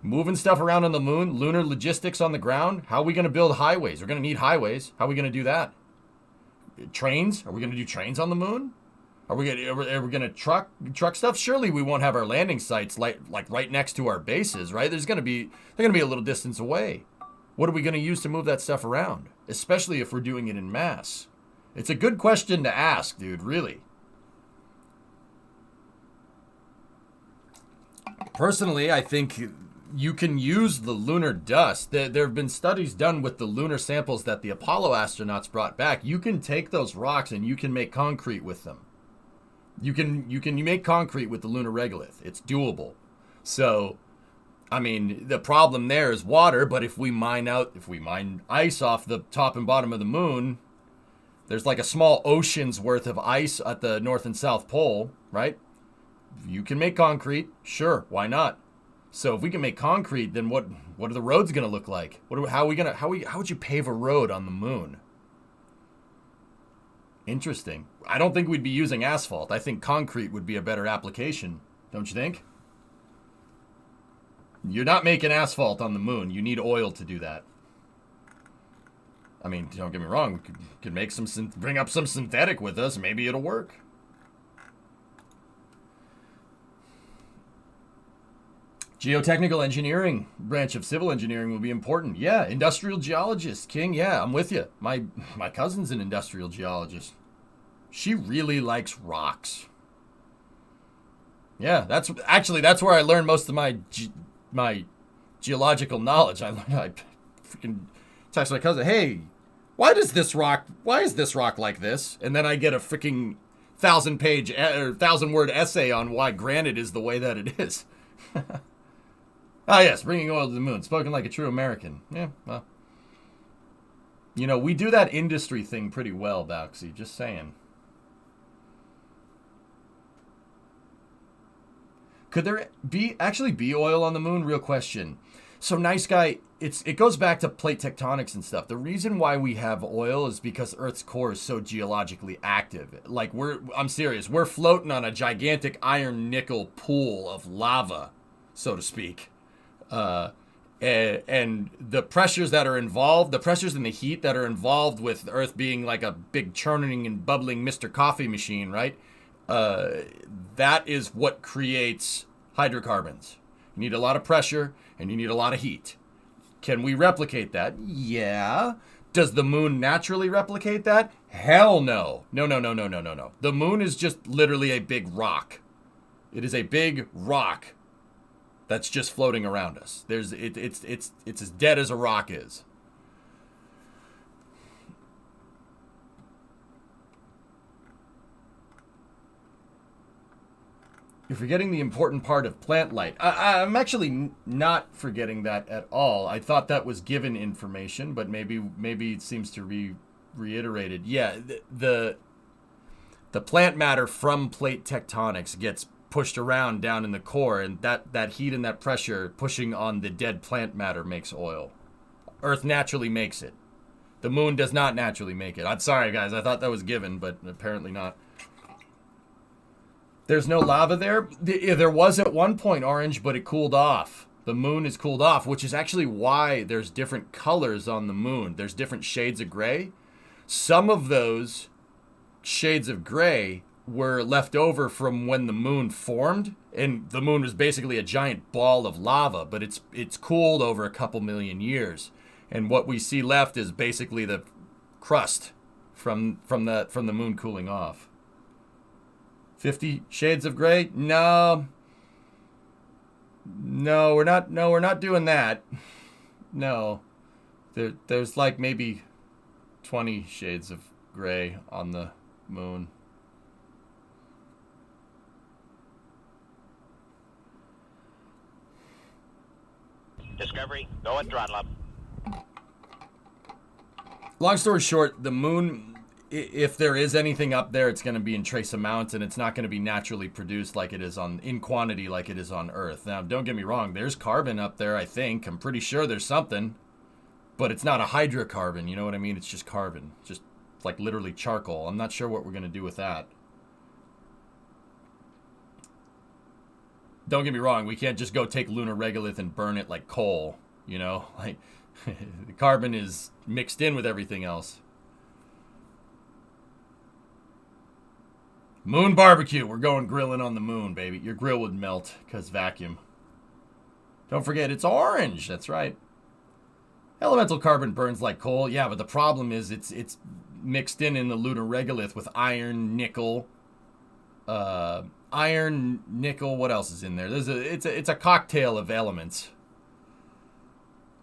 moving stuff around on the moon, lunar logistics on the ground, how are we going to build highways? We're going to need highways. How are we going to do that? Trains? Are we going to do trains on the moon? Are we going to truck stuff? Surely we won't have our landing sites like right next to our bases, right? They're going to be a little distance away. What are we going to use to move that stuff around? Especially if we're doing it in mass. It's a good question to ask, dude, really. Personally, I think you can use the lunar dust. There have been studies done with the lunar samples that the Apollo astronauts brought back. You can take those rocks and you can make concrete with them. You can make concrete with the lunar regolith. It's doable. So, I mean, the problem there is water, but if we mine ice off the top and bottom of the moon, there's like a small ocean's worth of ice at the North and South Pole, right? You can make concrete, sure, why not? So if we can make concrete, then what are the roads going to look like? How would you pave a road on the moon? Interesting. I don't think we'd be using asphalt. I think concrete would be a better application, don't you think? You're not making asphalt on the moon. You need oil to do that. I mean, don't get me wrong. We could bring up some synthetic with us. Maybe it'll work. Geotechnical engineering, branch of civil engineering will be important. Yeah, industrial geologist, King. Yeah, I'm with you. My cousin's an industrial geologist. She really likes rocks. Yeah, that's where I learned most of my geological knowledge. I freaking text my cousin, hey, why is this rock like this? And then I get a freaking 1,000-word essay on why granite is the way that it is. Ah, yes, bringing oil to the moon. Spoken like a true American. Yeah, well. We do that industry thing pretty well, Bauxy. Just saying. Could there actually be oil on the moon? Real question. So, nice guy, it goes back to plate tectonics and stuff. The reason why we have oil is because Earth's core is so geologically active. Like, I'm serious. We're floating on a gigantic iron-nickel pool of lava, so to speak. And the pressures that are involved, the pressures and the heat that are involved with Earth being like a big churning and bubbling Mr. Coffee machine, right? That is what creates hydrocarbons. You need a lot of pressure and you need a lot of heat. Can we replicate that? Yeah. Does the moon naturally replicate that? Hell no. No. The moon is just literally a big rock. It is a big rock that's just floating around us. It's as dead as a rock is. You're forgetting the important part of plant light. I'm actually not forgetting that at all. I thought that was given information, but maybe it seems to be reiterated. Yeah, the plant matter from plate tectonics gets pushed around down in the core, and that heat and that pressure pushing on the dead plant matter makes oil. Earth naturally makes it. The moon does not naturally make it. I'm sorry, guys. I thought that was given, but apparently not. There's no lava there. There was at one point, Orange, but it cooled off. The moon is cooled off, which is actually why there's different colors on the moon. There's different shades of gray. some of those shades of gray were left over from when the moon formed, and the moon was basically a giant ball of lava, but it's cooled over a couple million years, and what we see left is basically the crust from the moon cooling off. 50 Shades of Gray? No, we're not doing that. No, there's like maybe 20 shades of gray on the moon. Discovery, go at throttle up. Long story short, the moon, if there is anything up there, it's going to be in trace amounts, and it's not going to be naturally produced like it is in quantity like it is on Earth. Now, don't get me wrong, there's carbon up there, I think. I'm pretty sure there's something, but it's not a hydrocarbon, you know what I mean? It's just carbon, just like literally charcoal. I'm not sure what we're going to do with that. Don't get me wrong, we can't just go take lunar regolith and burn it like coal, you know? Like, the carbon is mixed in with everything else. Moon barbecue. We're going grilling on the moon, baby. Your grill would melt because vacuum. Don't forget, it's orange. That's right. Elemental carbon burns like coal. Yeah, but the problem is it's mixed in the lunar regolith with iron, nickel, what else is in there? It's a cocktail of elements.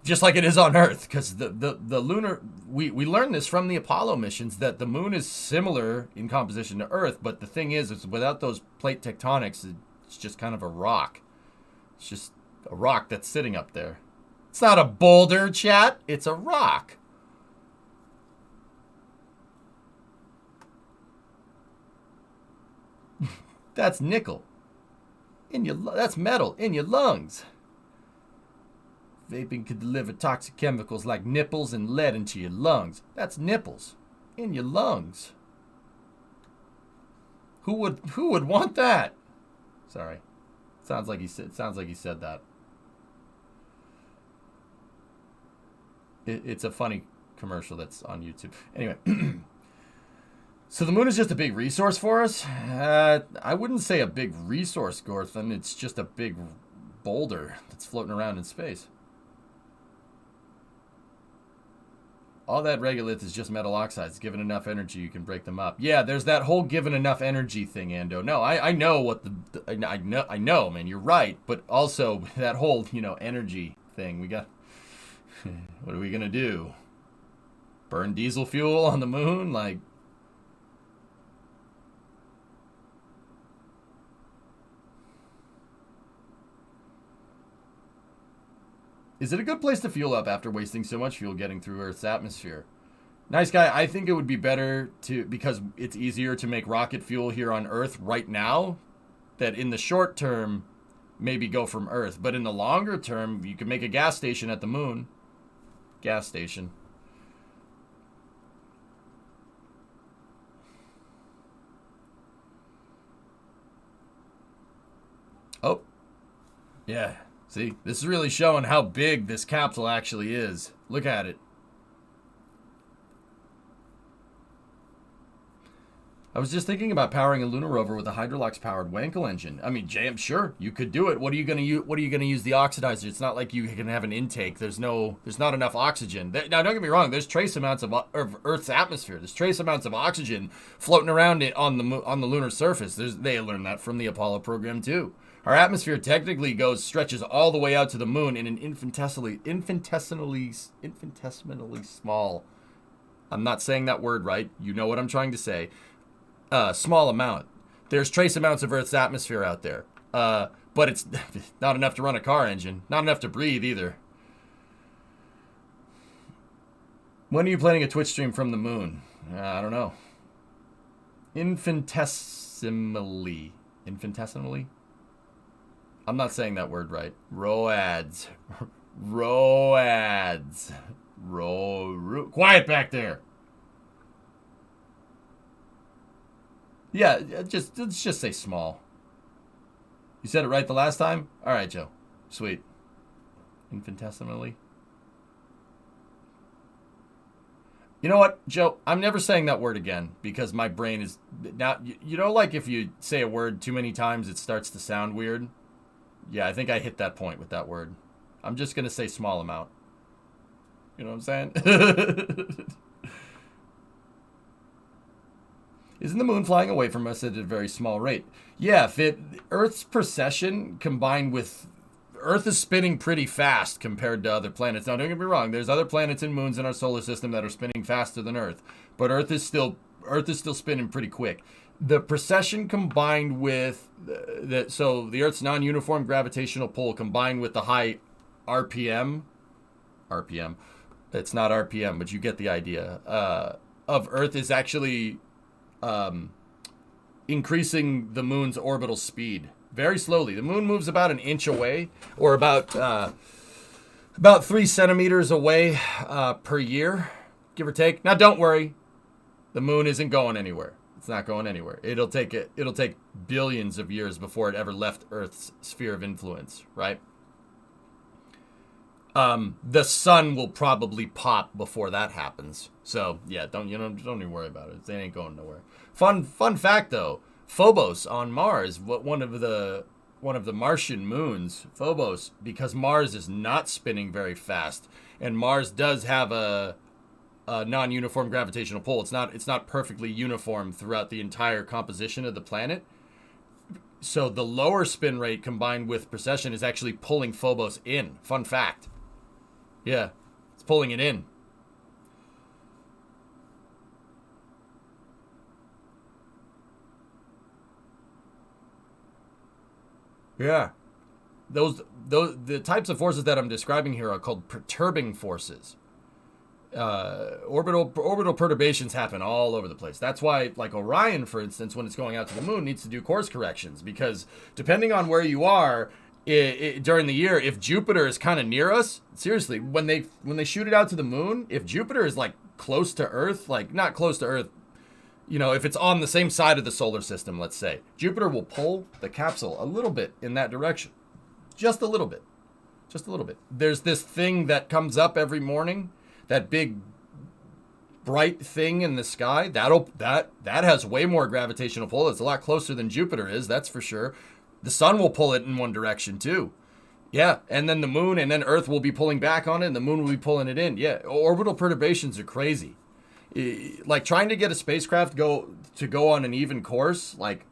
Just like it is on Earth, because the lunar, we learned this from the Apollo missions, that the moon is similar in composition to Earth, but the thing is without those plate tectonics, it's just kind of a rock. It's just a rock that's sitting up there. It's not a boulder, chat. It's a rock. That's nickel. That's metal in your lungs. Vaping could deliver toxic chemicals like nipples and lead into your lungs. That's nipples in your lungs. Who would want that? Sorry. Sounds like he said that. It's a funny commercial that's on YouTube. Anyway, so the moon is just a big resource for us. I wouldn't say a big resource, Gorthan. It's just a big boulder that's floating around in space. All that regolith is just metal oxides. Given enough energy, you can break them up. Yeah, there's that whole given enough energy thing, Ando. No, I know what I know, man. You're right, but also that whole energy thing. We got. What are we gonna do? Burn diesel fuel on the moon? Like. Is it a good place to fuel up after wasting so much fuel getting through Earth's atmosphere? Nice guy, I think it would be better because it's easier to make rocket fuel here on Earth right now, that in the short term, maybe go from Earth. But in the longer term, you could make a gas station at the moon. Gas station. Oh. Yeah. See, this is really showing how big this capsule actually is. Look at it. I was just thinking about powering a lunar rover with a Hydrolox-powered Wankel engine. I mean, JM, sure, you could do it. What are you gonna use the oxidizer? It's not like you can have an intake. There's not enough oxygen. Now, don't get me wrong. There's trace amounts of Earth's atmosphere. There's trace amounts of oxygen floating around on the lunar surface. They learned that from the Apollo program too. Our atmosphere technically stretches all the way out to the moon in an infinitesimally small. I'm not saying that word right. You know what I'm trying to say. Small amount. There's trace amounts of Earth's atmosphere out there. But it's not enough to run a car engine. Not enough to breathe either. When are you planning a Twitch stream from the moon? I don't know. Infinitesimally? I'm not saying that word right. Roads. Quiet back there. Yeah, let's just say small. You said it right the last time? All right, Joe. Sweet. Infinitesimally. You know what, Joe? I'm never saying that word again because my brain is now. You know, like if you say a word too many times, it starts to sound weird. Yeah, I think I hit that point with that word. I'm just gonna say small amount. You know what I'm saying? Isn't the moon flying away from us at a very small rate? Yeah, if Earth's precession combined with Earth is spinning pretty fast compared to other planets. Now, don't get me wrong. There's other planets and moons in our solar system that are spinning faster than Earth, but Earth is still spinning pretty quick. The precession combined with so the Earth's non-uniform gravitational pull combined with the high RPM, it's not RPM, but you get the idea, of Earth is actually increasing the moon's orbital speed very slowly. The moon moves about an inch away, or about 3 centimeters away per year, give or take. Now, don't worry, the moon isn't going anywhere. It's not going anywhere. It'll take billions of years before it ever left Earth's sphere of influence, right? The sun will probably pop before that happens. So yeah, don't even worry about it. They ain't going nowhere. Fun fact though, Phobos on Mars, one of the Martian moons, Phobos, because Mars is not spinning very fast, and Mars does have a non-uniform gravitational pull. It's not perfectly uniform throughout the entire composition of the planet. So the lower spin rate combined with precession is actually pulling Phobos in. Fun fact. Yeah, it's pulling it in. Yeah. The types of forces that I'm describing here are called perturbing forces. Orbital perturbations happen all over the place. That's why, like Orion, for instance, when it's going out to the moon, needs to do course corrections, because depending on where you are during the year, if Jupiter is kind of near us, seriously, when they shoot it out to the moon, if Jupiter is like close to Earth, like not close to Earth, you know, if it's on the same side of the solar system, let's say, Jupiter will pull the capsule a little bit in that direction. Just a little bit. Just a little bit. There's this thing that comes up every morning, that big bright thing in the sky, that has way more gravitational pull. It's a lot closer than Jupiter is, that's for sure. The sun will pull it in one direction too. Yeah, and then the moon and then Earth will be pulling back on it, and the moon will be pulling it in. Yeah, orbital perturbations are crazy. Like trying to get a spacecraft to go on an even course, like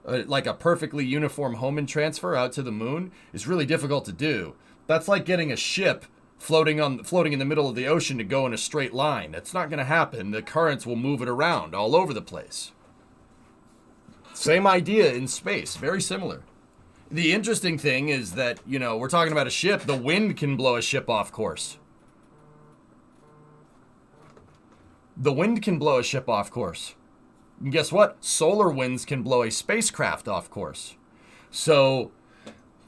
a perfectly uniform Hohmann transfer out to the moon, is really difficult to do. That's like getting a ship floating in the middle of the ocean to go in a straight line. That's not going to happen. The currents will move it around all over the place. Same idea in space, very similar. The interesting thing is that, you know, we're talking about a ship. The wind can blow a ship off course. The wind can blow a ship off course. And guess what? Solar winds can blow a spacecraft off course. So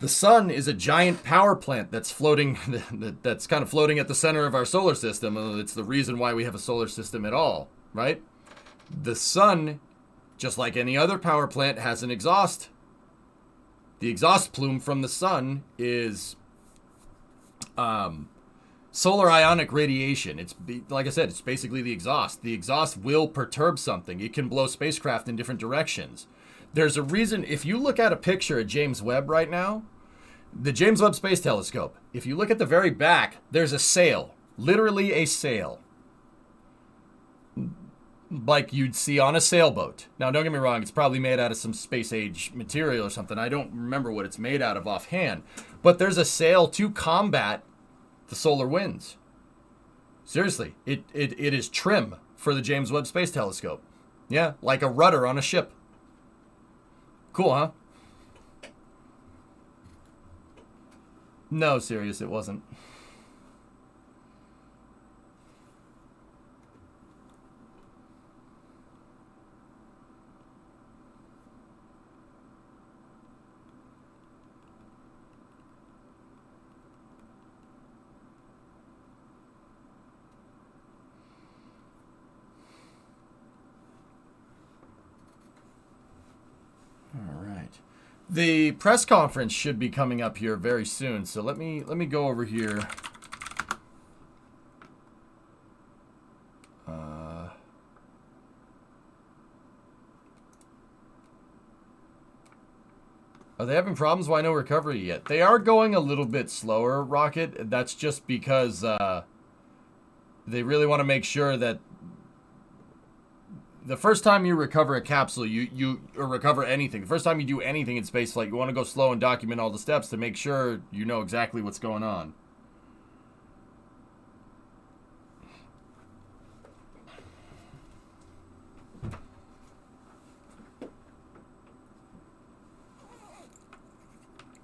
the sun is a giant power plant that's floating, that's kind of floating at the center of our solar system. It's the reason why we have a solar system at all, right? The sun, just like any other power plant, has an exhaust. The exhaust plume from the sun is solar ionic radiation. It's, like I said, it's basically the exhaust. The exhaust will perturb something. It can blow spacecraft in different directions. There's a reason, if you look at a picture of James Webb right now, the James Webb Space Telescope, if you look at the very back, there's a sail, literally a sail, like you'd see on a sailboat. Now, don't get me wrong, it's probably made out of some space age material or something. I don't remember what it's made out of offhand, but there's a sail to combat the solar winds. Seriously, it is trim for the James Webb Space Telescope. Yeah, like a rudder on a ship. Cool, huh? No, serious, it wasn't. The press conference should be coming up here very soon, so let me go over here. Are they having problems? Why no recovery yet? They are going a little bit slower, Rocket. That's just because they really want to make sure that the first time you recover a capsule, or recover anything, the first time you do anything in spaceflight, you want to go slow and document all the steps to make sure you know exactly what's going on.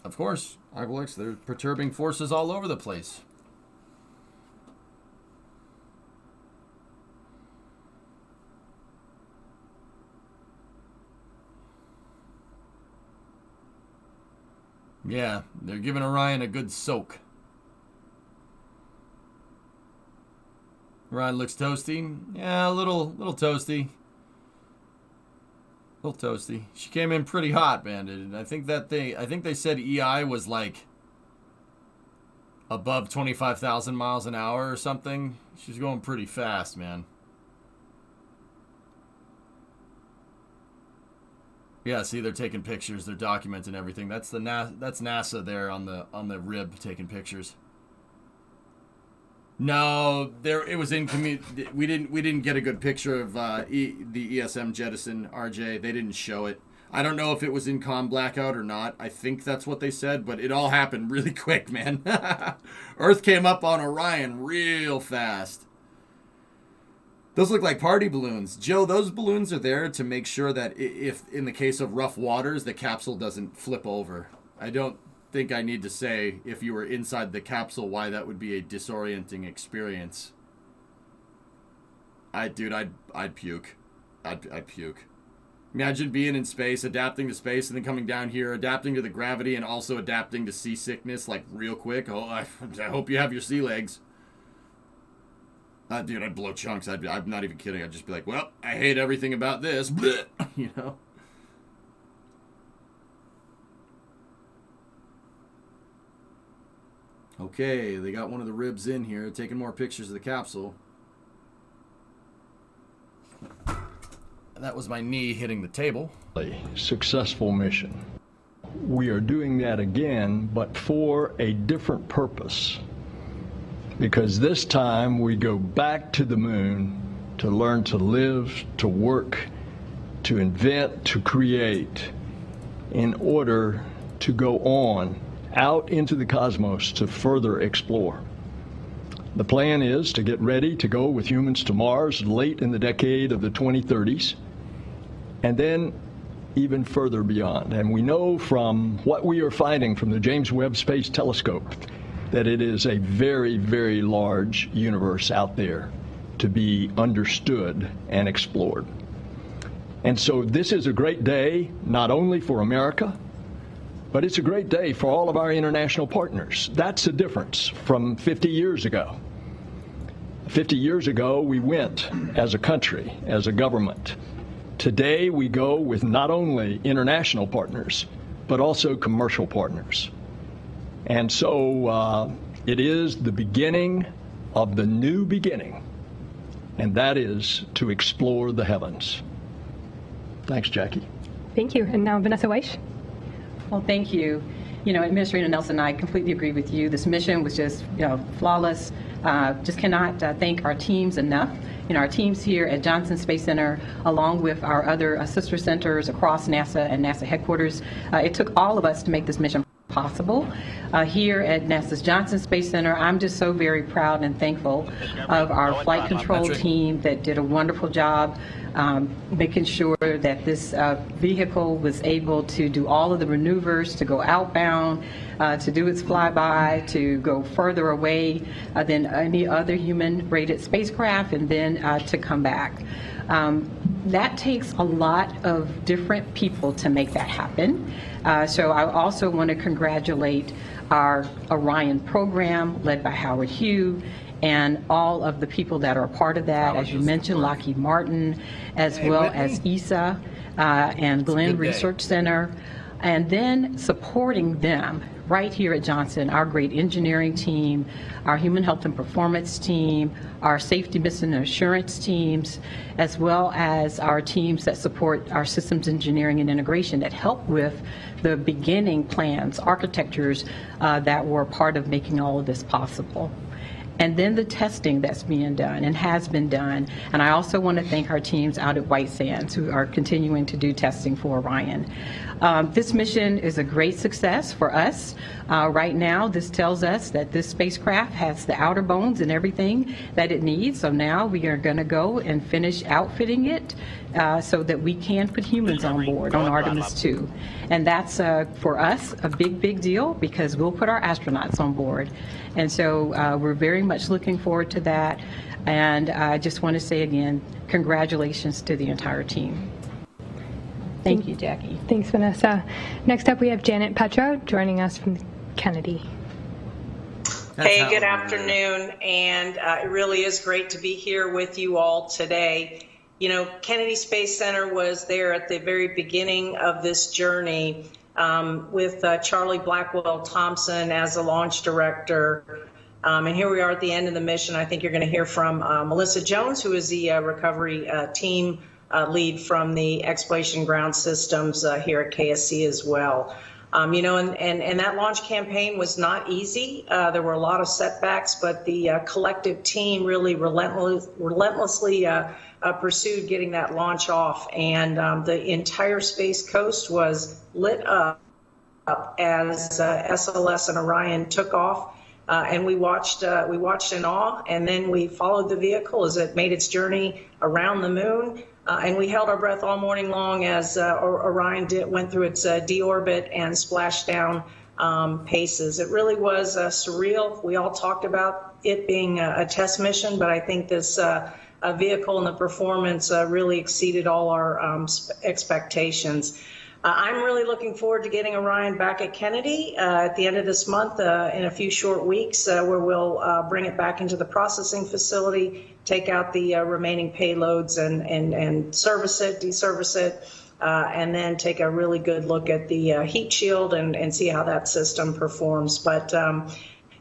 Of course, Ibelix, there are perturbing forces all over the place. Yeah, they're giving Orion a good soak. Orion looks toasty. Yeah, a little toasty. A little toasty. She came in pretty hot, Bandit. And I think they said EI was like above 25,000 miles an hour or something. She's going pretty fast, man. Yeah, see, they're taking pictures. They're documenting everything. That's NASA there on the rib taking pictures. No, it was in we didn't get a good picture of the ESM jettison, RJ. They didn't show it. I don't know if it was in comm blackout or not. I think that's what they said, but it all happened really quick, man. Earth came up on Orion real fast. Those look like party balloons. Joe, those balloons are there to make sure that if, in the case of rough waters, the capsule doesn't flip over. I don't think I need to say, if you were inside the capsule, why that would be a disorienting experience. I'd puke. I'd puke. Imagine being in space, adapting to space, and then coming down here, adapting to the gravity, and also adapting to seasickness, like, real quick. Oh, I hope you have your sea legs. Dude, I'd blow chunks. I'm not even kidding. I'd just be like, well, I hate everything about this. You know? Okay, they got one of the ribs in here, taking more pictures of the capsule. That was my knee hitting the table. A successful mission. We are doing that again, but for a different purpose. Because this time we go back to the moon to learn to live, to work, to invent, to create, in order to go on out into the cosmos to further explore. The plan is to get ready to go with humans to Mars late in the decade of the 2030s, and then even further beyond. And we know from what we are finding from the James Webb Space Telescope that it is a very, very large universe out there to be understood and explored. And so this is a great day, not only for America, but it's a great day for all of our international partners. That's a difference from 50 years ago. 50 years ago, we went as a country, as a government. Today, we go with not only international partners, but also commercial partners. And so it is the beginning of the new beginning, and that is to explore the heavens. Thanks, Jackie. Thank you. And now Vanessa Weish. Well, thank you. You know, Administrator Nelson and I completely agree with you. This mission was just, flawless. Just cannot thank our teams enough. You know, our teams here at Johnson Space Center, along with our other sister centers across NASA and NASA headquarters, it took all of us to make this mission possible. Here at NASA's Johnson Space Center, I'm just so very proud and thankful of our flight control team that did a wonderful job making sure that this vehicle was able to do all of the maneuvers, to go outbound, to do its flyby, to go further away than any other human-rated spacecraft, and then to come back. That takes a lot of different people to make that happen. So I also want to congratulate our Orion program led by Howard Hugh and all of the people that are a part of that, as you mentioned, Lockheed Martin, as well as ESA and Glenn Research Center, and then supporting them right here at Johnson, our great engineering team, our human health and performance team, our safety mission and assurance teams, as well as our teams that support our systems engineering and integration that help with the beginning plans, architectures that were part of making all of this possible. And then the testing that's being done and has been done. And I also want to thank our teams out at White Sands who are continuing to do testing for Orion. This mission is a great success for us. Right now, this tells us that this spacecraft has the outer bones and everything that it needs. So now we are going to go and finish outfitting it so that we can put humans on board on Artemis II. And that's, for us, a big, big deal because we'll put our astronauts on board. And so we're very much looking forward to that. And I just want to say again, congratulations to the entire team. Thank you, Jackie. Thanks, Vanessa. Next up, we have Janet Petro joining us from Kennedy. Hey, good afternoon, and it really is great to be here with you all today. You know, Kennedy Space Center was there at the very beginning of this journey with Charlie Blackwell Thompson as the launch director. And here we are at the end of the mission. I think you're going to hear from Melissa Jones, who is the recovery team lead from the Exploration Ground Systems here at KSC as well. You know, and that launch campaign was not easy. There were a lot of setbacks, but the collective team really relentlessly pursued getting that launch off. And the entire Space Coast was lit up as SLS and Orion took off. And we watched in awe, and then we followed the vehicle as it made its journey around the moon. And we held our breath all morning long as Orion went through its deorbit and splashdown paces. It really was surreal. We all talked about it being a test mission, but I think this vehicle and the performance really exceeded all our expectations. I'm really looking forward to getting Orion back at Kennedy at the end of this month in a few short weeks where we'll bring it back into the processing facility, take out the remaining payloads and service it, deservice it, and then take a really good look at the heat shield and see how that system performs. But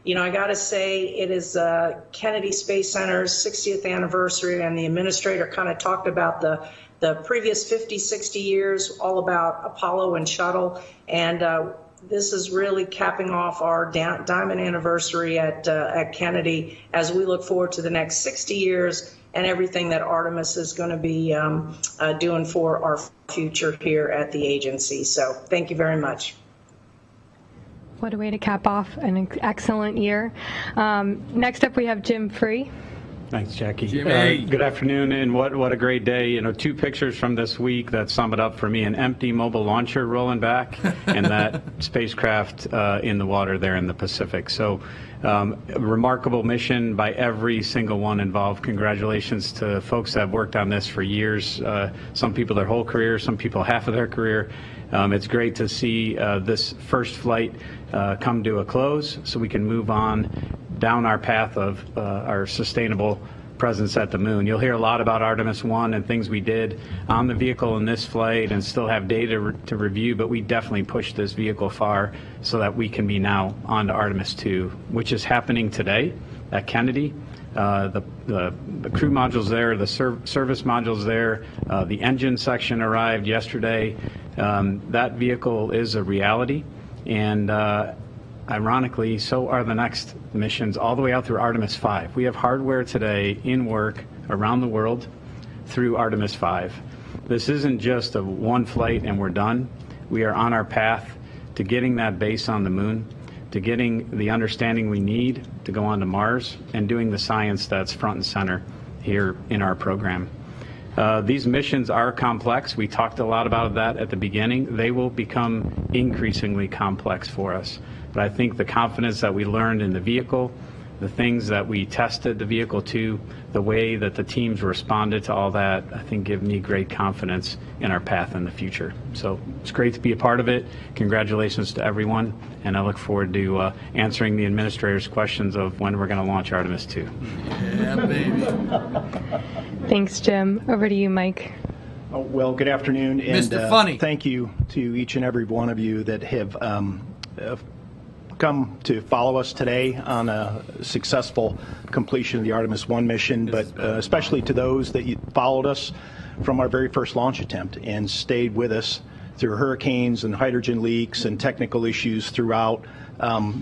you know, I got to say, it is Kennedy Space Center's 60th anniversary, and the administrator kind of talked about the previous 50, 60 years, all about Apollo and shuttle. And this is really capping off our diamond anniversary at Kennedy as we look forward to the next 60 years and everything that Artemis is going to be doing for our future here at the agency. So thank you very much. What a way to cap off an excellent year. Next up, we have Jim Free. Thanks, Jackie. Good afternoon, and what a great day. You know, two pictures from this week that sum it up for me: an empty mobile launcher rolling back, and that spacecraft in the water there in the Pacific. So, a remarkable mission by every single one involved. Congratulations to folks that have worked on this for years. Some people their whole career, some people half of their career. It's great to see this first flight come to a close, so we can move on down our path of our sustainable presence at the moon. You'll hear a lot about Artemis I and things we did on the vehicle in this flight and still have data to review, but we definitely pushed this vehicle far so that we can be now on to Artemis II, which is happening today at Kennedy. The crew modules there, the service modules there, the engine section arrived yesterday. That vehicle is a reality, and ironically, so are the next missions all the way out through Artemis V. We have hardware today in work around the world through Artemis V. This isn't just a one flight and we're done. We are on our path to getting that base on the moon, to getting the understanding we need to go on to Mars, and doing the science that's front and center here in our program. These missions are complex. We talked a lot about that at the beginning. They will become increasingly complex for us. But I think the confidence that we learned in the vehicle, the things that we tested the vehicle to, the way that the teams responded to all that, I think give me great confidence in our path in the future. So it's great to be a part of it. Congratulations to everyone, and I look forward to answering the administrator's questions of when we're going to launch Artemis II. Yeah, baby. Thanks, Jim. Over to you, Mike. Oh, well, good afternoon, and Mr. Funny. Thank you to each and every one of you that have come to follow us today on a successful completion of the Artemis I mission, but especially to those that followed us from our very first launch attempt and stayed with us through hurricanes and hydrogen leaks and technical issues throughout.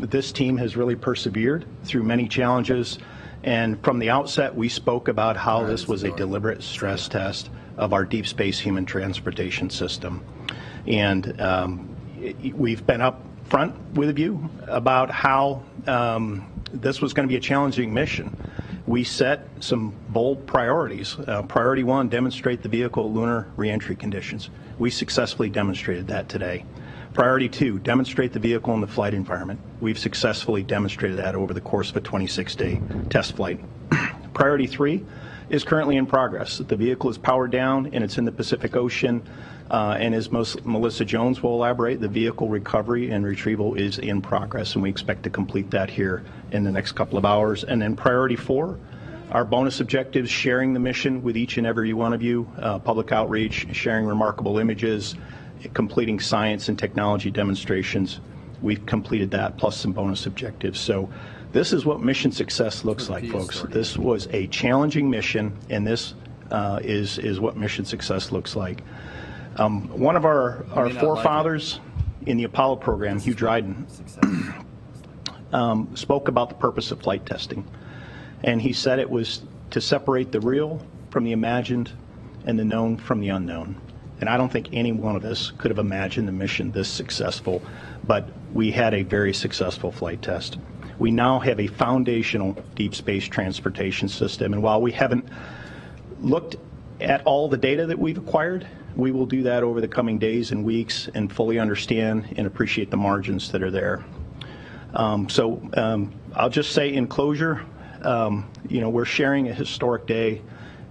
This team has really persevered through many challenges, and from the outset we spoke about how this was a deliberate stress test of our deep space human transportation system. And we've been up front with you about how this was going to be a challenging mission. We set some bold priorities. Priority 1, demonstrate the vehicle lunar re-entry conditions. We successfully demonstrated that today. Priority 2, demonstrate the vehicle in the flight environment. We've successfully demonstrated that over the course of a 26-day test flight. Priority 3 is currently in progress. The vehicle is powered down and it's in the Pacific Ocean. And as Melissa Jones will elaborate, the vehicle recovery and retrieval is in progress, and we expect to complete that here in the next couple of hours. And then priority 4, our bonus objectives, sharing the mission with each and every one of you, public outreach, sharing remarkable images, completing science and technology demonstrations. We've completed that, plus some bonus objectives. So this is what mission success looks like, folks. This was a challenging mission, and this is what mission success looks like. One of our forefathers in the Apollo program, Hugh Dryden, spoke about the purpose of flight testing. And he said it was to separate the real from the imagined and the known from the unknown. And I don't think any one of us could have imagined the mission this successful, but we had a very successful flight test. We now have a foundational deep space transportation system, and while we haven't looked at all the data that we've acquired, we will do that over the coming days and weeks and fully understand and appreciate the margins that are there. I'll just say in closure, we're sharing a historic day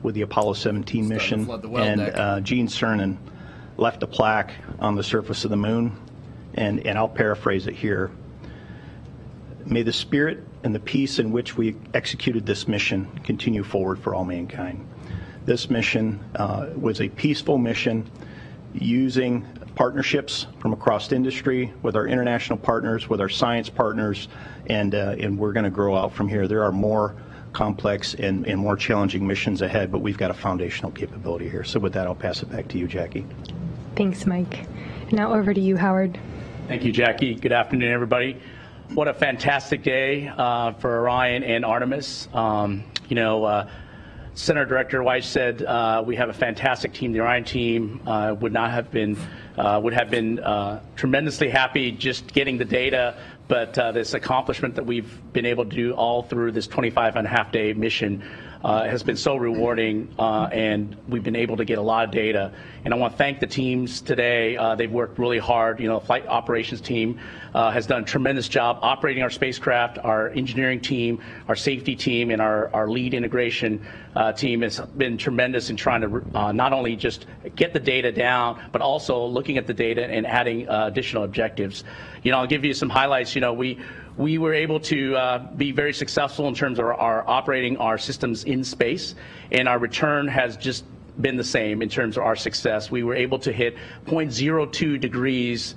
with the Apollo 17 mission, and Gene Cernan left a plaque on the surface of the moon, and I'll paraphrase it here. May the spirit and the peace in which we executed this mission continue forward for all mankind. This mission was a peaceful mission using partnerships from across industry with our international partners, with our science partners, and we're going to grow out from here. There are more complex and more challenging missions ahead, but we've got a foundational capability here. So with that, I'll pass it back to you, Jackie. Thanks, Mike. Now over to you, Howard. Thank you, Jackie. Good afternoon, everybody. What a fantastic day for Orion and Artemis. Senator Director Weiss said we have a fantastic team. The Orion team would have been tremendously happy just getting the data, but this accomplishment that we've been able to do all through this 25.5-day mission has been so rewarding, and we've been able to get a lot of data. And I want to thank the teams today. They've worked really hard. The flight operations team has done a tremendous job operating our spacecraft. Our engineering team, our safety team, and our lead integration team has been tremendous in trying to not only just get the data down, but also looking at the data and adding additional objectives. I'll give you some highlights. We were able to be very successful in terms of our operating our systems in space, and our return has just been the same in terms of our success. We were able to hit 0.02 degrees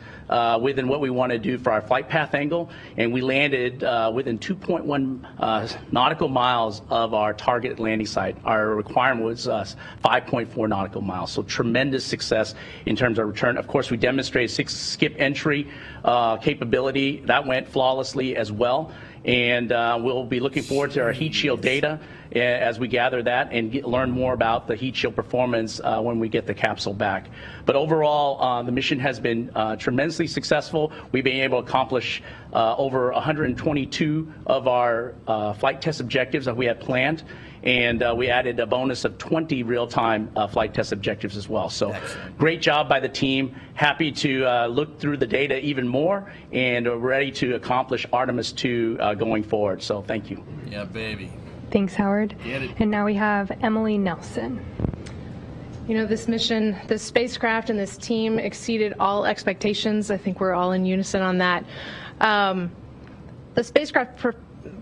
within what we want to do for our flight path angle, and we landed within 2.1 nautical miles of our target landing site. Our requirement was 5.4 nautical miles, so tremendous success in terms of return. Of course, we demonstrated 6 skip entry capability. That went flawlessly as well, and we'll be looking forward to our heat shield data as we gather that and learn more about the heat shield performance when we get the capsule back. But overall, the mission has been tremendously successful. We've been able to accomplish over 122 of our flight test objectives that we had planned, and we added a bonus of 20 real-time flight test objectives as well. So great job by the team. Happy to look through the data even more, and ready to accomplish Artemis II going forward. So thank you. Yeah, baby. Thanks, Howard. And now we have Emily Nelson. This mission, this spacecraft, and this team exceeded all expectations. I think we're all in unison on that. The spacecraft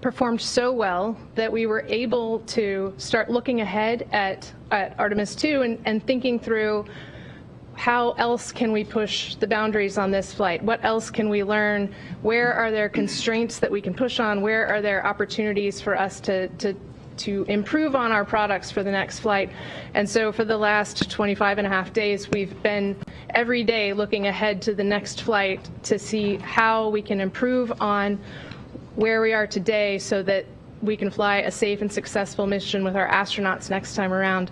performed so well that we were able to start looking ahead at Artemis II and thinking through how else can we push the boundaries on this flight? What else can we learn? Where are there constraints that we can push on? Where are there opportunities for us to improve on our products for the next flight? And so for the last 25 and a half days, we've been every day looking ahead to the next flight to see how we can improve on where we are today so that we can fly a safe and successful mission with our astronauts next time around.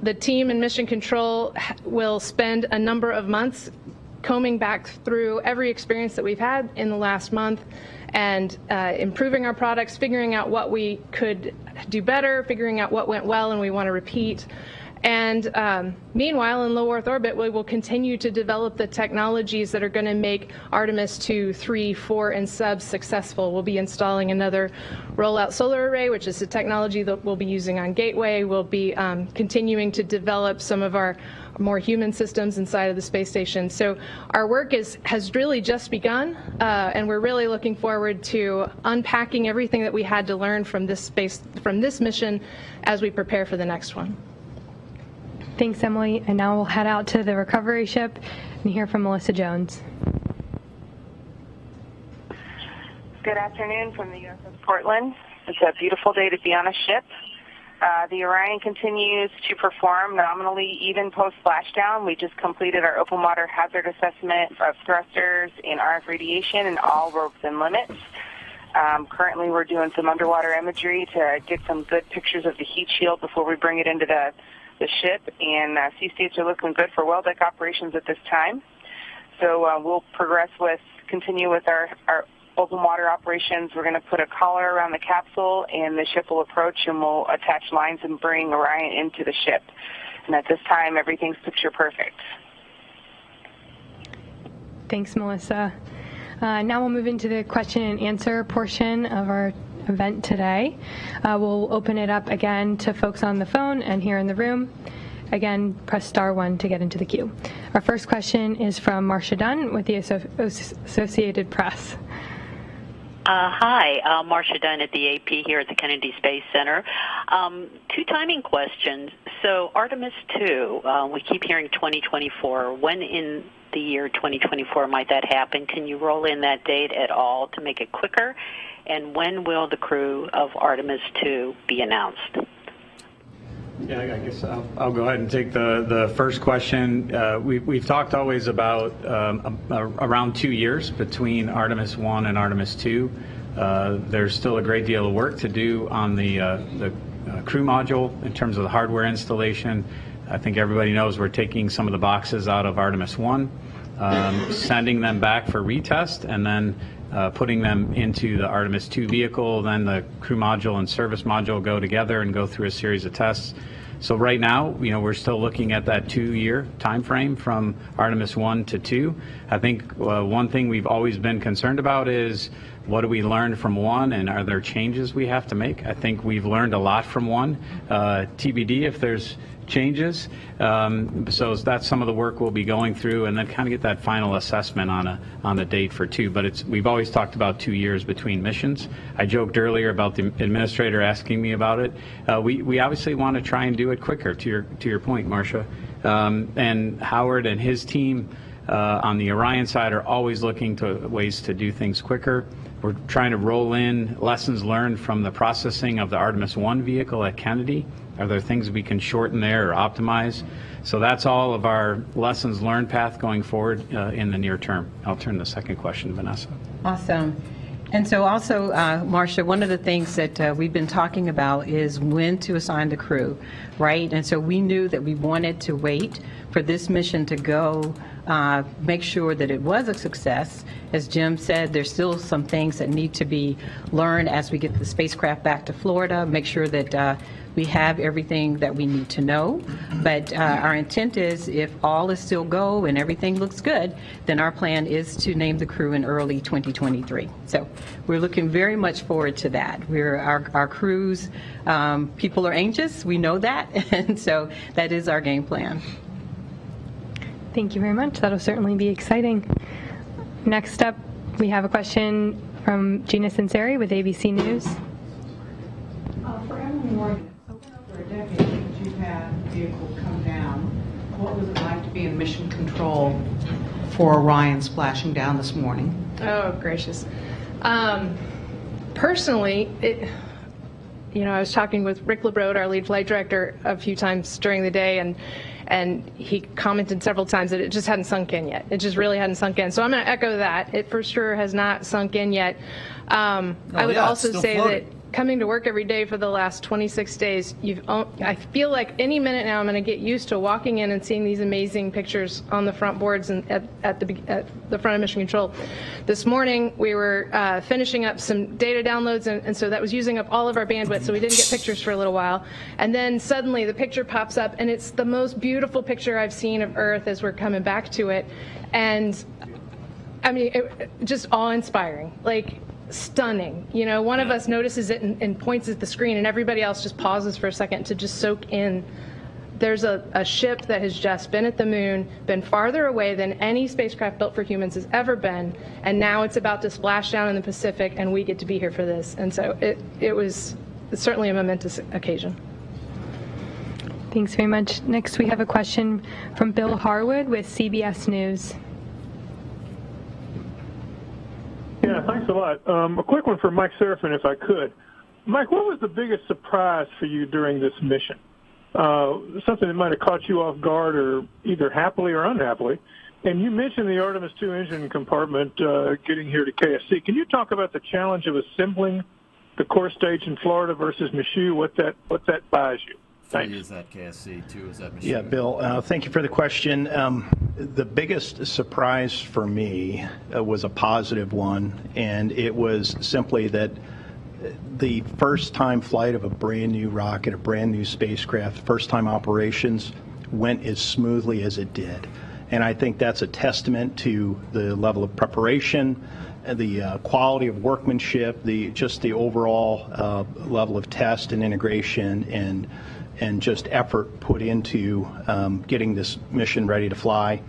The team in Mission Control will spend a number of months combing back through every experience that we've had in the last month and improving our products, figuring out what we could do better, figuring out what went well and we want to repeat. And meanwhile, in low Earth orbit, we will continue to develop the technologies that are going to make Artemis 2, 3, 4, and subs successful. We'll be installing another rollout solar array, which is the technology that we'll be using on Gateway. We'll be continuing to develop some of our more human systems inside of the space station. So our work has really just begun, and we're really looking forward to unpacking everything that we had to learn from this mission as we prepare for the next one. Thanks, Emily. And now we'll head out to the recovery ship and hear from Melissa Jones. Good afternoon from the USS Portland. It's a beautiful day to be on a ship. The Orion continues to perform nominally even post-splashdown. We just completed our open water hazard assessment of thrusters and RF radiation and all ropes and limits. Currently, we're doing some underwater imagery to get some good pictures of the heat shield before we bring it into the ship, and sea states are looking good for well deck operations at this time. So we'll continue with our open water operations. We're going to put a collar around the capsule, and the ship will approach, and we'll attach lines and bring Orion into the ship. And at this time, everything's picture perfect. Thanks, Melissa. Now we'll move into the question and answer portion of our event today. We'll open it up again to folks on the phone and here in the room. Again, press *1 to get into the queue. Our first question is from Marcia Dunn with the Associated Press. Hi, Marcia Dunn at the AP here at the Kennedy Space Center. Two timing questions. So Artemis II, we keep hearing 2024. When in the year 2024 might that happen? Can you roll in that date at all to make it quicker? And when will the crew of Artemis II be announced? Yeah, I guess I'll go ahead and take the first question. We've talked always about around 2 years between Artemis I and Artemis II. There's still a great deal of work to do on the crew module in terms of the hardware installation. I think everybody knows we're taking some of the boxes out of Artemis I, sending them back for retest, and then putting them into the Artemis II vehicle. Then the crew module and service module go together and go through a series of tests. So right now, we're still looking at that 2-year time frame from Artemis I to II. I think one thing we've always been concerned about is what do we learn from one, and are there changes we have to make? I think we've learned a lot from one. TBD if there's changes. So that's some of the work we'll be going through, and then kind of get that final assessment on a date for II. But we've always talked about 2 years between missions. I joked earlier about the administrator asking me about it. We obviously want to try and do it quicker. To your point, Marcia, and Howard and his team on the Orion side are always looking to ways to do things quicker. We're trying to roll in lessons learned from the processing of the Artemis I vehicle at Kennedy. Are there things we can shorten there or optimize? So that's all of our lessons learned path going forward in the near term. I'll turn the second question to Vanessa. Awesome. And so also, Marcia, one of the things that we've been talking about is when to assign the crew, right? And so we knew that we wanted to wait for this mission to go, make sure that it was a success. As Jim said, there's still some things that need to be learned as we get the spacecraft back to Florida, make sure that we have everything that we need to know. But our intent is, if all is still go and everything looks good, then our plan is to name the crew in early 2023. So we're looking very much forward to that. Our crews, people are anxious, we know that, and so that is our game plan. Thank you very much. That'll certainly be exciting. Next up, we have a question from Gina Sinceri with ABC News. For Emily Morgan, over a decade since you've had the vehicle come down, be in mission control for Orion splashing down this morning? Oh, gracious. Personally, I was talking with Rick LeBrode, our lead flight director, a few times during the day, and he commented several times that it just hadn't sunk in yet. It just really hadn't sunk in. So I'm going to echo that. It for sure has not sunk in yet. I would also say that coming to work every day for the last 26 days, I feel like any minute now I'm going to get used to walking in and seeing these amazing pictures on the front boards and at the front of Mission Control. This morning we were finishing up some data downloads, and so that was using up all of our bandwidth, so we didn't get pictures for a little while. And then suddenly the picture pops up, and it's the most beautiful picture I've seen of Earth as we're coming back to it. And I mean, just awe-inspiring. Like, stunning. One of us notices it and points at the screen, and everybody else just pauses for a second to just soak in. There's a ship that has just been at the moon, been farther away than any spacecraft built for humans has ever been, and now it's about to splash down in the Pacific, and we get to be here for this. And so it's certainly a momentous occasion. Thanks very much. Next, we have a question from Bill Harwood with CBS News. Yeah, thanks a lot. A quick one for Mike Serafin, if I could. Mike, what was the biggest surprise for you during this mission? Something that might have caught you off guard, or either happily or unhappily. And you mentioned the Artemis II engine compartment getting here to KSC. Can you talk about the challenge of assembling the core stage in Florida versus Michoud? What that buys you? Thanks. Is that KSC, 2 is that Michoud? Yeah, Bill, thank you for the question. The biggest surprise for me was a positive one, and it was simply that the first-time flight of a brand-new rocket, a brand-new spacecraft, first-time operations went as smoothly as it did. And I think that's a testament to the level of preparation, the quality of workmanship, just the overall level of test and integration and just effort put into getting this mission ready to fly.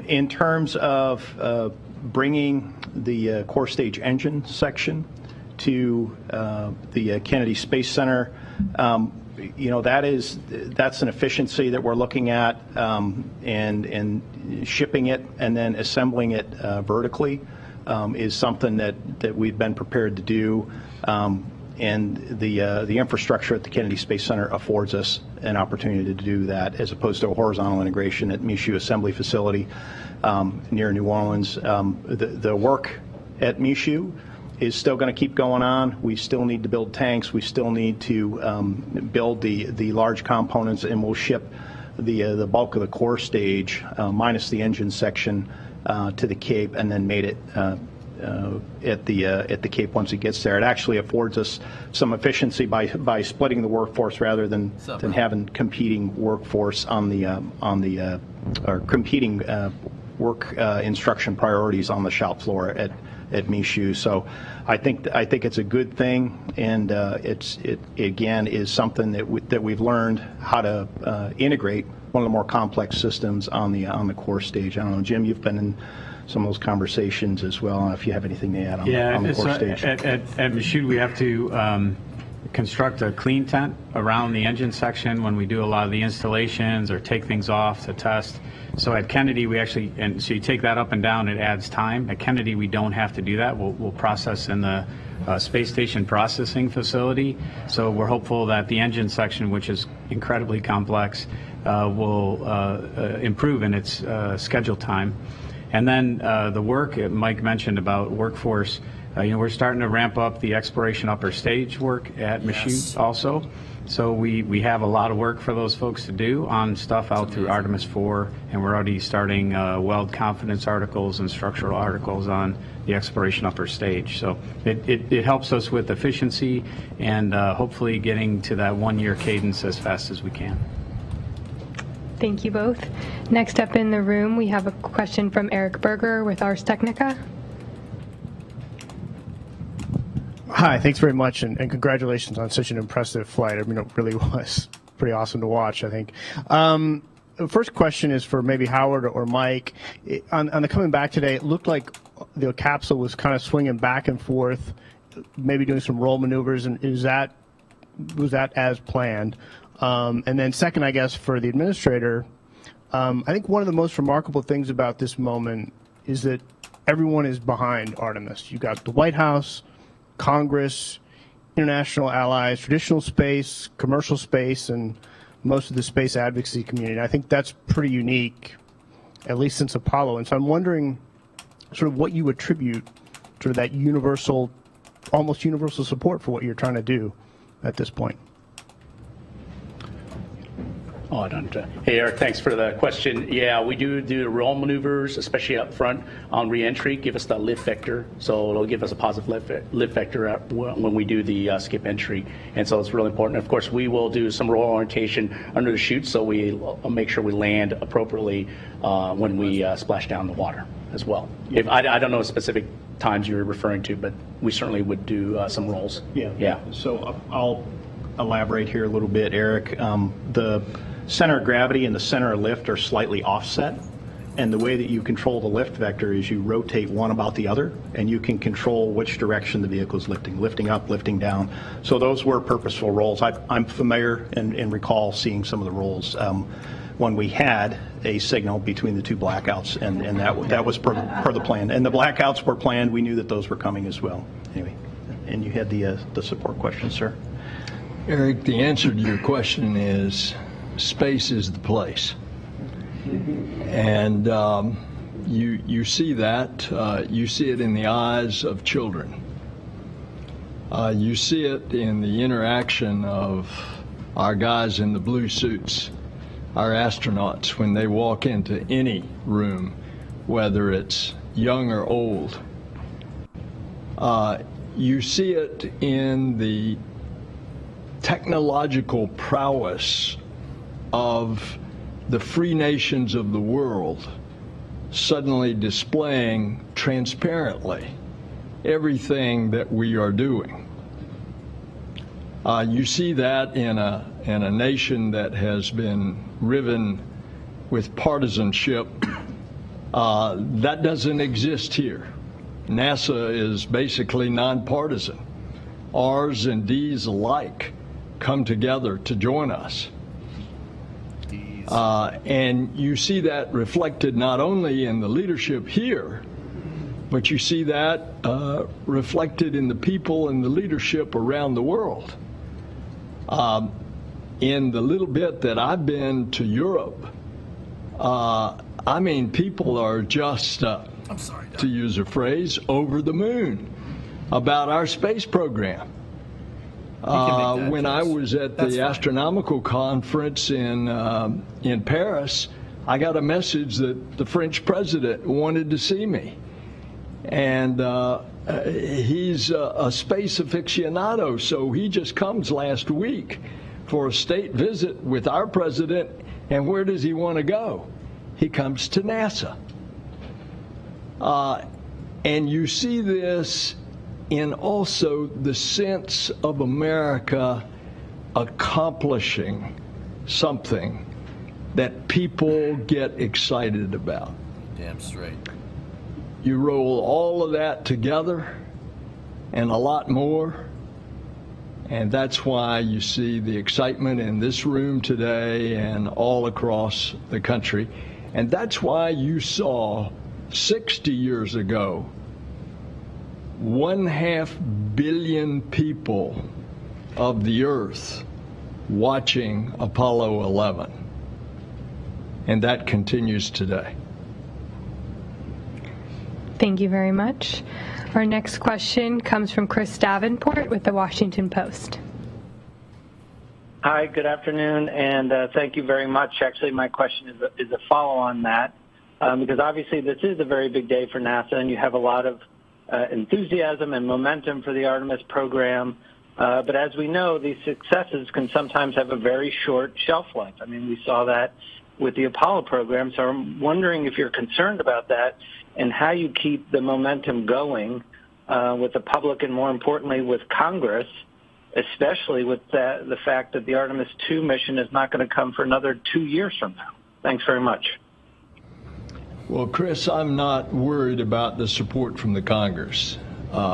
In terms of bringing the core stage engine section to the Kennedy Space Center, that's an efficiency that we're looking at, and shipping it and then assembling it vertically is something that we've been prepared to do. And the infrastructure at the Kennedy Space Center affords us an opportunity to do that, as opposed to a horizontal integration at Michoud Assembly Facility near New Orleans. The work at Michoud is still going to keep going on. We still need to build tanks. We still need to build the large components, and we'll ship the bulk of the core stage, minus the engine section, to the Cape, and then made it at the Cape once it gets there. It actually affords us some efficiency by splitting the workforce rather than having competing workforce on the competing work instruction priorities on the shop floor at Michoud. So I think it's a good thing, and it again is something that we've learned how to integrate one of the more complex systems on the core stage. I don't know, Jim, you've been in some of those conversations as well, if you have anything to add on the core stage. At Michoud, we have to construct a clean tent around the engine section when we do a lot of the installations or take things off to test. So at Kennedy, we actually, and so you take that up and down, it adds time. At Kennedy, we don't have to do that. We'll process in the space station processing facility. So we're hopeful that the engine section, which is incredibly complex, will improve in its schedule time. And then the work Mike mentioned about workforce, we're starting to ramp up the exploration upper stage work at Michoud also. So we have a lot of work for those folks to do on stuff out through Artemis IV, and we're already starting weld confidence articles and structural articles on the exploration upper stage. So it helps us with efficiency and hopefully getting to that 1-year cadence as fast as we can. Thank you both. Next up in the room, we have a question from Eric Berger with Ars Technica. Hi, thanks very much, and congratulations on such an impressive flight. I mean, it really was pretty awesome to watch, I think. The first question is for maybe Howard or Mike. On the coming back today, it looked like the capsule was kind of swinging back and forth, maybe doing some roll maneuvers, and was that as planned? And then second, I guess, for the administrator, I think one of the most remarkable things about this moment is that everyone is behind Artemis. You got the White House, Congress, international allies, traditional space, commercial space, and most of the space advocacy community. I think that's pretty unique, at least since Apollo. And so I'm wondering sort of what you attribute to that universal, almost universal support for what you're trying to do at this point. Oh, I don't. Hey, Eric, thanks for the question. Yeah, we do the roll maneuvers, especially up front on re-entry, give us the lift vector. So it'll give us a positive lift vector when we do the skip entry. And so it's really important. Of course, we will do some roll orientation under the chute, so we make sure we land appropriately when we splash down the water as well. If I don't know specific times you're referring to, but we certainly would do some rolls. Yeah. So I'll elaborate here a little bit, Eric. The center of gravity and the center of lift are slightly offset, and the way that you control the lift vector is you rotate one about the other, and you can control which direction the vehicle is lifting up, lifting down. So those were purposeful rolls. I'm familiar and recall seeing some of the rolls when we had a signal between the two blackouts, and that was per the plan. And the blackouts were planned. We knew that those were coming as well. Anyway, and you had the support question, sir. Eric, the answer to your question is space is the place. And you see that. You see it in the eyes of children. You see it in the interaction of our guys in the blue suits, our astronauts, when they walk into any room, whether it's young or old. You see it in the technological prowess of the free nations of the world suddenly displaying transparently everything that we are doing. You see that in a nation that has been riven with partisanship. That doesn't exist here. NASA is basically nonpartisan. R's and D's alike come together to join us. And you see that reflected not only in the leadership here, but you see that reflected in the people and the leadership around the world. In the little bit that I've been to Europe, I mean, people are just, I'm sorry, to use a phrase, over the moon about our space program. When I was at the astronomical conference in Paris, I got a message that the French president wanted to see me. And he's a space aficionado, so he just comes last week for a state visit with our president. And where does he want to go? He comes to NASA. And you see this in also the sense of America accomplishing something that people get excited about. Damn straight. You roll all of that together and a lot more, and that's why you see the excitement in this room today and all across the country. And that's why you saw 60 years ago 1.5 billion people of the Earth watching Apollo 11. And that continues today. Thank you very much. Our next question comes from Chris Davenport with the Washington Post. Hi, good afternoon, and thank you very much. Actually, my question is a follow on that, because obviously this is a very big day for NASA, and you have a lot of enthusiasm and momentum for the Artemis program. But as we know, these successes can sometimes have a very short shelf life. I mean, we saw that with the Apollo program, so I'm wondering if you're concerned about that and how you keep the momentum going with the public and, more importantly, with Congress, especially with the fact that the Artemis II mission is not going to come for another 2 years from now. Thanks very much. Well, Chris, I'm not worried about the support from the Congress.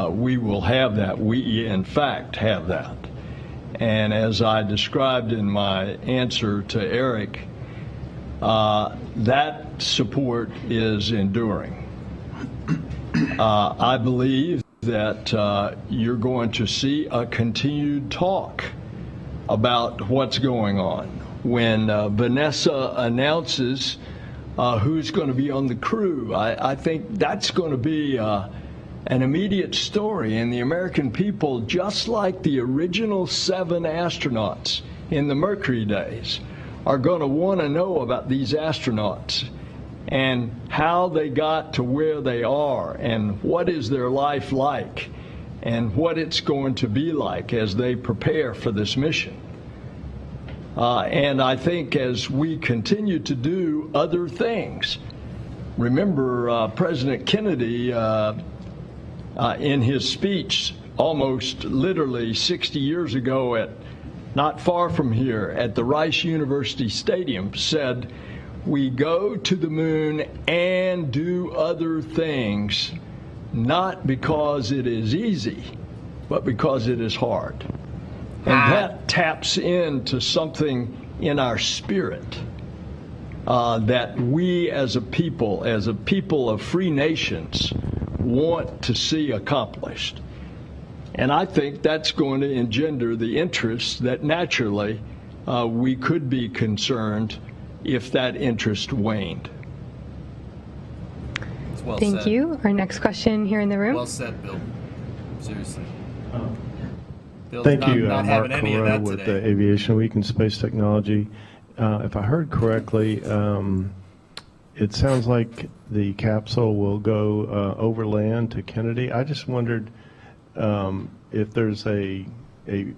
We will have that. We, in fact, have that. And as I described in my answer to Eric, that support is enduring. I believe that you're going to see a continued talk about what's going on. When Vanessa announces who's going to be on the crew, I think that's going to be an immediate story, and the American people, just like the original 7 astronauts in the Mercury days, are going to want to know about these astronauts and how they got to where they are and what is their life like and what it's going to be like as they prepare for this mission. And I think as we continue to do other things, remember President Kennedy in his speech almost literally 60 years ago not far from here at the Rice University Stadium said, "We go to the moon and do other things, not because it is easy, but because it is hard." And that taps into something in our spirit that we as a people of free nations, want to see accomplished. And I think that's going to engender the interest that naturally we could be concerned if that interest waned. Well Thank said. you. Our next question here in the room. Well said, Bill. Seriously. Bill's Thank you, not Mark having any of Corot that with today. Aviation Week and Space Technology. If I heard correctly, it sounds like the capsule will go overland to Kennedy. I just wondered if there's a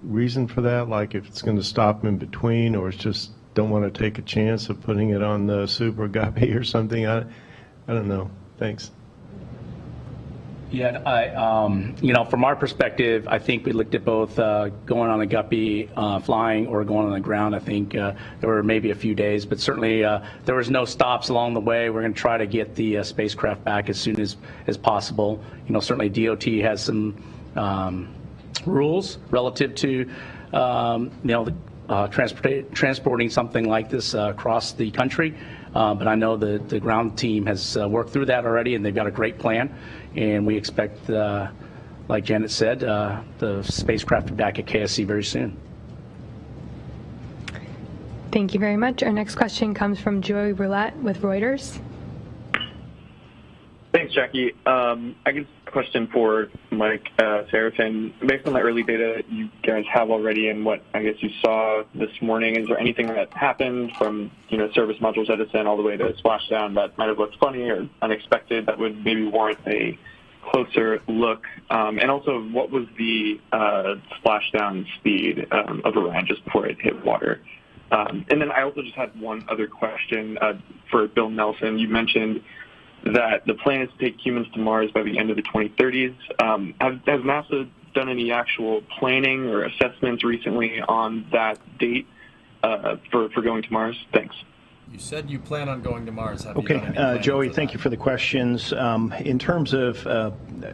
reason for that, like if it's going to stop in between, or it's just don't want to take a chance of putting it on the Super Guppy or something. I don't know. Thanks. Yeah, from our perspective, I think we looked at both going on a Guppy, flying, or going on the ground. I think there were maybe a few days, but certainly there was no stops along the way. We're going to try to get the spacecraft back as soon as possible. Certainly DOT has some rules relative to transporting something like this across the country. But I know the ground team has worked through that already, and they've got a great plan. And we expect, like Janet said, the spacecraft to be back at KSC very soon. Thank you very much. Our next question comes from Joey Roulette with Reuters. Thanks, Jackie. I guess a question for Mike Serafin. Based on the early data you guys have already and what I guess you saw this morning, is there anything that happened from service module jettison all the way to splashdown that might have looked funny or unexpected that would maybe warrant a closer look? And also, what was the splashdown speed of Orion just before it hit water? And then I also just had one other question for Bill Nelson. You mentioned that the plan is to take humans to Mars by the end of the 2030s. Has NASA done any actual planning or assessments recently on that date for going to Mars? Thanks. You said you plan on going to Mars. Have you Okay, done any planning Joey, for thank that? you for the questions. In terms of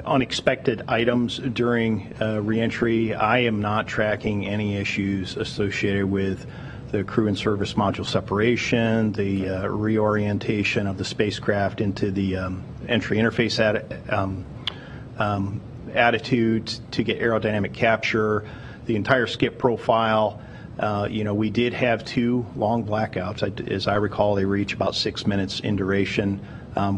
unexpected items during reentry, I am not tracking any issues associated with the crew and service module separation, the reorientation of the spacecraft into the entry interface attitude to get aerodynamic capture, the entire skip profile. We did have 2 long blackouts. As I recall, they reach about 6 minutes in duration.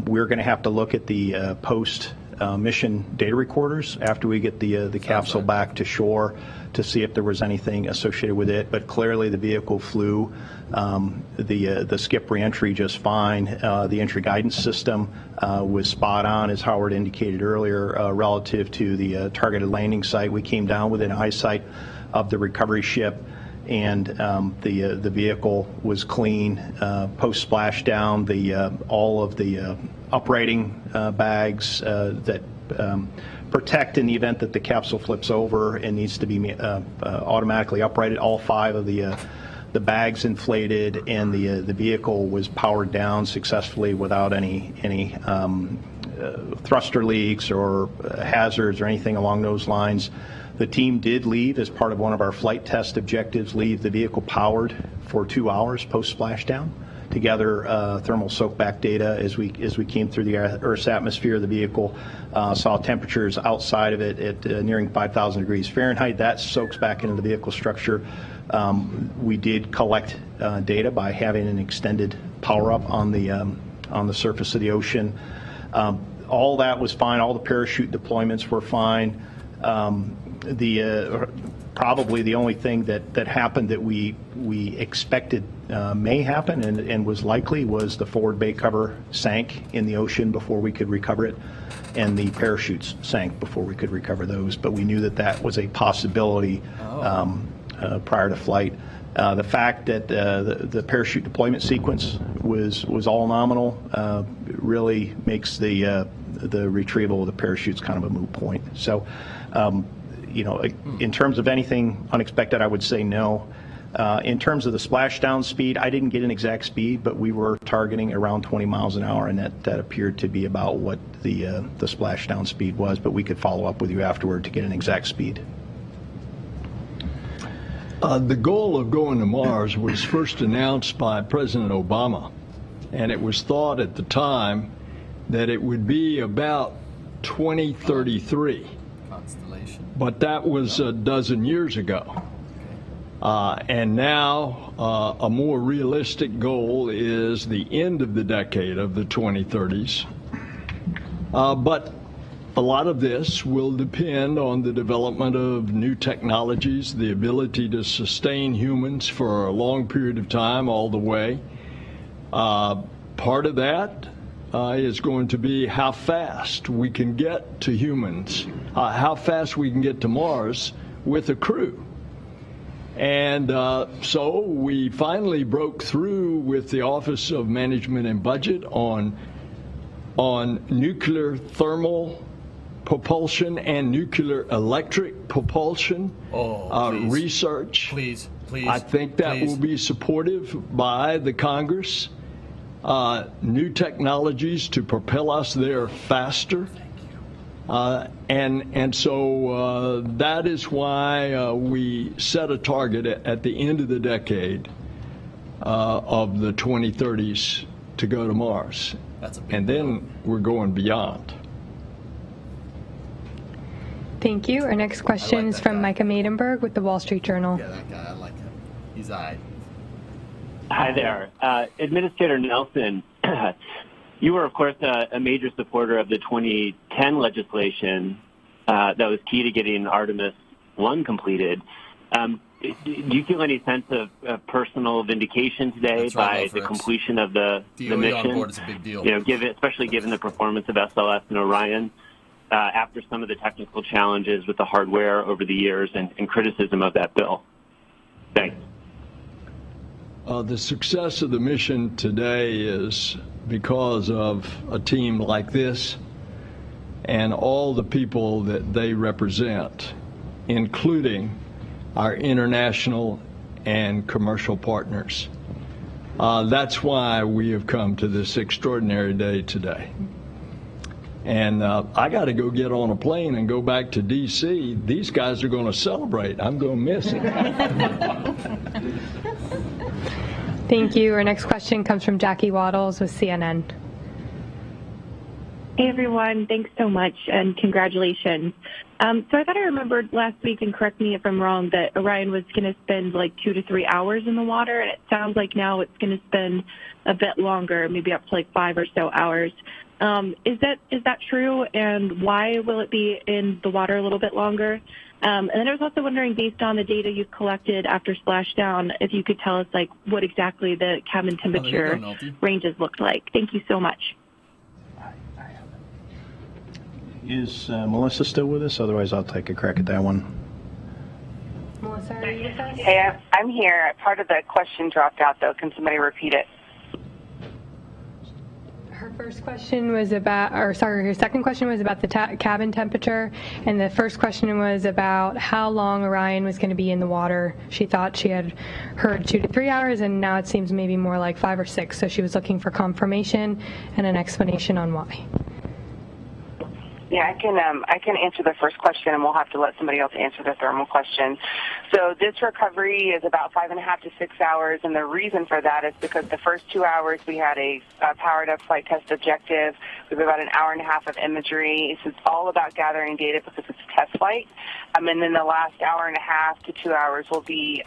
We're going to have to look at the post-mission data recorders after we get the capsule back to shore to see if there was anything associated with it. But clearly the vehicle flew the skip reentry just fine. The entry guidance system was spot on, as Howard indicated earlier, relative to the targeted landing site. We came down within eyesight of the recovery ship, and the vehicle was clean. Post splashdown, all of the uprighting bags that protect in the event that the capsule flips over and needs to be automatically uprighted. All 5 of the bags inflated, and the vehicle was powered down successfully without any thruster leaks or hazards or anything along those lines. The team did leave, as part of one of our flight test objectives, leave the vehicle powered for 2 hours post splashdown together thermal soakback data as we came through the Earth's atmosphere of the vehicle. Saw temperatures outside of it at nearing 5,000 degrees Fahrenheit. That soaks back into the vehicle structure. We did collect data by having an extended power up on the surface of the ocean. All that was fine. All the parachute deployments were fine. Probably the only thing that happened that we expected may happen and was likely was the forward bay cover sank in the ocean before we could recover it, and the parachutes sank before we could recover those. But we knew that was a possibility prior to flight. The fact that the parachute deployment sequence was all nominal really makes the retrieval of the parachutes kind of a moot point. So. In terms of anything unexpected, I would say no. In terms of the splashdown speed, I didn't get an exact speed, but we were targeting around 20 miles an hour, and that appeared to be about what the splashdown speed was, but we could follow up with you afterward to get an exact speed. The goal of going to Mars was first announced by President Obama, and it was thought at the time that it would be about 2033. But that was a dozen years ago. And now a more realistic goal is the end of the decade of the 2030s. But a lot of this will depend on the development of new technologies, the ability to sustain humans for a long period of time all the way. Part of that is going to be how fast we can get to humans, how fast we can get to Mars with a crew. And so we finally broke through with the Office of Management and Budget on nuclear thermal propulsion and nuclear electric propulsion research. Please. I think that will be supportive by the Congress. New technologies to propel us there faster. And so that is why we set a target at the end of the decade of the 2030s to go to Mars. And then we're going beyond. Thank you. Our next question is from Micah Maidenberg with the Wall Street Journal. Yeah, that guy, I like him. He's aight. Hi there. Administrator Nelson, you were, of course, a major supporter of the 2010 legislation that was key to getting Artemis I completed. Do you feel any sense of personal vindication today by the completion of the mission? On board is a big deal. Especially given the performance of SLS and Orion after some of the technical challenges with the hardware over the years and criticism of that bill? Thanks. The success of the mission today is because of a team like this and all the people that they represent, including our international and commercial partners. That's why we have come to this extraordinary day today. And I got to go get on a plane and go back to D.C. These guys are going to celebrate. I'm going to miss it. Thank you. Our next question comes from Jackie Waddles with CNN. Hey, everyone. Thanks so much, and congratulations. So I thought I remembered last week, and correct me if I'm wrong, that Orion was going to spend like 2 to 3 hours in the water, and it sounds like now it's going to spend a bit longer, maybe up to like 5 or so hours. Is that true, and why will it be in the water a little bit longer? And then I was also wondering, based on the data you've collected after splashdown, if you could tell us like what exactly the cabin temperature ranges looked like. Thank you so much. Is Melissa still with us? Otherwise, I'll take a crack at that one. Melissa, are you with us? Hey, I'm here. Part of the question dropped out, though. Can somebody repeat it? Her first question was about, her second question was about the cabin temperature, and the first question was about how long Orion was going to be in the water. She thought she had heard 2 to 3 hours, and now it seems maybe more like 5 or 6. So she was looking for confirmation and an explanation on why. Yeah, I can answer the first question, and we'll have to let somebody else answer the thermal question. So this recovery is about 5.5 to 6 hours, and the reason for that is because the first 2 hours we had a powered-up flight test objective. We have about an hour and a half of imagery. It's all about gathering data because it's a test flight. And then the last hour and a half to 2 hours will be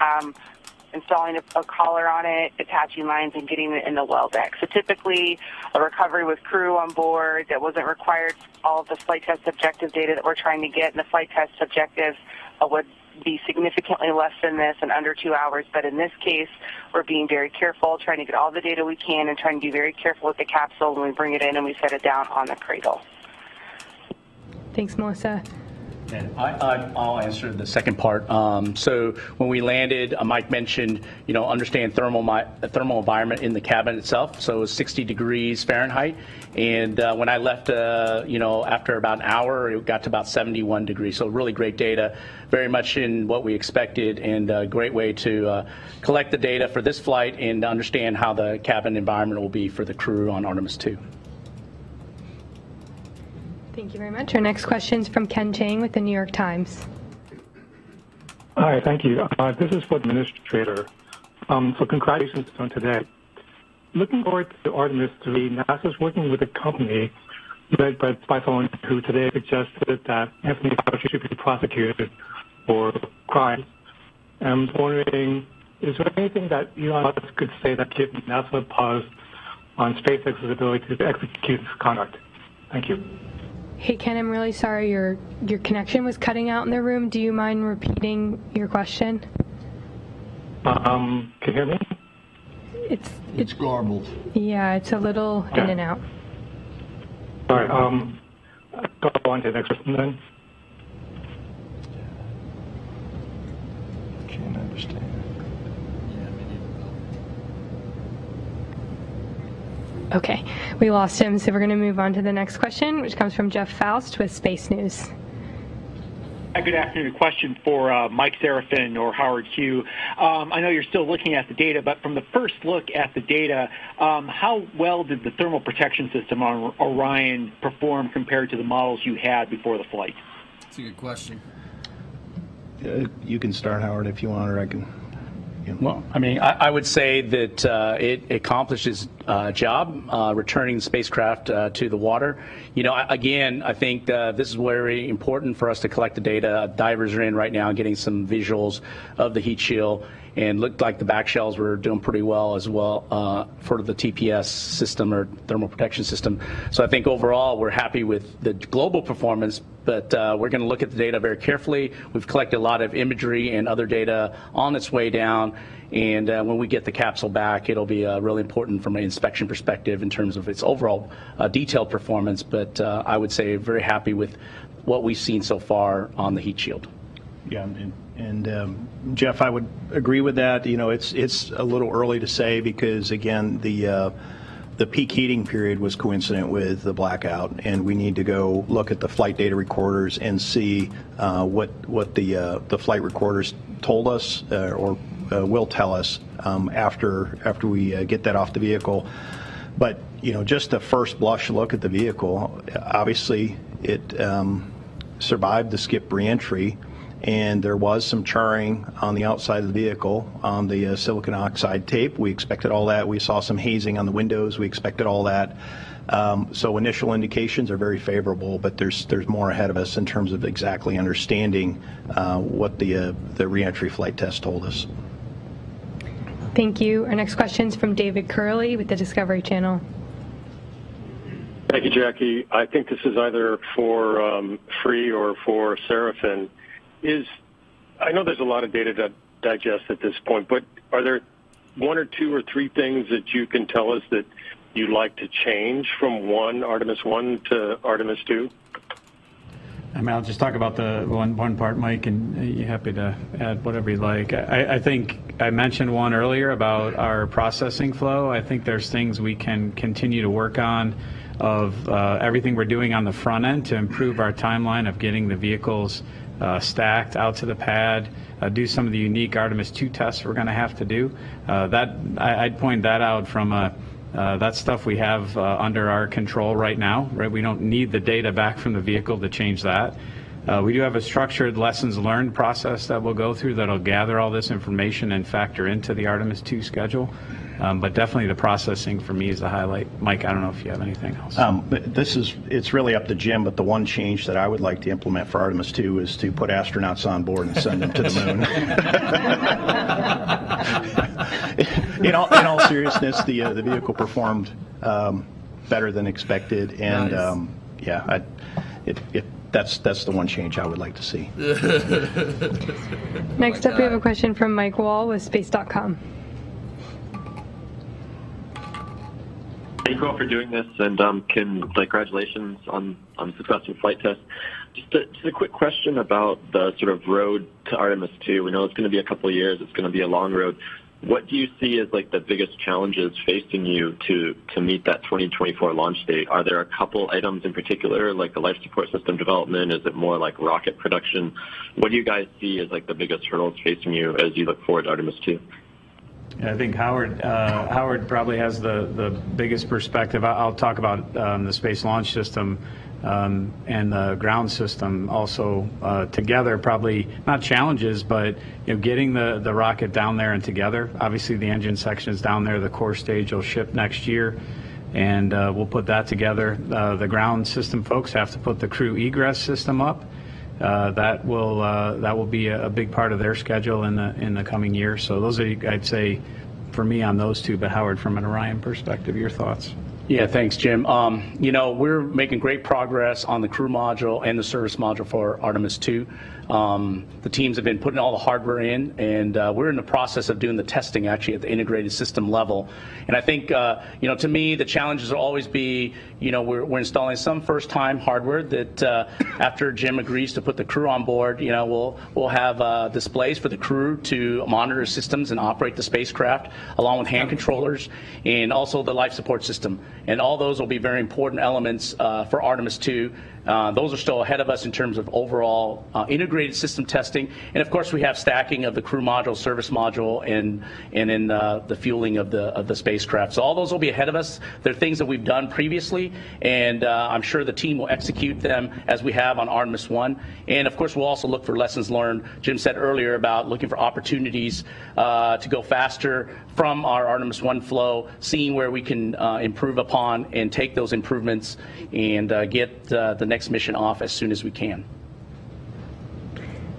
installing a collar on it, attaching lines, and getting it in the well deck. So typically a recovery with crew on board that wasn't required all of the flight test objective data that we're trying to get, and the flight test objective would be significantly less than this in under 2 hours. But in this case, we're being very careful, trying to get all the data we can and trying to be very careful with the capsule when we bring it in and we set it down on the cradle. Thanks, Melissa. And I'll answer the second part. So when we landed, Mike mentioned, understand thermal environment in the cabin itself. So it was 60 degrees Fahrenheit. And when I left, after about an hour, it got to about 71 degrees. So really great data, very much in what we expected, and a great way to collect the data for this flight and understand how the cabin environment will be for the crew on Artemis II. Thank you very much. Our next question is from Ken Chang with the New York Times. Hi, thank you. This is for the administrator. So congratulations on today. Looking forward to Artemis III, NASA is working with a company led by Splashdown, who today suggested that Anthony Fauci should be prosecuted for crimes. I'm wondering, is there anything that Elon Musk could say that gives NASA a pause on SpaceX's ability to execute this conduct? Thank you. Hey, Ken, I'm really sorry your connection was cutting out in the room. Do you mind repeating your question? Can you hear me? It's garbled. Yeah, it's a little in and out. All right. Go on to the next question then. Can't understand. Okay, we lost him, so we're going to move on to the next question, which comes from Jeff Faust with Space News. Hi, good afternoon. A question for Mike Serafin or Howard Hugh. I know you're still looking at the data, but from the first look at the data, how well did the thermal protection system on Orion perform compared to the models you had before the flight? That's a good question. You can start, Howard, if you want, or I can. Well, I would say that it accomplishes a job returning the spacecraft to the water. Again, I think this is very important for us to collect the data. Divers are in right now getting some visuals of the heat shield, and looked like the back shells were doing pretty well as well for the TPS system or thermal protection system. So I think overall we're happy with the global performance, but we're going to look at the data very carefully. We've collected a lot of imagery and other data on its way down, and when we get the capsule back, it'll be really important from an inspection perspective in terms of its overall detailed performance, but I would say very happy with what we've seen so far on the heat shield. Yeah, and Jeff, I would agree with that. It's a little early to say because, again, the peak heating period was coincident with the blackout, and we need to go look at the flight data recorders and see what the flight recorders told us or will tell us after we get that off the vehicle. But just the first blush look at the vehicle, obviously it survived the skip re-entry. And there was some charring on the outside of the vehicle on the silicon oxide tape. We expected all that. We saw some hazing on the windows. We expected all that. So initial indications are very favorable, but there's more ahead of us in terms of exactly understanding what the reentry flight test told us. Thank you. Our next question is from David Curley with the Discovery Channel. Thank you, Jackie. I think this is either for Free or for Serafin. I know there's a lot of data to digest at this point, but are there one or two or three things that you can tell us that you'd like to change from Artemis I to Artemis II? I'll just talk about the one part, Mike, and you're happy to add whatever you like. I think I mentioned one earlier about our processing flow. I think there's things we can continue to work on of everything we're doing on the front end to improve our timeline of getting the vehicles stacked out to the pad, do some of the unique Artemis II tests we're going to have to do. I'd point that out from a That's stuff we have under our control right now, right? We don't need the data back from the vehicle to change that. We do have a structured lessons learned process that we'll go through that'll gather all this information and factor into the Artemis II schedule. But definitely the processing for me is the highlight. Mike, I don't know if you have anything else. It's really up to Jim, but the one change that I would like to implement for Artemis II is to put astronauts on board and send them to the moon. In all seriousness, the vehicle performed better than expected, and nice. That's the one change I would like to see. Next up, we have a question from Mike Wall with Space.com. Thank you all for doing this, and congratulations on successful flight test. Just a quick question about the sort of road to Artemis II. We know it's going to be a couple of years. It's going to be a long road. What do you see as like the biggest challenges facing you to meet that 2024 launch date? Are there a couple items in particular, like the life support system development? Is it more like rocket production? What do you guys see as like the biggest hurdles facing you as you look forward to Artemis II? I think Howard probably has the biggest perspective. I'll talk about the Space Launch System and the ground system also together. Probably not challenges, but getting the rocket down there and together. Obviously, the engine section is down there. The core stage will ship next year, and we'll put that together. The ground system folks have to put the crew egress system up. That will be a big part of their schedule in the coming year. So those are, I'd say, for me on those two. But Howard, from an Orion perspective, your thoughts? Yeah, thanks, Jim. We're making great progress on the crew module and the service module for Artemis II. The teams have been putting all the hardware in, and we're in the process of doing the testing actually at the integrated system level. And I think, to me, the challenges will always be, we're installing some first-time hardware that after Jim agrees to put the crew on board, we'll have displays for the crew to monitor systems and operate the spacecraft, along with hand controllers and also the life support system. And all those will be very important elements for Artemis II. Those are still ahead of us in terms of overall integrated system testing. And of course, we have stacking of the crew module, service module, and in the fueling of the spacecraft. So all those will be ahead of us. They're things that we've done previously, and I'm sure the team will execute them as we have on Artemis I. And of course, we'll also look for lessons learned. Jim said earlier about looking for opportunities to go faster from our Artemis I flow, seeing where we can improve upon and take those improvements and get the next mission off as soon as we can.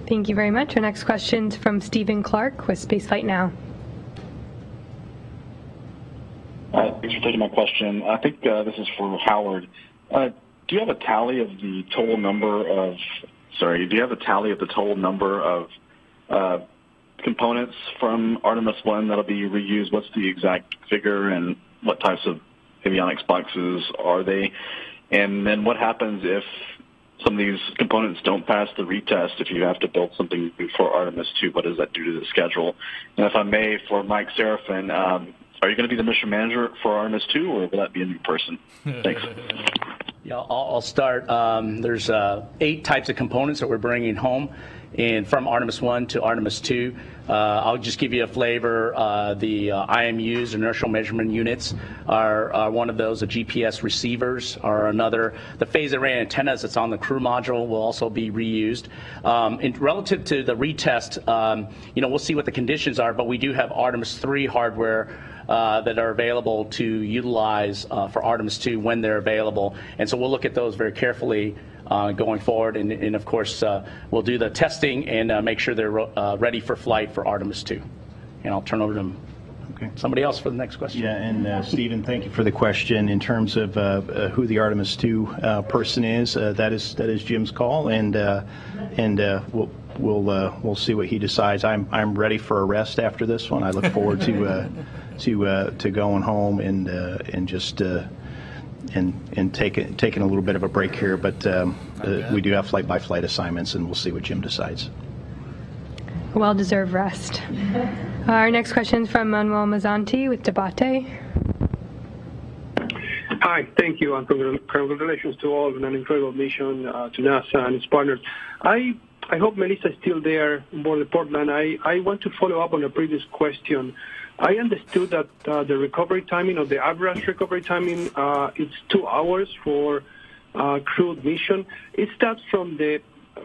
Thank you very much. Our next question is from Stephen Clark with Spaceflight Now. Thanks for taking my question. I think this is for Howard. Do you have a tally of the total number of components from Artemis I that'll be reused? What's the exact figure, and what types of avionics boxes are they? And then what happens if some of these components don't pass the retest? If you have to build something for Artemis II, what does that do to the schedule? And if I may, for Mike Serafin, are you going to be the mission manager for Artemis II, or will that be a new person? Thanks. Yeah, I'll start. There's 8 types of components that we're bringing home, and from Artemis I to Artemis II. I'll just give you a flavor. The IMUs, inertial measurement units, are one of those. The GPS receivers are another. The phase array antennas that's on the crew module will also be reused. Relative to the retest, we'll see what the conditions are, but we do have Artemis III hardware that are available to utilize for Artemis II when they're available. And so we'll look at those very carefully going forward. And of course, we'll do the testing and make sure they're ready for flight for Artemis II. And I'll turn over to somebody else for the next question. Yeah, and Stephen, thank you for the question. In terms of who the Artemis II person is, that is Jim's call, and we'll see what he decides. I'm ready for a rest after this one. I look forward to going home and just and taking a little bit of a break here. But we do have flight-by-flight assignments, and we'll see what Jim decides. Well-deserved rest. Our next question is from Manuel Mazzanti with Debate. Hi, thank you, and congratulations to all on an incredible mission to NASA and its partners. I hope Melissa is still there on board the Portland. I want to follow up on a previous question. I understood that the recovery timing, or the average recovery timing, it's 2 hours for crewed mission. Is that from the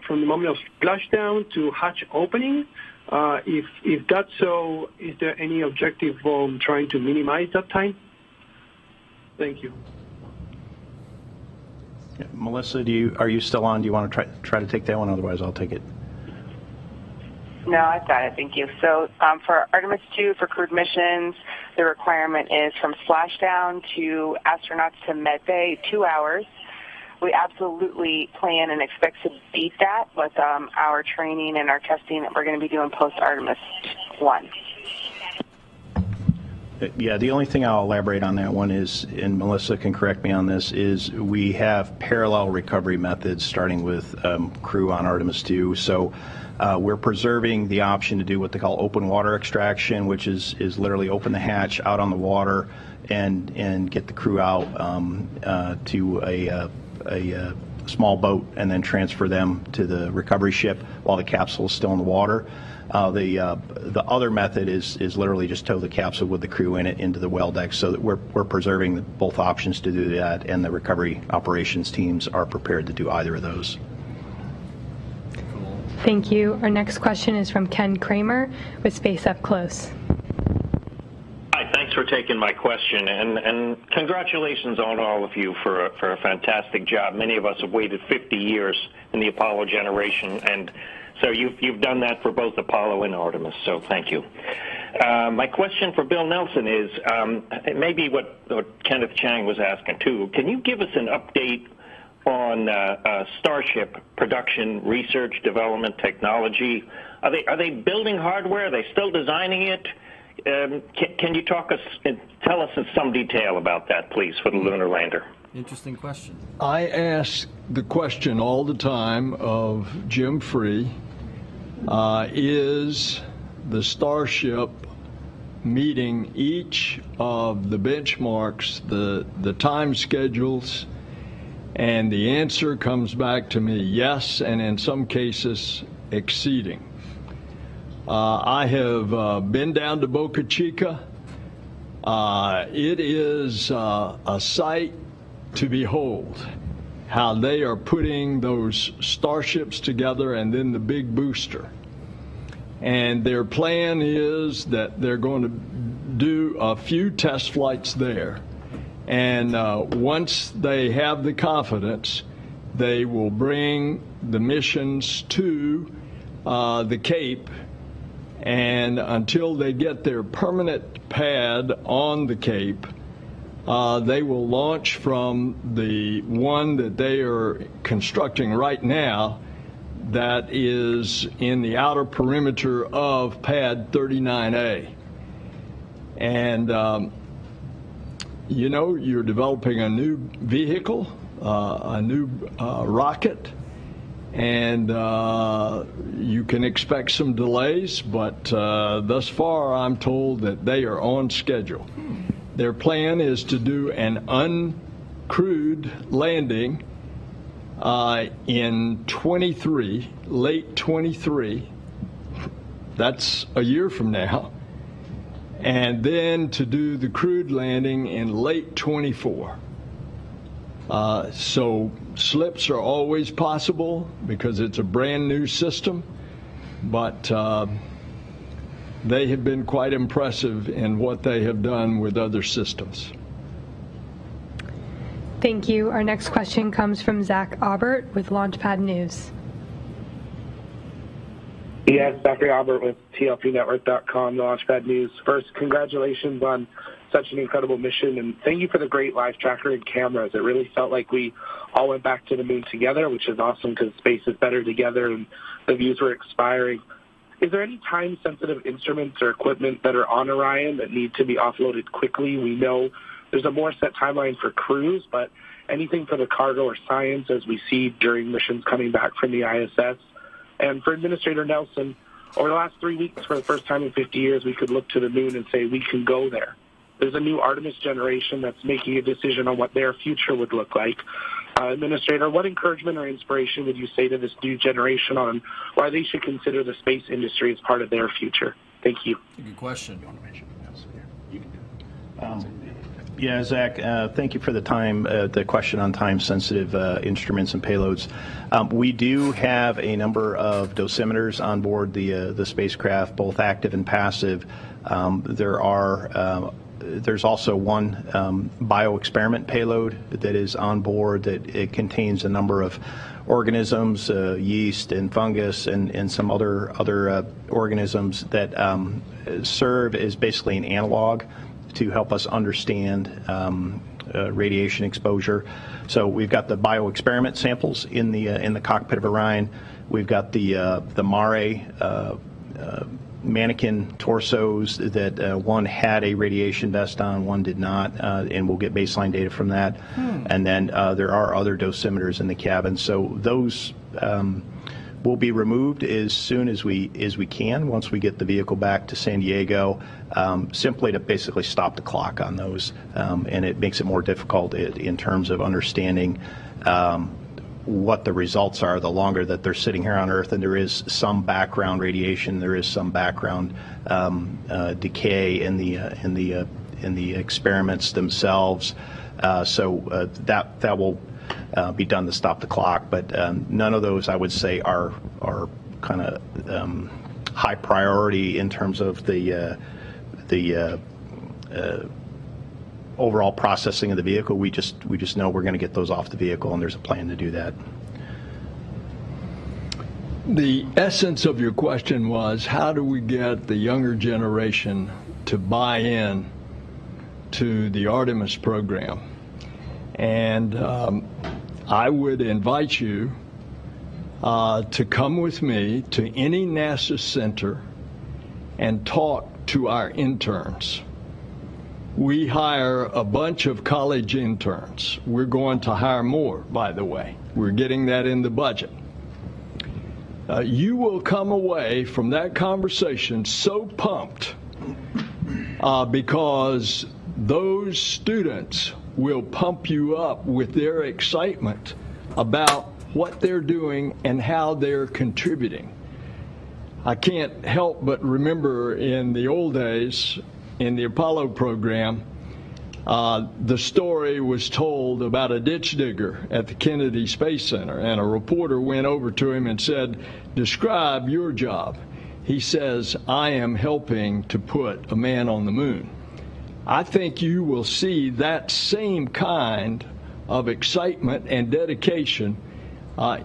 moment of splashdown to hatch opening? If that's so, is there any objective on trying to minimize that time? Thank you. Yeah, Melissa, are you still on? Do you want to try to take that one? Otherwise, I'll take it. No, I've got it. Thank you. So for Artemis II, for crewed missions, the requirement is from splashdown to astronauts to medbay, 2 hours. We absolutely plan and expect to beat that with our training and our testing that we're going to be doing post-Artemis I. Yeah, the only thing I'll elaborate on that one is, and Melissa can correct me on this, is we have parallel recovery methods starting with crew on Artemis II. So we're preserving the option to do what they call open water extraction, which is literally open the hatch out on the water and get the crew out to a small boat and then transfer them to the recovery ship while the capsule is still in the water. The other method is literally just tow the capsule with the crew in it into the well deck, so that we're preserving both options to do that, and the recovery operations teams are prepared to do either of those. Thank you. Our next question is from Ken Kramer with Space Up Close. Hi, thanks for taking my question, and congratulations on all of you for a fantastic job. Many of us have waited 50 years in the Apollo generation, and so you've done that for both Apollo and Artemis, so thank you. My question for Bill Nelson is maybe what Kenneth Chang was asking too. Can you give us an update on Starship production, research, development, technology? Are they building hardware? Are they still designing it? Can you tell us in some detail about that, please, for the lunar lander? Interesting question. I ask the question all the time of Jim Free, is the Starship meeting each of the benchmarks, the time schedules? And the answer comes back to me, yes, and in some cases, exceeding. I have been down to Boca Chica. It is a sight to behold, how they are putting those starships together and then the big booster. And their plan is that they're going to do a few test flights there. And once they have the confidence, they will bring the missions to the Cape. And until they get their permanent pad on the Cape, they will launch from the one that they are constructing right now that is in the outer perimeter of pad 39A. And you know, you're developing a new vehicle, a new rocket, and you can expect some delays, but thus far I'm told that they are on schedule. Their plan is to do an uncrewed landing in 23, late 23. That's a year from now. And then to do the crewed landing in late 24. So slips are always possible because it's a brand new system, but they have been quite impressive in what they have done with other systems. Thank you. Our next question comes from Zach Aubert with Launchpad News. Yes, Zachary Albert with TLPnetwork.com, Launchpad News. First, congratulations on such an incredible mission, and thank you for the great live tracker and cameras. It really felt like we all went back to the moon together, which is awesome because space is better together and the views were expiring. Is there any time-sensitive instruments or equipment that are on Orion that need to be offloaded quickly? We know there's a more set timeline for crews, but anything for the cargo or science as we see during missions coming back from the ISS? And for Administrator Nelson, over the last 3 weeks, for the first time in 50 years, we could look to the moon and say we can go there. There's a new Artemis generation that's making a decision on what their future would look like. Administrator, what encouragement or inspiration would you say to this new generation on why they should consider the space industry as part of their future? Thank you. Good question. Yeah, Zach, thank you for the question on time-sensitive instruments and payloads. We do have a number of dosimeters on board the spacecraft, both active and passive. There's also one bioexperiment payload that is on board that it contains a number of organisms, yeast and fungus and some other organisms that serve as basically an analog to help us understand radiation exposure. So we've got the bioexperiment samples in the cockpit of Orion. We've got the Mare mannequin torsos that one had a radiation vest on, one did not, and we'll get baseline data from that. And then there are other dosimeters in the cabin. So those will be removed as soon as we can once we get the vehicle back to San Diego, simply to basically stop the clock on those. And it makes it more difficult in terms of understanding what the results are the longer that they're sitting here on Earth. And there is some background radiation, there is some background decay in the experiments themselves. So that will be done to stop the clock, but none of those I would say are kind of high priority in terms of the overall processing of the vehicle. We just know we're going to get those off the vehicle, and there's a plan to do that. The essence of your question was, how do we get the younger generation to buy in to the Artemis program? And I would invite you to come with me to any NASA center and talk to our interns. We hire a bunch of college interns. We're going to hire more, by the way. We're getting that in the budget. You will come away from that conversation so pumped because those students will pump you up with their excitement about what they're doing and how they're contributing. I can't help but remember in the old days, in the Apollo program, the story was told about a ditch digger at the Kennedy Space Center, and a reporter went over to him and said, "Describe your job." He says, "I am helping to put a man on the moon." I think you will see that same kind of excitement and dedication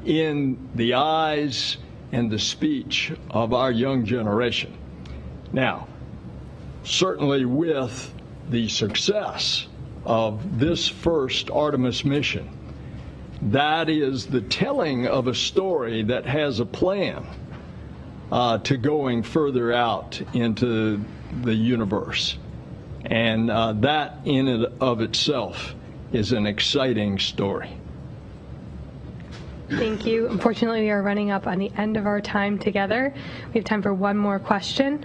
in the eyes and the speech of our young generation. Now, certainly with the success of this first Artemis mission, that is the telling of a story that has a plan to going further out into the universe. And that in and of itself is an exciting story. Thank you. Unfortunately, we are running up on the end of our time together. We have time for one more question.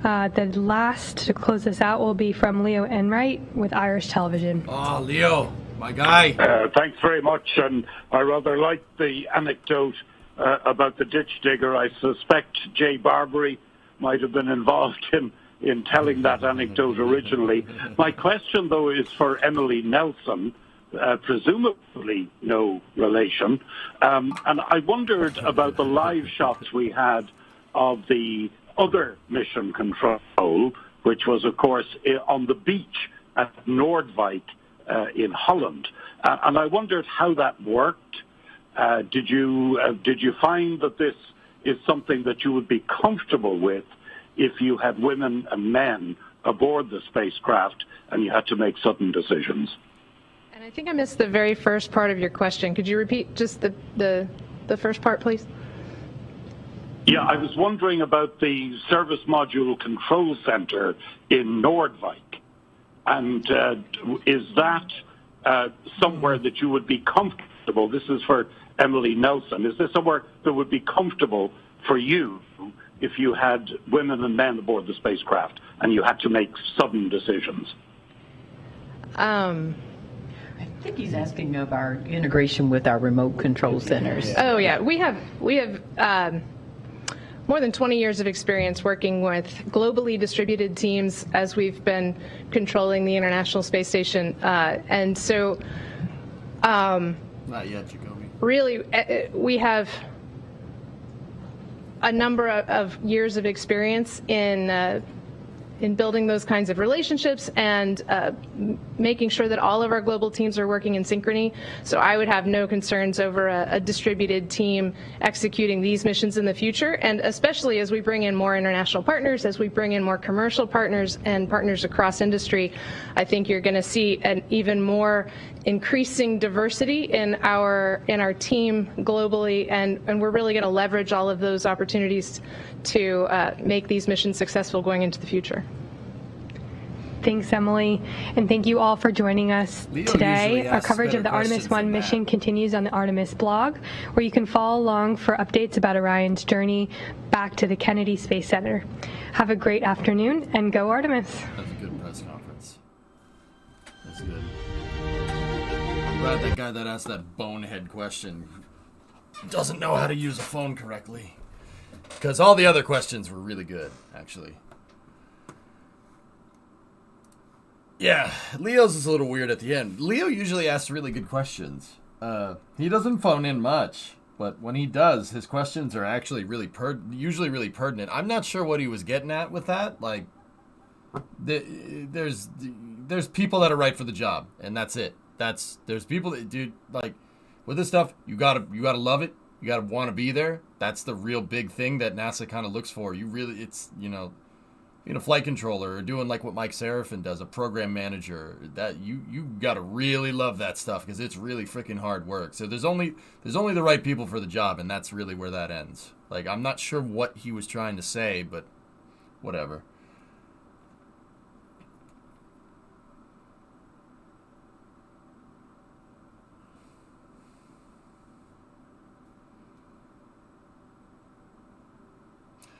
The last to close this out will be from Leo Enright with Irish Television. Oh, Leo, my guy. Thanks very much. And I rather like the anecdote about the ditch digger. I suspect Jay Barbary might have been involved in telling that anecdote originally. My question, though, is for Emily Nelson, presumably no relation. And I wondered about the live shots we had of the other mission control, which was, of course, on the beach at Noordwijk in Holland. And I wondered how that worked. Did you find that this is something that you would be comfortable with if you had women and men aboard the spacecraft and you had to make sudden decisions? And I think I missed the very first part of your question. Could you repeat just the first part, please? Yeah, I was wondering about the Service Module Control Center in Noordwijk. And is that somewhere that you would be comfortable? This is for Emily Nelson. Is this somewhere that would be comfortable for you if you had women and men aboard the spacecraft and you had to make sudden decisions? I think he's asking of our integration with our remote control centers. Oh yeah, we have more than 20 years of experience working with globally distributed teams as we've been controlling the International Space Station. And so not yet, Jacoby. Really, we have a number of years of experience in building those kinds of relationships and making sure that all of our global teams are working in synchrony. So I would have no concerns over a distributed team executing these missions in the future, and especially as we bring in more international partners, as we bring in more commercial partners and partners across industry, I think you're going to see an even more increasing diversity in our team globally, and we're really going to leverage all of those opportunities to make these missions successful going into the future. Thanks, Emily, and thank you all for joining us today. Our coverage of the Artemis I mission continues on the Artemis blog, where you can follow along for updates about Orion's journey back to the Kennedy Space Center. Have a great afternoon, and go Artemis. That's a good press conference. That's good. I'm glad that guy that asked that bonehead question doesn't know how to use a phone correctly. Because all the other questions were really good, actually. Yeah, Leo's is a little weird at the end. Leo usually asks really good questions. He doesn't phone in much, but when he does, his questions are actually really usually really pertinent. I'm not sure what he was getting at with that. Like, there's people that are right for the job, and that's it. There's people that, dude, like, with this stuff, you gotta love it. You gotta want to be there. That's the real big thing that NASA kind of looks for. It's being a flight controller or doing like what Mike Seraphin does, a program manager. That you gotta really love that stuff because it's really freaking hard work. So there's only the right people for the job, and that's really where that ends. Like, I'm not sure what he was trying to say, but whatever.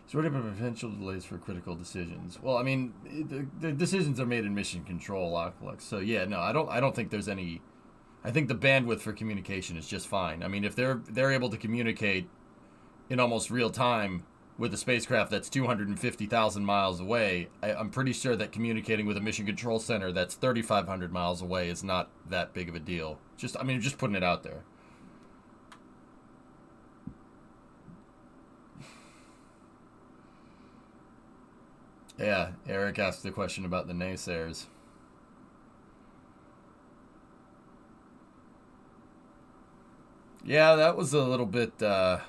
So what about potential delays for critical decisions? Well, I mean, the decisions are made in mission control, Lux. So yeah, no, I don't think there's any. I think the bandwidth for communication is just fine. I mean, if they're able to communicate in almost real time with a spacecraft that's 250,000 miles away, I'm pretty sure that communicating with a mission control center that's 3,500 miles away is not that big of a deal. Just putting it out there. Yeah, Eric asked the question about the naysayers. Yeah, that was a little bit of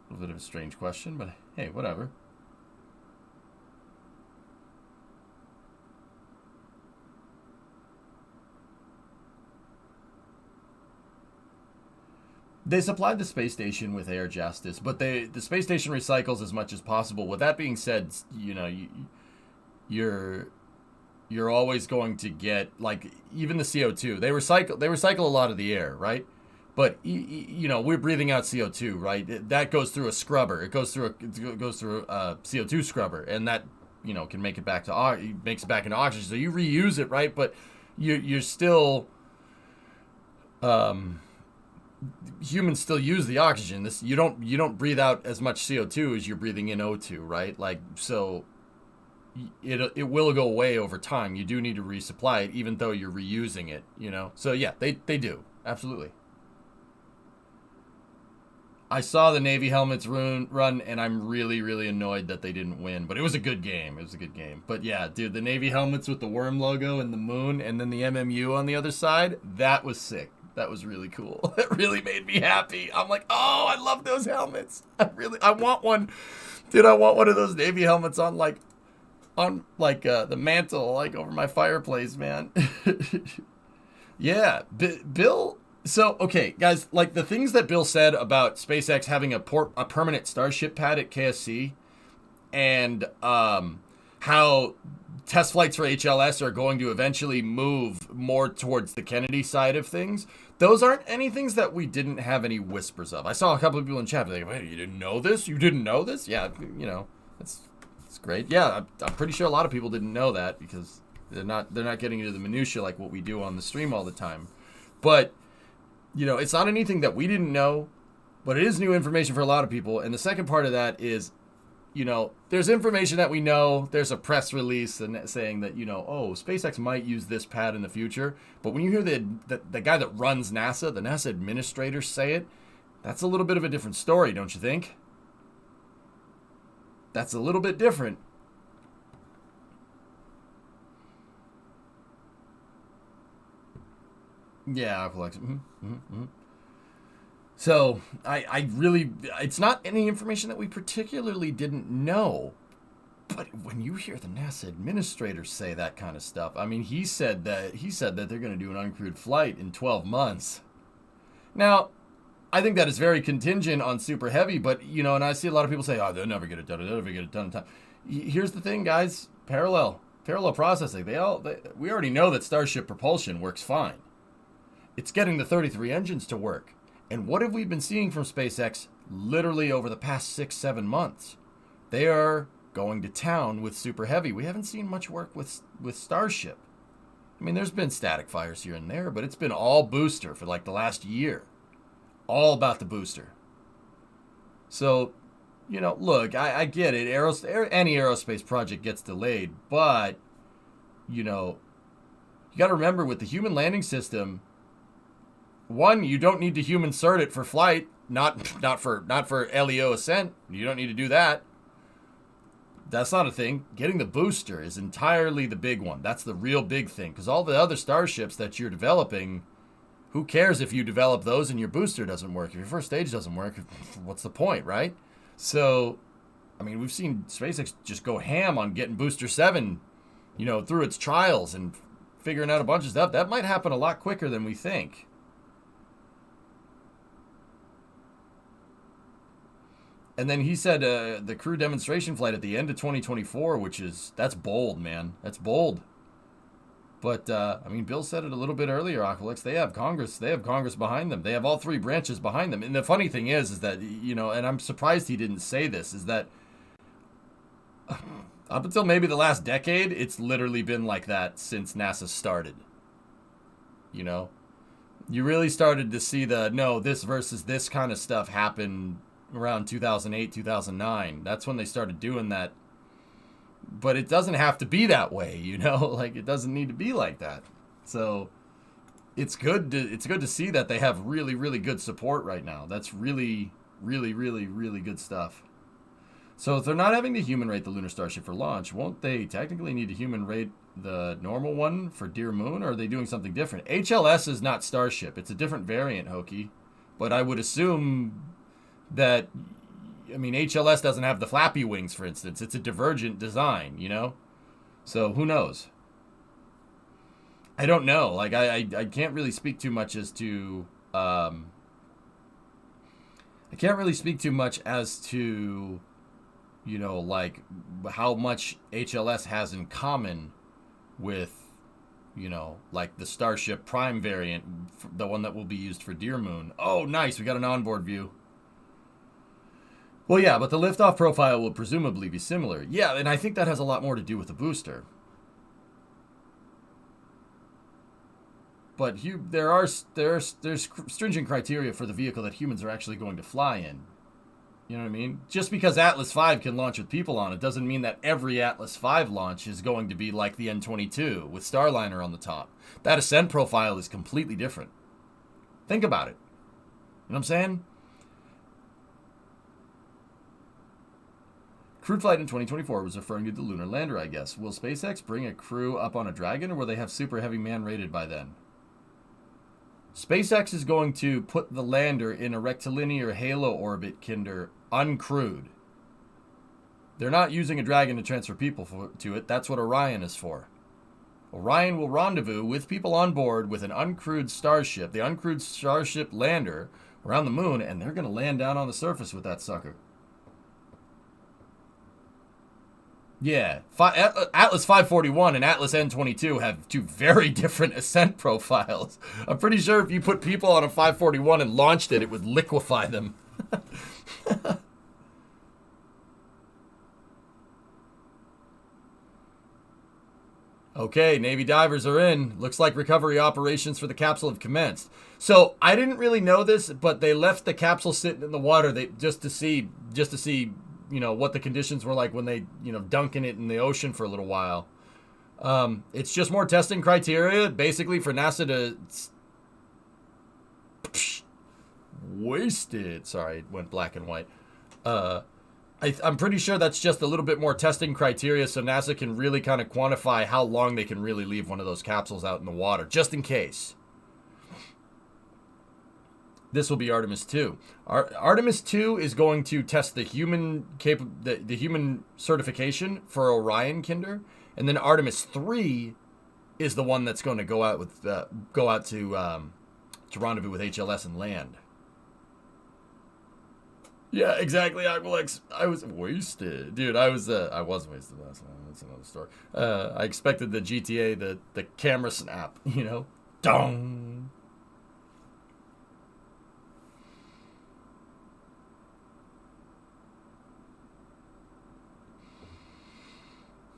a strange question, but hey, whatever. They supplied the space station with air justice, but the space station recycles as much as possible. With that being said, you're always going to get, like, even the CO2. They recycle a lot of the air, right? But we're breathing out CO2, right? That goes through a scrubber. It goes through a CO2 scrubber, and that can make it back makes it back into oxygen. So you reuse it, right? But you're still humans still use the oxygen. You don't breathe out as much CO2 as you're breathing in O2, right? Like, so it will go away over time. You do need to resupply it, even though you're reusing it. So yeah, they do, absolutely. I saw the Navy helmets run, and I'm really, really annoyed that they didn't win. But it was a good game. But yeah, dude, the Navy helmets with the worm logo and the moon, and then the MMU on the other side, that was sick. That was really cool. It really made me happy. I'm like, oh, I love those helmets. I want one. Dude, I want one of those Navy helmets on the mantle, like over my fireplace, man. Yeah, Bill. So, okay, guys, like the things that Bill said about SpaceX having a permanent Starship pad at KSC, and how test flights for HLS are going to eventually move more towards the Kennedy side of things. Those aren't any things that we didn't have any whispers of. I saw a couple of people in chat like, wait, you didn't know this? You didn't know this? Yeah, it's great. Yeah, I'm pretty sure a lot of people didn't know that because they're not getting into the minutia like what we do on the stream all the time. But it's not anything that we didn't know. But it is new information for a lot of people. And the second part of that is, there's information that we know. There's a press release saying that, oh, SpaceX might use this pad in the future. But when you hear the guy that runs NASA, the NASA administrator, say it, that's a little bit of a different story, don't you think? That's a little bit different. Yeah, Alexa. So, I really, it's not any information that we particularly didn't know. But when you hear the NASA administrator say that kind of stuff, I mean, he said that they're going to do an uncrewed flight in 12 months. Now, I think that is very contingent on Super Heavy, but, and I see a lot of people say, oh, they'll never get it done. They'll never get it done in time. Here's the thing, guys. Parallel processing. We already know that Starship propulsion works fine. It's getting the 33 engines to work. And what have we been seeing from SpaceX literally over the past 6-7 months? They are going to town with Super Heavy. We haven't seen much work with Starship. I mean, there's been static fires here and there, but it's been all booster for like the last year. All about the booster. So, look, I get it. Any aerospace project gets delayed, but, you got to remember with the human landing system, one, you don't need to human cert it for flight, not for LEO ascent. You don't need to do that. That's not a thing. Getting the booster is entirely the big one. That's the real big thing, because all the other starships that you're developing, who cares if you develop those and your booster doesn't work? If your first stage doesn't work, what's the point, right? So, I mean, we've seen SpaceX just go ham on getting Booster 7, through its trials and figuring out a bunch of stuff. That might happen a lot quicker than we think. And then he said the crew demonstration flight at the end of 2024, that's bold, man. That's bold. But, Bill said it a little bit earlier, Aqualex. They have Congress behind them. They have all three branches behind them. And the funny thing is that, and I'm surprised he didn't say this, is that up until maybe the last decade, it's literally been like that since NASA started. You really started to see this versus this kind of stuff happen around 2008, 2009. That's when they started doing that. But it doesn't have to be that way, like it doesn't need to be like that. So it's good to see that they have really, really good support right now. That's really, really, really, really good stuff. So if they're not having to human rate the lunar starship for launch, won't they technically need to human rate the normal one for Dear Moon, or are they doing something different? HLS is not Starship. It's a different variant, Hokie. But I would assume that, HLS doesn't have the flappy wings, for instance. It's a divergent design, So who knows? I don't know. Like, I can't really speak too much as to... how much HLS has in common with, the Starship Prime variant, the one that will be used for Dear Moon. Oh, nice. We got an onboard view. Well, yeah, but the liftoff profile will presumably be similar. Yeah, and I think that has a lot more to do with the booster. But there's stringent criteria for the vehicle that humans are actually going to fly in. You know what I mean? Just because Atlas V can launch with people on it doesn't mean that every Atlas V launch is going to be like the N-22 with Starliner on the top. That ascent profile is completely different. Think about it. You know what I'm saying? Crewed flight in 2024 was referring to the lunar lander, I guess. Will SpaceX bring a crew up on a Dragon, or will they have Super Heavy man-rated by then? SpaceX is going to put the lander in a rectilinear halo orbit, Kinder, uncrewed. They're not using a Dragon to transfer people to it. That's what Orion is for. Orion will rendezvous with people on board with an uncrewed Starship, the uncrewed Starship lander, around the moon, and they're going to land down on the surface with that sucker. Yeah, Atlas 541 and Atlas N22 have two very different ascent profiles. I'm pretty sure if you put people on a 541 and launched it, it would liquefy them. Okay, Navy divers are in. Looks like recovery operations for the capsule have commenced. So I didn't really know this, but they left the capsule sitting in the water just to see, what the conditions were like when they, dunking it in the ocean for a little while. It's just more testing criteria, basically, for NASA to waste it. Sorry, it went black and white. I'm pretty sure that's just a little bit more testing criteria so NASA can really kind of quantify how long they can really leave one of those capsules out in the water, just in case. This will be Artemis II. Artemis II is going to test the human the human certification for Orion Kinder, and then Artemis III is the one that's going to go out to rendezvous with HLS and land. Yeah, exactly, Aqualex. I was wasted. Dude, I was wasted last night. That's another story. I expected the GTA, the camera snap, Dong.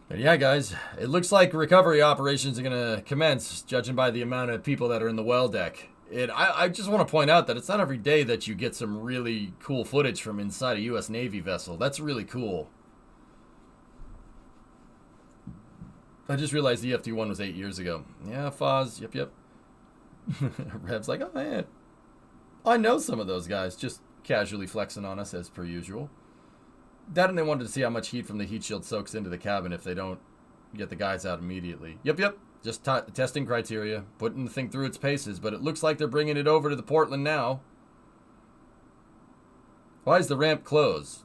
But yeah, guys, it looks like recovery operations are going to commence, judging by the amount of people that are in the well deck. I just want to point out that it's not every day that you get some really cool footage from inside a U.S. Navy vessel. That's really cool. I just realized the EFT-1 was 8 years ago. Yeah, Foz, yep. Rev's like, oh man, I know some of those guys, just casually flexing on us as per usual. That and they wanted to see how much heat from the heat shield soaks into the cabin if they don't get the guys out immediately. Yep. Just testing criteria, putting the thing through its paces, but it looks like they're bringing it over to the Portland now. Why is the ramp closed?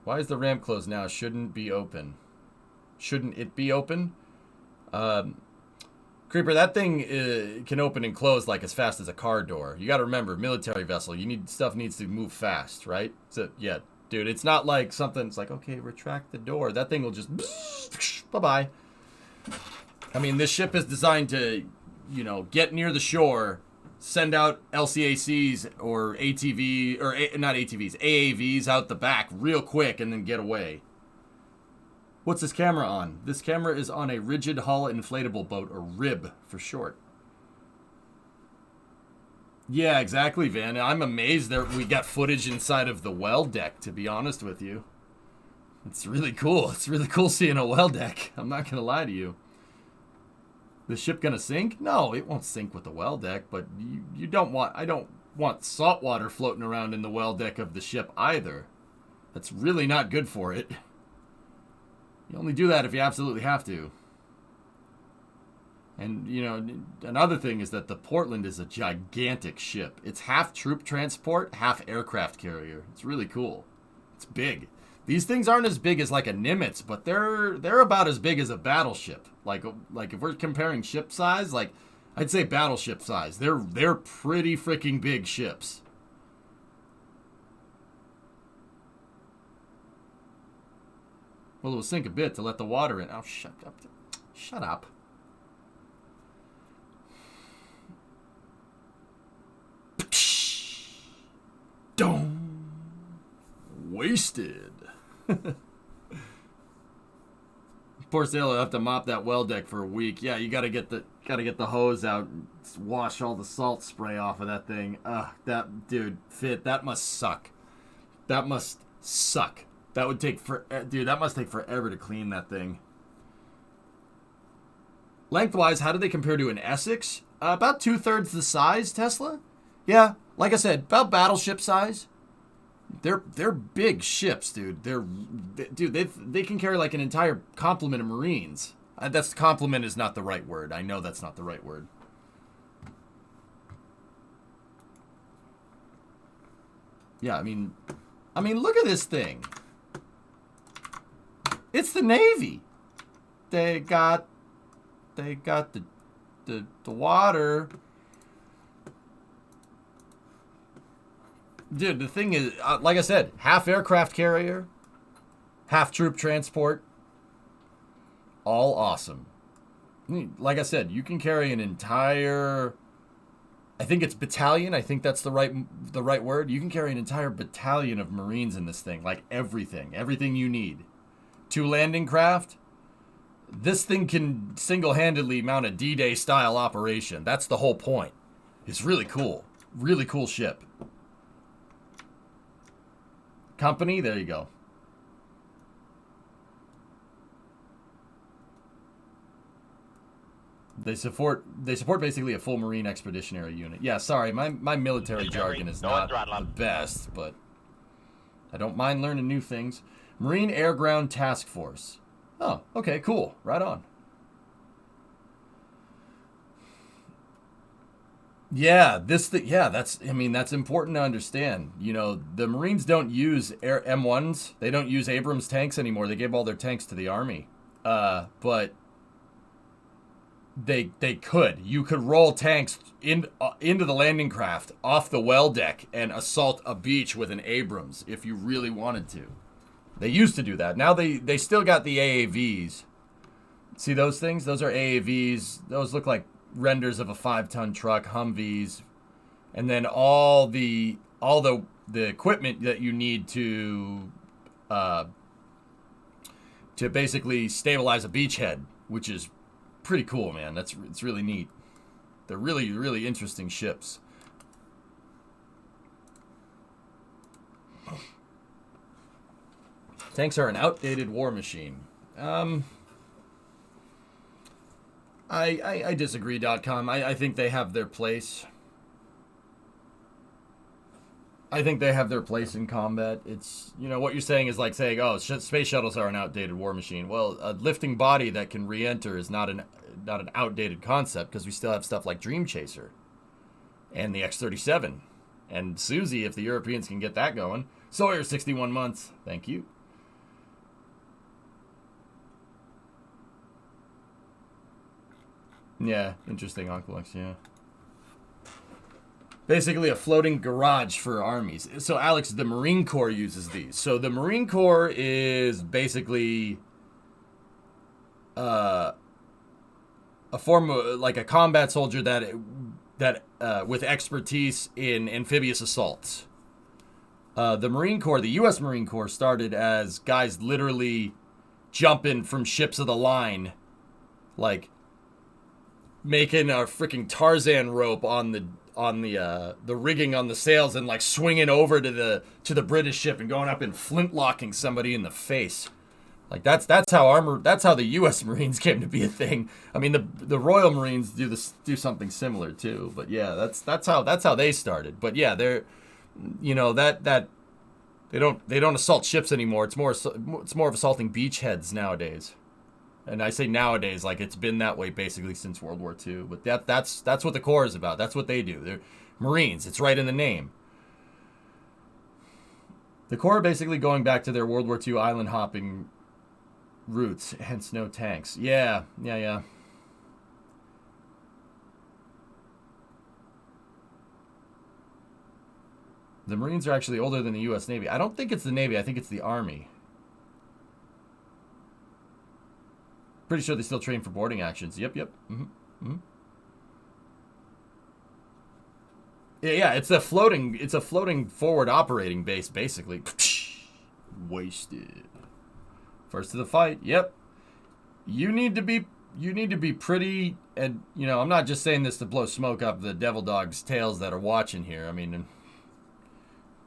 Why is the ramp closed now? Shouldn't be open. Shouldn't it be open? Creeper, that thing can open and close like as fast as a car door. You got to remember, military vessel, stuff needs to move fast, right? So, yeah, dude, it's not like something, it's like, okay, retract the door. That thing will just, bye-bye. I mean, this ship is designed to, get near the shore, send out LCACs or not ATVs, AAVs out the back real quick and then get away. What's this camera on? This camera is on a rigid hull inflatable boat, or RIB for short. Yeah, exactly, Van. I'm amazed that we got footage inside of the well deck, to be honest with you. It's really cool. It's really cool seeing a well deck. I'm not going to lie to you. The ship going to sink? No, it won't sink with the well deck, but I don't want salt water floating around in the well deck of the ship either. That's really not good for it. You only do that if you absolutely have to. And, another thing is that the Portland is a gigantic ship. It's half troop transport, half aircraft carrier. It's really cool. It's big. These things aren't as big as like a Nimitz, but they're about as big as a battleship. Like if we're comparing ship size, like I'd say battleship size. They're pretty freaking big ships. Well, it will sink a bit to let the water in. Oh, shut up. Shut up. Dong. Wasted. Poor sailor will have to mop that well deck for a week. Yeah, you gotta get the hose out and wash all the salt spray off of that thing. That dude, that must suck. That must suck. That would take that must take forever to clean that thing. Lengthwise, how do they compare to an Essex? About 2/3 the size, Tesla. Yeah, like I said, about battleship size. They're big ships, dude. They can carry like an entire complement of Marines. Complement is not the right word. I know that's not the right word. Yeah, I mean, look at this thing. It's the Navy. They got the water. Dude, the thing is, like I said, half aircraft carrier, half troop transport. All awesome. Like I said, you can carry an entire, I think it's battalion. I think that's the right word. You can carry an entire battalion of Marines in this thing, like everything you need. 2 landing craft. This thing can single-handedly mount a D-Day style operation. That's the whole point. It's really cool. Really cool ship. Company, there you go. They support basically a full Marine Expeditionary Unit. Yeah, sorry, my military jargon is not the best, but I don't mind learning new things. Marine Air Ground Task Force. Oh, okay, cool. Right on. Yeah, that's important to understand. You know, the Marines don't use M1s. They don't use Abrams tanks anymore. They gave all their tanks to the Army. But they could. You could roll tanks into the landing craft off the well deck and assault a beach with an Abrams if you really wanted to. They used to do that. Now they still got the AAVs. See those things? Those are AAVs. Those look like renders of a 5-ton truck, Humvees, and then all the equipment that you need to basically stabilize a beachhead, which is pretty cool, man. It's really neat. They're really, really interesting ships. Tanks are an outdated war machine. I disagree.com. I think they have their place. I think they have their place in combat. It's, you know, what you're saying is like saying, oh, space shuttles are an outdated war machine. Well, a lifting body that can re-enter is not an outdated concept, because we still have stuff like Dream Chaser and the X-37 and Susie, if the Europeans can get that going. Sawyer, 61 months. Thank you. Yeah, interesting, Uncle X, yeah. Basically a floating garage for armies. So, Alex, the Marine Corps uses these. So, the Marine Corps is basically a form of, like, a combat soldier that with expertise in amphibious assaults. The Marine Corps, the U.S. Marine Corps, started as guys literally jumping from ships of the line, like making a freaking Tarzan rope on the rigging on the sails and like swinging over to the British ship and going up and flintlocking somebody in the face. Like that's how the U.S. Marines came to be a thing. I mean the Royal Marines do something similar too. But yeah, that's how they started. But yeah, they're, you know, that they don't assault ships anymore. It's more of assaulting beachheads nowadays. And I say nowadays, like it's been that way basically since World War II. But that's what the Corps is about. That's what they do. They're Marines. It's right in the name. The Corps are basically going back to their World War II island hopping roots, hence no tanks. Yeah. The Marines are actually older than the U.S. Navy. I don't think it's the Navy. I think it's the Army. Pretty sure they still train for boarding actions. Yep. Yeah, it's a floating forward operating base, basically. Wasted. First to the fight. Yep. You need to be pretty, and you know, I'm not just saying this to blow smoke up the devil dogs' tails that are watching here. I mean,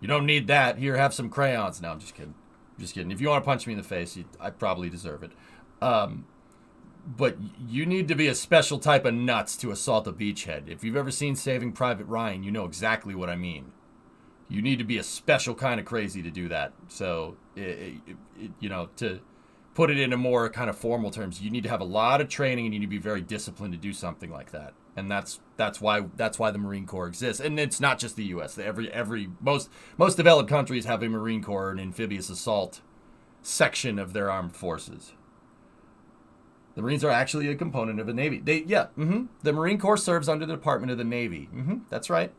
you don't need that. Here, have some crayons. No, I'm just kidding. If you want to punch me in the face, I probably deserve it. But you need to be a special type of nuts to assault a beachhead. If you've ever seen Saving Private Ryan, you know exactly what I mean. You need to be a special kind of crazy to do that. So, you know, to put it into more kind of formal terms, you need to have a lot of training and you need to be very disciplined to do something like that. And that's why the Marine Corps exists. And it's not just the U.S. Most developed countries have a Marine Corps, an amphibious assault section of their armed forces. The Marines are actually a component of the Navy. The Marine Corps serves under the Department of the Navy. That's right.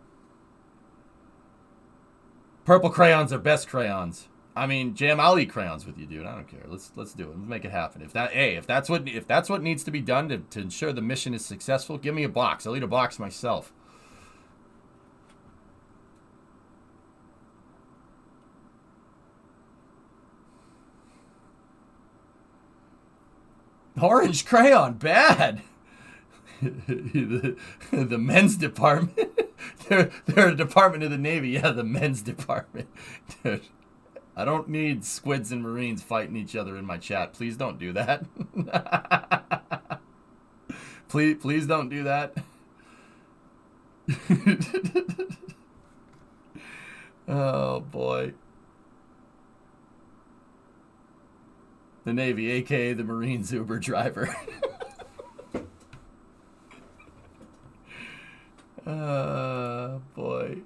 Purple crayons are best crayons. I mean, Jam, I'll eat crayons with you, dude. I don't care. Let's do it. Let's make it happen. If that's what needs to be done to ensure the mission is successful, give me a box. I'll eat a box myself. Orange crayon, bad. the men's department. they're a department of the Navy. Yeah, the men's department. I don't need squids and Marines fighting each other in my chat. Please don't do that. please don't do that. Oh boy. The Navy, aka the Marines Uber driver. Boy.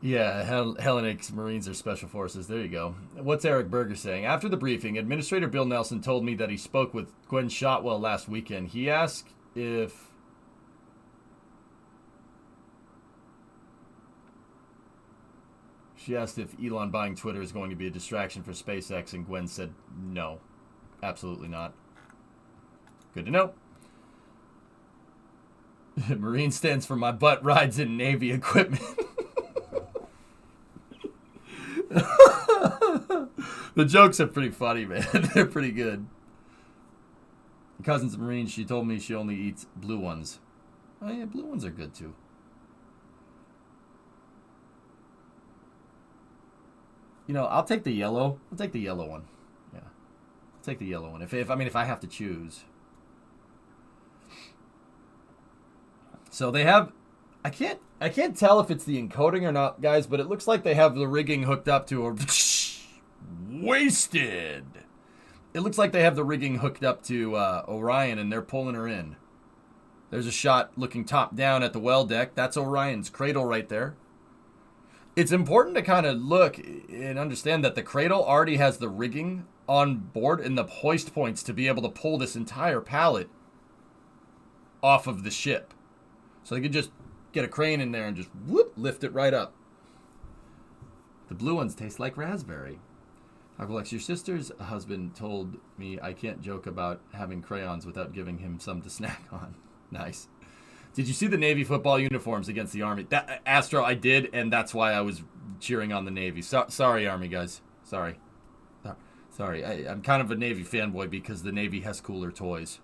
Yeah, Hellenic's Marines are special forces. There you go. What's Eric Berger saying? After the briefing, Administrator Bill Nelson told me that he spoke with Gwen Shotwell last weekend. He asked if... She asked if Elon buying Twitter is going to be a distraction for SpaceX, and Gwen said no. Absolutely not. Good to know. Marine stands for my butt rides in Navy equipment. The jokes are pretty funny, man. They're pretty good. Cousin's a Marine. She told me she only eats blue ones. Oh, yeah, blue ones are good, too. You know, I'll take the yellow. I'll take the yellow one. Yeah. I'll take the yellow one. If I have to choose. So they have... I can't tell if it's the encoding or not, guys, but it looks like they have the rigging hooked up to a... Wasted! It looks like they have the rigging hooked up to Orion, and they're pulling her in. There's a shot looking top down at the well deck. That's Orion's cradle right there. It's important to kind of look and understand that the cradle already has the rigging on board and the hoist points to be able to pull this entire pallet off of the ship. So they could just get a crane in there and just whoop, lift it right up. The blue ones taste like raspberry. Aqualex, your sister's husband told me I can't joke about having crayons without giving him some to snack on. Nice. Did you see the Navy football uniforms against the Army? Astro, I did, and that's why I was cheering on the Navy. Sorry, Army guys. Sorry. I'm kind of a Navy fanboy because the Navy has cooler toys.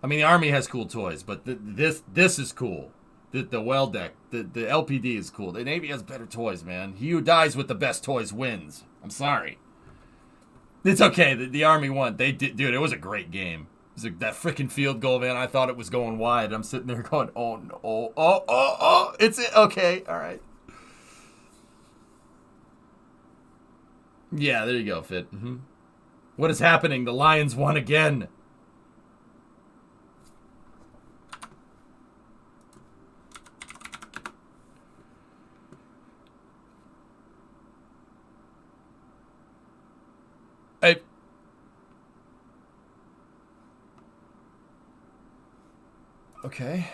I mean, the Army has cool toys, but this is cool. The well deck, the LPD is cool. The Navy has better toys, man. He who dies with the best toys wins. I'm sorry. It's okay. The Army won. They did, dude. It was a great game. It was that freaking field goal, man. I thought it was going wide. I'm sitting there going, oh no, oh. It's it. Okay, all right. Yeah, there you go, Fit. Mm-hmm. What is happening? The Lions won again. Hey. Okay.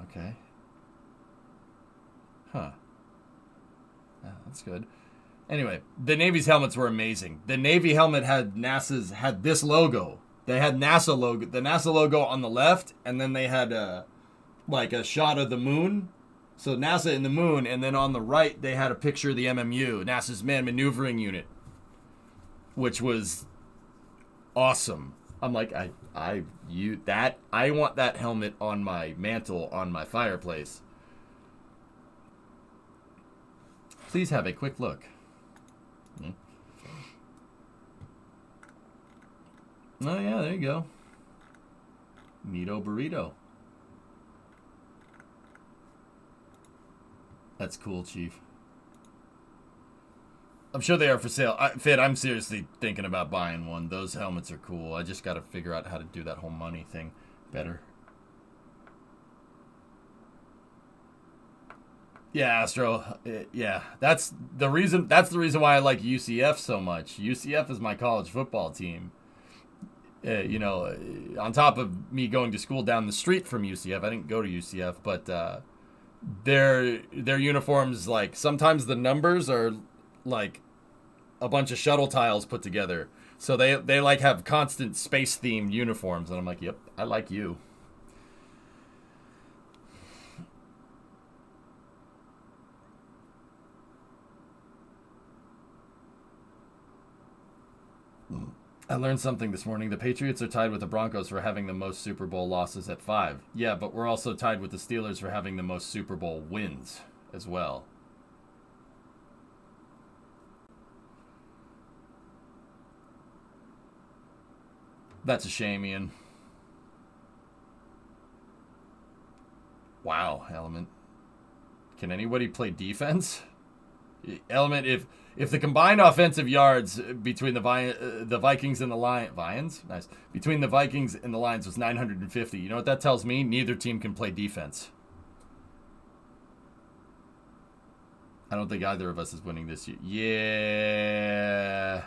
Okay. Huh. Yeah, that's good. Anyway, the Navy's helmets were amazing. The Navy helmet had this logo. They had NASA logo, the NASA logo on the left, and then they had like a shot of the moon. So NASA in the moon, and then on the right they had a picture of the MMU, NASA's Manned Maneuvering Unit, which was awesome. I'm like, I want that helmet on my mantle on my fireplace. Please have a quick look. Oh yeah, there you go. Neato burrito. That's cool, Chief. I'm sure they are for sale. Fit, I'm seriously thinking about buying one. Those helmets are cool. I just got to figure out how to do that whole money thing better. Yeah, Astro. Yeah, that's the reason why I like UCF so much. UCF is my college football team. You know, on top of me going to school down the street from UCF, I didn't go to UCF, but their uniforms, like, sometimes the numbers are like a bunch of shuttle tiles put together. So they like have constant space themed uniforms, and I'm like, yep, I like you. I learned something this morning. The Patriots are tied with the Broncos for having the most Super Bowl losses at 5. Yeah, but we're also tied with the Steelers for having the most Super Bowl wins as well. That's a shame, Ian. Wow, Element. Can anybody play defense? Element, if the combined offensive yards between the Vikings and the Lions, nice, between the Vikings and the Lions was 950. You know what that tells me? Neither team can play defense. I don't think either of us is winning this year. Yeah.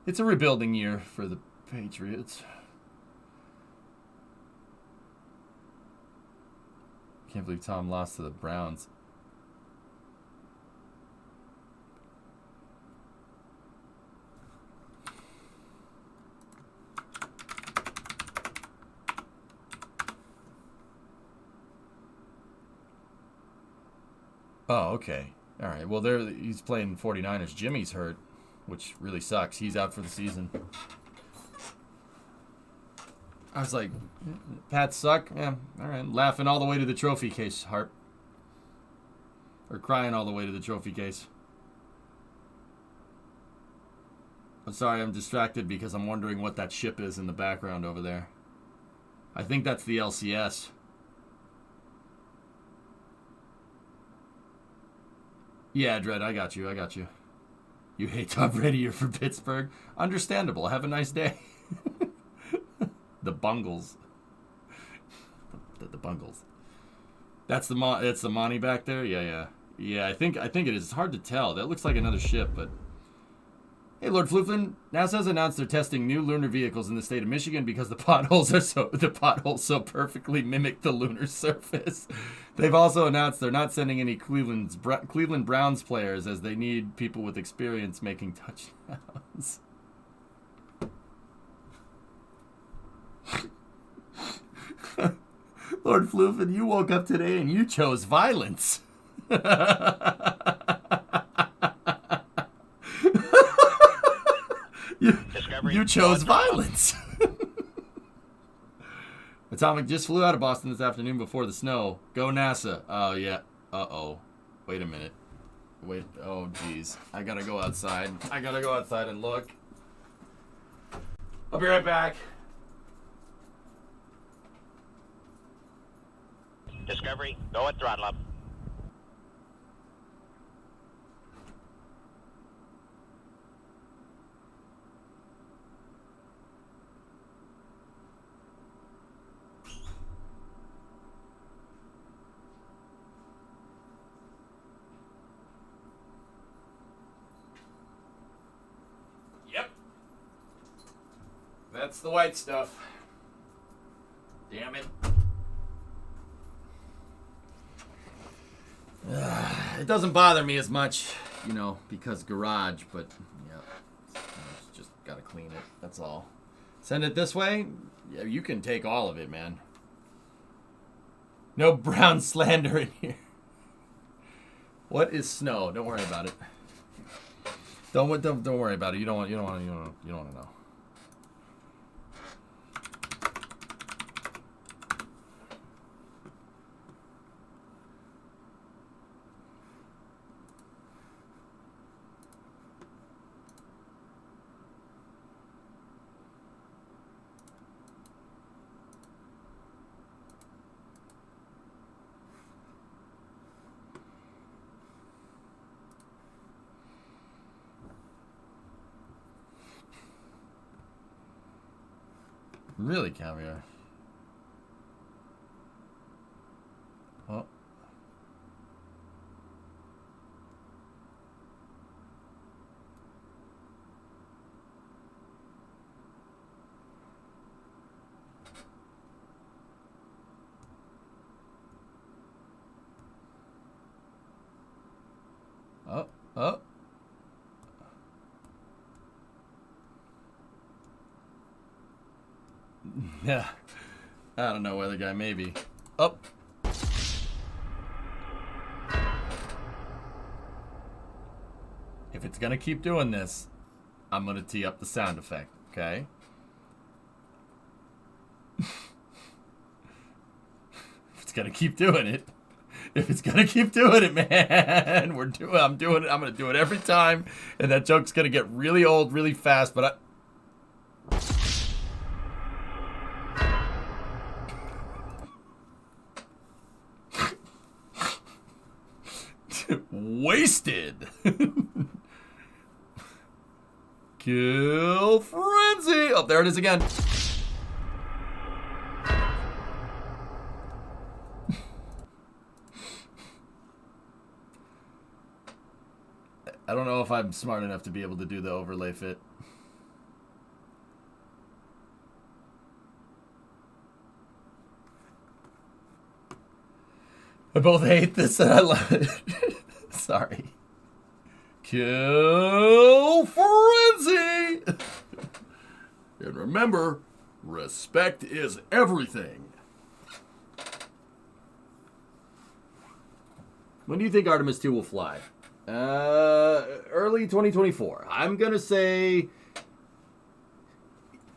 It's a rebuilding year for the Patriots. Can't believe Tom lost to the Browns. Oh, okay. All right. Well, he's playing 49ers. Jimmy's hurt, which really sucks. He's out for the season. I was like, Pats suck? Yeah, all right. Laughing all the way to the trophy case, Harp. Or crying all the way to the trophy case. I'm sorry, I'm distracted because I'm wondering what that ship is in the background over there. I think that's the LCS. Yeah, Dredd, I got you. You hate Tom Brady, you're for Pittsburgh. Understandable. Have a nice day. The Bungles. The Bungles. That's the Monty back there? Yeah. Yeah, I think it is. It's hard to tell. That looks like another ship, but... Hey, Lord Flooflin, NASA's announced they're testing new lunar vehicles in the state of Michigan because the potholes so perfectly mimic the lunar surface. They've also announced they're not sending any Cleveland Browns players as they need people with experience making touchdowns. Lord Flooflin, you woke up today and you chose violence. You chose violence. Atomic just flew out of Boston this afternoon before the snow. Go NASA. Oh, yeah. Uh-oh. Wait a minute. Wait. Oh, geez. I gotta go outside. And look. I'll be right back. Discovery, go at throttle up. That's the white stuff. Damn it. It doesn't bother me as much, because garage, but yeah, just gotta clean it. That's all. Send it this way? Yeah, you can take all of it, man. No brown slander in here. What is snow? Don't worry about it. Don't worry about it. You don't want to know. Really, Caviar? Oh. Oh. Yeah. I don't know, weather guy, maybe. Oh. If it's gonna keep doing this, I'm gonna tee up the sound effect, okay? If it's gonna keep doing it. If it's gonna keep doing it, man. I'm doing it. I'm gonna do it every time. And that joke's gonna get really old really fast, but wasted. Kill frenzy. Oh, there it is again. I don't know if I'm smart enough to be able to do the overlay fit. I both hate this and I love it. Sorry. Kill frenzy. And remember, respect is everything. When do you think Artemis II will fly? Early 2024. I'm gonna say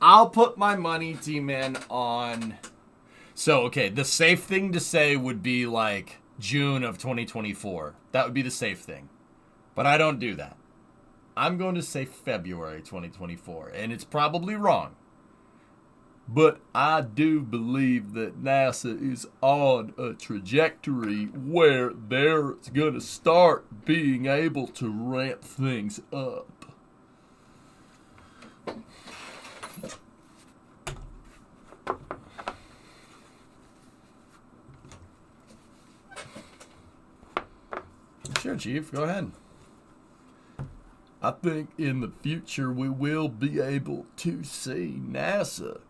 I'll put my money, T-Man, on. So, okay, the safe thing to say would be like June of 2024. That would be the safe thing. But I don't do that. I'm going to say February 2024, and it's probably wrong. But I do believe that NASA is on a trajectory where they're going to start being able to ramp things up. Sure, Chief, go ahead. I think in the future we will be able to see NASA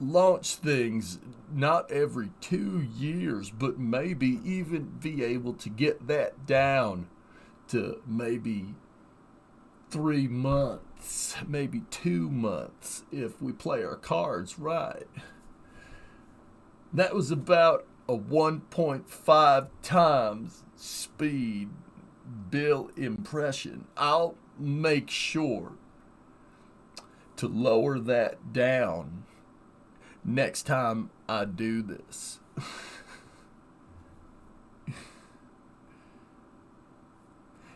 launch things not every 2 years, but maybe even be able to get that down to maybe 3 months, maybe 2 months if we play our cards right. That was about a 1.5 times speed bill impression. I'll make sure to lower that down next time I do this.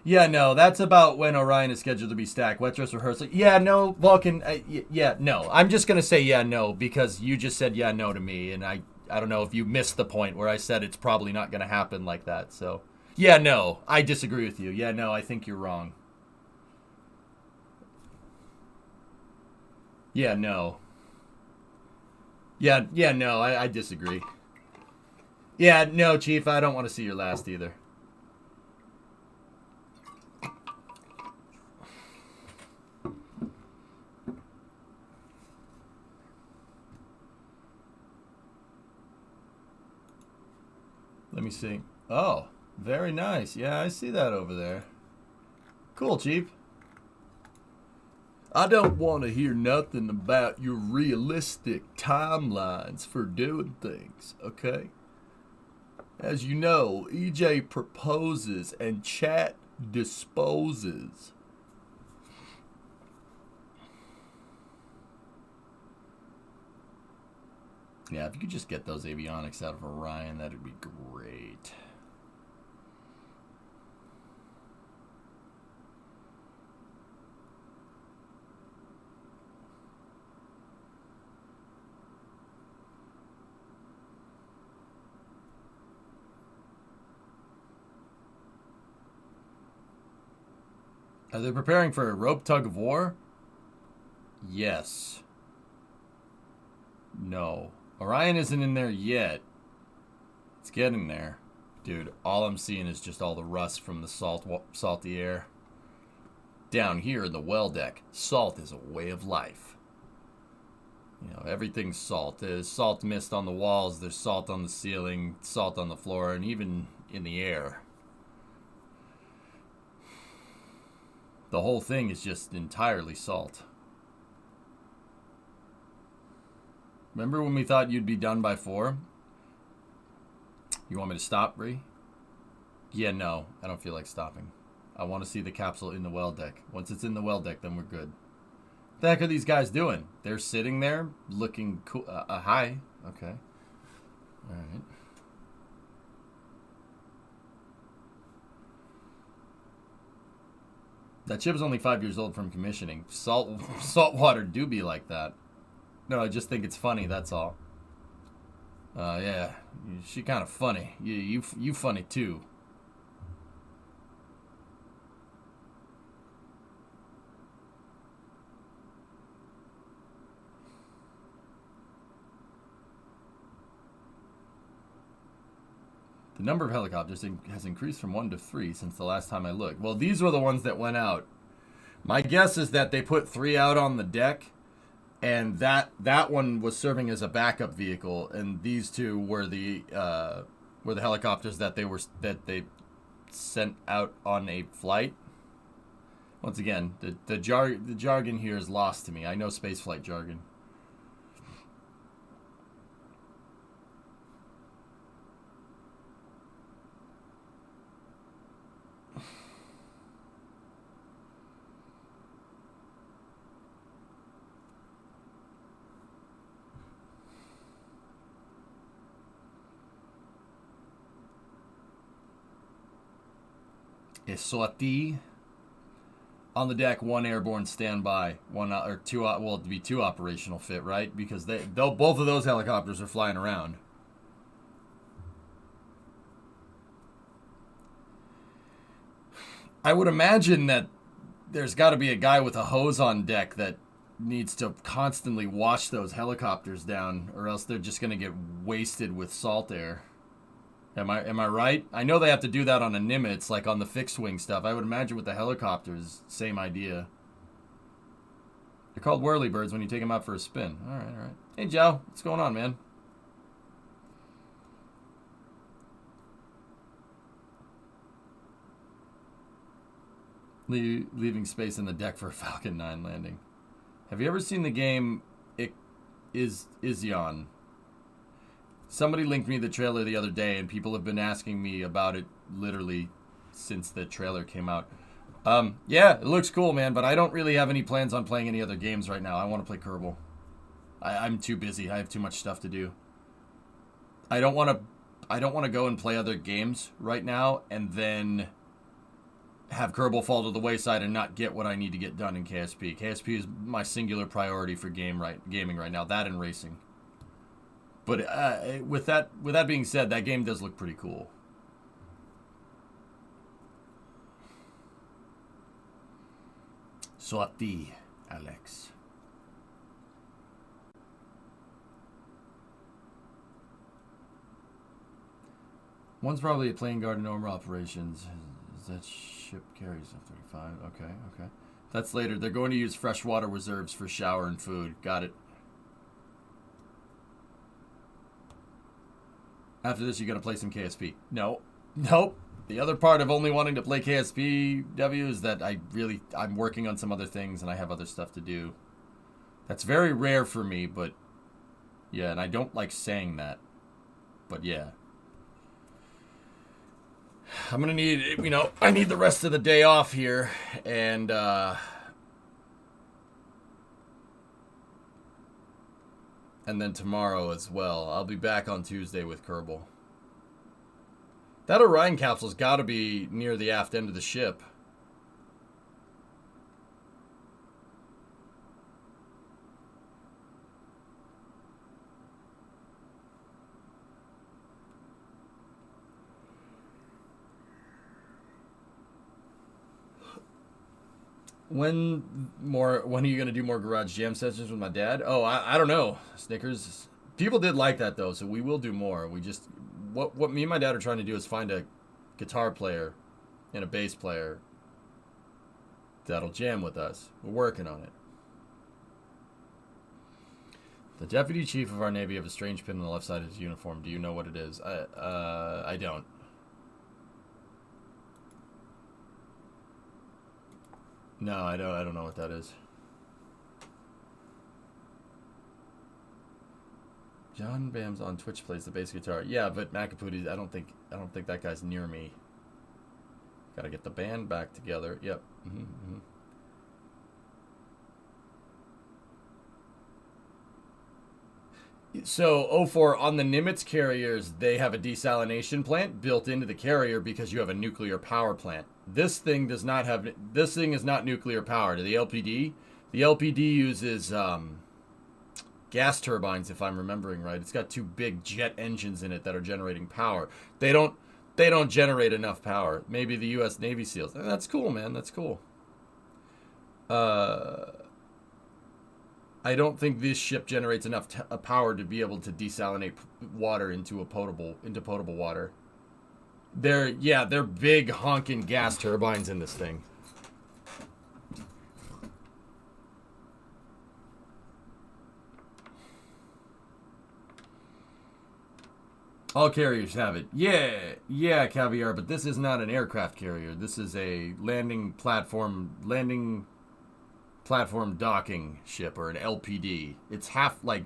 Yeah, no, that's about when Orion is scheduled to be stacked. Wet dress rehearsal. Yeah, no, Vulcan. Yeah, no. I'm just going to say yeah, no, because you just said yeah, no to me, and I don't know if you missed the point where I said it's probably not going to happen like that. So, yeah, no, I disagree with you. Yeah, no, I think you're wrong. Yeah, no. Yeah, no, I disagree. Yeah, no, Chief, I don't want to see your last either. Let me see. Oh, very nice. Yeah, I see that over there. Cool, Chief. I don't want to hear nothing about your realistic timelines for doing things, okay? As you know, EJ proposes and chat disposes. Yeah, if you could just get those avionics out of Orion, that'd be great. Are they preparing for a rope tug of war? Yes. No. Orion isn't in there yet. It's getting there. Dude, all I'm seeing is just all the rust from the salty air. Down here in the well deck, salt is a way of life. You know, everything's salt. There's salt mist on the walls, there's salt on the ceiling, salt on the floor, and even in the air. The whole thing is just entirely salt. Remember when we thought you'd be done by 4? You want me to stop, Bree? Yeah, no. I don't feel like stopping. I want to see the capsule in the well deck. Once it's in the well deck, then we're good. What the heck are these guys doing? They're sitting there looking cool. Hi. Okay. All right. That ship is only 5 years old from commissioning. Saltwater do be like that. No, I just think it's funny, that's all. Yeah. She kind of funny. You funny too. The number of helicopters has increased from 1 to 3 since the last time I looked. Well, these were the ones that went out. My guess is that they put 3 out on the deck, and that one was serving as a backup vehicle, and these 2 were the helicopters that they sent out on a flight. Once again, the jargon here is lost to me. I know spaceflight jargon. Sortie. On the deck, 1 airborne standby, 1 or 2. Well, it'd be 2 operational fit, right? Because both of those helicopters are flying around. I would imagine that there's got to be a guy with a hose on deck that needs to constantly wash those helicopters down, or else they're just going to get wasted with salt air. Am I right? I know they have to do that on a Nimitz, like on the fixed wing stuff. I would imagine with the helicopters, same idea. They're called whirlybirds when you take them out for a spin. All right. Hey, Joe, what's going on, man? Leaving space in the deck for a Falcon 9 landing. Have you ever seen the game Izion? Somebody linked me the trailer the other day, and people have been asking me about it literally since the trailer came out. Yeah, it looks cool, man, but I don't really have any plans on playing any other games right now. I want to play Kerbal. I'm too busy. I have too much stuff to do. I don't want to go and play other games right now and then have Kerbal fall to the wayside and not get what I need to get done in KSP. KSP is my singular priority for gaming right now. That and racing. But with that being said, that game does look pretty cool. Sortie, Alex. One's probably a plane guard in normal operations. That ship carries F-35. Okay. That's later. They're going to use freshwater reserves for shower and food. Got it. After this, you're going to play some KSP. No. Nope. The other part of only wanting to play KSPW is that I'm working on some other things and I have other stuff to do. That's very rare for me, but yeah, and I don't like saying that. But yeah. I'm going to need, I need the rest of the day off here, and then tomorrow as well. I'll be back on Tuesday with Kerbal. That Orion capsule's got to be near the aft end of the ship. When are you going to do more garage jam sessions with my dad? Oh, I don't know. Snickers. People did like that, though, so we will do more. We just... What me and my dad are trying to do is find a guitar player and a bass player that'll jam with us. We're working on it. The deputy chief of our Navy have a strange pin on the left side of his uniform. Do you know what it is? I don't. No, I don't know what that is. John Bams on Twitch plays the bass guitar. Yeah, but Macapooties, I don't think that guy's near me. Gotta get the band back together. Yep. So, O4, on the Nimitz carriers, they have a desalination plant built into the carrier because you have a nuclear power plant. This thing does not have, this thing is not nuclear powered. The LPD uses gas turbines, if I'm remembering right. It's got two big jet engines in it that are generating power. They don't generate enough power. Maybe the U.S. Navy SEALs. That's cool, man. That's cool. I don't think this ship generates enough power to be able to desalinate water into potable water. They're big honking gas turbines in this thing. All carriers have it. Yeah, Caviar, but this is not an aircraft carrier. This is a landing platform docking ship, or an LPD. It's half, like,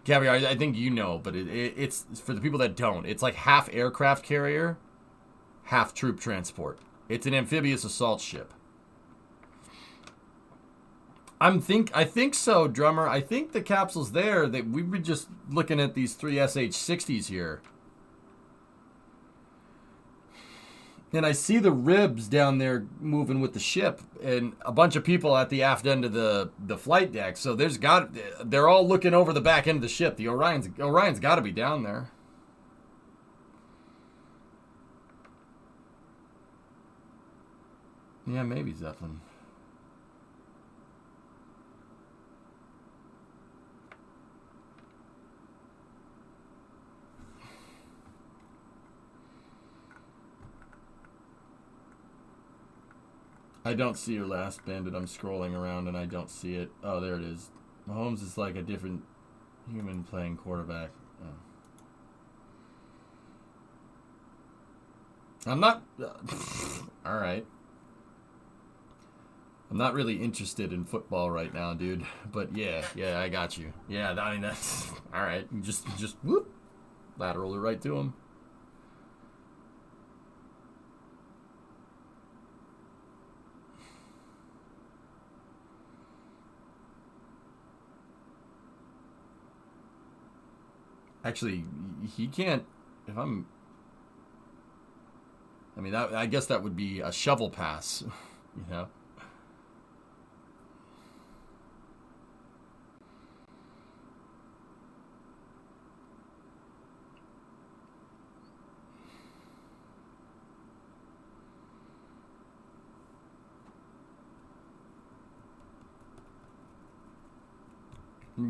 Caviar, I think you know, but it's for the people that don't. It's like half aircraft carrier, half troop transport. It's an amphibious assault ship. I think so, Drummer. I think the capsule's there. That we were just looking at these 3 SH-60s here. And I see the ribs down there moving with the ship, and a bunch of people at the aft end of the flight deck. So they're all looking over the back end of the ship. The Orion's got to be down there. Yeah, maybe Zeppelin. I don't see your last, Bandit. I'm scrolling around and I don't see it. Oh, there it is. Mahomes is like a different human playing quarterback. Oh. I'm not... all right. I'm not really interested in football right now, dude. But yeah, I got you. Yeah, I mean, that's... all right. Just whoop. Lateral it right to him. Actually, he can't, if I'm... I mean, I guess that would be a shovel pass, you know?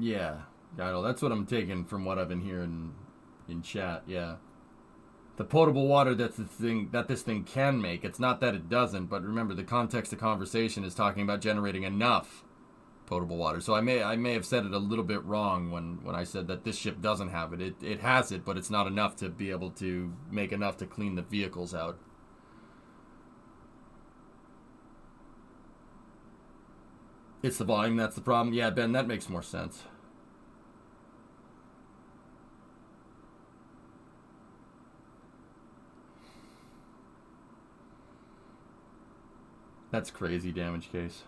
Yeah. Idle. That's what I'm taking from what I've been hearing in chat. Yeah, the potable water that this thing can make. It's not that it doesn't, but remember the context of conversation is talking about generating enough potable water. So I may have said it a little bit wrong when I said that this ship doesn't have it. It has it, but it's not enough to be able to make enough to clean the vehicles out. It's the volume that's the problem. Yeah, Ben, that makes more sense. That's crazy damage case.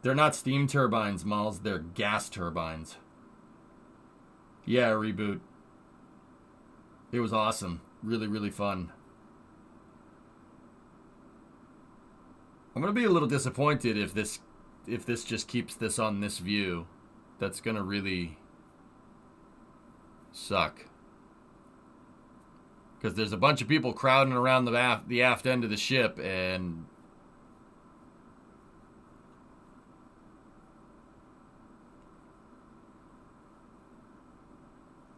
They're not steam turbines, Miles. They're gas turbines. Yeah, reboot. It was awesome. Really, really fun. I'm gonna be a little disappointed if this just keeps this on this view. That's gonna really suck. Because there's a bunch of people crowding around the aft end of the ship, and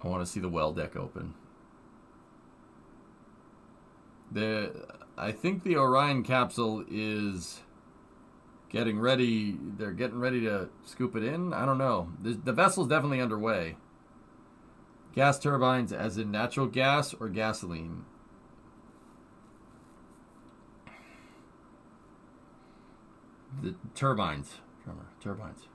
I want to see the well deck open. I think the Orion capsule is getting ready. They're getting ready to scoop it in. I don't know. The vessel's definitely underway. Gas turbines as in natural gas or gasoline? The turbines. Remember, turbines.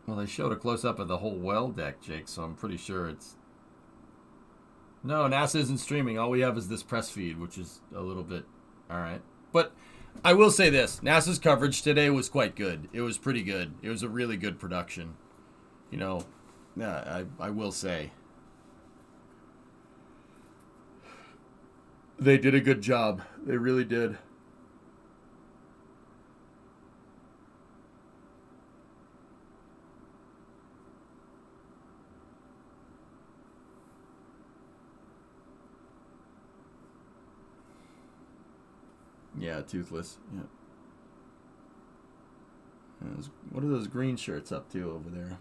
Well, they showed a close-up of the whole well deck, Jake, so I'm pretty sure it's... No, NASA isn't streaming. All we have is this press feed, which is a little bit... All right. But I will say this. NASA's coverage today was quite good. It was pretty good. It was a really good production. You know, I will say. They did a good job. They really did. Yeah, toothless. Yeah. What are those green shirts up to over there?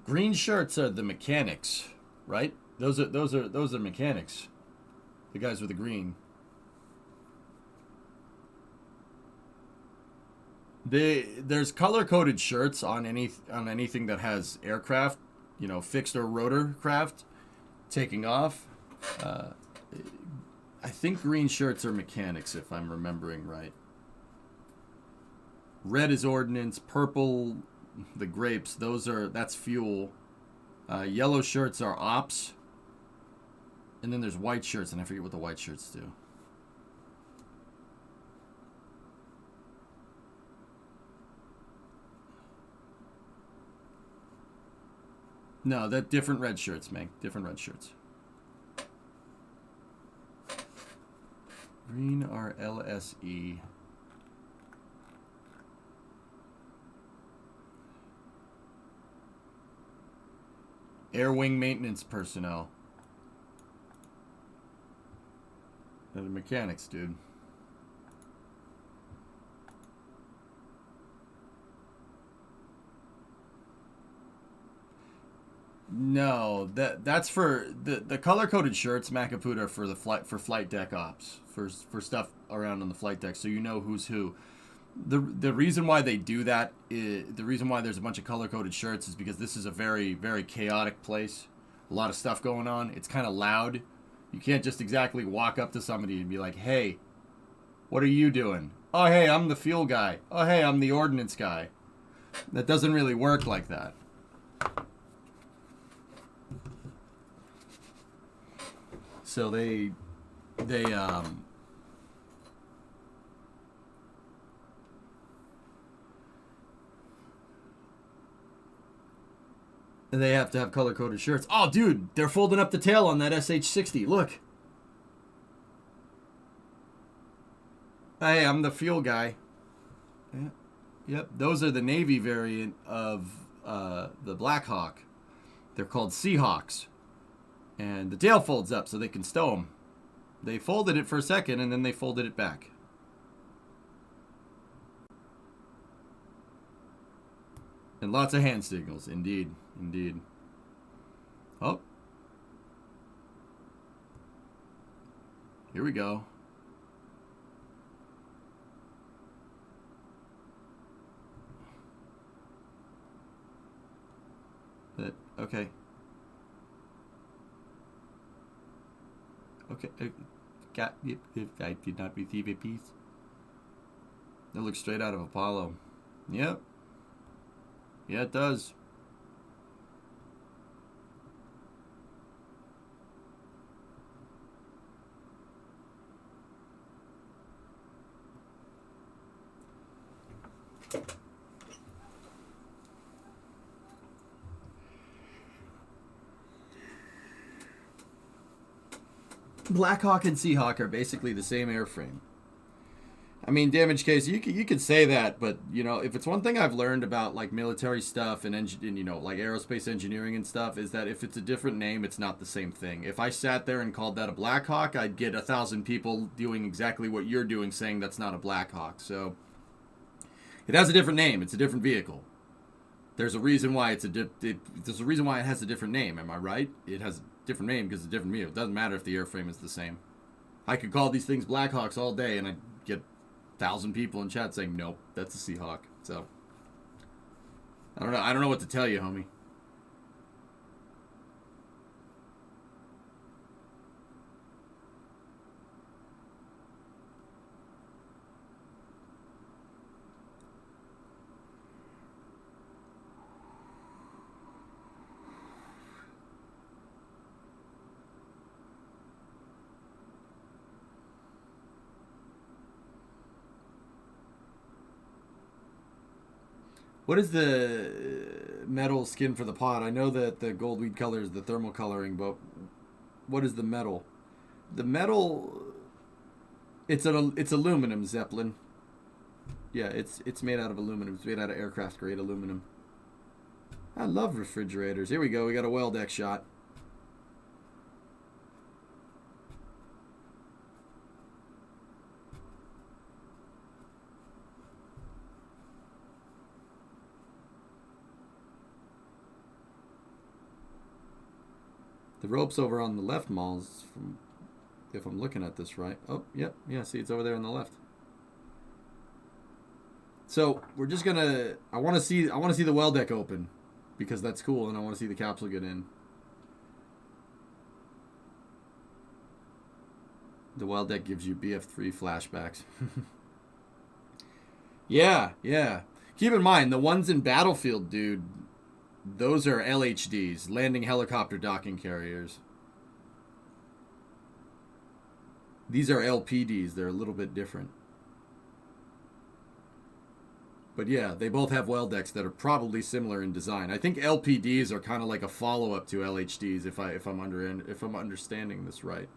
Green shirts are the mechanics, right? Those are mechanics. The guys with the green. There's color-coded shirts on anything that has aircraft, you know, fixed or rotor craft taking off. I think green shirts are mechanics, if I'm remembering right. Red is ordnance. Purple, the grapes. That's fuel. Yellow shirts are ops. And then there's white shirts, and I forget what the white shirts do. No, they're different red shirts, Meg. Different red shirts. Green are LSE. Air wing maintenance personnel. They're the mechanics, dude. No, that's for the color coded shirts, Macaput, are for the flight deck ops, for stuff around on the flight deck, so you know who's who. The reason why they do that is, the reason why there's a bunch of color coded shirts is because this is a very, very chaotic place. A lot of stuff going on. It's kind of loud. You can't just exactly walk up to somebody and be like, "Hey, what are you doing?" "Oh, hey, I'm the fuel guy." "Oh, hey, I'm the ordnance guy." That doesn't really work like that. So they have to have color-coded shirts. Oh, dude, they're folding up the tail on that SH-60. Look. Hey, I'm the fuel guy. Yeah. Yep, those are the Navy variant of the Black Hawk. They're called Seahawks. And the tail folds up so they can stow them. They folded it for a second, and then they folded it back. And lots of hand signals. Indeed. Indeed. Oh. Here we go. Okay. Okay. I did not receive a piece. That looks straight out of Apollo. Yep. Yeah, it does. Black Hawk and Seahawk are basically the same airframe. I mean, damage case, you could say that, but, you know, if it's one thing I've learned about, like, military stuff and you know, like, aerospace engineering and stuff, is that if it's a different name, it's not the same thing. If I sat there and called that a Black Hawk, I'd get 1,000 people doing exactly what you're doing, saying that's not a Black Hawk. So, it has a different name. It's a different vehicle. There's a reason why there's a reason why it has a different name. Am I right? It has a different name because it's a different vehicle. It doesn't matter if the airframe is the same. I could call these things Black Hawks all day and I'd get 1,000 people in chat saying nope, that's a Seahawk. So I don't know what to tell you, homie. What is the metal skin for the pod? I know that the gold weed color is the thermal coloring, but what is the metal? The metal, it's aluminum, Zeppelin. Yeah, it's made out of aluminum. It's made out of aircraft grade aluminum. I love refrigerators. Here we go. We got a well deck shot. The rope's over on the left, Malls, if I'm looking at this right. Oh, yep, yeah, see, it's over there on the left. So we're just gonna. I want to see the well deck open, because that's cool, and I want to see the capsule get in. The well deck gives you BF3 flashbacks. Yeah. Keep in mind, the ones in Battlefield, dude. Those are LHDs, landing helicopter docking carriers. These are LPDs. They're a little bit different. But yeah, they both have well decks that are probably similar in design. I think LPDs are kind of like a follow-up to LHDs, if I'm understanding this right.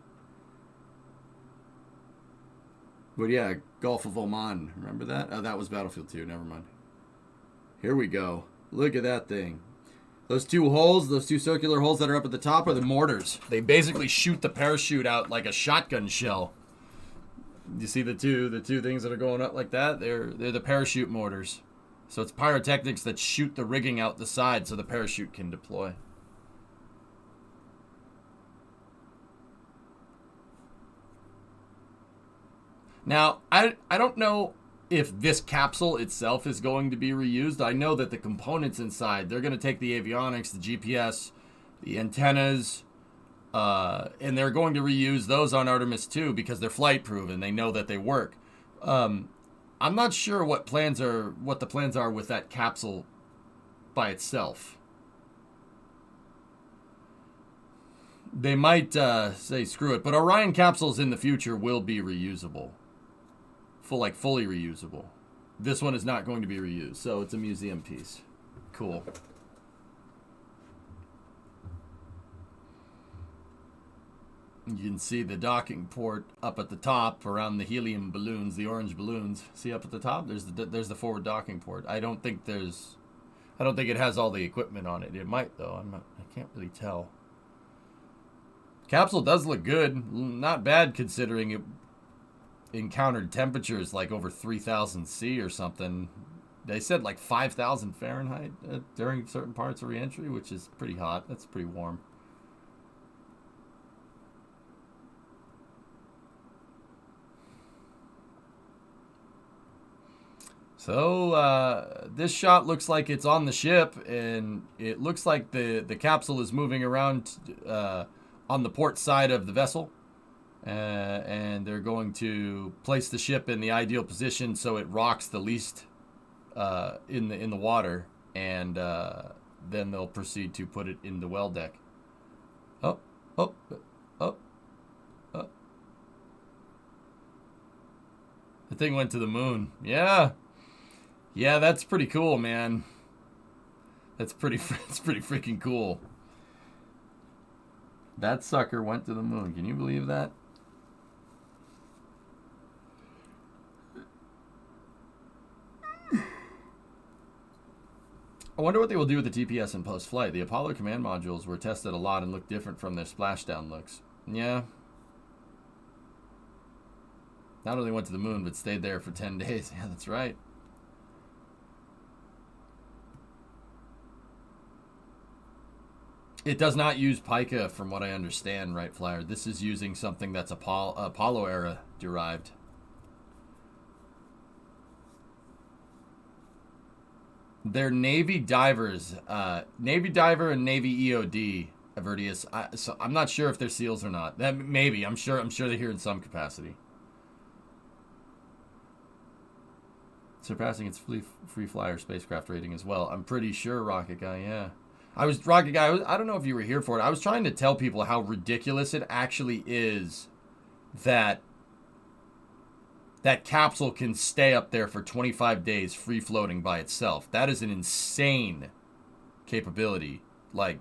But yeah, Gulf of Oman. Remember that? Oh, that was Battlefield 2. Never mind. Here we go. Look at that thing. Those two holes, those two circular holes that are up at the top are the mortars. They basically shoot the parachute out like a shotgun shell. You see the two things that are going up like that? They're the parachute mortars. So it's pyrotechnics that shoot the rigging out the side so the parachute can deploy. Now, I don't know if this capsule itself is going to be reused. I know that the components inside, they're going to take the avionics, the GPS, the antennas, and they're going to reuse those on Artemis II because they're flight proven. They know that they work. I'm not sure what the plans are with that capsule by itself. They might say screw it, but Orion capsules in the future will be reusable. Fully reusable. This one is not going to be reused, so it's a museum piece. Cool. You can see the docking port up at the top around the helium balloons, the orange balloons. See up at the top? There's the forward docking port. I don't think it has all the equipment on it. It might though. I can't really tell. Capsule does look good. Not bad considering it encountered temperatures like over 3,000 C or something. They said like 5,000 Fahrenheit during certain parts of re-entry, which is pretty hot. That's pretty warm. So this shot looks like it's on the ship, and it looks like the capsule is moving around on the port side of the vessel. And they're going to place the ship in the ideal position so it rocks the least in the water, and then they'll proceed to put it in the well deck. Oh. The thing went to the moon. Yeah, that's pretty cool, man. That's pretty freaking cool. That sucker went to the moon. Can you believe that? I wonder what they will do with the TPS in post-flight. The Apollo command modules were tested a lot and look different from their splashdown looks. Yeah. Not only went to the moon, but stayed there for 10 days. Yeah, that's right. It does not use pica, from what I understand, right, Flyer? This is using something that's Apollo era derived. They're Navy divers, Navy diver and Navy EOD, Avertius. So I'm not sure if they're SEALs or not. That maybe. I'm sure they're here in some capacity. Surpassing its free flyer spacecraft rating as well. I'm pretty sure, Rocket Guy. Yeah, Rocket Guy. I don't know if you were here for it. I was trying to tell people how ridiculous it actually is that that capsule can stay up there for 25 days free floating by itself. That is an insane capability. Like,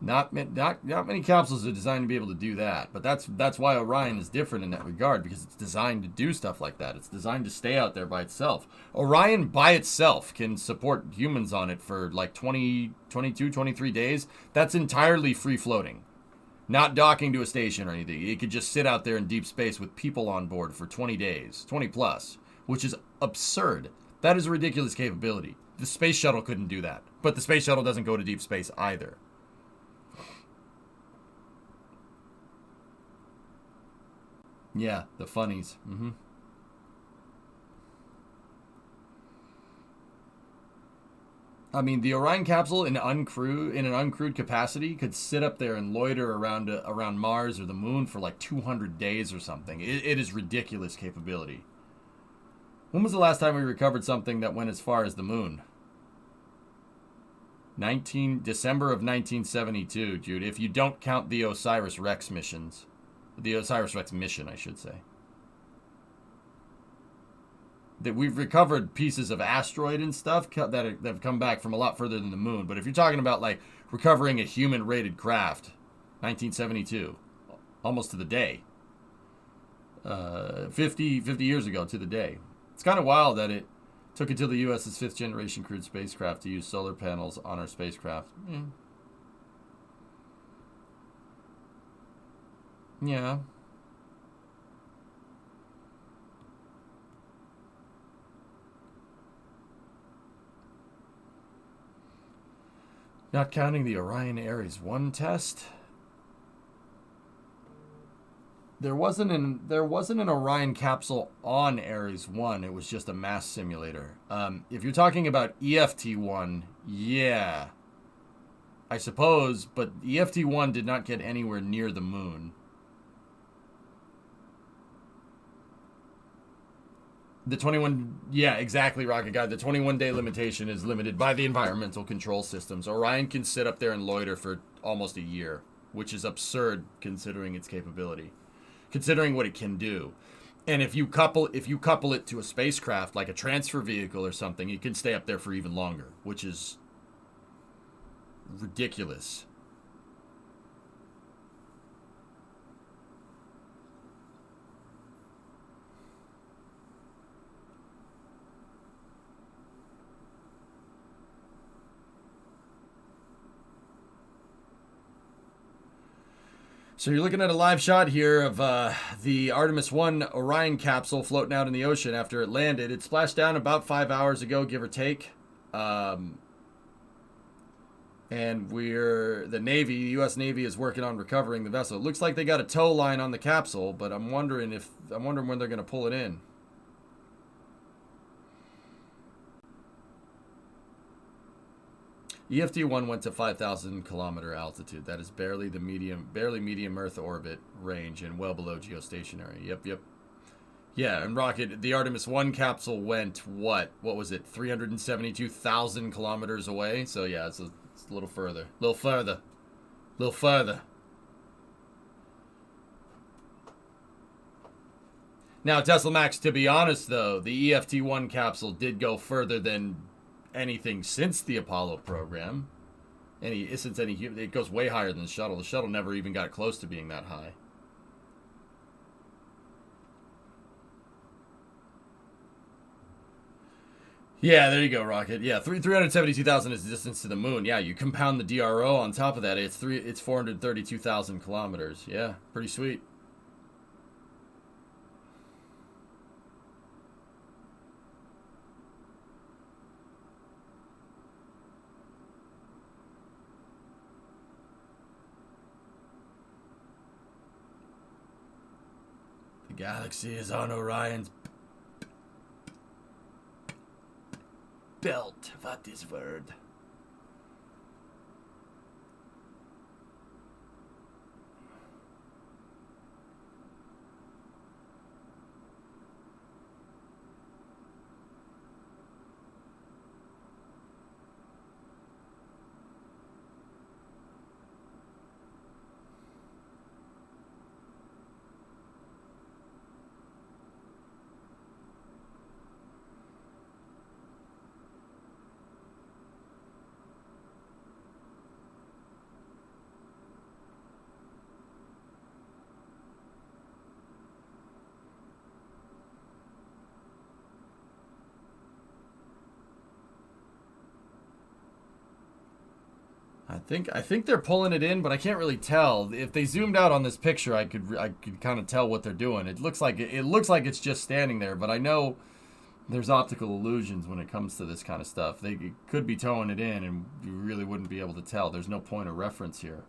not many capsules are designed to be able to do that. But that's why Orion is different in that regard, because it's designed to do stuff like that. It's designed to stay out there by itself. Orion by itself can support humans on it for like 20, 22, 23 days. That's entirely free floating. Not docking to a station or anything. It could just sit out there in deep space with people on board for 20 days, 20 plus, which is absurd. That is a ridiculous capability. The space shuttle couldn't do that, but the space shuttle doesn't go to deep space either. Yeah, the funnies. I mean, the Orion capsule in an uncrewed capacity could sit up there and loiter around Mars or the moon for like 200 days or something. It is ridiculous capability. When was the last time we recovered something that went as far as the moon? December of 1972, Jude. If you don't count the OSIRIS-REx missions, the OSIRIS-REx mission, I should say. That we've recovered pieces of asteroid and stuff that have come back from a lot further than the moon. But if you're talking about like recovering a human-rated craft, 1972, almost to the day, 50 years ago to the day. It's kind of wild that it took until the U.S.'s fifth-generation crewed spacecraft to use solar panels on our spacecraft. Yeah. Not counting the Orion Ares 1 test. There wasn't an Orion capsule on Ares 1. It was just a mass simulator. If you're talking about EFT-1, yeah, I suppose, but EFT-1 did not get anywhere near the moon. The 21, yeah, exactly, Rocket Guy. The 21-day limitation is limited by the environmental control systems. Orion can sit up there and loiter for almost a year, which is absurd considering its capability, considering what it can do. And if you couple it to a spacecraft like a transfer vehicle or something, it can stay up there for even longer, which is ridiculous. So you're looking at a live shot here of the Artemis I Orion capsule floating out in the ocean after it landed. It splashed down about 5 hours ago, give or take. And the Navy, the U.S. Navy, is working on recovering the vessel. It looks like they got a tow line on the capsule, but I'm wondering when they're going to pull it in. EFT-1 went to 5,000 kilometer altitude. That is barely medium Earth orbit range and well below geostationary. Yep. Yeah, and Rocket, the Artemis I capsule went, what was it, 372,000 kilometers away? So yeah, it's a little further. Little further. Now, Tesla Max, to be honest though, the EFT-1 capsule did go further than anything since the Apollo program. It goes way higher than the shuttle. The shuttle never even got close to being that high. Yeah, there you go, Rocket. Yeah, 372,000 is the distance to the moon. Yeah, you compound the DRO on top of that, it's 432,000 kilometers. Yeah, pretty sweet. The galaxy is on Orion's belt. What is word? I think they're pulling it in, but I can't really tell. If they zoomed out on this picture, I could kind of tell what they're doing. It looks like it's just standing there, but I know there's optical illusions when it comes to this kind of stuff. They could be towing it in, and you really wouldn't be able to tell. There's no point of reference here.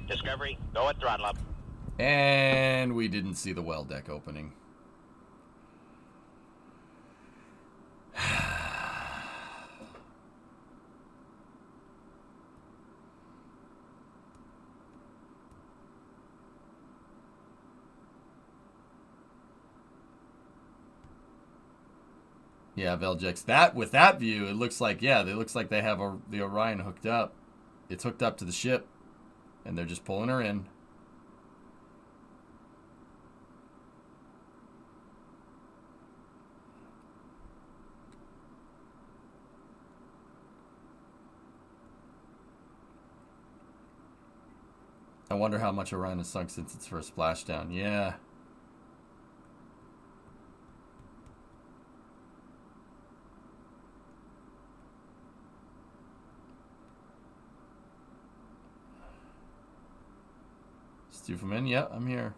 Discovery, go at throttle up. And we didn't see the well deck opening. Yeah, Veljex. With that view, it looks like, yeah, it looks like they have the Orion hooked up. It's hooked up to the ship, and they're just pulling her in. I wonder how much Orion has sunk since its first splashdown. Yeah. Stu from in? Yeah, I'm here.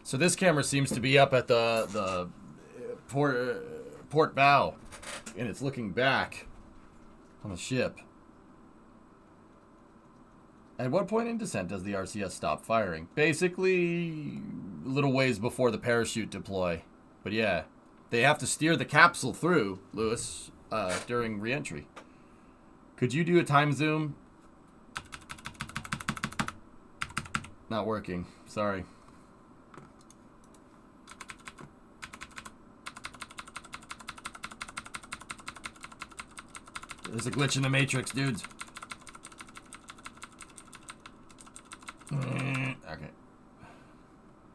So this camera seems to be up at the port bow, and it's looking back on the ship. At what point in descent does the RCS stop firing? Basically, a little ways before the parachute deploy. But yeah, they have to steer the capsule through, Lewis, during re-entry. Could you do a time zoom? Not working. Sorry. There's a glitch in the Matrix, dudes. Okay.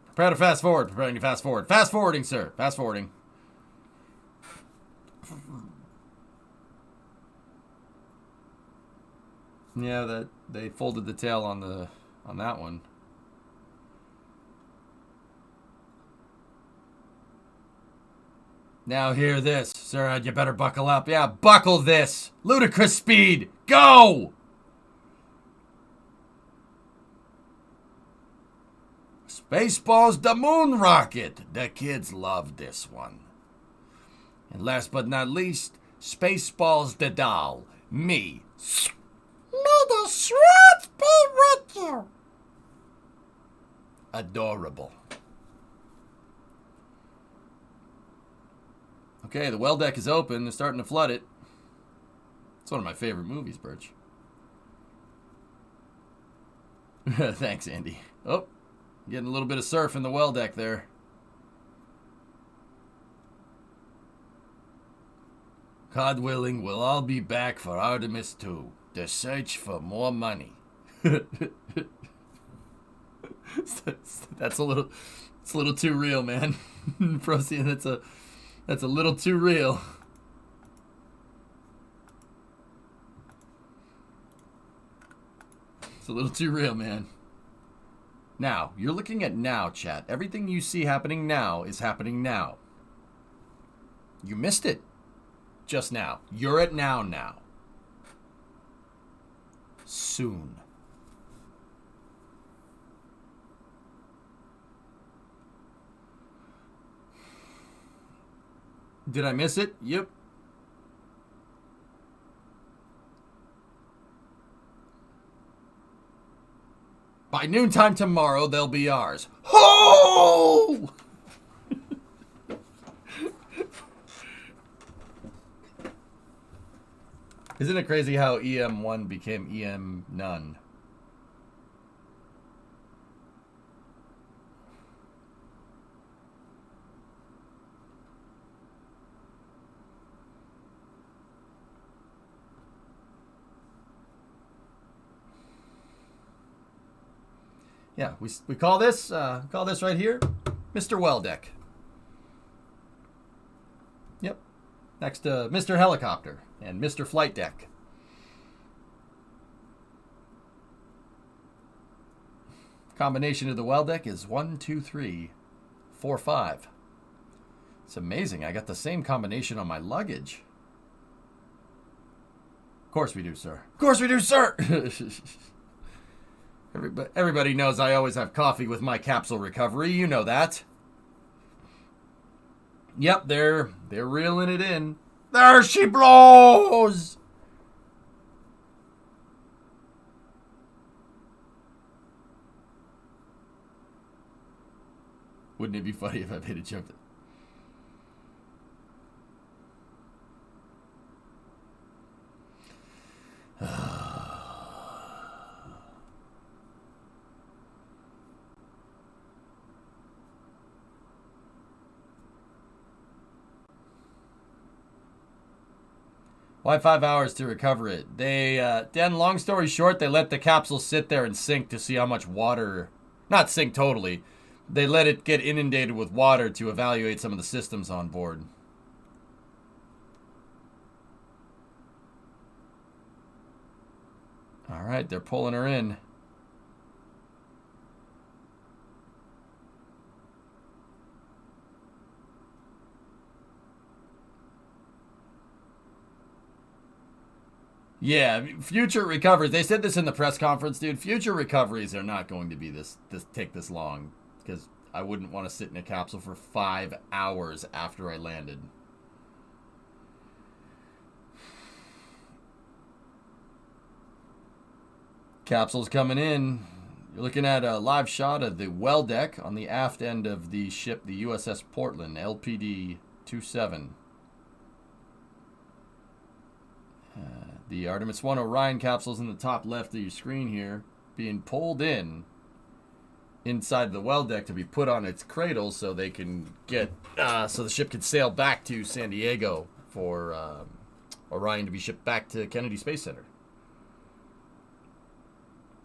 Prepare to fast forward. Preparing to fast forward. Fast forwarding, sir. Fast forwarding. Yeah, that they folded the tail on that one. Now hear this, sir. You better buckle up. Yeah, buckle this. Ludicrous speed. Go! Spaceballs the moon rocket. The kids love this one. And last but not least, Spaceballs the doll. Me. May the swords be with you. Adorable. Okay, the well deck is open. They're starting to flood it. It's one of my favorite movies, Birch. Thanks, Andy. Oh, getting a little bit of surf in the well deck there. God willing, we'll all be back for Artemis II. The search for more money. It's a little too real, man. Procyon, that's a little too real. It's a little too real, man. Now, you're looking at now, chat. Everything you see happening now is happening now. You missed it just now. You're at now. Soon. Did I miss it? Yep. By noontime tomorrow, they'll be ours. Ho! Isn't it crazy how EM1 became EM none? Yeah, we call this right here Mr. Well Deck. Yep. Next to Mr. Helicopter and Mr. Flight Deck. Combination of the well deck is 1, 2, 3, 4, 5. It's amazing. I got the same combination on my luggage. Of course we do, sir. Of course we do, sir. Everybody knows I always have coffee with my capsule recovery. You know that. Yep, they're reeling it in. There she blows! Wouldn't it be funny if I made a joke? Why 5 hours to recover it? They, Dan, long story short, they let the capsule sit there and sink to see how much water, not sink totally, they let it get inundated with water to evaluate some of the systems on board. All right, they're pulling her in. Yeah, future recoveries. They said this in the press conference, dude. Future recoveries are not going to be take this long, because I wouldn't want to sit in a capsule for 5 hours after I landed. Capsule's coming in. You're looking at a live shot of the well deck on the aft end of the ship, the USS Portland, LPD 27. The Artemis I Orion capsule's in the top left of your screen here, being pulled inside the well deck to be put on its cradle so they can get, so the ship can sail back to San Diego for Orion to be shipped back to Kennedy Space Center.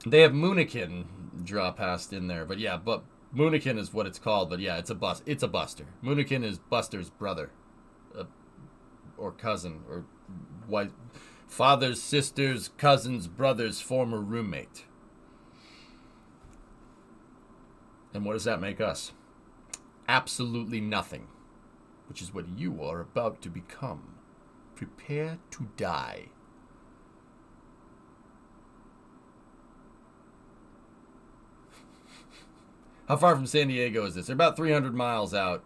They have Moonikin draw past in there, but yeah, but Moonikin is what it's called, but yeah, it's a buster. Moonikin is Buster's brother, or cousin, or wife. Father's, sister's, cousin's, brother's former roommate. And what does that make us? Absolutely nothing. Which is what you are about to become. Prepare to die. How far from San Diego is this? They're about 300 miles out.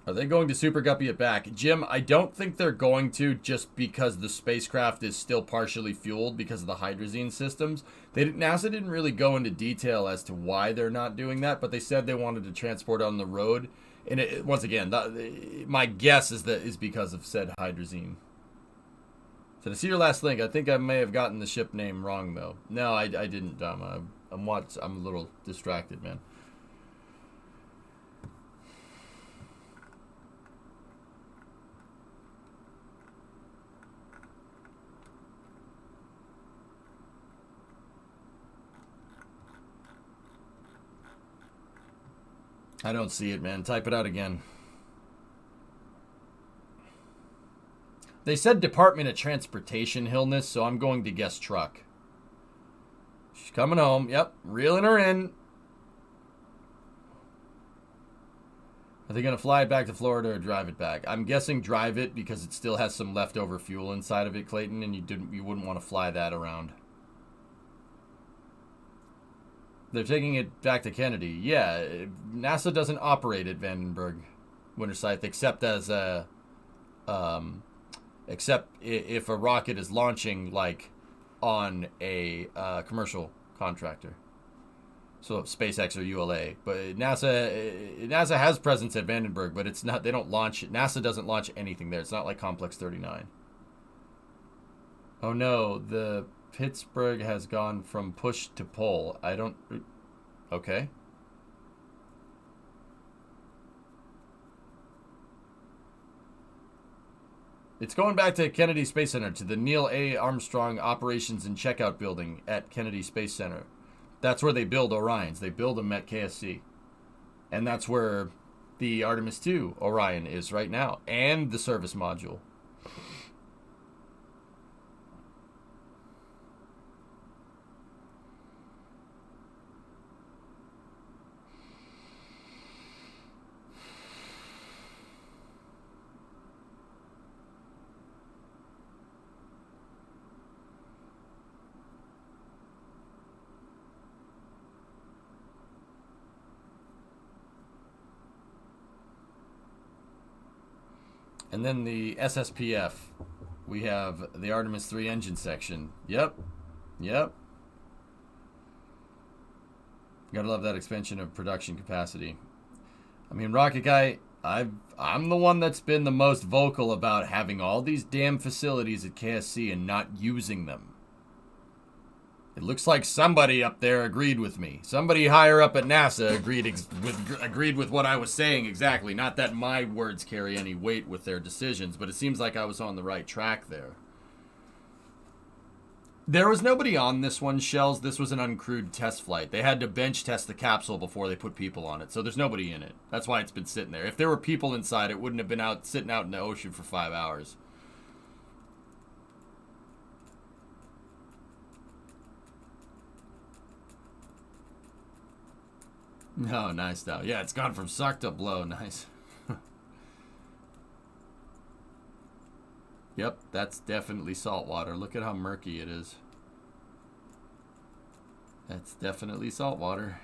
Are they going to Super Guppy it back? Jim, I don't think they're going to, just because the spacecraft is still partially fueled because of the hydrazine systems. NASA didn't really go into detail as to why they're not doing that, but they said they wanted to transport on the road. And once again, my guess is because of said hydrazine. So to see your last link, I think I may have gotten the ship name wrong, though. No, I didn't. I'm a little distracted, man. I don't see it, man. Type it out again. They said Department of Transportation, Hillness, so I'm going to guess truck. She's coming home. Yep, reeling her in. Are they going to fly it back to Florida or drive it back? I'm guessing drive it because it still has some leftover fuel inside of it, Clayton, and you wouldn't want to fly that around. They're taking it back to Kennedy. Yeah, NASA doesn't operate at Vandenberg Winter Site except as except if a rocket is launching like on a commercial contractor. So SpaceX or ULA, but NASA has presence at Vandenberg, but it's not. They don't launch it. NASA doesn't launch anything there. It's not like Complex 39. Oh no, the Pittsburgh has gone from push to pull. I don't. Okay. It's going back to Kennedy Space Center, to the Neil A. Armstrong Operations and Checkout Building at Kennedy Space Center. That's where they build Orions. They build them at KSC. And that's where the Artemis II Orion is right now. And the service module. And then the SSPF, we have the Artemis III engine section. Yep. Gotta love that expansion of production capacity. I mean, Rocket Guy, I'm the one that's been the most vocal about having all these damn facilities at KSC and not using them. It looks like somebody up there agreed with me. Somebody higher up at NASA agreed with what I was saying exactly. Not that my words carry any weight with their decisions, but it seems like I was on the right track there. There was nobody on this one, Shells. This was an uncrewed test flight. They had to bench test the capsule before they put people on it, so there's nobody in it. That's why it's been sitting there. If there were people inside, it wouldn't have been sitting out in the ocean for 5 hours. No, nice though. Yeah, it's gone from suck to blow. Nice. Yep, that's definitely salt water. Look at how murky it is. That's definitely salt water.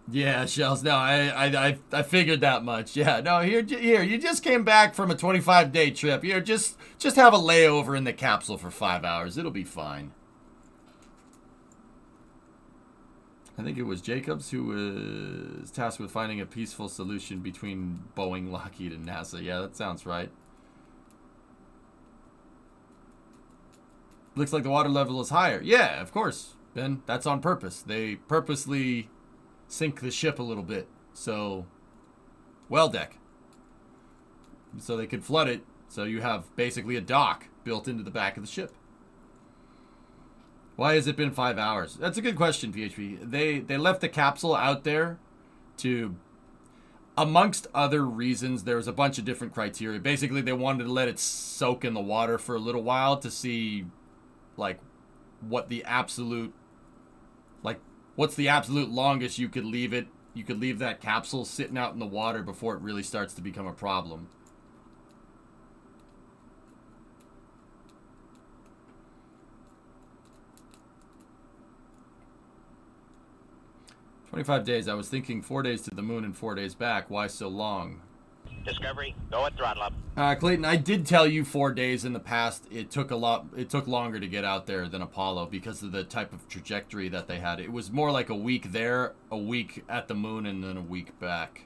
Yeah, Shells. No, I figured that much. Yeah, no, here. You just came back from a 25-day trip. Here, just have a layover in the capsule for 5 hours. It'll be fine. I think it was Jacobs who was tasked with finding a peaceful solution between Boeing, Lockheed, and NASA. Yeah, that sounds right. Looks like the water level is higher. Yeah, of course, Ben. That's on purpose. They purposely sink the ship a little bit. So, well deck. So they could flood it. So you have basically a dock built into the back of the ship. Why has it been 5 hours? That's a good question, PHP. They left the capsule out there to, amongst other reasons, there's a bunch of different criteria. Basically, they wanted to let it soak in the water for a little while to see, like, what the absolute, like, what's the absolute longest you could leave it. You could leave that capsule sitting out in the water before it really starts to become a problem. "25 days. I was thinking 4 days to the moon and 4 days back. Why so long?" Discovery, go at throttle up. Clayton, I did tell you 4 days in the past. It took longer to get out there than Apollo because of the type of trajectory that they had. It was more like a week there, a week at the moon, and then a week back.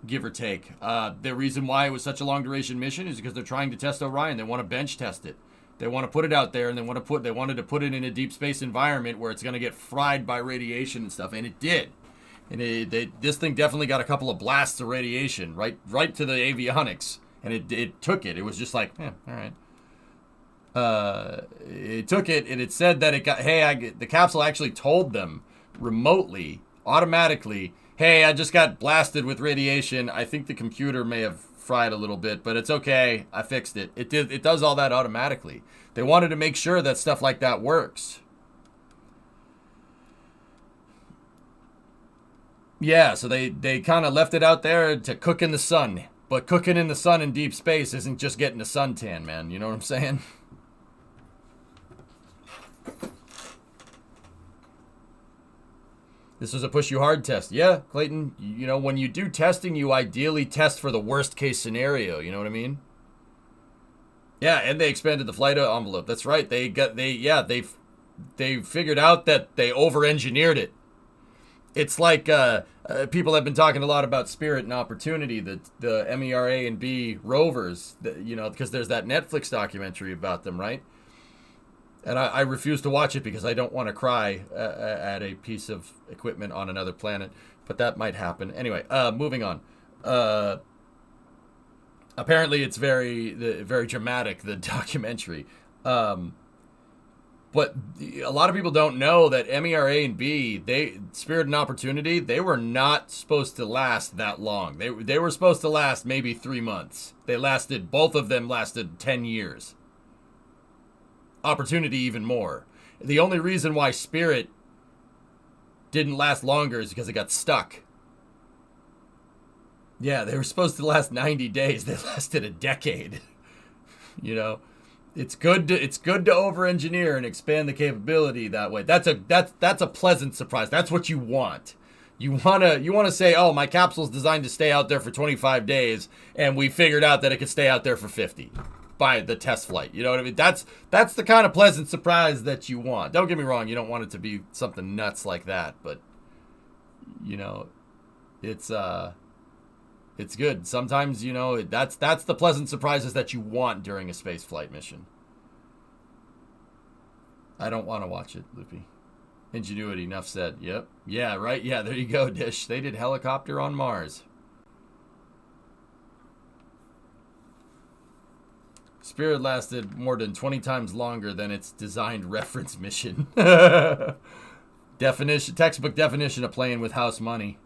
Give or take. The reason why it was such a long duration mission is because they're trying to test Orion. They want to bench test it. They want to put it out there, and they wanted to put it in a deep space environment where it's going to get fried by radiation and stuff, and it did. And this thing definitely got a couple of blasts of radiation right to the avionics, and it took it. It was just like, all right. It took it, and it said that it got. The capsule actually told them remotely, automatically, hey, I just got blasted with radiation. I think the computer may have fried a little bit, but it's okay. I fixed it. It does all that automatically. They wanted to make sure that stuff like that works. Yeah, so they kind of left it out there to cook in the sun. But cooking in the sun in deep space isn't just getting a suntan, man. You know what I'm saying? This was a push you hard test. Yeah, Clayton, you know, when you do testing, you ideally test for the worst case scenario. You know what I mean? Yeah, and they expanded the flight envelope. That's right. They figured out that they over-engineered it. It's like people have been talking a lot about Spirit and Opportunity, the MERA and B rovers, you know, because there's that Netflix documentary about them, right? And I refuse to watch it because I don't want to cry at a piece of equipment on another planet. But that might happen. Anyway, moving on. Apparently it's very dramatic, the documentary. But a lot of people don't know that MERA and B, Spirit and Opportunity, they were not supposed to last that long. They were supposed to last maybe 3 months. Both of them lasted 10 years. Opportunity even more. The only reason why Spirit didn't last longer is because it got stuck. Yeah, they were supposed to last 90 days. They lasted a decade. You know, it's good to over-engineer and expand the capability that way. That's a pleasant surprise. That's what you want. You wanna say, oh, my capsule's designed to stay out there for 25 days, and we figured out that it could stay out there for 50 by the test flight. You know what I mean? That's the kind of pleasant surprise that you want. Don't get me wrong, you don't want it to be something nuts like that, but you know, it's good. Sometimes, you know, that's the pleasant surprises that you want during a space flight mission. I don't want to watch it, Loopy. Ingenuity, enough said. Yep. Yeah, right. Yeah, there you go, Dish. They did Helicopter on Mars. Spirit lasted more than 20 times longer than its designed reference mission. Textbook definition of playing with house money.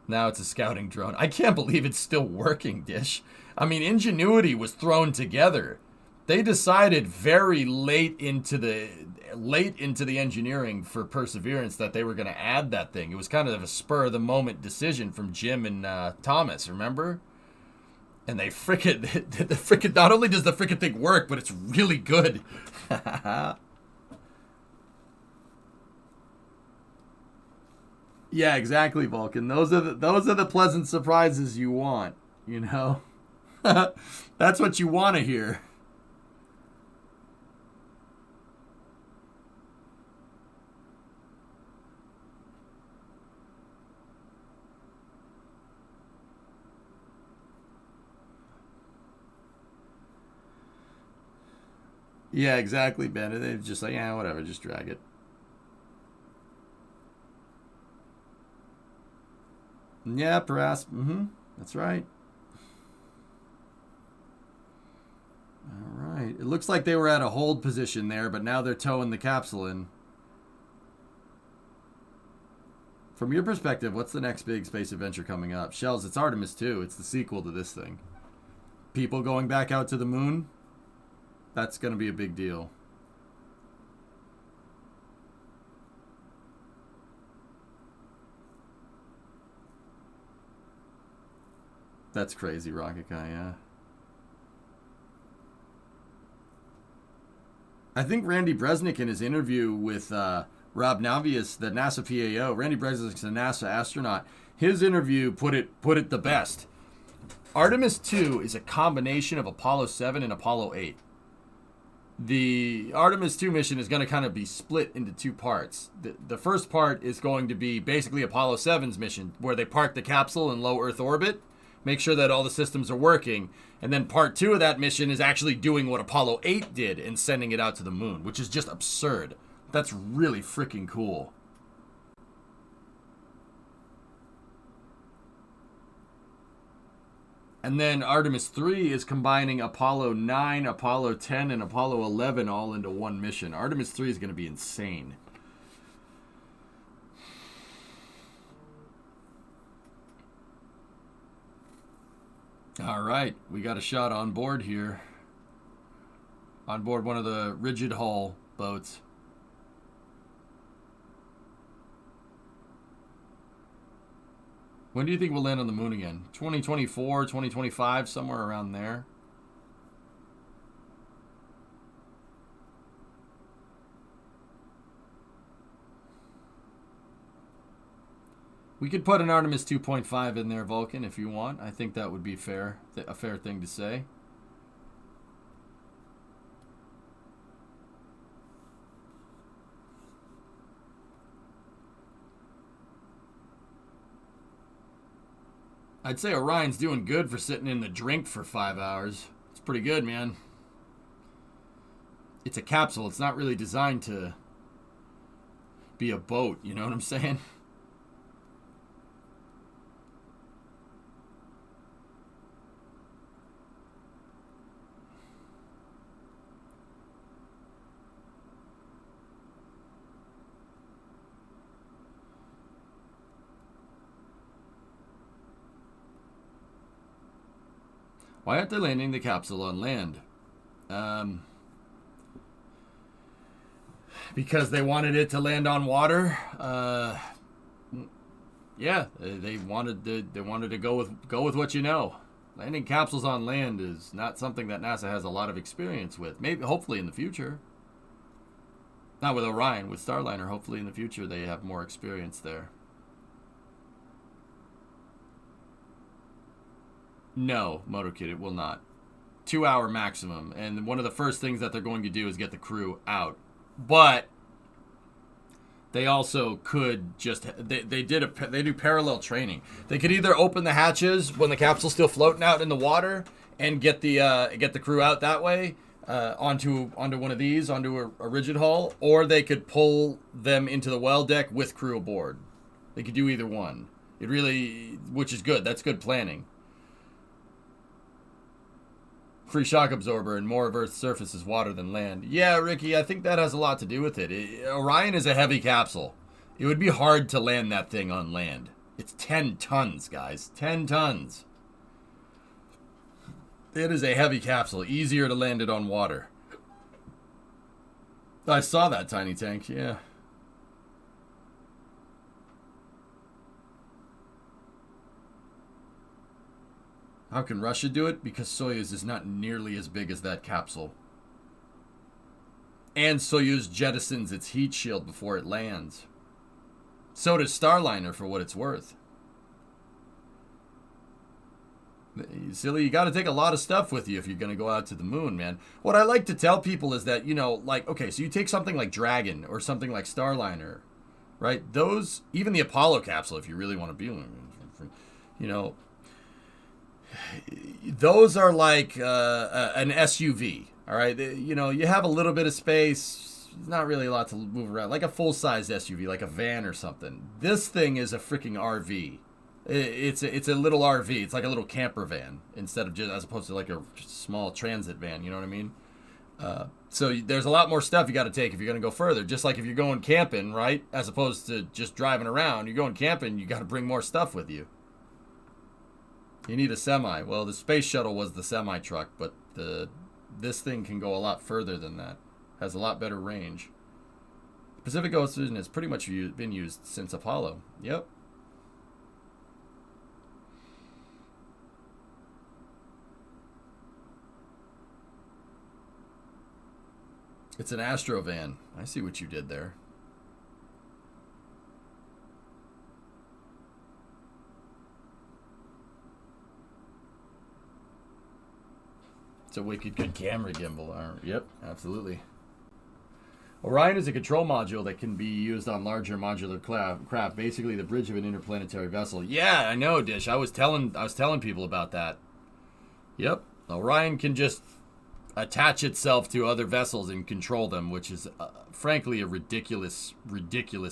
Now it's a scouting drone. I can't believe it's still working, Dish. I mean, Ingenuity was thrown together. They decided very late into the engineering for Perseverance that they were going to add that thing. It was kind of a spur of the moment decision from Jim and Thomas, remember? And they frickin' not only does the frickin' thing work, but it's really good. Yeah, exactly, Vulcan. Those are the pleasant surprises you want, you know? That's what you want to hear. Yeah, exactly, Ben. They're just like, yeah, whatever, just drag it. Yeah, perhaps. That's right. All right. It looks like they were at a hold position there, but now they're towing the capsule in. From your perspective, what's the next big space adventure coming up? Shells, it's Artemis II. It's the sequel to this thing. People going back out to the moon? That's going to be a big deal. That's crazy, Rocket Guy, yeah. I think Randy Bresnik in his interview with Rob Navius, the NASA PAO, Randy Bresnik's a NASA astronaut, his interview put it the best. Artemis II is a combination of Apollo 7 and Apollo 8. The Artemis II mission is going to kind of be split into two parts. The first part is going to be basically Apollo 7's mission, where they park the capsule in low Earth orbit, make sure that all the systems are working, and then part 2 of that mission is actually doing what Apollo 8 did and sending it out to the moon, which is just absurd. That's really freaking cool. And then Artemis 3 is combining Apollo 9, Apollo 10, and Apollo 11 all into one mission. Artemis 3 is going to be insane. All right, we got a shot on board here. On board one of the rigid hull boats. When do you think we'll land on the moon again? 2024, 2025, somewhere around there. We could put an Artemis 2.5 in there, Vulcan, if you want. I think that would be fair, a fair thing to say. I'd say Orion's doing good for sitting in the drink for 5 hours. It's pretty good, man. It's a capsule. It's not really designed to be a boat, you know what I'm saying? Why aren't they landing the capsule on land? Because they wanted it to land on water. Yeah, they wanted to go with what you know. Landing capsules on land is not something that NASA has a lot of experience with. Maybe, hopefully, in the future. Not with Orion, with Starliner. Hopefully, in the future, they have more experience there. No, MotoKid, it will not. 2 hour maximum. And one of the first things that they're going to do is get the crew out. But they also could just they do parallel training. They could either open the hatches when the capsule's still floating out in the water and get the crew out that way onto one of these, onto a rigid hull, or they could pull them into the well deck with crew aboard. They could do either one. It really, which is good. That's good planning. Free shock absorber and more of Earth's surface is water than land. Yeah, Ricky, I think that has a lot to do with it. Orion is a heavy capsule. It would be hard to land that thing on land. It's 10 tons, guys. 10 tons. It is a heavy capsule. Easier to land it on water. I saw that tiny tank, yeah. How can Russia do it? Because Soyuz is not nearly as big as that capsule. And Soyuz jettisons its heat shield before it lands. So does Starliner, for what it's worth. Silly, you got to take a lot of stuff with you if you're going to go out to the moon, man. What I like to tell people is that, you know, like, okay, so you take something like Dragon or something like Starliner, right? Those, even the Apollo capsule, if you really want to be, you know, those are like an SUV, all right? You know, you have a little bit of space, not really a lot to move around, like a full-size SUV, like a van or something. This thing is a freaking RV. It's a little RV. It's like a little camper van instead of just, as opposed to like a small transit van, you know what I mean? So there's a lot more stuff you got to take if you're going to go further. Just like if you're going camping, right? As opposed to just driving around, you're going camping, you got to bring more stuff with you. You need a semi. Well, the space shuttle was the semi truck, but this thing can go a lot further than that. Has a lot better range. Pacific Ocean has pretty much been used since Apollo. Yep. It's an Astrovan. I see what you did there. It's a wicked good camera gimbal. Yep, absolutely. Orion is a control module that can be used on larger modular craft, basically the bridge of an interplanetary vessel. Yeah, I know, Dish. I was telling people about that. Yep, Orion can just attach itself to other vessels and control them, which is frankly a ridiculous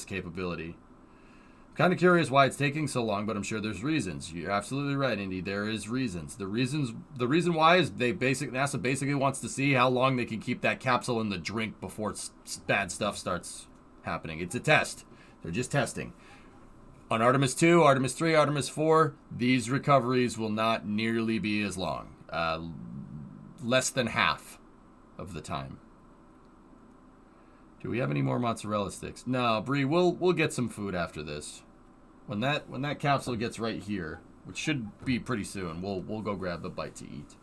capability. Kind of curious why it's taking so long, but I'm sure there's reasons. You're absolutely right, Indy. There is reasons. The reason why is NASA basically wants to see how long they can keep that capsule in the drink before bad stuff starts happening. It's a test. They're just testing. On Artemis II, Artemis III, Artemis IV, these recoveries will not nearly be as long. Less than half of the time. Do we have any more mozzarella sticks? No, Bree, we'll get some food after this. When that capsule gets right here, which should be pretty soon, we'll go grab a bite to eat.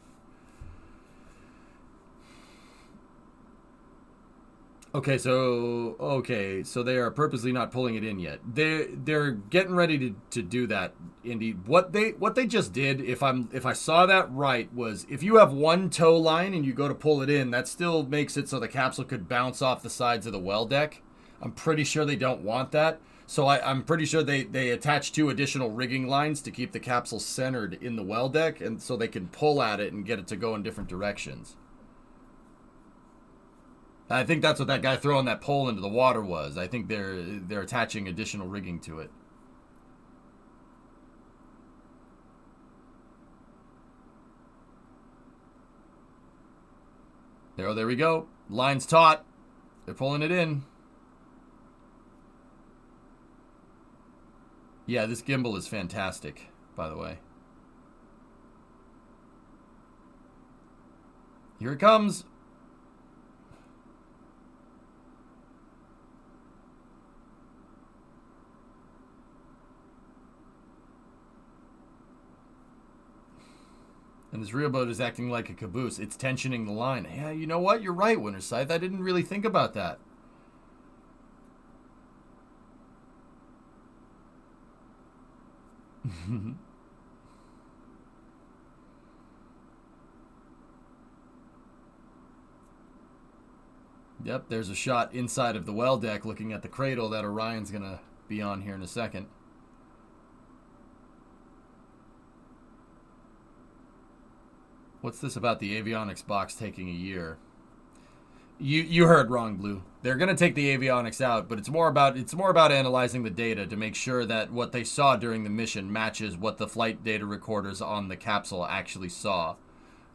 Okay, so they are purposely not pulling it in yet. They're getting ready to do that. Indeed, what they just did, if I saw that right, was if you have one tow line and you go to pull it in, that still makes it so the capsule could bounce off the sides of the well deck. I'm pretty sure they don't want that. So I'm pretty sure they attach 2 additional rigging lines to keep the capsule centered in the well deck, and so they can pull at it and get it to go in different directions. I think that's what that guy throwing that pole into the water was. I think they're attaching additional rigging to it. There we go. Line's taut. They're pulling it in. Yeah, this gimbal is fantastic, by the way. Here it comes. And this real boat is acting like a caboose. It's tensioning the line. Yeah, you know what? You're right, Winter Scythe. I didn't really think about that. Yep, there's a shot inside of the well deck looking at the cradle that Orion's going to be on here in a second. What's this about the avionics box taking a year? You heard wrong, Blue. They're going to take the avionics out, but it's more about analyzing the data to make sure that what they saw during the mission matches what the flight data recorders on the capsule actually saw.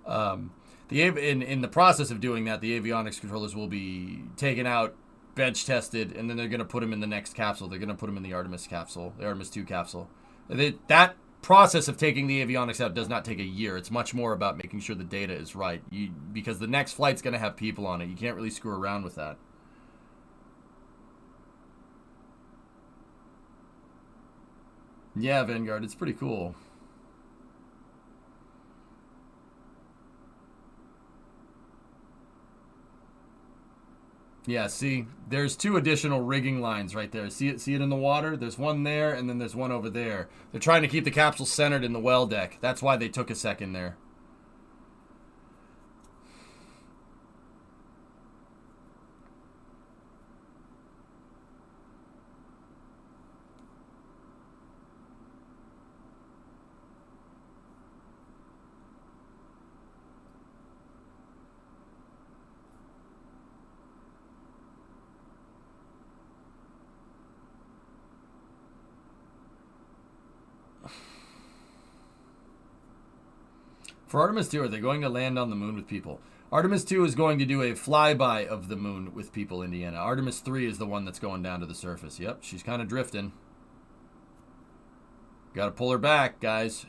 In the process of doing that, the avionics controllers will be taken out, bench tested, and then they're going to put them in the next capsule. They're going to put them in the Artemis capsule, the Artemis II capsule. That process of taking the avionics out does not take a year. It's much more about making sure the data is right, because the next flight's going to have people on it. You can't really screw around with that. Yeah, Vanguard, it's pretty cool. Yeah, see, there's 2 additional rigging lines right there. See it in the water? There's one there, and then there's one over there. They're trying to keep the capsule centered in the well deck. That's why they took a second there. For Artemis II, are they going to land on the moon with people? Artemis II is going to do a flyby of the moon with people, Indiana. Artemis III is the one that's going down to the surface. Yep, she's kind of drifting. Got to pull her back, guys.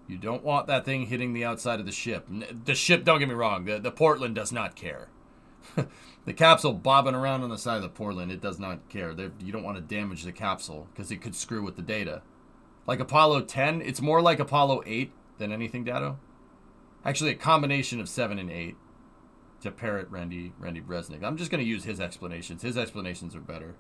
You don't want that thing hitting the outside of the ship. The ship, don't get me wrong, the Portland does not care. The capsule bobbing around on the side of the Portland, it does not care. You don't want to damage the capsule because it could screw with the data. Like Apollo 10, it's more like Apollo 8 than anything, Dado. Actually, a combination of 7 and 8 to parrot Randy Bresnik. I'm just going to use his explanations. His explanations are better.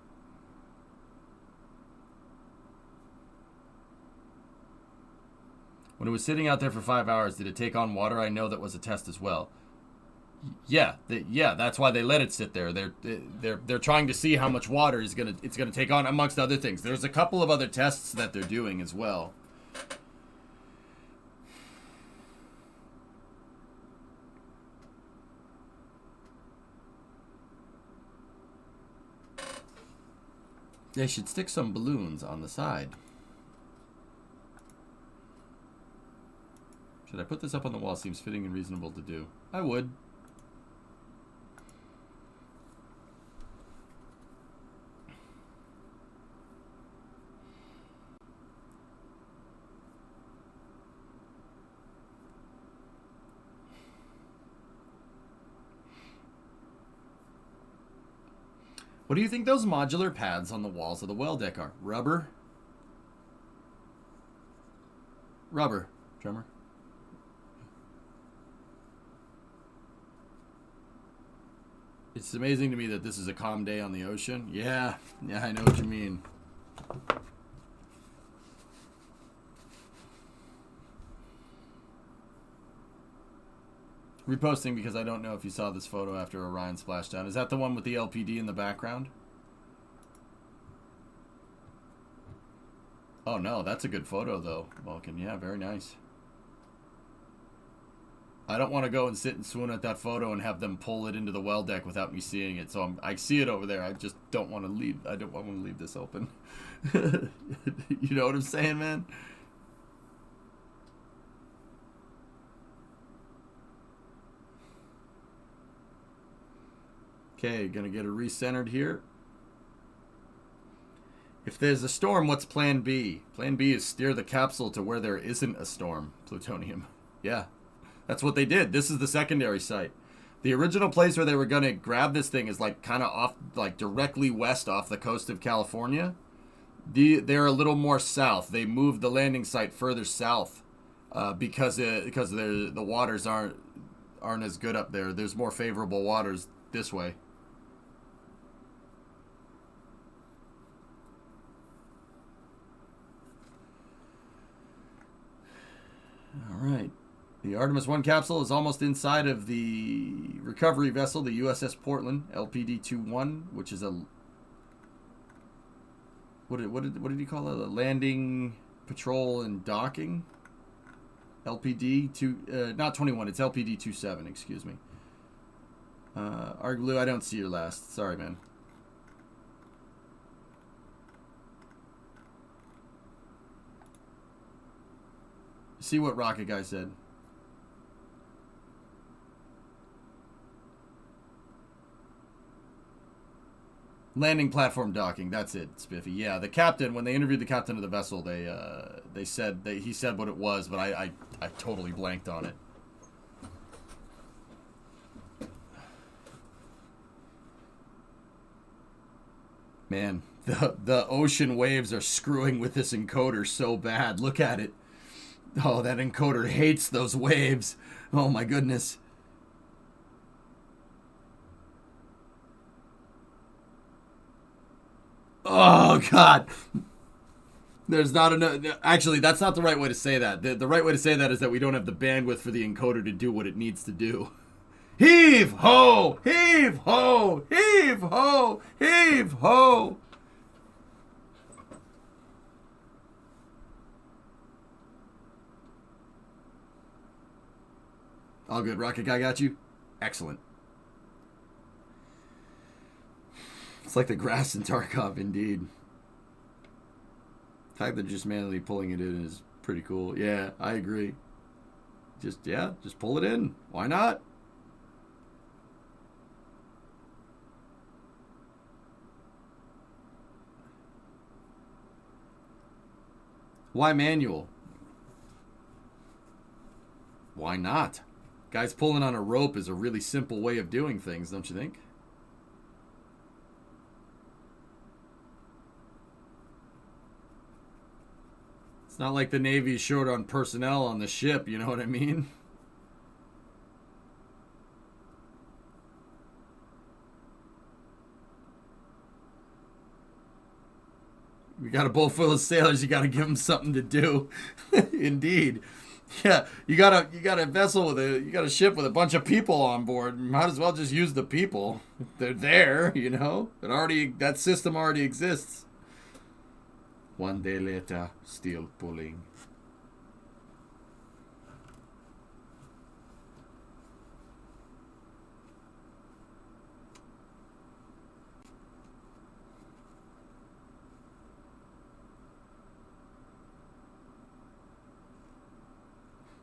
When it was sitting out there for 5 hours, did it take on water? I know that was a test as well. Yeah, that's why they let it sit there. They're trying to see how much water it's gonna take on, amongst other things. There's a couple of other tests that they're doing as well. They should stick some balloons on the side. Should I put this up on the wall? Seems fitting and reasonable to do. I would. What do you think those modular pads on the walls of the well deck are? Rubber? Rubber, drummer. It's amazing to me that this is a calm day on the ocean. Yeah, I know what you mean. Reposting because I don't know if you saw this photo after Orion splashdown. Is that the one with the LPD in the background? Oh no, that's a good photo though, Vulcan. Yeah, very nice. I don't want to go and sit and swoon at that photo and have them pull it into the well deck without me seeing it. So I see it over there. I just don't want to leave. I don't want to leave this open. You know what I'm saying, man? Okay, gonna get it recentered here. If there's a storm, what's plan B? Plan B is steer the capsule to where there isn't a storm. Plutonium. Yeah. That's what they did. This is the secondary site. The original place where they were going to grab this thing is like kind of off, like directly west off the coast of California. They're a little more south. They moved the landing site further south because the waters aren't as good up there. There's more favorable waters this way. All right. The Artemis I capsule is almost inside of the recovery vessel, the USS Portland, LPD-21, which is a... What did he call it? A landing, patrol, and docking? LPD-2... not 21, it's LPD-27, excuse me. Arglue, I don't see your last. Sorry, man. See what Rocket Guy said. Landing platform docking. That's it, Spiffy. Yeah, the captain. When they interviewed the captain of the vessel, he said what it was, but I totally blanked on it. Man, the ocean waves are screwing with this encoder so bad. Look at it. Oh, that encoder hates those waves. Oh my goodness. Oh, God. There's not enough. Actually, that's not the right way to say that. The right way to say that is that we don't have the bandwidth for the encoder to do what it needs to do. Heave ho! Heave ho! Heave ho! Heave ho! All good. Rocket Guy got you? Excellent. It's like the grass in Tarkov, indeed. The fact that just manually pulling it in is pretty cool. Yeah, I agree. Just pull it in. Why not? Why manual? Why not? Guys pulling on a rope is a really simple way of doing things, don't you think? It's not like the Navy is short on personnel on the ship, you know what I mean? We got a boat full of sailors, you got to give them something to do. Indeed. Yeah, you got a vessel with you got a ship with a bunch of people on board. Might as well just use the people. They're there, you know. That system already exists. One day later, still pulling.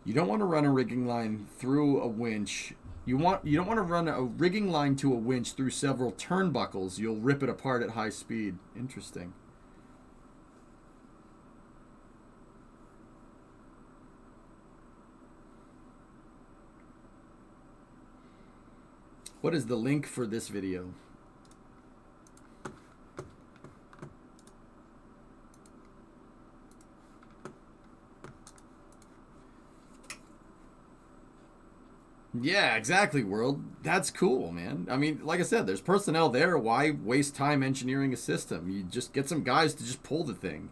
You don't want to run a rigging line through a winch. You don't want to run a rigging line to a winch through several turnbuckles. You'll rip it apart at high speed. Interesting. What is the link for this video? Yeah, exactly, World. That's cool, man. I mean, like I said, there's personnel there. Why waste time engineering a system? You just get some guys to just pull the thing.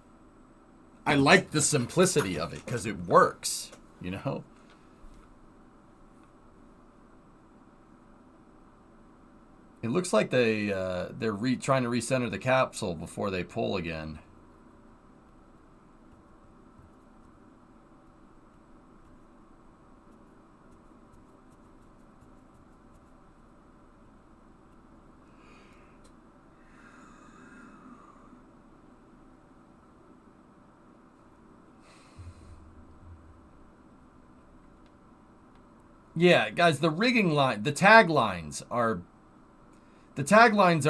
I like the simplicity of it because it works, you know? It looks like they're trying to recenter the capsule before they pull again. Yeah, guys, the rigging line, the taglines are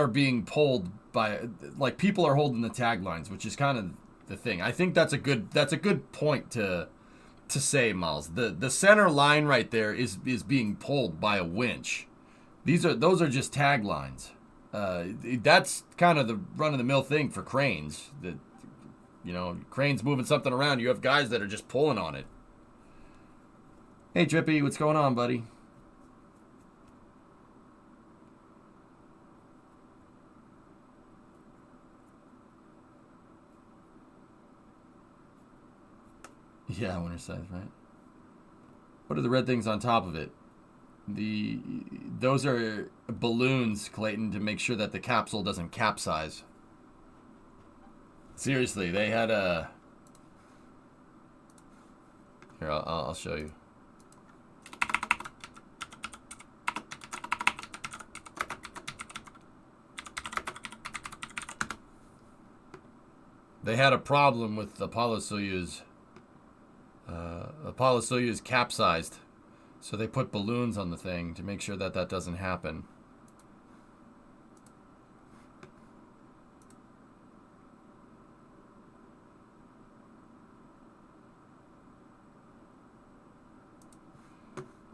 being pulled by, like, people are holding the taglines, which is kind of the thing. I think that's a good point to say, Miles. The center line right there is being pulled by a winch. Those are just taglines. That's kind of the run of the mill thing for cranes. That, you know, cranes moving something around, you have guys that are just pulling on it. Hey, Drippy, what's going on, buddy? Yeah, winter size, right? What are the red things on top of it? Those are balloons, Clayton, to make sure that the capsule doesn't capsize. Seriously, they had a... Here, I'll show you. They had a problem with Apollo Soyuz. Apollo Soyuz capsized, so they put balloons on the thing to make sure that that doesn't happen.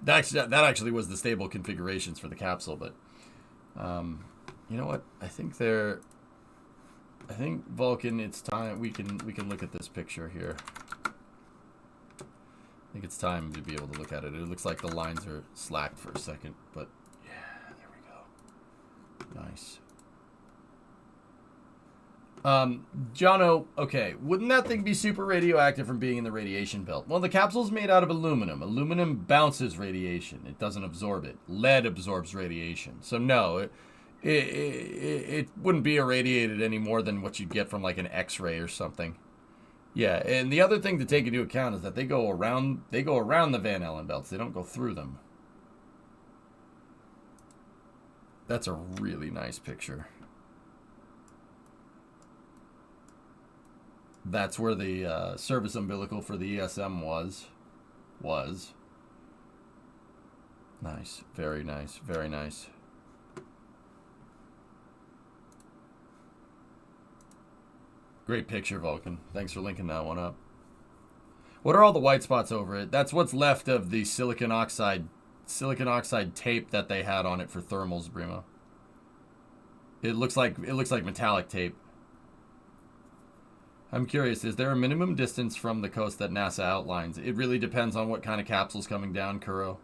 That actually was the stable configurations for the capsule, but you know what? I think Vulcan, it's time we can look at this picture here. I think it's time to be able to look at it. It looks like the lines are slacked for a second, but yeah, there we go. Nice. Jono, okay, wouldn't that thing be super radioactive from being in the radiation belt? Well, the capsule's made out of aluminum. Aluminum bounces radiation. It doesn't absorb it. Lead absorbs radiation. So no, it wouldn't be irradiated any more than what you'd get from like an X-ray or something. Yeah, and the other thing to take into account is that they go around the Van Allen belts. They don't go through them. That's a really nice picture. That's where the service umbilical for the ESM was. Nice, very nice, very nice. Great picture, Vulcan. Thanks for linking that one up. What are all the white spots over it? That's what's left of the silicon oxide tape that they had on it for thermals, Brimo. It looks like metallic tape. I'm curious, is there a minimum distance from the coast that NASA outlines? It really depends on what kind of capsule's coming down, Kuro.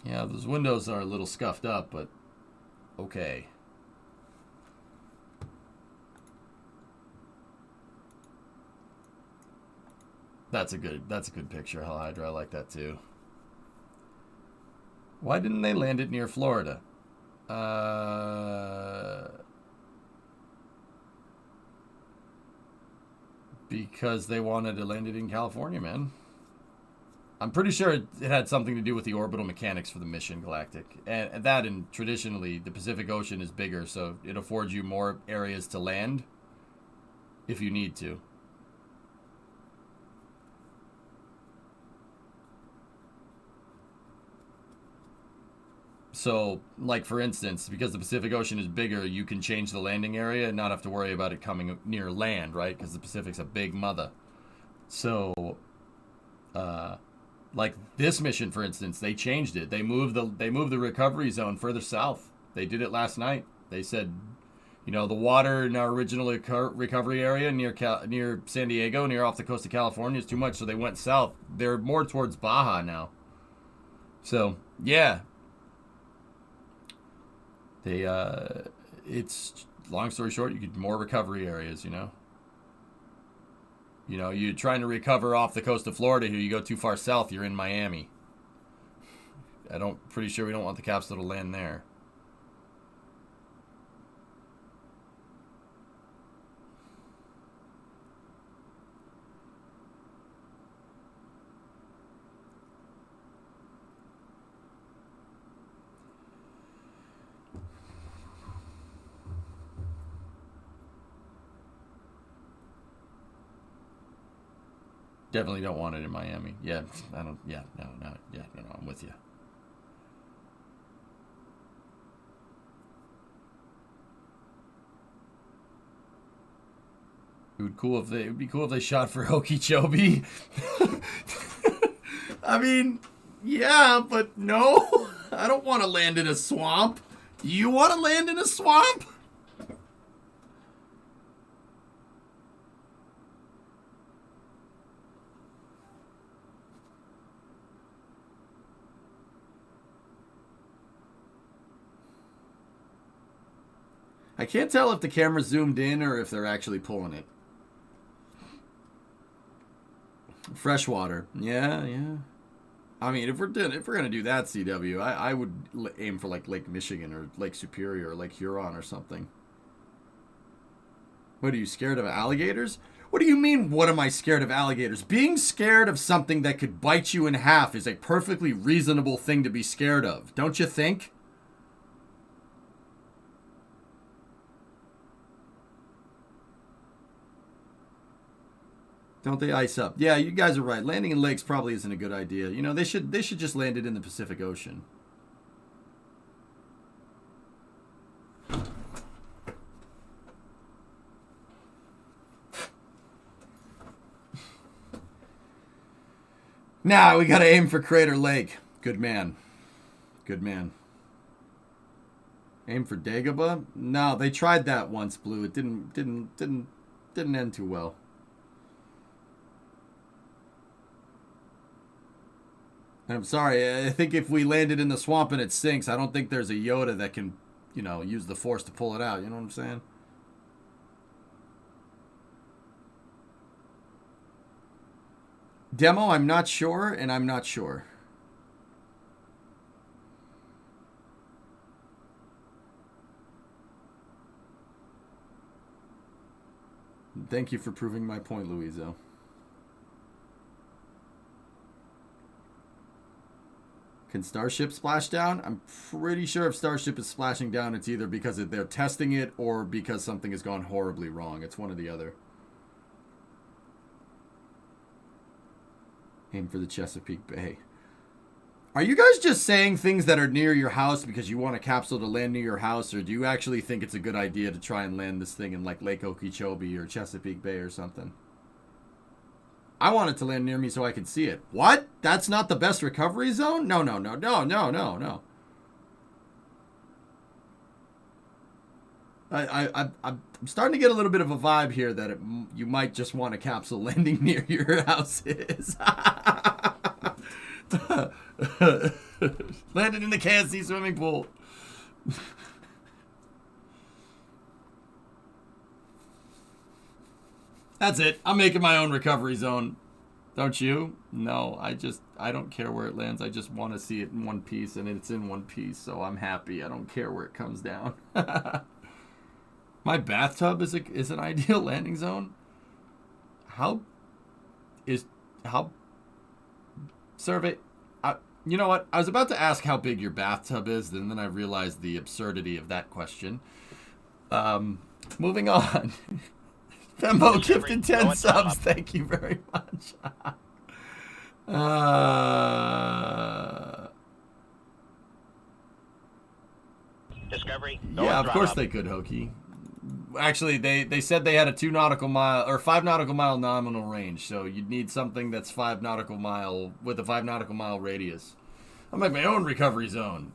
Yeah, those windows are a little scuffed up, but okay. That's a good picture, Hell Hydra. I like that too. Why didn't they land it near Florida? Because they wanted to land it in California, man. I'm pretty sure it had something to do with the orbital mechanics for the mission, Galactic. And traditionally, the Pacific Ocean is bigger, so it affords you more areas to land if you need to. So, like, for instance, because the Pacific Ocean is bigger, you can change the landing area and not have to worry about it coming near land, right? Because the Pacific's a big mother. So, Like this mission, for instance, they changed it. They moved the recovery zone further south. They did it last night. They said, you know, the water in our original recovery area near San Diego, near off the coast of California, is too much, so they went south. They're more towards Baja now. So yeah, it's long story short, you get more recovery areas. You know, you're trying to recover off the coast of Florida here. You go too far south, you're in Miami. Pretty sure we don't want the capsule to land there. Definitely don't want it in Miami. Yeah, I don't. Yeah, no, I'm with you. It would be cool if they shot for Okeechobee. I mean, yeah, but no, I don't want to land in a swamp. Do you want to land in a swamp? I can't tell if the camera zoomed in or if they're actually pulling it. Freshwater. Yeah. I mean, if we're gonna do that, CW, I would aim for like Lake Michigan or Lake Superior or Lake Huron or something. What, are you scared of alligators? What do you mean, what am I scared of alligators? Being scared of something that could bite you in half is a perfectly reasonable thing to be scared of, don't you think? Don't they ice up? Yeah, you guys are right. Landing in lakes probably isn't a good idea. You know, they should just land it in the Pacific Ocean. Nah, we gotta aim for Crater Lake. Good man. Good man. Aim for Dagobah? No, they tried that once, Blue. It didn't end too well. I'm sorry, I think if we landed in the swamp and it sinks, I don't think there's a Yoda that can, you know, use the force to pull it out. You know what I'm saying? Demo, I'm not sure, and I'm not sure. Thank you for proving my point, Louiso. Can Starship splash down? I'm pretty sure if Starship is splashing down, it's either because they're testing it or because something has gone horribly wrong. It's one or the other. Aim for the Chesapeake Bay. Are you guys just saying things that are near your house because you want a capsule to land near your house, or do you actually think it's a good idea to try and land this thing in like Lake Okeechobee or Chesapeake Bay or something? I want it to land near me so I can see it. What? That's not the best recovery zone? No. I'm starting to get a little bit of a vibe here that you might just want a capsule landing near your houses. Landed in the KSC swimming pool. That's it. I'm making my own recovery zone. Don't you? No, I don't care where it lands. I just want to see it in one piece, and it's in one piece, so I'm happy. I don't care where it comes down. My bathtub is an ideal landing zone. Survey. You know what? I was about to ask how big your bathtub is, and then I realized the absurdity of that question. Moving on. Fembo gifted 10 subs. Thank you very much. Discovery. Yeah, of course they could, Hokie. actually, they said they had a 2 nautical mile or 5 nautical mile nominal range, so you'd need something that's 5 nautical mile with a 5 nautical mile radius. I'll make my own recovery zone.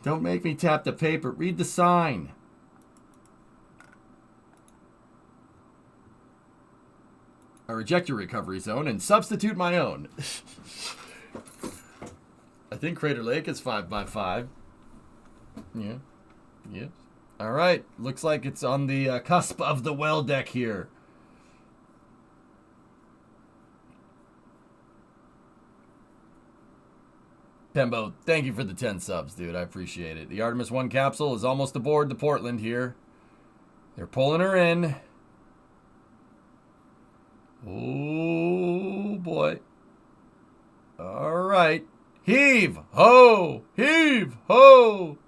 Don't make me tap the paper. Read the sign. I reject your recovery zone and substitute my own. I think Crater Lake is 5x5. Yeah. Yes. All right. Looks like it's on the cusp of the well deck here. Pembo, thank you for the 10 subs, dude. I appreciate it. The Artemis I capsule is almost aboard the Portland here. They're pulling her in. Oh, boy. All right. Heave! Ho! Heave! Ho!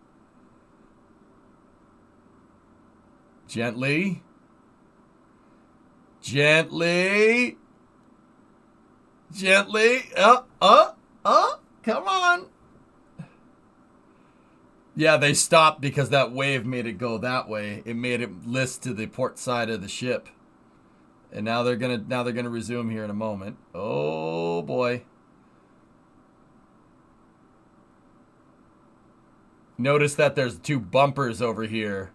Gently. Gently. Gently. Come on. Yeah, they stopped because that wave made it go that way. It made it list to the port side of the ship. And now they're gonna resume here in a moment. Oh boy. Notice that there's 2 bumpers over here.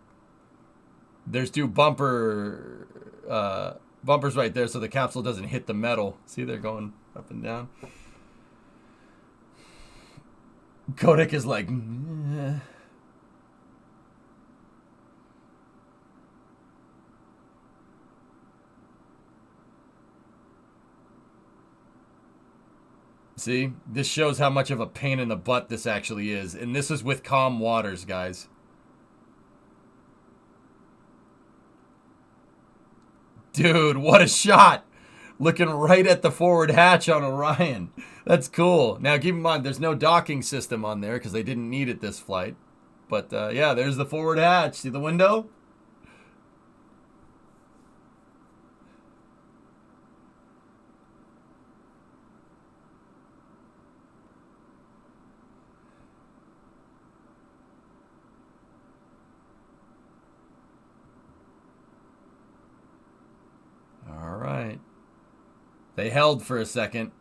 There's 2 bumpers right there so the capsule doesn't hit the metal. See, they're going up and down. Kodak is like, nah. See, this shows how much of a pain in the butt this actually is. And this is with calm waters, guys. Dude, what a shot. Looking right at the forward hatch on Orion. That's cool. Now, keep in mind, there's no docking system on there because they didn't need it this flight. But, yeah, there's the forward hatch. See the window? All right. They held for a second.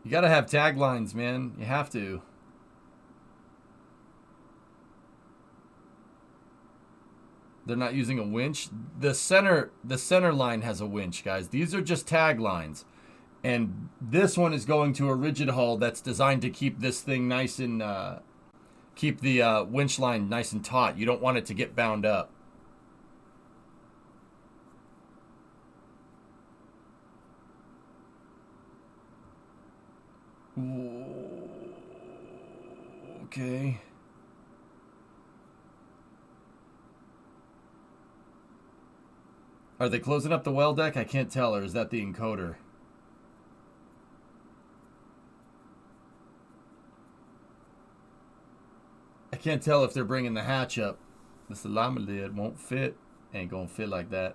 You gotta have taglines, man. You have to. They're not using a winch. The center line has a winch, guys. These are just taglines. And this one is going to a rigid hull that's designed to keep this thing nice and keep the winch line nice and taut. You don't want it to get bound up. Okay. Are they closing up the well deck? I can't tell. Or is that the encoder? I can't tell if they're bringing the hatch up. The salami lid won't fit. Ain't gonna fit like that.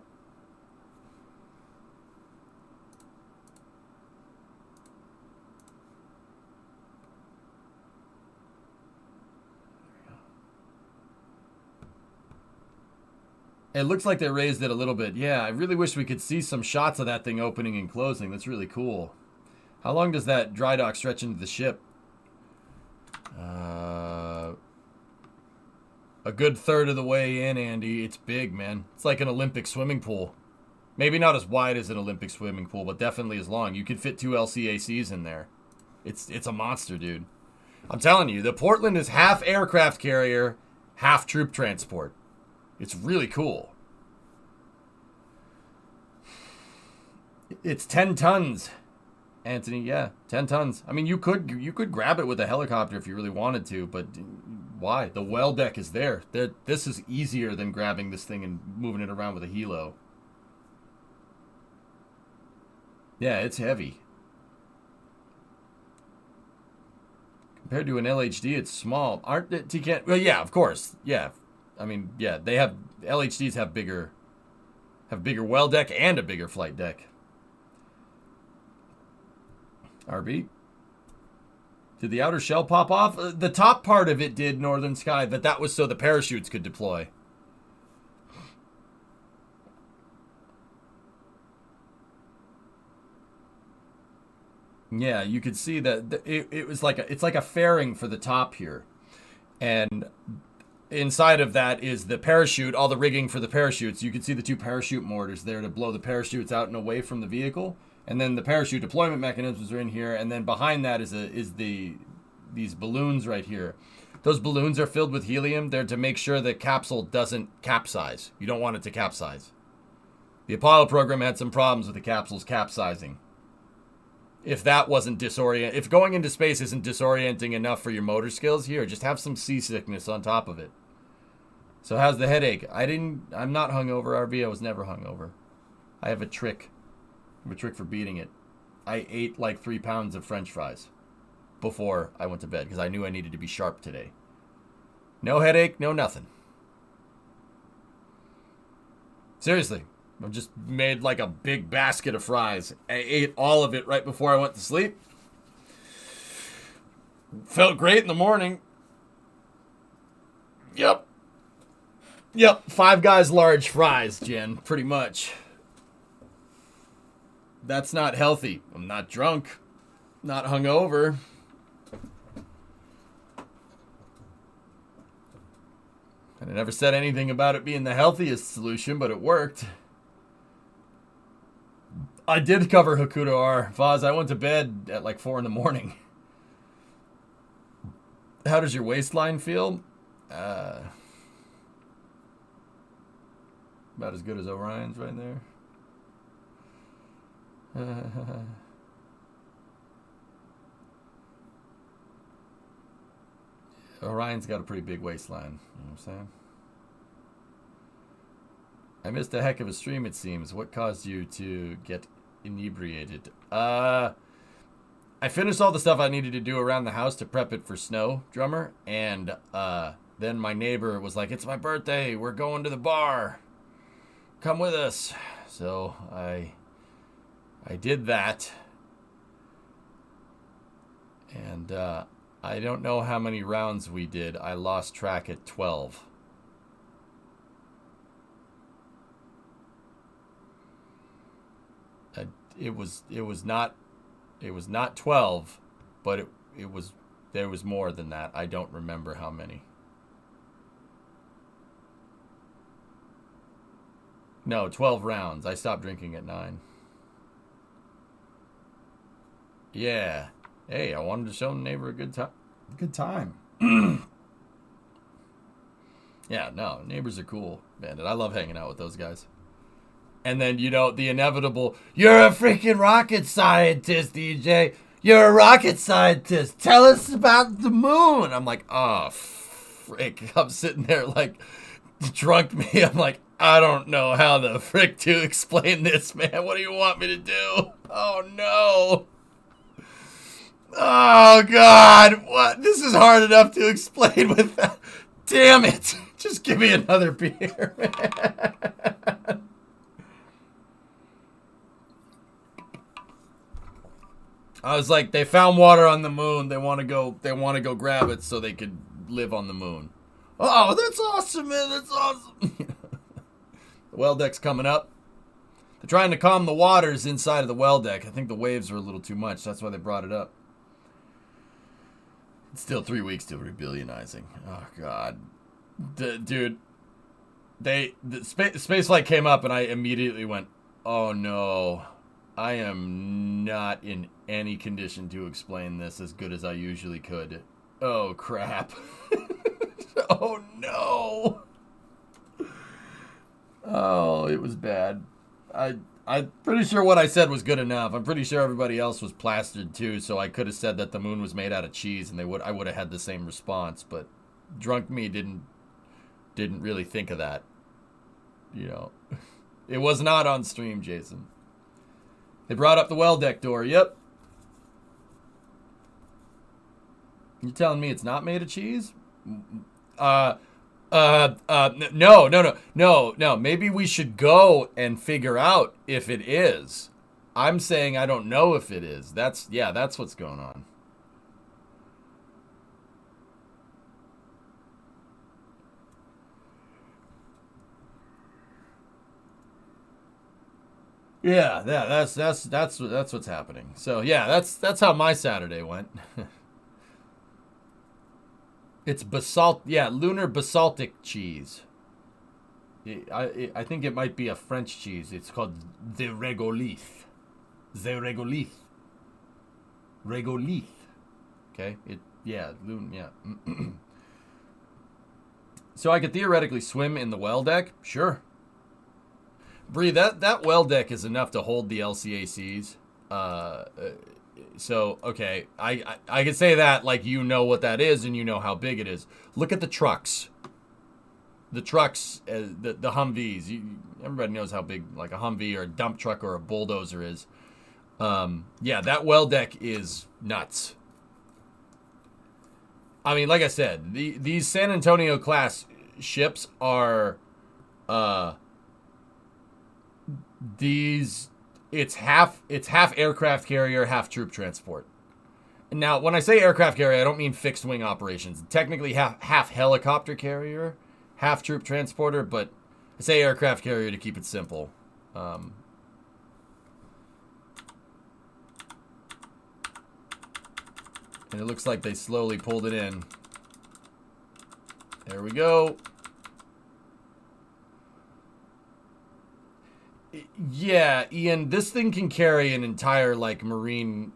It looks like they raised it a little bit. Yeah, I really wish we could see some shots of that thing opening and closing. That's really cool. How long does that dry dock stretch into the ship? A good third of the way in, Andy. It's big, man. It's like an Olympic swimming pool. Maybe not as wide as an Olympic swimming pool, but definitely as long. You could fit 2 LCACs in there. It's a monster, dude. I'm telling you, the Portland is half aircraft carrier, half troop transport. It's really cool. It's 10 tons, Anthony. Yeah, 10 tons. I mean, you could grab it with a helicopter if you really wanted to, but why? The well deck is there. This is easier than grabbing this thing and moving it around with a helo. Yeah, it's heavy. Compared to an LHD, it's small. Aren't it? TCAN? Well, yeah, of course. Yeah. I mean, yeah, they have LHDs have bigger well deck and a bigger flight deck. RB. Did the outer shell pop off? The top part of it did, Northern Sky, but that was so the parachutes could deploy. Yeah, you could see that it was like it's like a fairing for the top here. And inside of that is the parachute, all the rigging for the parachutes. You can see the 2 parachute mortars there to blow the parachutes out and away from the vehicle. And then the parachute deployment mechanisms are in here. And then behind that is these balloons right here. Those balloons are filled with helium. They're to make sure the capsule doesn't capsize. You don't want it to capsize. The Apollo program had some problems with the capsules capsizing. If that wasn't if going into space isn't disorienting enough for your motor skills, here, just have some seasickness on top of it. So how's the headache? I'm not hungover, RV. I was never hungover. I have a trick. I have a trick for beating it. I ate like 3 pounds of French fries before I went to bed because I knew I needed to be sharp today. No headache, no nothing. Seriously. I just made like a big basket of fries. I ate all of it right before I went to sleep. Felt great in the morning. Yep. 5 Guys large fries, Jen. Pretty much. That's not healthy. I'm not drunk. Not hungover. And I never said anything about it being the healthiest solution, but it worked. I did cover Hakuto R. Vaz, I went to bed at like 4 in the morning. How does your waistline feel? About as good as Orion's right there. Orion's got a pretty big waistline. You know what I'm saying? I missed a heck of a stream, it seems. What caused you to get inebriated? I finished all the stuff I needed to do around the house to prep it for snow, drummer. And then my neighbor was like, it's my birthday. We're going to the bar. Come with us. So I did that. And I don't know how many rounds we did. I lost track at 12. It was not 12, but there was more than that. I don't remember how many. No, 12 rounds. I stopped drinking at 9. Yeah. Hey, I wanted to show the neighbor a good time. Yeah, no, neighbors are cool, man. And I love hanging out with those guys. And then, you know, the inevitable, you're a freaking rocket scientist, DJ. You're a rocket scientist. Tell us about the moon. I'm like, oh, frick. I'm sitting there like, drunk me. I'm like, I don't know how the frick to explain this, man. What do you want me to do? Oh, no. Oh, God. What? This is hard enough to explain with that. Damn it. Just give me another beer, man. I was like, they found water on the moon. They want to go grab it so they could live on the moon. Oh, that's awesome, man. That's awesome. The well deck's coming up. They're trying to calm the waters inside of the well deck. I think the waves are a little too much. That's why they brought it up. It's still 3 weeks till rebillionizing. Oh, God. Dude. The spaceflight came up and I immediately went, oh, no. I am not in any condition to explain this as good as I usually could. Oh, crap. Oh, no. Oh, it was bad. I'm pretty sure what I said was good enough. I'm pretty sure everybody else was plastered too, so I could have said that the moon was made out of cheese and I would have had the same response, but drunk me didn't really think of that. You know. It was not on stream, Jason. They brought up the well deck door. Yep. You telling me it's not made of cheese? No. Maybe we should go and figure out if it is. I'm saying I don't know if it is. That's what's going on. Yeah, that's what's happening. So yeah, that's how my Saturday went. It's lunar basaltic cheese. I think it might be a French cheese. It's called the regolith. The regolith. Regolith. Okay. So I could theoretically swim in the well deck? Sure. Bree, that well deck is enough to hold the LCACs. So, okay, I can say that like you know what that is and you know how big it is. Look at the trucks. The trucks, the Humvees. Everybody knows how big like a Humvee or a dump truck or a bulldozer is. Yeah, that well deck is nuts. I mean, like I said, these San Antonio class ships are it's half aircraft carrier, half troop transport. Now, when I say aircraft carrier, I don't mean fixed wing operations. Technically half helicopter carrier, half troop transporter, but I say aircraft carrier to keep it simple. And it looks like they slowly pulled it in. There we go. Yeah, Ian, this thing can carry an entire, like, marine...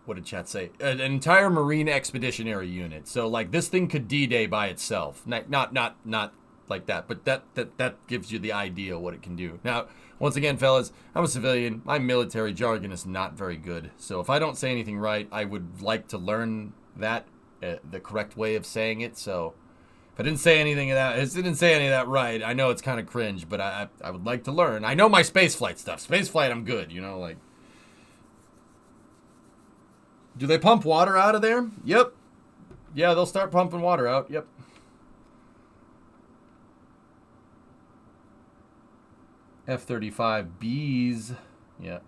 What did chat say? An entire marine expeditionary unit. So, like, this thing could D-Day by itself. Not like that, but that gives you the idea of what it can do. Now, once again, fellas, I'm a civilian. My military jargon is not very good. So if I don't say anything right, I would like to learn that, the correct way of saying it. So if I didn't say anything of that, didn't say any of that right, I know it's kind of cringe, but I would like to learn. I know my spaceflight stuff. Spaceflight, I'm good, you know, like. Do they pump water out of there? Yep. Yeah, they'll start pumping water out. Yep. F-35Bs. Yeah.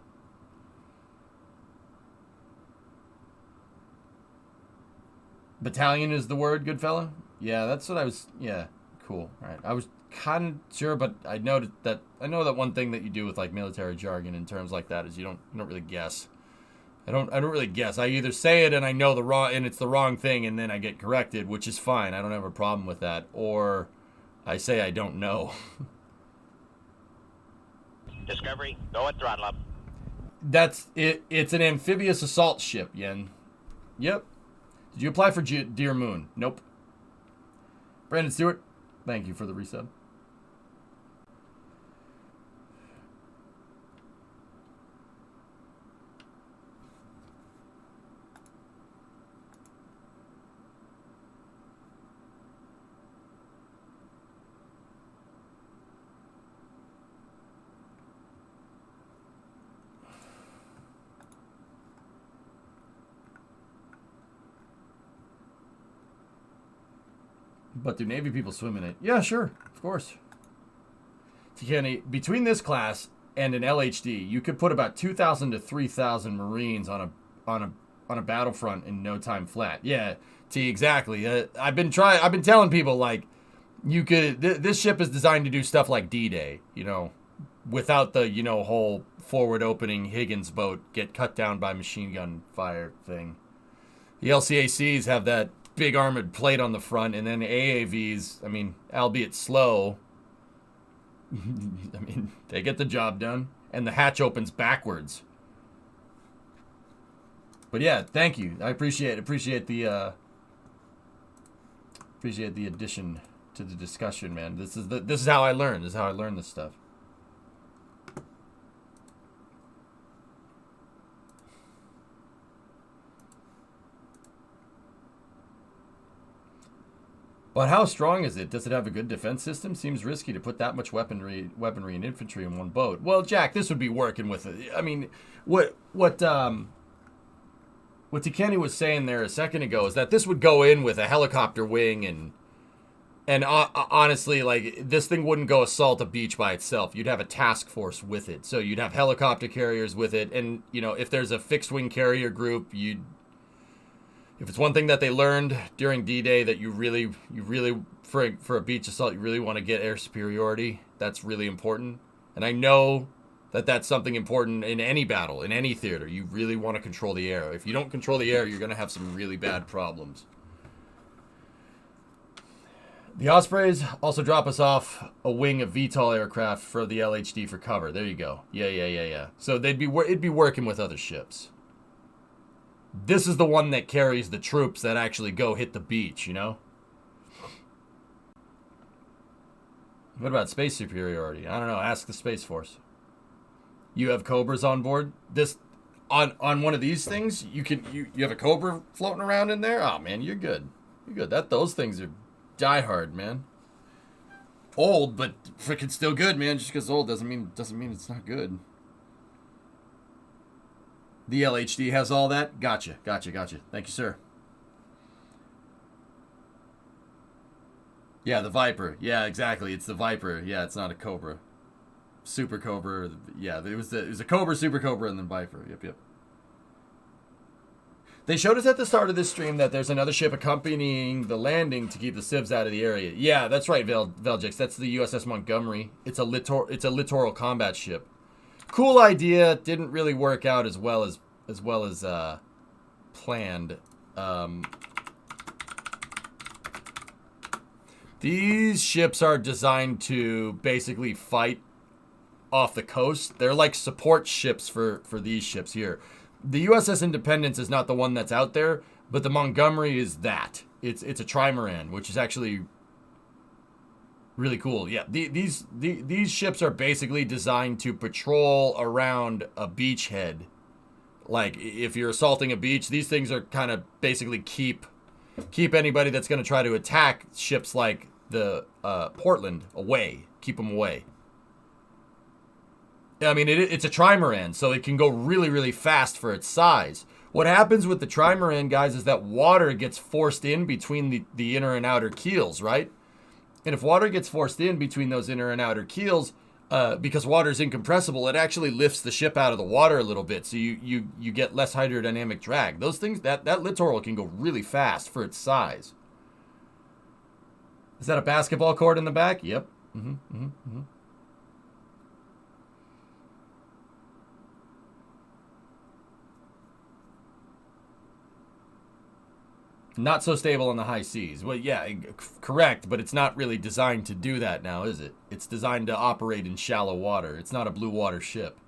Battalion is the word, good fella? Yeah, that's what I was... Yeah, cool. All right. I was kind of sure, but I know that one thing that you do with like military jargon in terms like that is you don't really guess. I don't really guess. I either say it and I know it's the wrong thing and then I get corrected, which is fine. I don't have a problem with that. Or I say I don't know. Discovery, go at throttle up. That's it. It's an amphibious assault ship, Yen. Yep. Did you apply for Dear Moon? Nope. Brandon Stewart, thank you for the resub. But do Navy people swim in it? Yeah, sure. Of course. Kenny, between this class and an LHD, you could put about 2,000 to 3,000 Marines on a battlefront in no time flat. Yeah, T, exactly. I've been telling people, like, you could... this ship is designed to do stuff like D-Day, you know, without the, you know, whole forward opening Higgins boat get cut down by machine gun fire thing. The LCACs have that big armored plate on the front, and then AAVs, I mean, albeit slow, I mean, they get the job done, and the hatch opens backwards. But yeah, thank you. I appreciate the addition to the discussion, man. This is how I learn. This is how I learn this stuff. But how strong is it? Does it have a good defense system? Seems risky to put that much weaponry and infantry in one boat. Well, Jack, this would be working with it. I mean, what Kenny was saying there a second ago is that this would go in with a helicopter wing and And honestly, like, this thing wouldn't go assault a beach by itself. You'd have a task force with it. So you'd have helicopter carriers with it. And, you know, if there's a fixed-wing carrier group, if it's one thing that they learned during D-Day that you really, for a beach assault, you really want to get air superiority. That's really important. And I know that that's something important in any battle, in any theater. You really want to control the air. If you don't control the air, you're going to have some really bad problems. The Ospreys also drop us off a wing of VTOL aircraft for the LHD for cover. There you go. Yeah. So it'd be working with other ships. This is the one that carries the troops that actually go hit the beach, you know? What about space superiority? I don't know. Ask the Space Force. You have Cobras on board. This on one of these things, you have a Cobra floating around in there. Oh man, you're good. You're good. Those things are die hard, man. Old, but freaking still good, man. Just because old doesn't mean it's not good. The LHD has all that. Gotcha. Thank you, sir. Yeah, the Viper. Yeah, exactly. It's the Viper. Yeah, it's not a Cobra. Super Cobra. Yeah, it was a Cobra, Super Cobra, and then Viper. Yep. They showed us at the start of this stream that there's another ship accompanying the landing to keep the civs out of the area. Yeah, that's right, Veljix. That's the USS Montgomery. It's a littoral combat ship. Cool idea. Didn't really work out as well as planned. These ships are designed to basically fight off the coast. They're like support ships for these ships here. The USS Independence is not the one that's out there, but the Montgomery is that. It's a trimaran, which is actually really cool. Yeah, these ships are basically designed to patrol around a beachhead. Like, if you're assaulting a beach, these things are kind of basically keep anybody that's going to try to attack ships like the Portland away. Keep them away. I mean, it's a trimaran, so it can go really, really fast for its size. What happens with the trimaran, guys, is that water gets forced in between the inner and outer keels, right? And if water gets forced in between those inner and outer keels, because water is incompressible, it actually lifts the ship out of the water a little bit, so you get less hydrodynamic drag. Those things, that littoral can go really fast for its size. Is that a basketball court in the back? Yep. Not so stable on the high seas. Well, yeah, correct, but it's not really designed to do that now, is it? It's designed to operate in shallow water. It's not a blue water ship.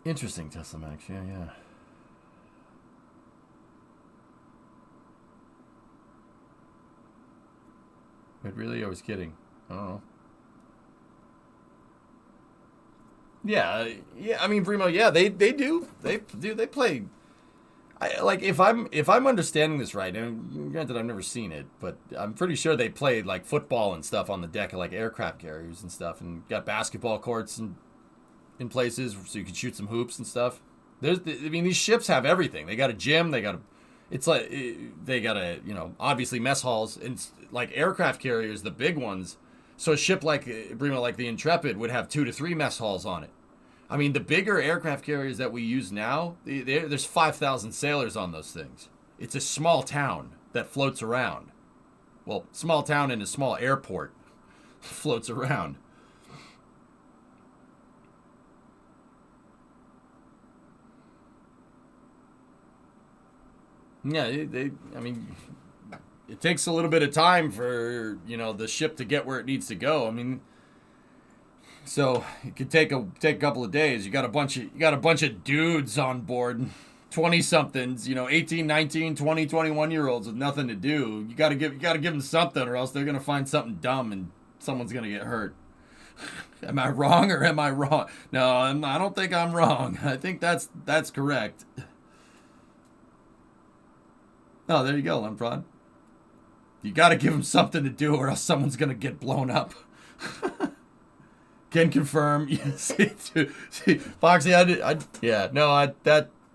Interesting, Tesla Max. Yeah. But really, I was kidding. Oh. Yeah. I mean, Primo. Yeah, they do. They play. Like, if I'm understanding this right, and granted I've never seen it, but I'm pretty sure they played like football and stuff on the deck of like aircraft carriers and stuff, and got basketball courts in places so you could shoot some hoops and stuff. These ships have everything. They got a gym. They got obviously mess halls, and like aircraft carriers, the big ones. So a ship like the Intrepid would have 2 to 3 mess halls on it. I mean, the bigger aircraft carriers that we use now, there's 5,000 sailors on those things. It's a small town that floats around. Well, small town in a small airport floats around. Yeah, I mean, it takes a little bit of time for, the ship to get where it needs to go. I mean, so it could take a couple of days. You got a bunch of dudes on board, 20-somethings, 18, 19, 20, 21-year-olds with nothing to do. You got to give them something, or else they're going to find something dumb and someone's going to get hurt. Am I wrong or am I wrong? No, I don't think I'm wrong. I think that's correct. Oh, there you go, Lemprod. You got to give them something to do, or else someone's going to get blown up. Can confirm. Yes. See, Foxy,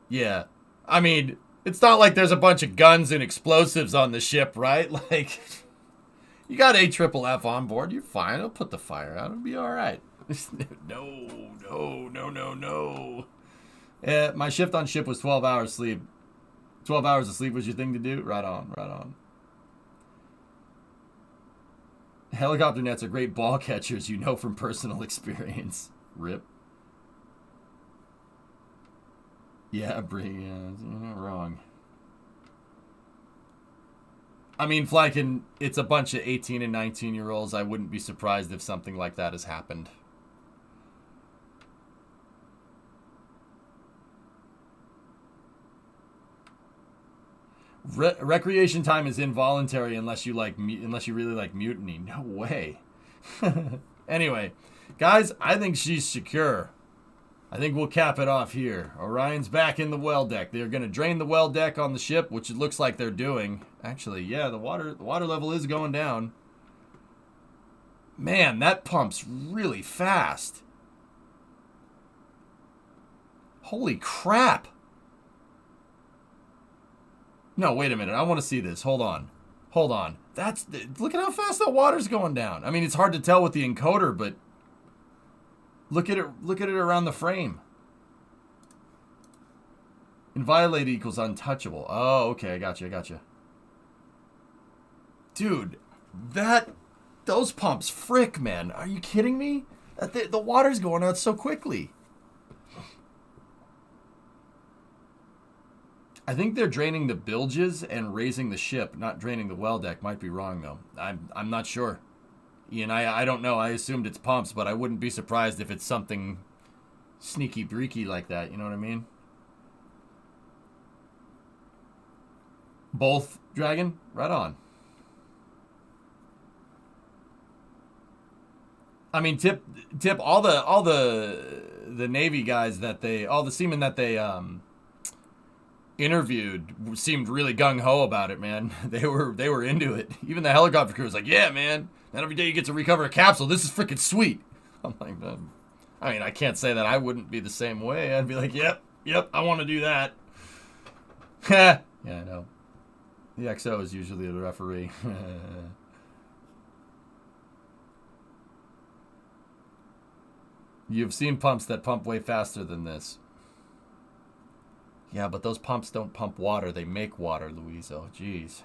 yeah. I mean, it's not like there's a bunch of guns and explosives on the ship, right? Like, you got AFFF on board. You're fine. I'll put the fire out. It'll be all right. No. My shift on ship was 12 hours sleep. 12 hours of sleep was your thing to do? Right on. Helicopter nets are great ball catchers, you know from personal experience. Rip. Yeah, Bree, you're not wrong. I mean, Flykin, it's a bunch of 18 and 19-year-olds. I wouldn't be surprised if something like that has happened. Recreation time is involuntary unless you really like mutiny. No way. Anyway, guys, I think she's secure. I think we'll cap it off here. Orion's back in the well deck. They're going to drain the well deck on the ship, which it looks like they're doing. Actually, yeah, the water level is going down. Man, that pump's really fast. Holy crap. No, wait a minute. I want to see this. Hold on. Look at how fast that water's going down. I mean, it's hard to tell with the encoder, but look at it around the frame. Inviolate equals untouchable. Oh, okay. I gotcha. Dude, those pumps, frick, man. Are you kidding me? The water's going out so quickly. I think they're draining the bilges and raising the ship, not draining the well deck. Might be wrong, though. I'm not sure. Ian, I don't know. I assumed it's pumps, but I wouldn't be surprised if it's something sneaky breaky like that. You know what I mean? Both, Dragon? Right on. I mean, tip all the Navy guys all the seamen that they interviewed seemed really gung-ho about it, man. They were into it. Even the helicopter crew was like, yeah, man, not every day you get to recover a capsule. This is freaking sweet. I'm like, I mean, I can't say that I wouldn't be the same way. I'd be like, yep, I want to do that. Yeah, I know. The XO is usually the referee. You've seen pumps that pump way faster than this. Yeah, but those pumps don't pump water. They make water, Louiso. Jeez.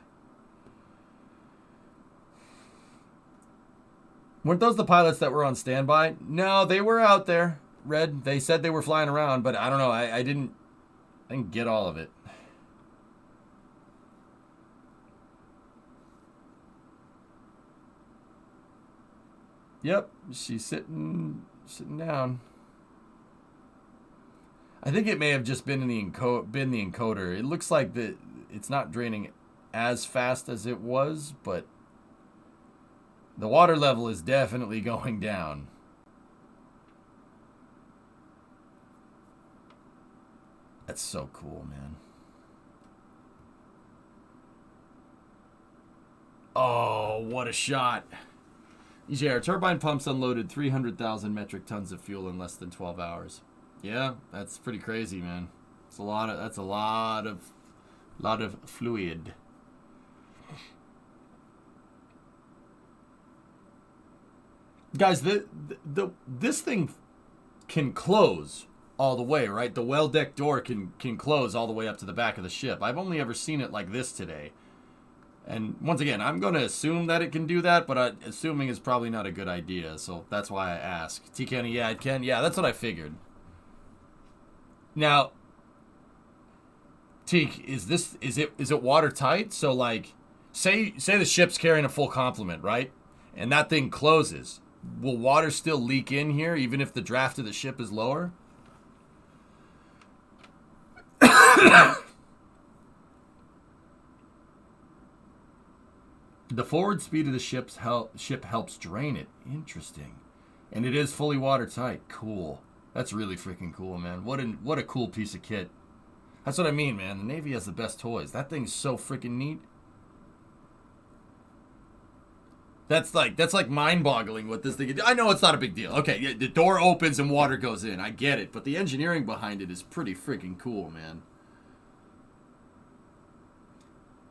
Weren't those the pilots that were on standby? No, they were out there. Red, they said they were flying around, but I don't know. I didn't get all of it. Yep, she's sitting down. I think it may have just been the encoder. It looks like it's not draining as fast as it was, but the water level is definitely going down. That's so cool, man. Oh, what a shot. EJR, turbine pumps unloaded 300,000 metric tons of fuel in less than 12 hours. Yeah, that's pretty crazy, man. That's a lot of fluid. Guys, this thing can close all the way, right? The well deck door can close all the way up to the back of the ship. I've only ever seen it like this today. And once again, I'm going to assume that it can do that, but assuming is probably not a good idea, so that's why I ask. T-Kenny, yeah, it can. Yeah, that's what I figured. Now, Teak, is it watertight? So like, say the ship's carrying a full complement, right? And that thing closes. Will water still leak in here even if the draft of the ship is lower? The forward speed of the ship helps drain it. Interesting. And it is fully watertight. Cool. That's really freaking cool, man. What a cool piece of kit. That's what I mean, man. The Navy has the best toys. That thing's so freaking neat. That's like mind-boggling what this thing is. I know it's not a big deal. Okay, yeah, the door opens and water goes in. I get it. But the engineering behind it is pretty freaking cool, man.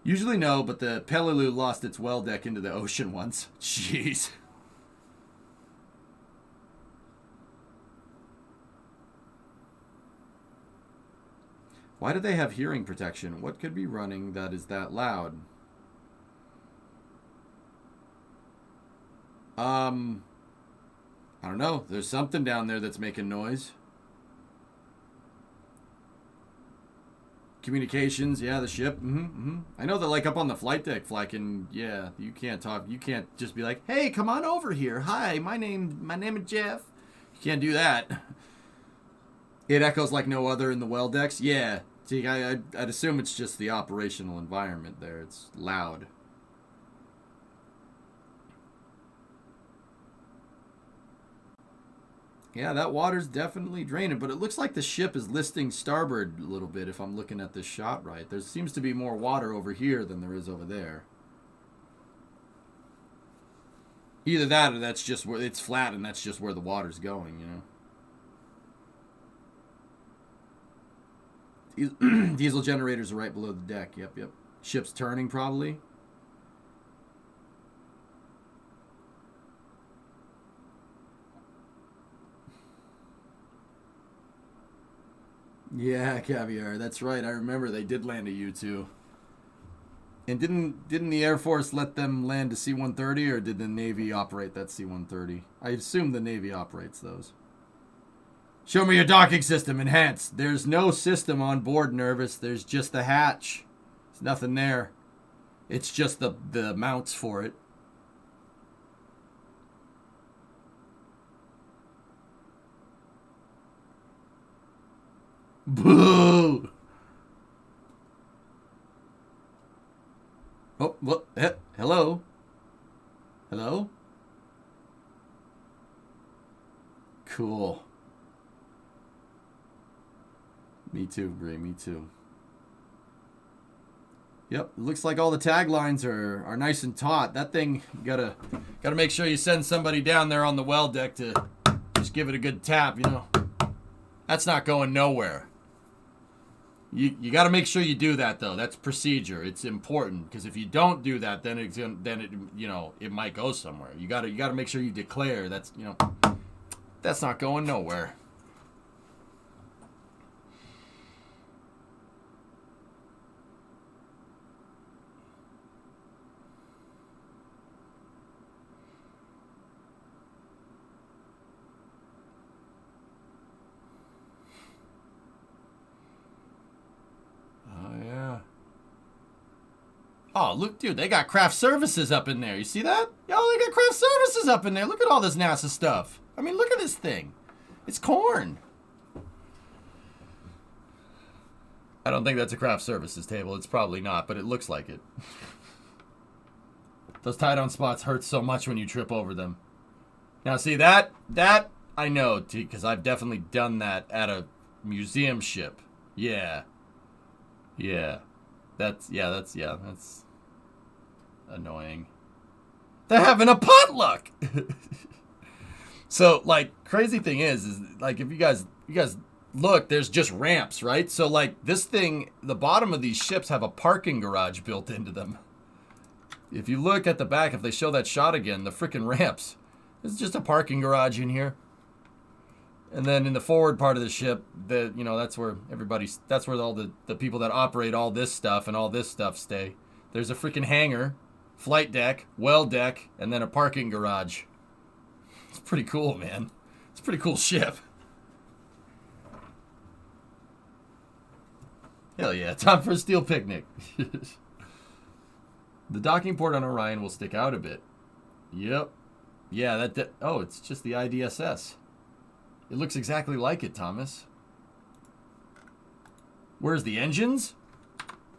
Usually no, but the Peleliu lost its well deck into the ocean once. Jeez. Why do they have hearing protection? What could be running that is that loud? I don't know. There's something down there that's making noise. Communications, yeah, the ship. I know that, like, up on the flight deck, Flykin, yeah, you can't talk. You can't just be like, hey, come on over here. Hi, my name is Jeff. You can't do that. It echoes like no other in the well decks. Yeah. See, I'd assume it's just the operational environment there. It's loud. Yeah, that water's definitely draining, but it looks like the ship is listing starboard a little bit if I'm looking at this shot right. There seems to be more water over here than there is over there. Either that or that's just where it's flat and that's just where the water's going, you know. Diesel generators are right below the deck. Yep. Ship's turning probably. Yeah, Caviar. That's right. I remember they did land a U-2. And didn't the Air Force let them land a C-130, or did the Navy operate that C-130? I assume the Navy operates those. Show me your docking system. Enhanced. There's no system on board, Nervous. There's just the hatch. There's nothing there. It's just the mounts for it. Boo! Oh, what? Hello? Hello? Cool. Me too, Brie. Me too. Yep, it looks like all the taglines are nice and taut. That thing, you gotta make sure you send somebody down there on the well deck to just give it a good tap, you know. That's not going nowhere. You got to make sure you do that though. That's procedure. It's important because if you don't do that, then it might go somewhere. You got to make sure you declare that's that's not going nowhere. Oh, look, dude, they got craft services up in there. You see that? Yo, they got craft services up in there. Look at all this NASA stuff. I mean, look at this thing. It's corn. I don't think that's a craft services table. It's probably not, but it looks like it. Those tie-down spots hurt so much when you trip over them. Now, see, that I know, because I've definitely done that at a museum ship. Yeah. That's annoying. They're having a potluck. So, like, crazy thing is like, if you guys look, there's just ramps, right? So, like, this thing, the bottom of these ships have a parking garage built into them. If you look at the back, if they show that shot again, the freaking ramps, there's just a parking garage in here. And then in the forward part of the ship, that's where that's where all the people that operate all this stuff and all this stuff stay. There's a freaking hangar, flight deck, well deck, and then a parking garage. It's pretty cool, man. It's a pretty cool ship. Hell yeah, time for a steel picnic. The docking port on Orion will stick out a bit. Yep. Yeah, oh, it's just the IDSS. It looks exactly like it, Thomas. Where's the engines?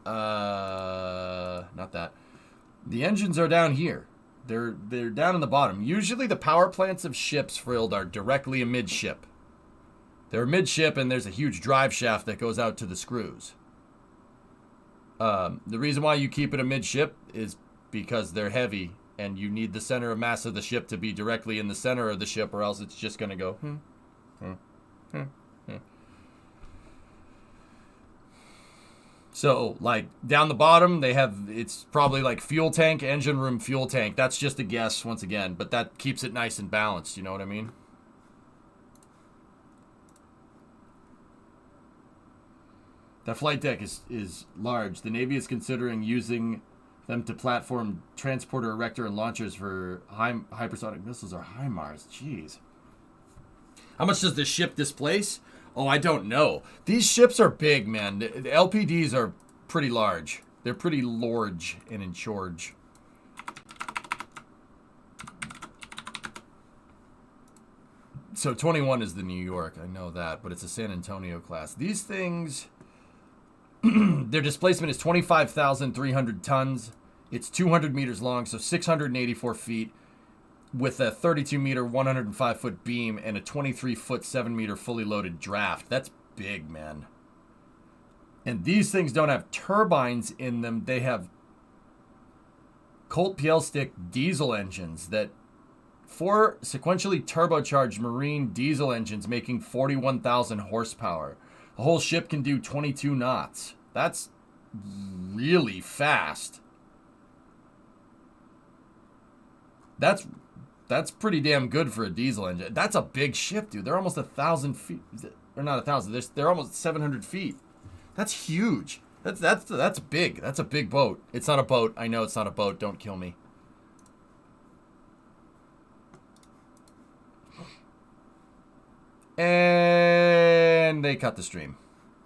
Not that. The engines are down here. They're down in the bottom. Usually the power plants of ships, Frilled, are directly amidship. They're amidship and there's a huge drive shaft that goes out to the screws. The reason why you keep it amidship is because they're heavy and you need the center of mass of the ship to be directly in the center of the ship, or else it's just going to go. So, like, down the bottom, they have, it's probably like fuel tank, engine room, fuel tank. That's just a guess, once again, but that keeps it nice and balanced, you know what I mean? That flight deck is large. The Navy is considering using them to platform transporter, erector, and launchers for hypersonic missiles or HIMARS. Jeez. How much does this ship displace? Oh, I don't know. These ships are big, man. The LPDs are pretty large. They're pretty large and in charge. So 21 is the New York. I know that, but it's a San Antonio class. These things, their displacement is 25,300 tons. It's 200 meters long, so 684 feet. With a 32-meter, 105-foot beam and a 23-foot, 7-meter fully loaded draft. That's big, man. And these things don't have turbines in them. They have Colt PL stick diesel engines that 4 sequentially turbocharged marine diesel engines making 41,000 horsepower. The whole ship can do 22 knots. That's really fast. That's pretty damn good for a diesel engine. That's a big ship, dude. They're almost 1,000 feet. Or not 1,000. They're almost 700 feet. That's huge. That's big. That's a big boat. It's not a boat. I know it's not a boat. Don't kill me. And they cut the stream.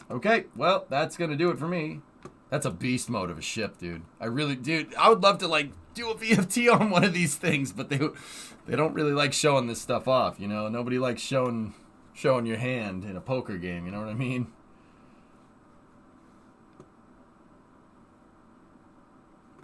Okay, well, that's going to do it for me. That's a beast mode of a ship, dude. I would love to, like, do a VFT on one of these things, but they don't really like showing this stuff off, you know? Nobody likes showing your hand in a poker game, you know what I mean?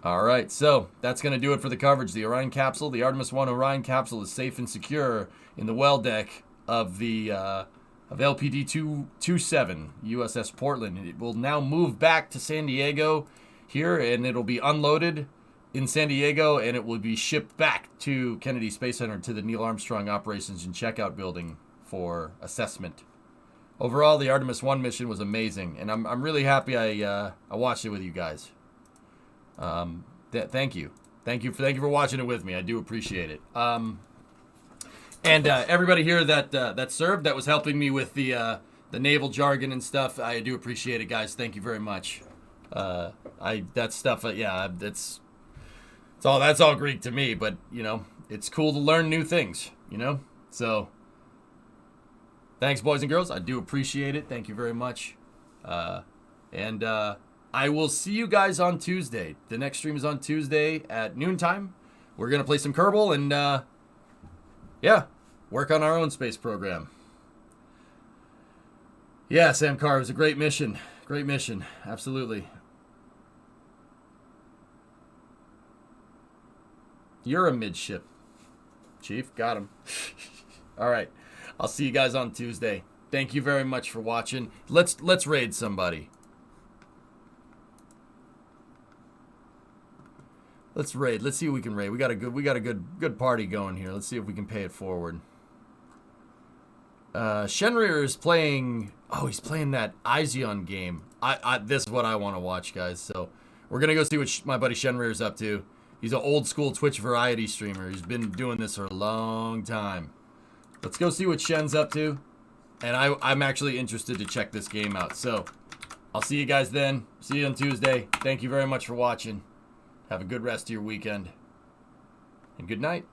All right, so that's going to do it for the coverage. The Orion capsule, the Artemis I Orion capsule is safe and secure in the well deck of the of LPD 227 USS Portland. It will now move back to San Diego here, and it'll be unloaded in San Diego, and it will be shipped back to Kennedy Space Center to the Neil Armstrong Operations and Checkout Building for assessment. Overall, the Artemis I mission was amazing, and I'm really happy I watched it with you guys. Thank you for watching it with me. I do appreciate it. And everybody here that served, that was helping me with the naval jargon and stuff, I do appreciate it, guys. Thank you very much. That stuff, yeah, that's all Greek to me, but you know, it's cool to learn new things, you know. So, thanks, boys and girls. I do appreciate it. Thank you very much. And I will see you guys on Tuesday. The next stream is on Tuesday at noontime. We're gonna play some Kerbal and yeah, work on our own space program. Yeah, Sam Carr, it was a great mission. Great mission, absolutely. You're a midship, Chief. Got him. All right, I'll see you guys on Tuesday. Thank you very much for watching. Let's raid somebody. Let's raid. Let's see if we can raid. We got a good party going here. Let's see if we can pay it forward. Shenrir is playing. Oh, he's playing that Izion game. This is what I want to watch, guys. So we're gonna go see what my buddy Shenrir is up to. He's an old school Twitch variety streamer. He's been doing this for a long time. Let's go see what Shen's up to. And I'm actually interested to check this game out. So I'll see you guys then. See you on Tuesday. Thank you very much for watching. Have a good rest of your weekend. And good night.